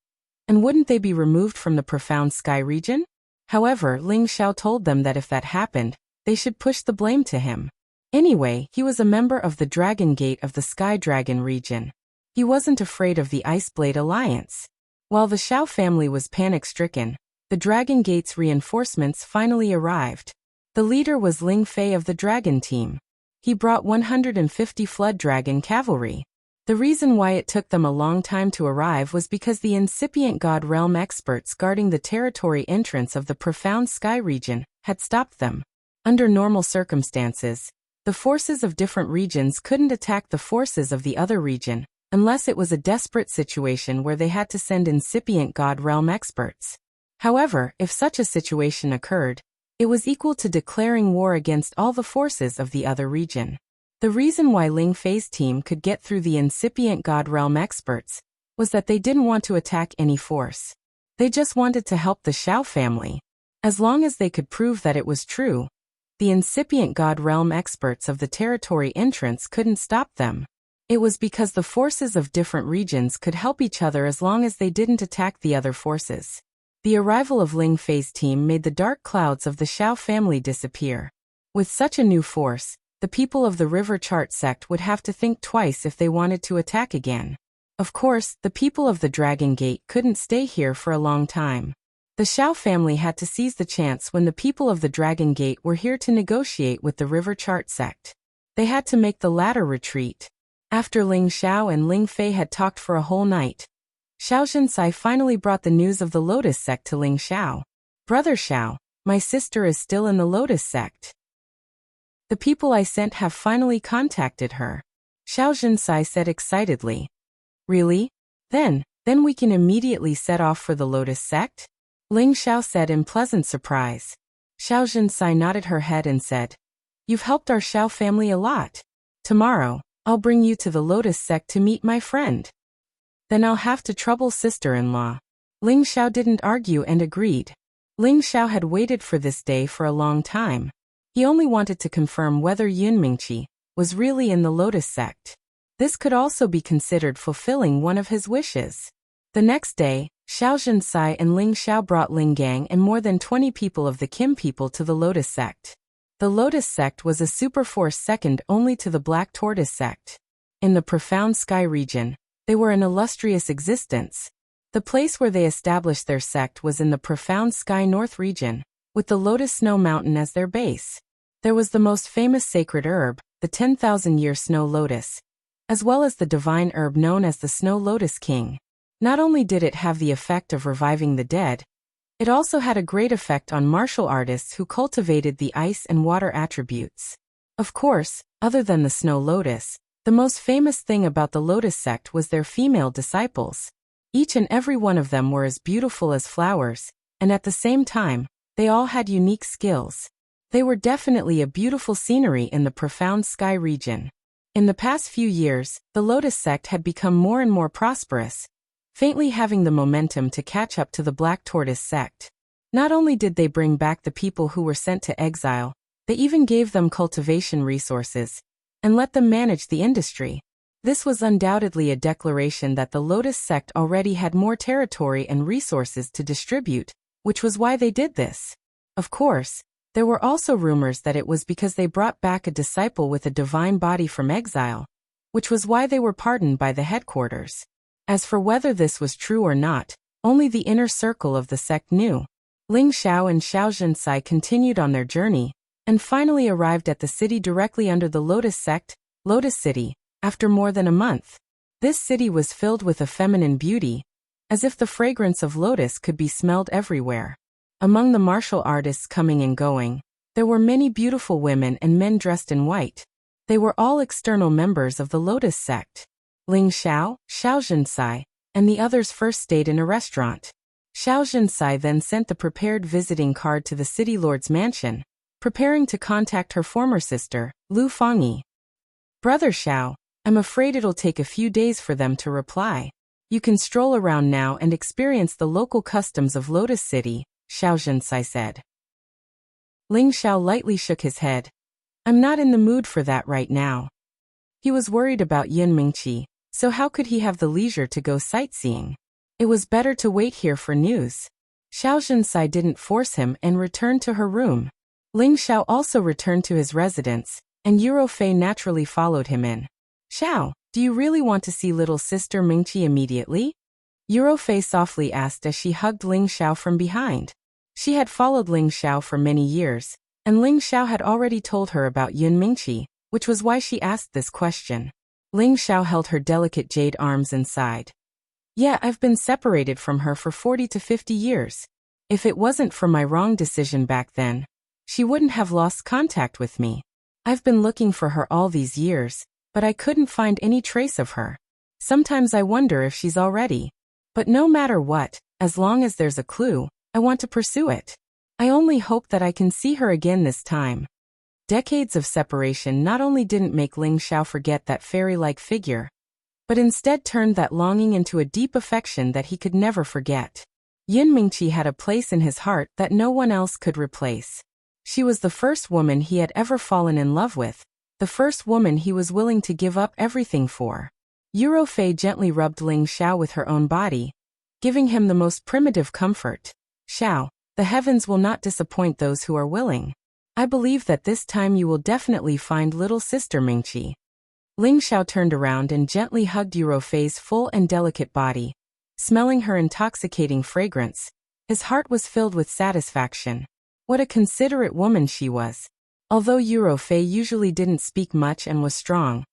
And wouldn't they be removed from the Profound Sky region? However, Ling Xiao told them that if that happened, they should push the blame to him. Anyway, he was a member of the Dragon Gate of the Sky Dragon region. He wasn't afraid of the Iceblade Alliance. While the Xiao family was panic-stricken, the Dragon Gate's reinforcements finally arrived. The leader was Ling Fei of the Dragon Team. He brought 150 Flood Dragon cavalry. The reason why it took them a long time to arrive was because the incipient God Realm experts guarding the territory entrance of the Profound Sky region had stopped them. Under normal circumstances, the forces of different regions couldn't attack the forces of the other region, unless it was a desperate situation where they had to send incipient God Realm experts. However, if such a situation occurred, it was equal to declaring war against all the forces of the other region. The reason why Ling Fei's team could get through the incipient God Realm experts was that they didn't want to attack any force. They just wanted to help the Xiao family. As long as they could prove that it was true, the incipient God Realm experts of the territory entrance couldn't stop them. It was because the forces of different regions could help each other as long as they didn't attack the other forces. The arrival of Ling Fei's team made the dark clouds of the Xiao family disappear. With such a new force, the people of the River Chart sect would have to think twice if they wanted to attack again. Of course, the people of the Dragon Gate couldn't stay here for a long time. The Xiao family had to seize the chance when the people of the Dragon Gate were here to negotiate with the River Chart sect. They had to make the latter retreat. After Ling Xiao and Ling Fei had talked for a whole night, Xiao Jinsai finally brought the news of the Lotus sect to Ling Xiao. "Brother Xiao, my sister is still in the Lotus sect. The people I sent have finally contacted her," Xiao Jinsai said excitedly. "Really? Then we can immediately set off for the Lotus sect?" Ling Xiao said in pleasant surprise. Xiao Jinsai nodded her head and said, "You've helped our Xiao family a lot. Tomorrow, I'll bring you to the Lotus sect to meet my friend. Then I'll have to trouble sister-in-law." Ling Xiao didn't argue and agreed. Ling Xiao had waited for this day for a long time. He only wanted to confirm whether Yun Mingqi was really in the Lotus sect. This could also be considered fulfilling one of his wishes. The next day, Xiao Jinsai and Ling Xiao brought Ling Gang and more than 20 people of the Kim people to the Lotus sect. The Lotus sect was a superforce second only to the Black Tortoise sect. In the Profound Sky region, they were an illustrious existence. The place where they established their sect was in the Profound Sky North region, with the Lotus Snow Mountain as their base. There was the most famous sacred herb, the 10,000-year snow lotus, as well as the divine herb known as the Snow Lotus King. Not only did it have the effect of reviving the dead, it also had a great effect on martial artists who cultivated the ice and water attributes. Of course, other than the snow lotus, the most famous thing about the Lotus sect was their female disciples. Each and every one of them were as beautiful as flowers, and at the same time, they all had unique skills. They were definitely a beautiful scenery in the Profound Sky region. In the past few years, the Lotus sect had become more and more prosperous, faintly having the momentum to catch up to the Black Tortoise sect. Not only did they bring back the people who were sent to exile, they even gave them cultivation resources and let them manage the industry. This was undoubtedly a declaration that the Lotus sect already had more territory and resources to distribute, which was why they did this. Of course, there were also rumors that it was because they brought back a disciple with a divine body from exile, which was why they were pardoned by the headquarters. As for whether this was true or not, only the inner circle of the sect knew. Ling Xiao and Xiao Jinsai continued on their journey, and finally arrived at the city directly under the Lotus sect, Lotus City, after more than a month. This city was filled with a feminine beauty, as if the fragrance of lotus could be smelled everywhere. Among the martial artists coming and going, there were many beautiful women and men dressed in white. They were all external members of the Lotus sect. Ling Xiao, Xiao Jinsai, and the others first stayed in a restaurant. Xiao Jinsai then sent the prepared visiting card to the city lord's mansion, preparing to contact her former sister, Lu Fangyi. "Brother Xiao, I'm afraid it'll take a few days for them to reply. You can stroll around now and experience the local customs of Lotus City," Xiao Jinsai said. Ling Xiao lightly shook his head. "I'm not in the mood for that right now." He was worried about Yun Mingqi, so how could he have the leisure to go sightseeing? It was better to wait here for news. Xiao Jinsai didn't force him and returned to her room. Ling Xiao also returned to his residence, and Yuro Fei naturally followed him in. "Xiao, do you really want to see little sister Mingqi immediately?" Yuro Fei softly asked as she hugged Ling Xiao from behind. She had followed Ling Xiao for many years, and Ling Xiao had already told her about Yun Mingqi, which was why she asked this question. Ling Xiao held her delicate jade arms and sighed. "Yeah, I've been separated from her for 40 to 50 years. If it wasn't for my wrong decision back then, she wouldn't have lost contact with me. I've been looking for her all these years, but I couldn't find any trace of her. Sometimes I wonder if she's already. But no matter what, as long as there's a clue, I want to pursue it. I only hope that I can see her again this time." Decades of separation not only didn't make Ling Xiao forget that fairy-like figure, but instead turned that longing into a deep affection that he could never forget. Yun Mingqi had a place in his heart that no one else could replace. She was the first woman he had ever fallen in love with, the first woman he was willing to give up everything for. Yuro Fei gently rubbed Ling Xiao with her own body, giving him the most primitive comfort. Xiao, the heavens will not disappoint those who are willing. I believe that this time you will definitely find little sister Mingqi. Ling Xiao turned around and gently hugged Yurofei's full and delicate body. Smelling her intoxicating fragrance, his heart was filled with satisfaction. What a considerate woman she was. Although Yurofei usually didn't speak much and was strong,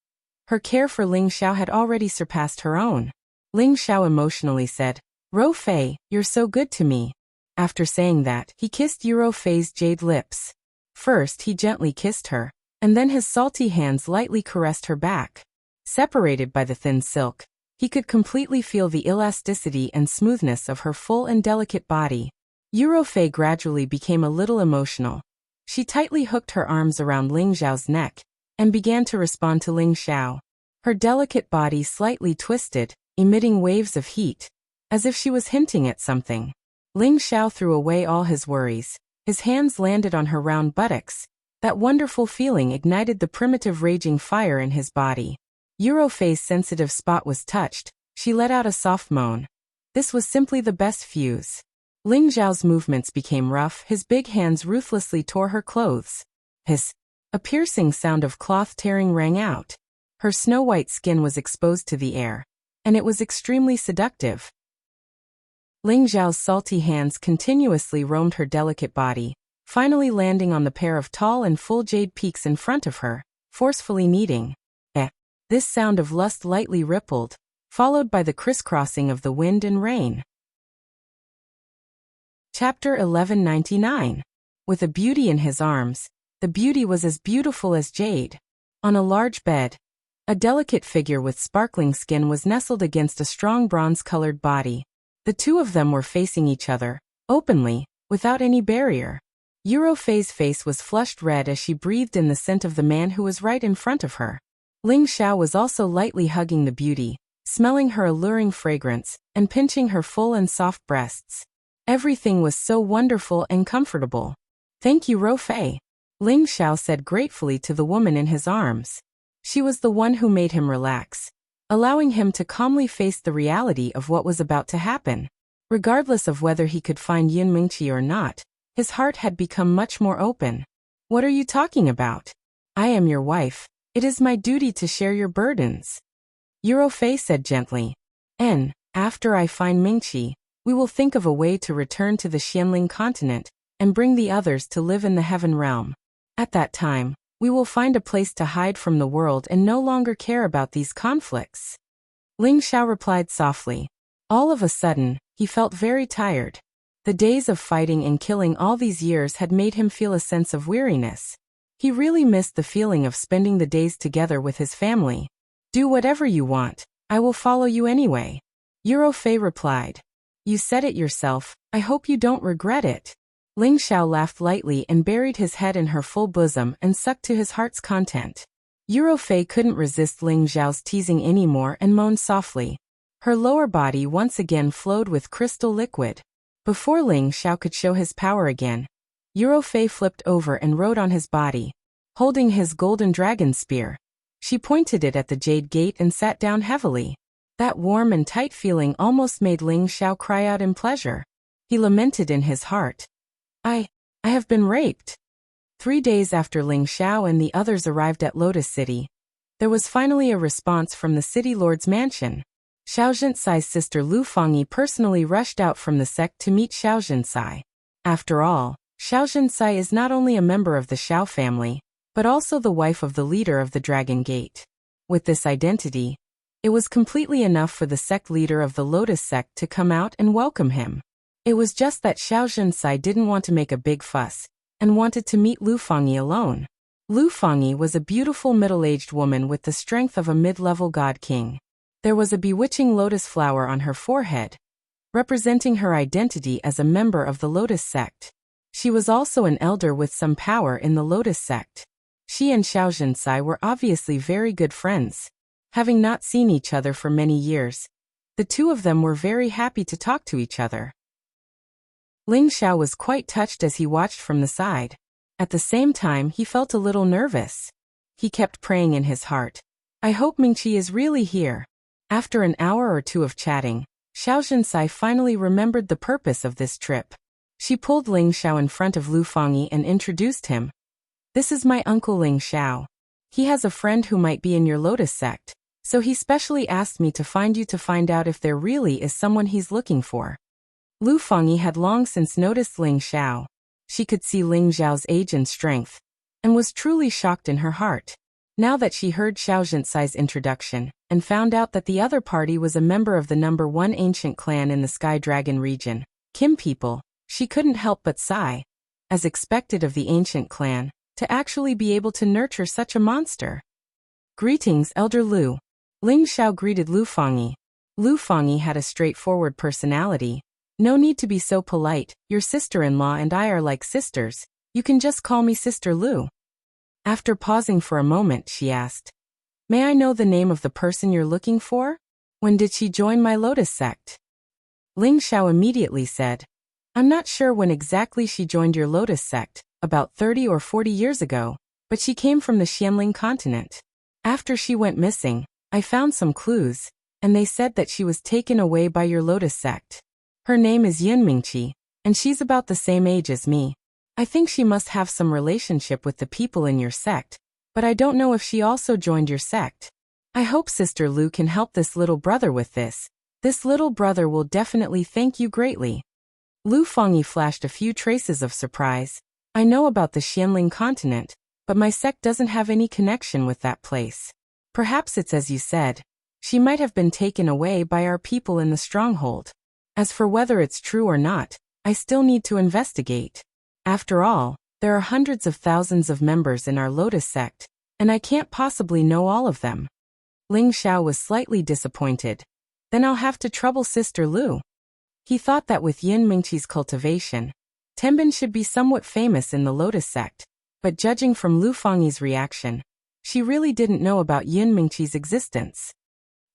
her care for Ling Xiao had already surpassed her own. Ling Xiao emotionally said, "Rofei, you're so good to me." After saying that, he kissed Yurofei's jade lips. First he gently kissed her, and then his salty hands lightly caressed her back. Separated by the thin silk, he could completely feel the elasticity and smoothness of her full and delicate body. Yurofei gradually became a little emotional. She tightly hooked her arms around Ling Xiao's neck and began to respond to Ling Xiao. Her delicate body slightly twisted, emitting waves of heat, as if she was hinting at something. Ling Xiao threw away all his worries. His hands landed on her round buttocks. That wonderful feeling ignited the primitive raging fire in his body. Yurofei's sensitive spot was touched. She let out a soft moan. This was simply the best fuse. Ling Xiao's movements became rough. His big hands ruthlessly tore her clothes. A piercing sound of cloth tearing rang out. Her snow-white skin was exposed to the air, and it was extremely seductive. Ling Xiao's salty hands continuously roamed her delicate body, finally landing on the pair of tall and full jade peaks in front of her, forcefully kneading. This sound of lust lightly rippled, followed by the crisscrossing of the wind and rain. Chapter 1199. With a beauty in his arms, the beauty was as beautiful as jade. On a large bed, a delicate figure with sparkling skin was nestled against a strong bronze-colored body. The two of them were facing each other, openly, without any barrier. Yurofei's face was flushed red as she breathed in the scent of the man who was right in front of her. Ling Xiao was also lightly hugging the beauty, smelling her alluring fragrance, and pinching her full and soft breasts. Everything was so wonderful and comfortable. "Thank you, Rofei," Ling Xiao said gratefully to the woman in his arms. She was the one who made him relax, allowing him to calmly face the reality of what was about to happen. Regardless of whether he could find Yin Mingqi or not, his heart had become much more open. "What are you talking about? I am your wife. It is my duty to share your burdens," Yurofei said gently. "And, after I find Mingqi, we will think of a way to return to the Xianling continent and bring the others to live in the heaven realm. At that time, we will find a place to hide from the world and no longer care about these conflicts." Ling Xiao replied softly. All of a sudden, he felt very tired. The days of fighting and killing all these years had made him feel a sense of weariness. He really missed the feeling of spending the days together with his family. "Do whatever you want, I will follow you anyway," Yurofei replied. "You said it yourself, I hope you don't regret it." Ling Xiao laughed lightly and buried his head in her full bosom and sucked to his heart's content. Yurofei couldn't resist Ling Xiao's teasing anymore and moaned softly. Her lower body once again flowed with crystal liquid. Before Ling Xiao could show his power again, Yurofei flipped over and rode on his body, holding his golden dragon spear. She pointed it at the jade gate and sat down heavily. That warm and tight feeling almost made Ling Xiao cry out in pleasure. He lamented in his heart. I have been raped." 3 days after Ling Xiao and the others arrived at Lotus City, there was finally a response from the city lord's mansion. Xiao Zhentsai's sister Lu Fangyi personally rushed out from the sect to meet Xiao Zhentsai. After all, Xiao Zhentsai is not only a member of the Xiao family, but also the wife of the leader of the Dragon Gate. With this identity, it was completely enough for the sect leader of the Lotus sect to come out and welcome him. It was just that Xiao Zhentsai didn't want to make a big fuss, and wanted to meet Lu Fangyi alone. Lu Fangyi was a beautiful middle-aged woman with the strength of a mid-level god king. There was a bewitching lotus flower on her forehead, representing her identity as a member of the Lotus sect. She was also an elder with some power in the Lotus sect. She and Xiao Zhentsai were obviously very good friends. Having not seen each other for many years, the two of them were very happy to talk to each other. Ling Xiao was quite touched as he watched from the side. At the same time, he felt a little nervous. He kept praying in his heart, "I hope Mingqi is really here." After an hour or two of chatting, Xiao Zhentsai finally remembered the purpose of this trip. She pulled Ling Xiao in front of Lu Fangyi and introduced him. This is my uncle Ling Xiao. He has a friend who might be in your lotus sect, so he specially asked me to find you to find out if there really is someone he's looking for. Lu Fangyi had long since noticed Ling Xiao. She could see Ling Xiao's age and strength, and was truly shocked in her heart. Now that she heard Xiao Zhentsai's introduction, and found out that the other party was a member of the number 1 ancient clan in the Sky Dragon region, Kim people, she couldn't help but sigh. As expected of the ancient clan, to actually be able to nurture such a monster. Greetings, Elder Lu. Ling Xiao greeted Lu Fangyi. Lu Fangyi had a straightforward personality. No need to be so polite, your sister-in-law and I are like sisters, you can just call me Sister Lu. After pausing for a moment, she asked, May I know the name of the person you're looking for? When did she join my lotus sect? Ling Xiao immediately said, I'm not sure when exactly she joined your lotus sect, about 30 or 40 years ago, but she came from the Xianling continent. After she went missing, I found some clues, and they said that she was taken away by your lotus sect. Her name is Yunmingqi, and she's about the same age as me. I think she must have some relationship with the people in your sect, but I don't know if she also joined your sect. I hope Sister Lu can help this little brother with this. This little brother will definitely thank you greatly. Lu Fangyi flashed a few traces of surprise. I know about the Xianling continent, but my sect doesn't have any connection with that place. Perhaps it's as you said. She might have been taken away by our people in the stronghold. As for whether it's true or not, I still need to investigate. After all, there are hundreds of thousands of members in our lotus sect, and I can't possibly know all of them. Ling Xiao was slightly disappointed. Then I'll have to trouble Sister Lu. He thought that with Yin Mingqi's cultivation, Tenbin should be somewhat famous in the lotus sect, but judging from Lu Fangyi's reaction, she really didn't know about Yin Mingqi's existence.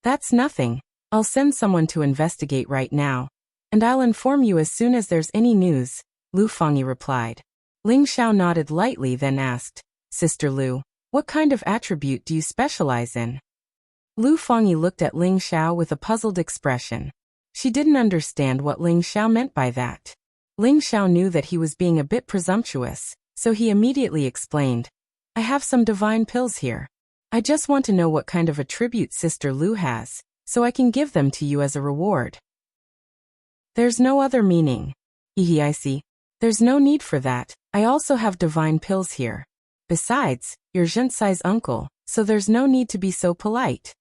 That's nothing. I'll send someone to investigate right now, and I'll inform you as soon as there's any news, Lu Fangyi replied. Ling Xiao nodded lightly then asked, Sister Lu, what kind of attribute do you specialize in? Lu Fangyi looked at Ling Xiao with a puzzled expression. She didn't understand what Ling Xiao meant by that. Ling Xiao knew that he was being a bit presumptuous, so he immediately explained, I have some divine pills here. I just want to know what kind of attribute Sister Lu has, so I can give them to you as a reward. There's no other meaning. I see. There's no need for that. I also have divine pills here. Besides, you're Zhentsai's uncle, so there's no need to be so polite.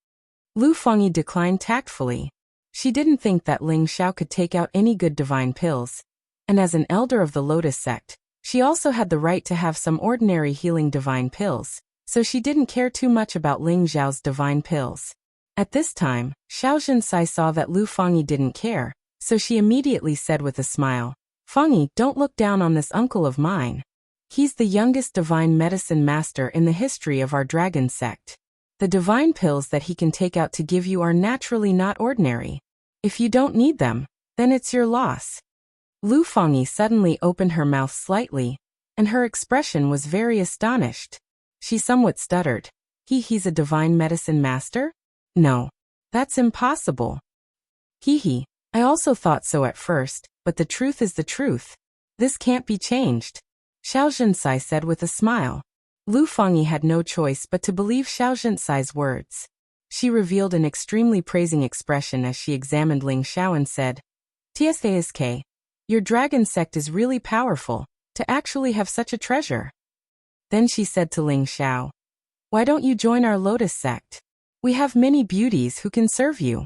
Lu Fangyi declined tactfully. She didn't think that Ling Xiao could take out any good divine pills, and as an elder of the Lotus sect, she also had the right to have some ordinary healing divine pills, so she didn't care too much about Ling Xiao's divine pills. At this time, Xiao Zhentsai saw that Lu Fangyi didn't care, so she immediately said with a smile, Fangyi, don't look down on this uncle of mine. He's the youngest divine medicine master in the history of our dragon sect. The divine pills that he can take out to give you are naturally not ordinary. If you don't need them, then it's your loss. Lu Fangyi suddenly opened her mouth slightly, and her expression was very astonished. She somewhat stuttered. He's a divine medicine master? No. That's impossible. I also thought so at first, but the truth is the truth. This can't be changed. Xiao Zhentsai said with a smile. Lu Fangyi had no choice but to believe Xiao Zhentsai's words. She revealed an extremely praising expression as she examined Ling Xiao and said, Tsask, your dragon sect is really powerful, to actually have such a treasure. Then she said to Ling Xiao, why don't you join our lotus sect? We have many beauties who can serve you.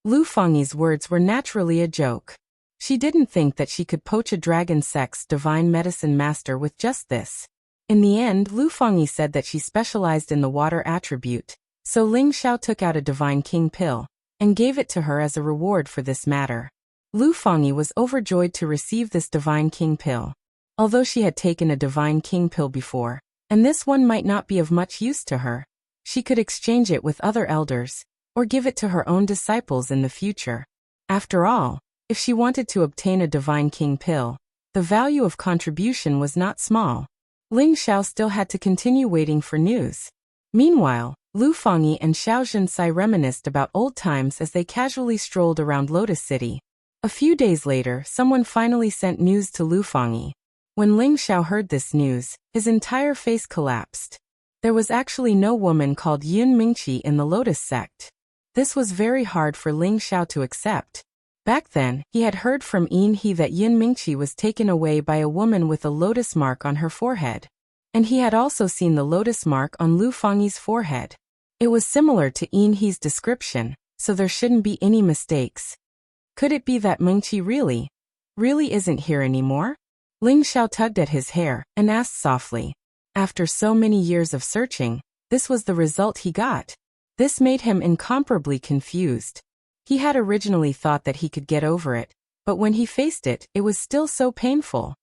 Lu Fangyi's words were naturally a joke. She didn't think that she could poach a dragon sect's divine medicine master with just this. In the end, Lu Fangyi said that she specialized in the water attribute, so Ling Xiao took out a divine king pill, and gave it to her as a reward for this matter. Lu Fangyi was overjoyed to receive this divine king pill. Although she had taken a divine king pill before, and this one might not be of much use to her, she could exchange it with other elders, or give it to her own disciples in the future. After all, if she wanted to obtain a divine king pill, the value of contribution was not small. Ling Xiao still had to continue waiting for news. Meanwhile, Lu Fangyi and Xiao Zhentsai reminisced about old times as they casually strolled around Lotus City. A few days later, someone finally sent news to Lu Fangyi. When Ling Xiao heard this news, his entire face collapsed. There was actually no woman called Yun Mingqi in the Lotus sect. This was very hard for Ling Xiao to accept. Back then, he had heard from Yin He that Yun Mingqi was taken away by a woman with a lotus mark on her forehead. And he had also seen the lotus mark on Lu Fangyi's forehead. It was similar to Yin He's description, so there shouldn't be any mistakes. Could it be that Mingqi really isn't here anymore? Ling Xiao tugged at his hair and asked softly. After so many years of searching, this was the result he got. This made him incomparably confused. He had originally thought that he could get over it, but when he faced it, it was still so painful.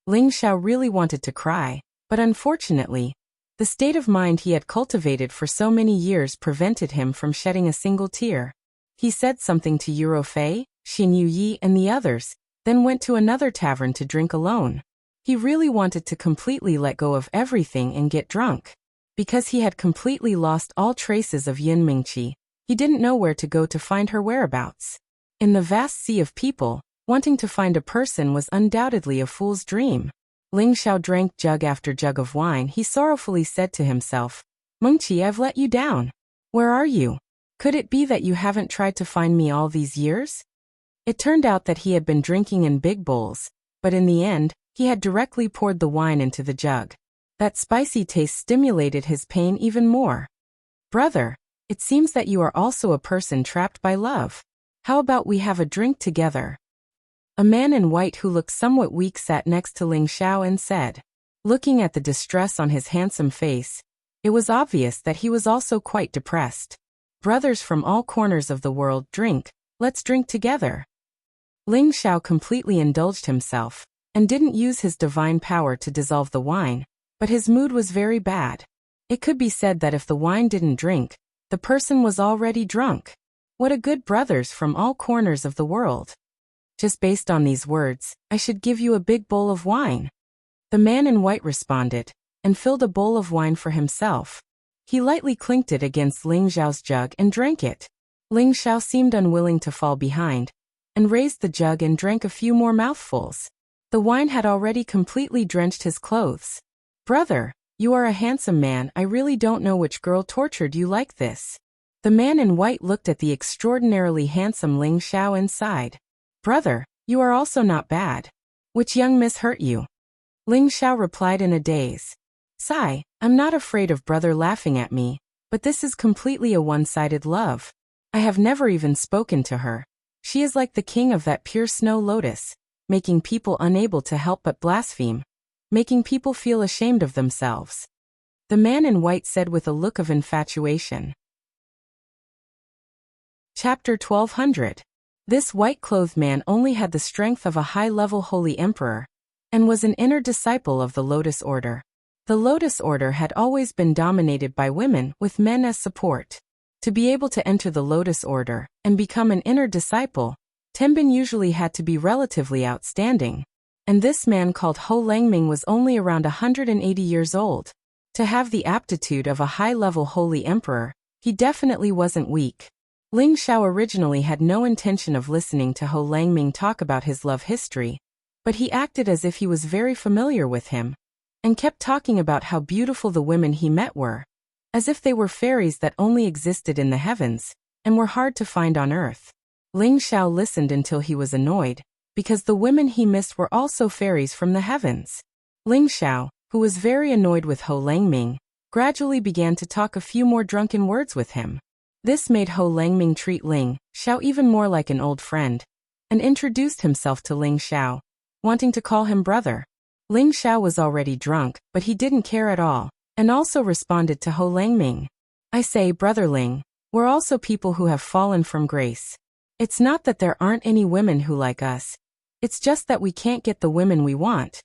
Ling Xiao really wanted to cry, but unfortunately, the state of mind he had cultivated for so many years prevented him from shedding a single tear. He said something to Yuro Fei, Xin Yuyi and the others, then went to another tavern to drink alone. He really wanted to completely let go of everything and get drunk. Because he had completely lost all traces of Yun Mingqi, he didn't know where to go to find her whereabouts. In the vast sea of people, wanting to find a person was undoubtedly a fool's dream. Ling Xiao drank jug after jug of wine. He sorrowfully said to himself, Mingqi, I've let you down. Where are you? Could it be that you haven't tried to find me all these years? It turned out that he had been drinking in big bowls, but in the end, he had directly poured the wine into the jug. That spicy taste stimulated his pain even more. Brother, it seems that you are also a person trapped by love. How about we have a drink together? A man in white who looked somewhat weak sat next to Ling Xiao and said, looking at the distress on his handsome face, it was obvious that he was also quite depressed. Brothers from all corners of the world, drink, let's drink together. Ling Xiao completely indulged himself, and didn't use his divine power to dissolve the wine, but his mood was very bad. It could be said that if the wine didn't drink, the person was already drunk. What a good brothers from all corners of the world. Just based on these words, I should give you a big bowl of wine. The man in white responded, and filled a bowl of wine for himself. He lightly clinked it against Ling Xiao's jug and drank it. Ling Xiao seemed unwilling to fall behind, and raised the jug and drank a few more mouthfuls. The wine had already completely drenched his clothes. Brother, you are a handsome man. I really don't know which girl tortured you like this. The man in white looked at the extraordinarily handsome Ling Xiao and sighed. Brother, you are also not bad. Which young miss hurt you? Ling Xiao replied in a daze. Sigh, I'm not afraid of brother laughing at me, but this is completely a one-sided love. I have never even spoken to her. She is like the king of that pure snow lotus, making people unable to help but blaspheme, making people feel ashamed of themselves. The man in white said with a look of infatuation. Chapter 1200. This white-clothed man only had the strength of a high-level holy emperor, and was an inner disciple of the Lotus Order. The Lotus Order had always been dominated by women with men as support. To be able to enter the Lotus Order and become an inner disciple, Tenbin usually had to be relatively outstanding. And this man called Ho Langming was only around 180 years old. To have the aptitude of a high-level holy emperor, he definitely wasn't weak. Ling Xiao originally had no intention of listening to Ho Langming talk about his love history, but he acted as if he was very familiar with him, and kept talking about how beautiful the women he met were, as if they were fairies that only existed in the heavens, and were hard to find on earth. Ling Xiao listened until he was annoyed, because the women he missed were also fairies from the heavens. Ling Xiao, who was very annoyed with Ho Langming, gradually began to talk a few more drunken words with him. This made Ho Langming treat Ling Xiao even more like an old friend, and introduced himself to Ling Xiao, wanting to call him brother. Ling Xiao was already drunk, but he didn't care at all, and also responded to Ho Langming. I say, brother Ling, we're also people who have fallen from grace. It's not that there aren't any women who like us. It's just that we can't get the women we want.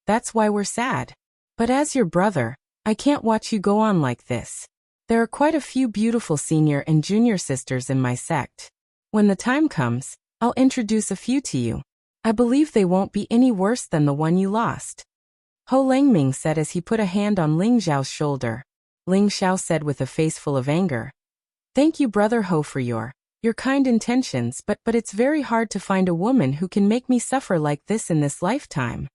That's why we're sad. But as your brother, I can't watch you go on like this. There are quite a few beautiful senior and junior sisters in my sect. When the time comes, I'll introduce a few to you. I believe they won't be any worse than the one you lost. Ho Langming said as he put a hand on Ling Xiao's shoulder. Ling Xiao said with a face full of anger. Thank you, brother Ho, for your your kind intentions, but it's very hard to find a woman who can make me suffer like this in this lifetime.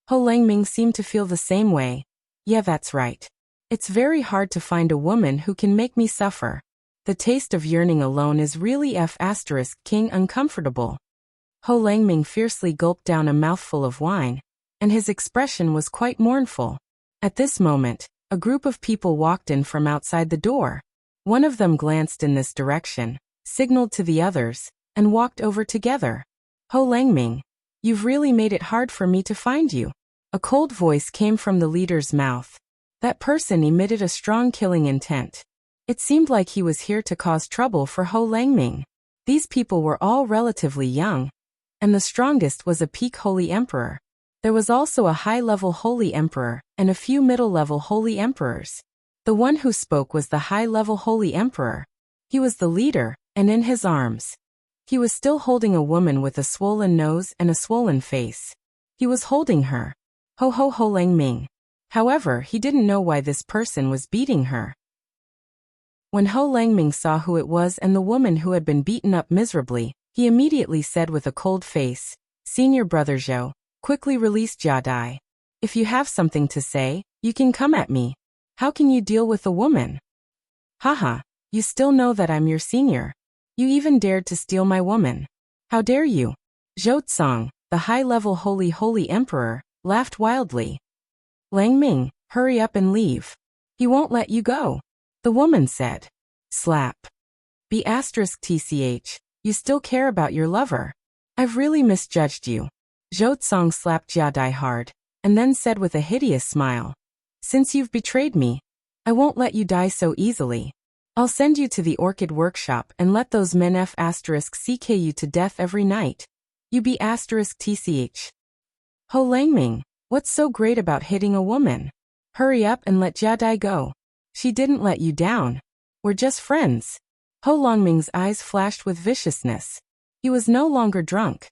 Ho Langming seemed to feel the same way. Yeah, that's right. It's very hard to find a woman who can make me suffer. The taste of yearning alone is really King uncomfortable. Ho Langming fiercely gulped down a mouthful of wine, and his expression was quite mournful. At this moment, a group of people walked in from outside the door. One of them glanced in this direction, signaled to the others, and walked over together. Ho Langming, you've really made it hard for me to find you. A cold voice came from the leader's mouth. That person emitted a strong killing intent. It seemed like he was here to cause trouble for Ho Langming. These people were all relatively young, and the strongest was a peak holy emperor. There was also a high-level holy emperor, and a few middle-level holy emperors. The one who spoke was the high-level holy emperor. He was the leader, and in his arms, he was still holding a woman with a swollen nose and a swollen face. He was holding her. Ho Langming. However, he didn't know why this person was beating her. When Ho Langming saw who it was and the woman who had been beaten up miserably, he immediately said with a cold face, "Senior brother Zhou, quickly release Jia Dai. If you have something to say, you can come at me. How can you deal with a woman? Haha, you still know that I'm your senior. You even dared to steal my woman. How dare you?" Zhou Tsang, the high-level holy emperor, laughed wildly. "Langming, hurry up and leave. He won't let you go," the woman said. Slap. B*TCH, you still care about your lover. I've really misjudged you. Zhou Tsang slapped Jia Dai hard, and then said with a hideous smile, "Since you've betrayed me, I won't let you die so easily. I'll send you to the Orchid Workshop and let those men F*CK you to death every night. You B*TCH. Ho Langming, what's so great about hitting a woman? Hurry up and let Jia Dai go. She didn't let you down. We're just friends." Ho Langming's eyes flashed with viciousness. He was no longer drunk.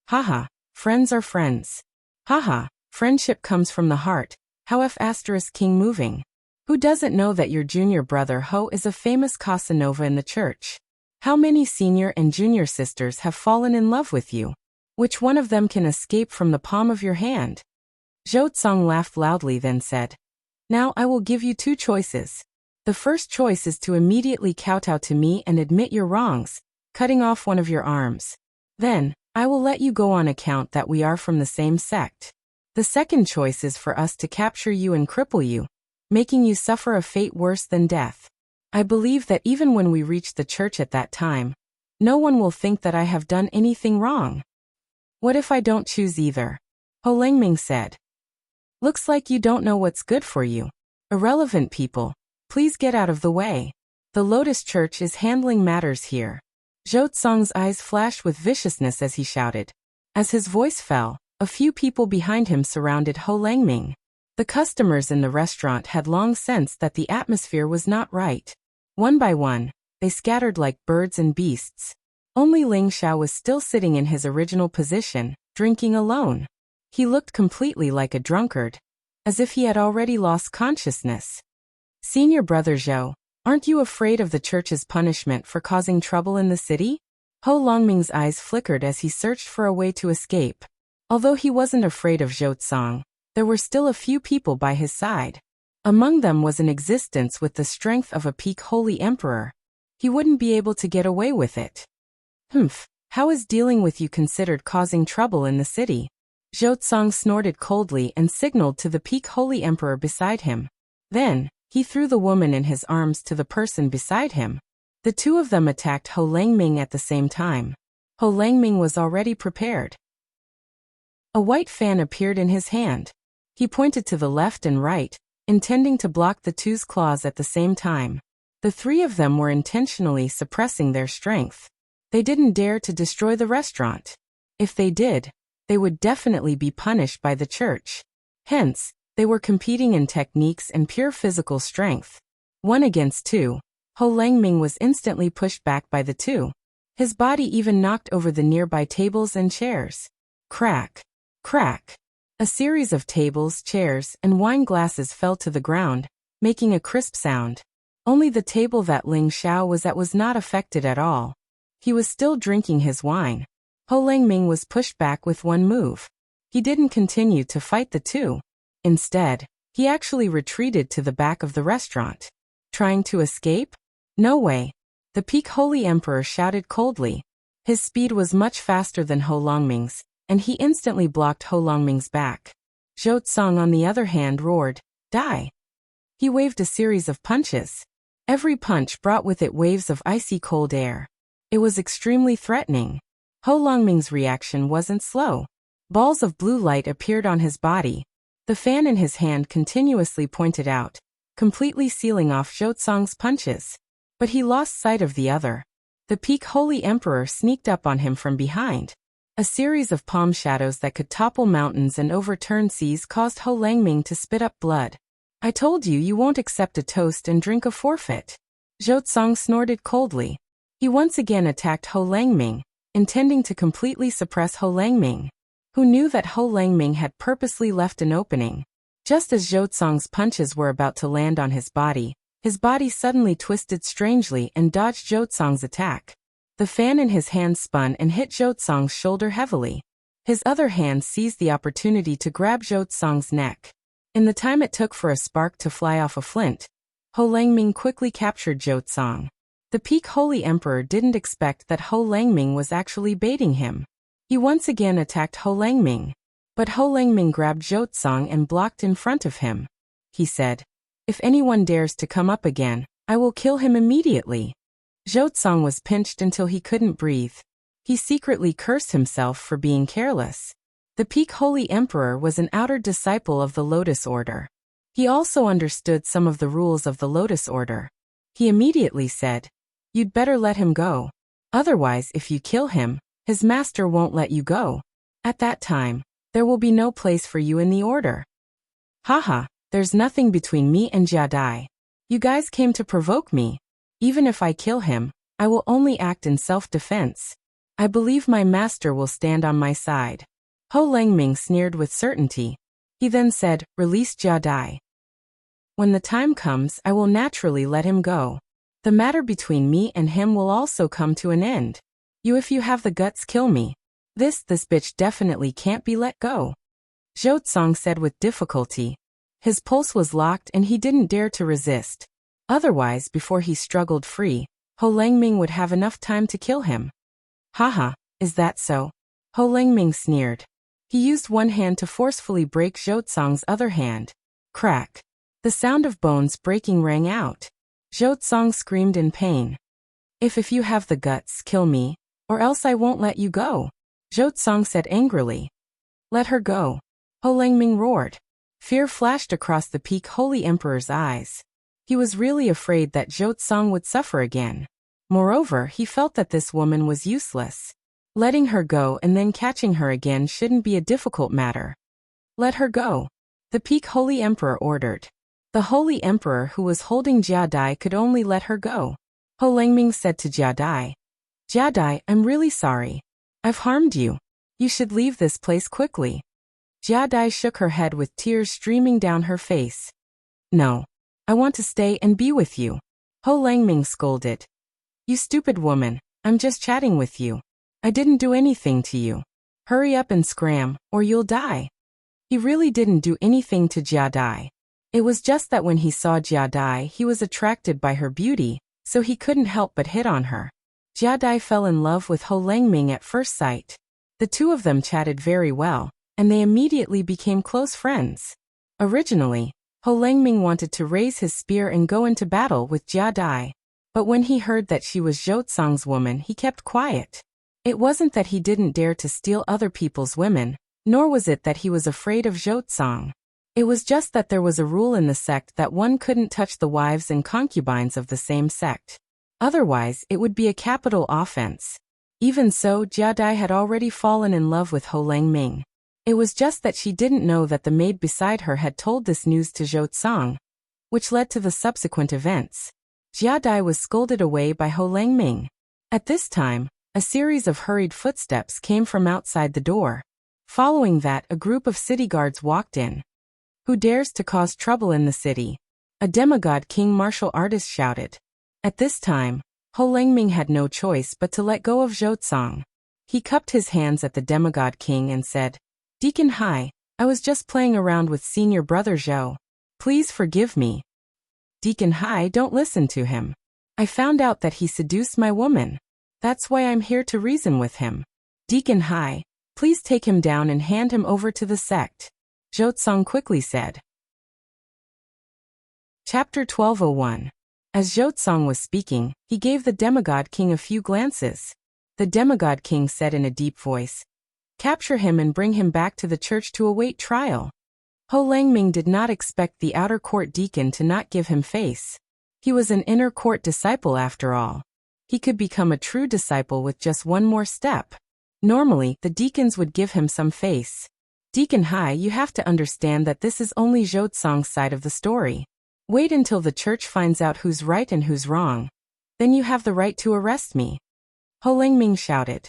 Haha, friends are friends. Haha, friendship comes from the heart. How King moving. Who doesn't know that your junior brother Ho is a famous Casanova in the church? How many senior and junior sisters have fallen in love with you? Which one of them can escape from the palm of your hand? Zhou Tsang laughed loudly, then said, "Now I will give you two choices. The first choice is to immediately kowtow to me and admit your wrongs, cutting off one of your arms. Then, I will let you go on account that we are from the same sect. The second choice is for us to capture you and cripple you, making you suffer a fate worse than death. I believe that even when we reach the church at that time, no one will think that I have done anything wrong." "What if I don't choose either?" Ho Langming said. "Looks like you don't know what's good for you. Irrelevant people, please get out of the way. The Lotus Church is handling matters here." Zhou Tsang's eyes flashed with viciousness as he shouted. As his voice fell, a few people behind him surrounded Ho Langming. The customers in the restaurant had long sensed that the atmosphere was not right. One by one, they scattered like birds and beasts. Only Ling Xiao was still sitting in his original position, drinking alone. He looked completely like a drunkard, as if he had already lost consciousness. "Senior brother Zhou, aren't you afraid of the church's punishment for causing trouble in the city?" Ho Langming's eyes flickered as he searched for a way to escape. Although he wasn't afraid of Zhou Tsang, there were still a few people by his side. Among them was an existence with the strength of a peak holy emperor. He wouldn't be able to get away with it. "Humph, how is dealing with you considered causing trouble in the city?" Zhou Tsang snorted coldly and signaled to the peak holy emperor beside him. Then, he threw the woman in his arms to the person beside him. The two of them attacked Ho Langming at the same time. Ho Langming was already prepared. A white fan appeared in his hand. He pointed to the left and right, intending to block the two's claws at the same time. The three of them were intentionally suppressing their strength. They didn't dare to destroy the restaurant. If they did, they would definitely be punished by the church. Hence, they were competing in techniques and pure physical strength. 1 against 2, Ho Langming was instantly pushed back by the two. His body even knocked over the nearby tables and chairs. Crack! Crack! A series of tables, chairs, and wine glasses fell to the ground, making a crisp sound. Only the table that Ling Xiao was at was not affected at all. He was still drinking his wine. Ho Langming was pushed back with one move. He didn't continue to fight the two. Instead, he actually retreated to the back of the restaurant. Trying to escape? No way. The Peak Holy Emperor shouted coldly. His speed was much faster than Ho Langming's, and he instantly blocked Ho Langming's back. Zhou Tsang on the other hand roared, "Die!" He waved a series of punches. Every punch brought with it waves of icy cold air. It was extremely threatening. Ho Langming's reaction wasn't slow. Balls of blue light appeared on his body. The fan in his hand continuously pointed out, completely sealing off Zhou Tsang's punches. But he lost sight of the other. The Peak Holy Emperor sneaked up on him from behind. A series of palm shadows that could topple mountains and overturn seas caused Ho Langming to spit up blood. "I told you you won't accept a toast and drink a forfeit." Zhou Tsang snorted coldly. He once again attacked Ho Langming, intending to completely suppress Ho Langming, who knew that Ho Langming had purposely left an opening. Just as Zhou Tsang's punches were about to land on his body suddenly twisted strangely and dodged Zhou Tsang's attack. The fan in his hand spun and hit Zhou Tsang's shoulder heavily. His other hand seized the opportunity to grab Zhou Tsang's neck. In the time it took for a spark to fly off a flint, Ho Langming quickly captured Zhou Tsang. The Peak Holy Emperor didn't expect that Ho Langming was actually baiting him. He once again attacked Ho Langming. But Ho Langming grabbed Zhou Tsang and blocked in front of him. He said, "If anyone dares to come up again, I will kill him immediately." Zhou Tsang was pinched until he couldn't breathe. He secretly cursed himself for being careless. The Peak Holy Emperor was an outer disciple of the Lotus Order. He also understood some of the rules of the Lotus Order. He immediately said, "You'd better let him go. Otherwise, if you kill him, his master won't let you go. At that time, there will be no place for you in the order." "Haha, there's nothing between me and Jia Dai. You guys came to provoke me. Even if I kill him, I will only act in self-defense. I believe my master will stand on my side." Ho Langming sneered with certainty. He then said, "Release Jia Dai. When the time comes, I will naturally let him go. The matter between me and him will also come to an end. If you have the guts, kill me. This bitch definitely can't be let go." Zhou Tsang said with difficulty. His pulse was locked and he didn't dare to resist. Otherwise, before he struggled free, Ho Langming would have enough time to kill him. "Haha, is that so?" Ho Langming sneered. He used one hand to forcefully break Zhou Tsang's other hand. Crack. The sound of bones breaking rang out. Zhou Tsang screamed in pain. If you have the guts, kill me, or else I won't let you go," Zhou Tsang said angrily. "Let her go," Ho Langming roared. Fear flashed across the Peak Holy Emperor's eyes. He was really afraid that Zhou Tsang would suffer again. Moreover, he felt that this woman was useless. Letting her go and then catching her again shouldn't be a difficult matter. "Let her go," the Peak Holy Emperor ordered. The Holy Emperor who was holding Jia Dai could only let her go. Ho Langming said to Jia Dai, "Jia Dai, I'm really sorry. I've harmed you. You should leave this place quickly." Jia Dai shook her head with tears streaming down her face. "No. I want to stay and be with you," Ho Langming scolded. "You stupid woman, I'm just chatting with you. I didn't do anything to you. Hurry up and scram, or you'll die." He really didn't do anything to Jia Dai. It was just that when he saw Jia Dai, he was attracted by her beauty, so he couldn't help but hit on her. Jia Dai fell in love with Ho Langming at first sight. The two of them chatted very well, and they immediately became close friends. Originally, Ho Langming wanted to raise his spear and go into battle with Jia Dai, but when he heard that she was Zhou Tsang's woman, he kept quiet. It wasn't that he didn't dare to steal other people's women, nor was it that he was afraid of Zhou Tsang. It was just that there was a rule in the sect that one couldn't touch the wives and concubines of the same sect. Otherwise, it would be a capital offense. Even so, Jia Dai had already fallen in love with Ho Langming. It was just that she didn't know that the maid beside her had told this news to Zhou Tsang, which led to the subsequent events. Jia Dai was scolded away by Ho Langming. At this time, a series of hurried footsteps came from outside the door. Following that, a group of city guards walked in. "Who dares to cause trouble in the city?" a demigod king martial artist shouted. At this time, Ho Langming had no choice but to let go of Zhou. He cupped his hands at the demigod king and said, "Deacon Hai, I was just playing around with senior brother Zhou. Please forgive me." "Deacon Hai, don't listen to him. I found out that he seduced my woman. That's why I'm here to reason with him. Deacon Hai, please take him down and hand him over to the sect," Zhou quickly said. Chapter 1201. As Zhou was speaking, he gave the demigod king a few glances. The demigod king said in a deep voice, "Capture him and bring him back to the church to await trial." Ho Langming did not expect the outer court deacon to not give him face. He was an inner court disciple after all. He could become a true disciple with just one more step. Normally, the deacons would give him some face. "Deacon Hai, you have to understand that this is only Zhou side of the story. Wait until the church finds out who's right and who's wrong. Then you have the right to arrest me," Ho Langming shouted.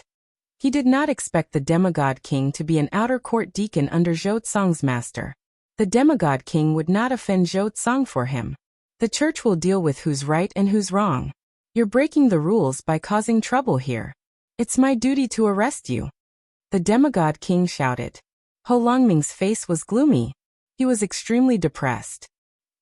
He did not expect the demigod king to be an outer court deacon under Zhou master. The demigod king would not offend Zhou for him. "The church will deal with who's right and who's wrong. You're breaking the rules by causing trouble here. It's my duty to arrest you," the demigod king shouted. Ho Langming's face was gloomy. He was extremely depressed.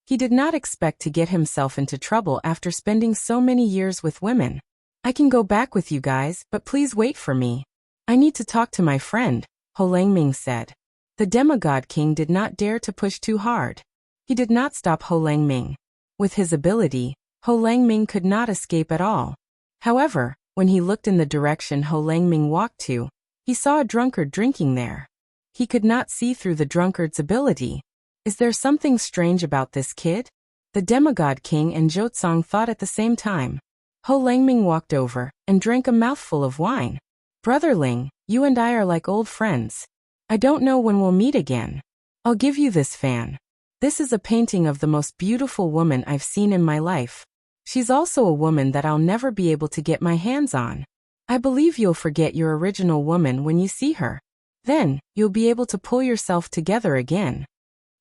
He did not expect to get himself into trouble after spending so many years with women. "I can go back with you guys, but please wait for me. I need to talk to my friend," Ho Langming said. The demigod king did not dare to push too hard. He did not stop Ho Langming. With his ability, Ho Langming could not escape at all. However, when he looked in the direction Ho Langming walked to, he saw a drunkard drinking there. He could not see through the drunkard's ability. Is there something strange about this kid? The demigod king and Zhou thought at the same time. Ho Langming walked over and drank a mouthful of wine. "Brotherling, you and I are like old friends. I don't know when we'll meet again. I'll give you this fan. This is a painting of the most beautiful woman I've seen in my life. She's also a woman that I'll never be able to get my hands on. I believe you'll forget your original woman when you see her. Then, you'll be able to pull yourself together again."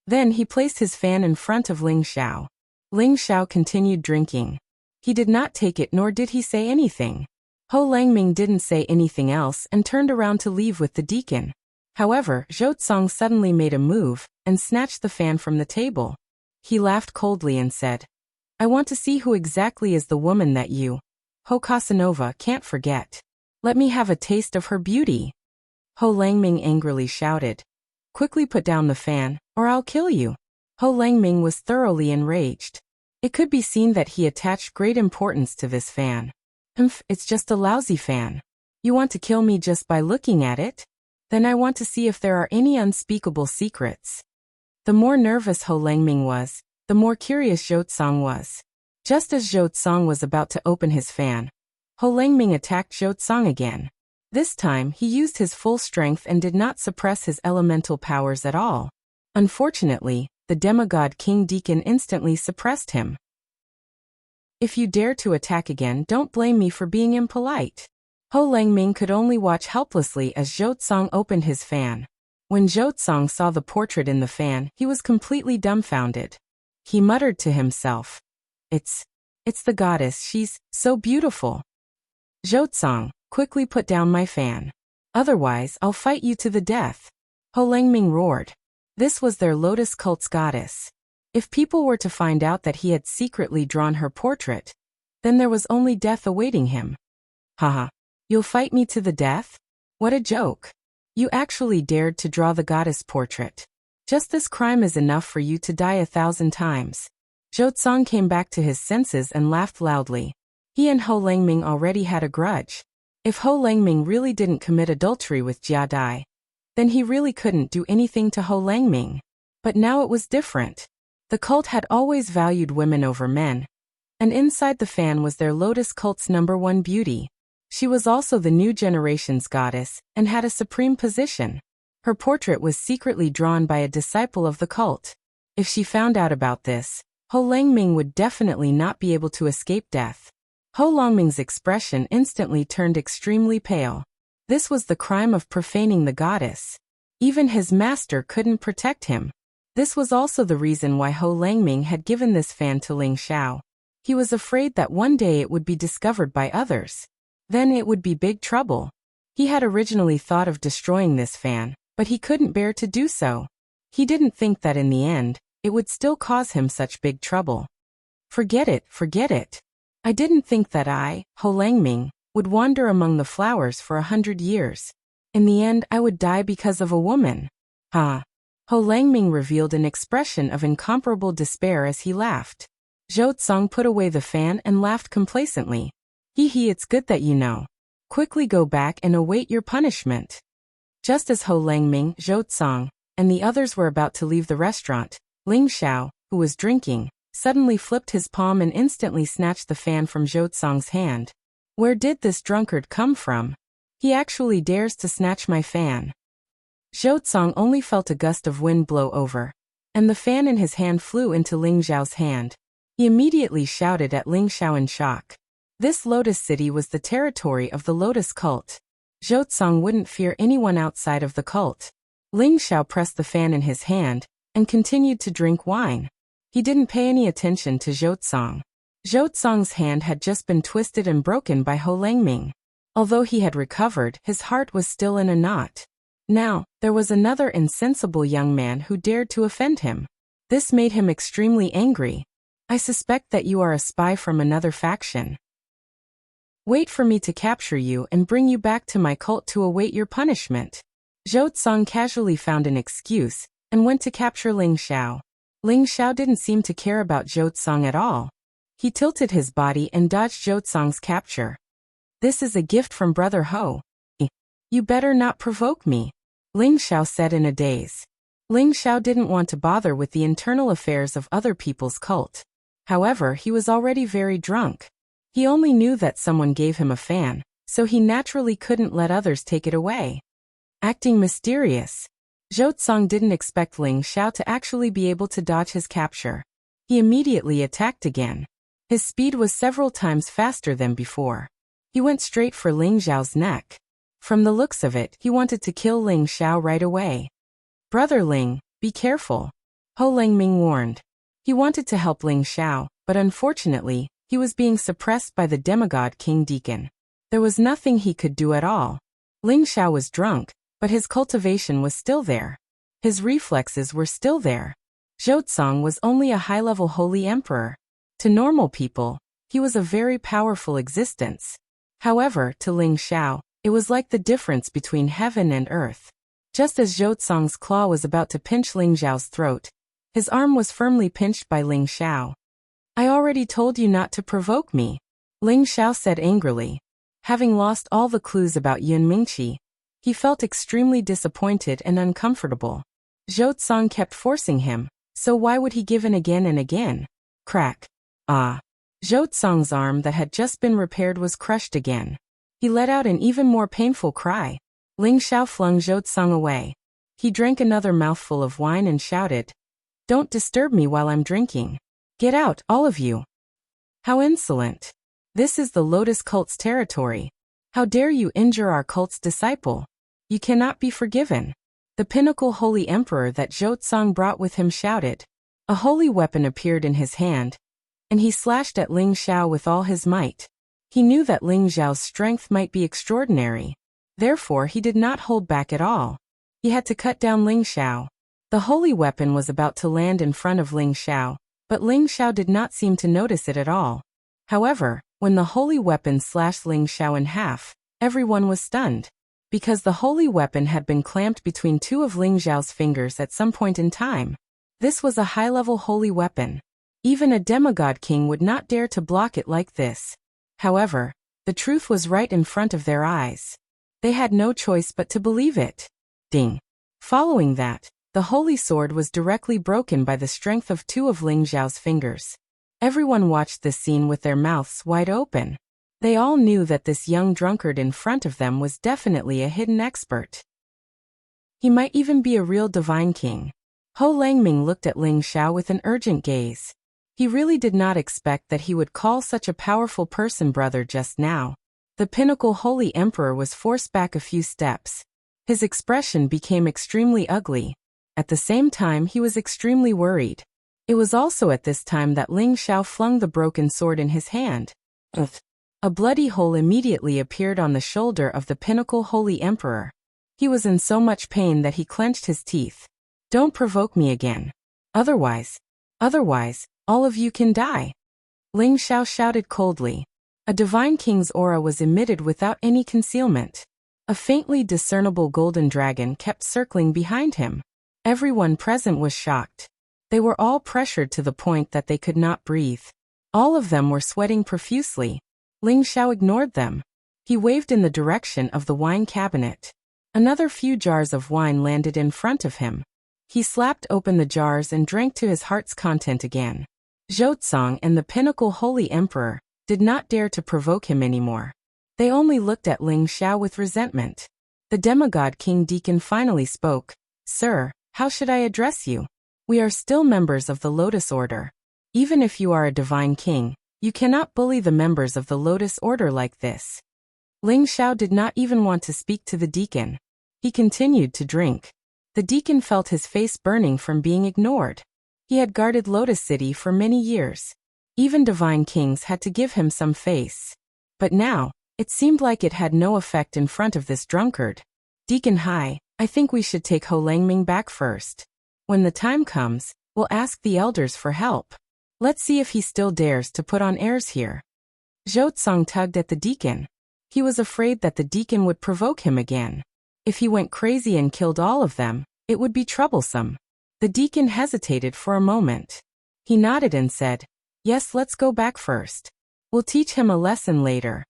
Then he placed his fan in front of Ling Xiao. Ling Xiao continued drinking. He did not take it nor did he say anything. Ho Langming didn't say anything else and turned around to leave with the deacon. However, Zhou suddenly made a move and snatched the fan from the table. He laughed coldly and said, "I want to see who exactly is the woman that you, Ho Casanova, can't forget. Let me have a taste of her beauty." Ho Langming angrily shouted, "Quickly put down the fan, or I'll kill you." Ho Langming was thoroughly enraged. It could be seen that he attached great importance to this fan. It's just a lousy fan. You want to kill me just by looking at it? Then I want to see if there are any unspeakable secrets." The more nervous Ho Langming was, the more curious Zhou was. Just as Zhou was about to open his fan, Ho Langming attacked Zhou again. This time he used his full strength and did not suppress his elemental powers at all. Unfortunately, the demigod king deacon instantly suppressed him. "If you dare to attack again, don't blame me for being impolite." Ho Langming could only watch helplessly as Zhou opened his fan. When Zhou saw the portrait in the fan, he was completely dumbfounded. He muttered to himself, It's the goddess, she's so beautiful." "Zhou, quickly put down my fan. Otherwise, I'll fight you to the death," Ho Langming roared. This was their Lotus cult's goddess. If people were to find out that he had secretly drawn her portrait, then there was only death awaiting him. "Haha. You'll fight me to the death? What a joke. You actually dared to draw the goddess portrait. Just this crime is enough for you to die 1,000 times." Zhou came back to his senses and laughed loudly. He and Ho Langming already had a grudge. If Ho Langming really didn't commit adultery with Jia Dai, then he really couldn't do anything to Ho Langming. But now it was different. The cult had always valued women over men, and inside the fan was their Lotus cult's #1 beauty. She was also the new generation's goddess and had a supreme position. Her portrait was secretly drawn by a disciple of the cult. If she found out about this, Ho Langming would definitely not be able to escape death. Ho Langming's expression instantly turned extremely pale. This was the crime of profaning the goddess. Even his master couldn't protect him. This was also the reason why Ho Langming had given this fan to Ling Xiao. He was afraid that one day it would be discovered by others. Then it would be big trouble. He had originally thought of destroying this fan, but he couldn't bear to do so. He didn't think that in the end, it would still cause him such big trouble. Forget it, forget it. I didn't think that I, Ho Langming, would wander among the flowers for 100 years. In the end I would die because of a woman. Ha! Ho Langming revealed an expression of incomparable despair as he laughed. Zhou Tsang put away the fan and laughed complacently. Hee, it's good that you know. Quickly go back and await your punishment. Just as Ho Langming, Zhou Tsang, and the others were about to leave the restaurant, Ling Xiao, who was drinking, suddenly flipped his palm and instantly snatched the fan from Zhou Tsang's hand. Where did this drunkard come from? He actually dares to snatch my fan. Zhou Tsang only felt a gust of wind blow over, and the fan in his hand flew into Ling Xiao's hand. He immediately shouted at Ling Xiao in shock. This Lotus City was the territory of the Lotus cult. Zhou Tsang wouldn't fear anyone outside of the cult. Ling Xiao pressed the fan in his hand and continued to drink wine. He didn't pay any attention to Zhou Tsang. Zhou Tsang's hand had just been twisted and broken by Ho Langming. Although he had recovered, his heart was still in a knot. Now, there was another insensible young man who dared to offend him. This made him extremely angry. I suspect that you are a spy from another faction. Wait for me to capture you and bring you back to my cult to await your punishment. Zhou Tsang casually found an excuse and went to capture Ling Xiao. Ling Xiao didn't seem to care about Zhou Tsang at all. He tilted his body and dodged Zhou Tsang's capture. This is a gift from Brother Ho. You better not provoke me, Ling Xiao said in a daze. Ling Xiao didn't want to bother with the internal affairs of other people's cult. However, he was already very drunk. He only knew that someone gave him a fan, so he naturally couldn't let others take it away. Acting mysterious. Zhou Tsang didn't expect Ling Xiao to actually be able to dodge his capture. He immediately attacked again. His speed was several times faster than before. He went straight for Ling Xiao's neck. From the looks of it, he wanted to kill Ling Xiao right away. Brother Ling, be careful, Ho Langming warned. He wanted to help Ling Xiao, but unfortunately, he was being suppressed by the demigod King Deacon. There was nothing he could do at all. Ling Xiao was drunk, but his cultivation was still there. His reflexes were still there. Zhou Tsang was only a high-level holy emperor. To normal people, he was a very powerful existence. However, to Ling Xiao, it was like the difference between heaven and earth. Just as Zhou Tsang's claw was about to pinch Ling Xiao's throat, his arm was firmly pinched by Ling Xiao. I already told you not to provoke me, Ling Xiao said angrily. Having lost all the clues about Yun Mingqi, he felt extremely disappointed and uncomfortable. Zhou Tsang kept forcing him, so why would he give in again and again? Crack. Ah. Zhou Tsang's arm that had just been repaired was crushed again. He let out an even more painful cry. Ling Xiao flung Zhou Tsang away. He drank another mouthful of wine and shouted, "Don't disturb me while I'm drinking. Get out, all of you." How insolent. This is the Lotus cult's territory. How dare you injure our cult's disciple? You cannot be forgiven. The pinnacle holy emperor that Zhou Tsang brought with him shouted. A holy weapon appeared in his hand, and he slashed at Ling Xiao with all his might. He knew that Ling Xiao's strength might be extraordinary. Therefore, he did not hold back at all. He had to cut down Ling Xiao. The holy weapon was about to land in front of Ling Xiao, but Ling Xiao did not seem to notice it at all. However, when the holy weapon slashed Ling Xiao in half, everyone was stunned. Because the holy weapon had been clamped between two of Ling Xiao's fingers at some point in time. This was a high-level holy weapon. Even a demigod king would not dare to block it like this. However, the truth was right in front of their eyes. They had no choice but to believe it. Ding. Following that, the holy sword was directly broken by the strength of two of Ling Xiao's fingers. Everyone watched this scene with their mouths wide open. They all knew that this young drunkard in front of them was definitely a hidden expert. He might even be a real divine king. Ho Langming looked at Ling Xiao with an urgent gaze. He really did not expect that he would call such a powerful person brother just now. The pinnacle holy emperor was forced back a few steps. His expression became extremely ugly. At the same time, he was extremely worried. It was also at this time that Ling Xiao flung the broken sword in his hand. Ugh. A bloody hole immediately appeared on the shoulder of the pinnacle Holy Emperor. He was in so much pain that he clenched his teeth. Don't provoke me again. Otherwise, all of you can die. Ling Xiao shouted coldly. A divine king's aura was emitted without any concealment. A faintly discernible golden dragon kept circling behind him. Everyone present was shocked. They were all pressured to the point that they could not breathe. All of them were sweating profusely. Ling Xiao ignored them. He waved in the direction of the wine cabinet. Another few jars of wine landed in front of him. He slapped open the jars and drank to his heart's content again. Zhouzong and the pinnacle Holy Emperor did not dare to provoke him anymore. They only looked at Ling Xiao with resentment. The demigod King Deacon finally spoke. Sir, how should I address you? We are still members of the Lotus Order. Even if you are a divine king, you cannot bully the members of the Lotus Order like this. Ling Xiao did not even want to speak to the deacon. He continued to drink. The deacon felt his face burning from being ignored. He had guarded Lotus City for many years. Even divine kings had to give him some face. But now, it seemed like it had no effect in front of this drunkard. Deacon Hai, I think we should take Ho Langming back first. When the time comes, we'll ask the elders for help. Let's see if he still dares to put on airs here. Zhouzong tugged at the deacon. He was afraid that the deacon would provoke him again. If he went crazy and killed all of them, it would be troublesome. The deacon hesitated for a moment. He nodded and said, Yes, let's go back first. We'll teach him a lesson later.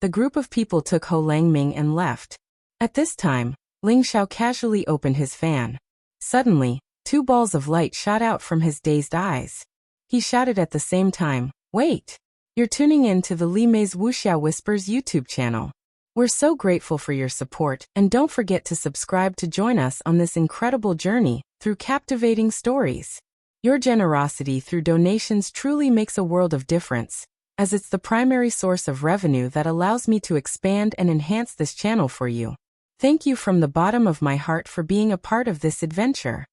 The group of people took Ho Langming and left. At this time, Ling Xiao casually opened his fan. Suddenly, 2 balls of light shot out from his dazed eyes. He shouted at the same time, Wait! You're tuning in to the Li Mei's Wuxia Whispers YouTube channel. We're so grateful for your support, and don't forget to subscribe to join us on this incredible journey through captivating stories. Your generosity through donations truly makes a world of difference, as it's the primary source of revenue that allows me to expand and enhance this channel for you. Thank you from the bottom of my heart for being a part of this adventure.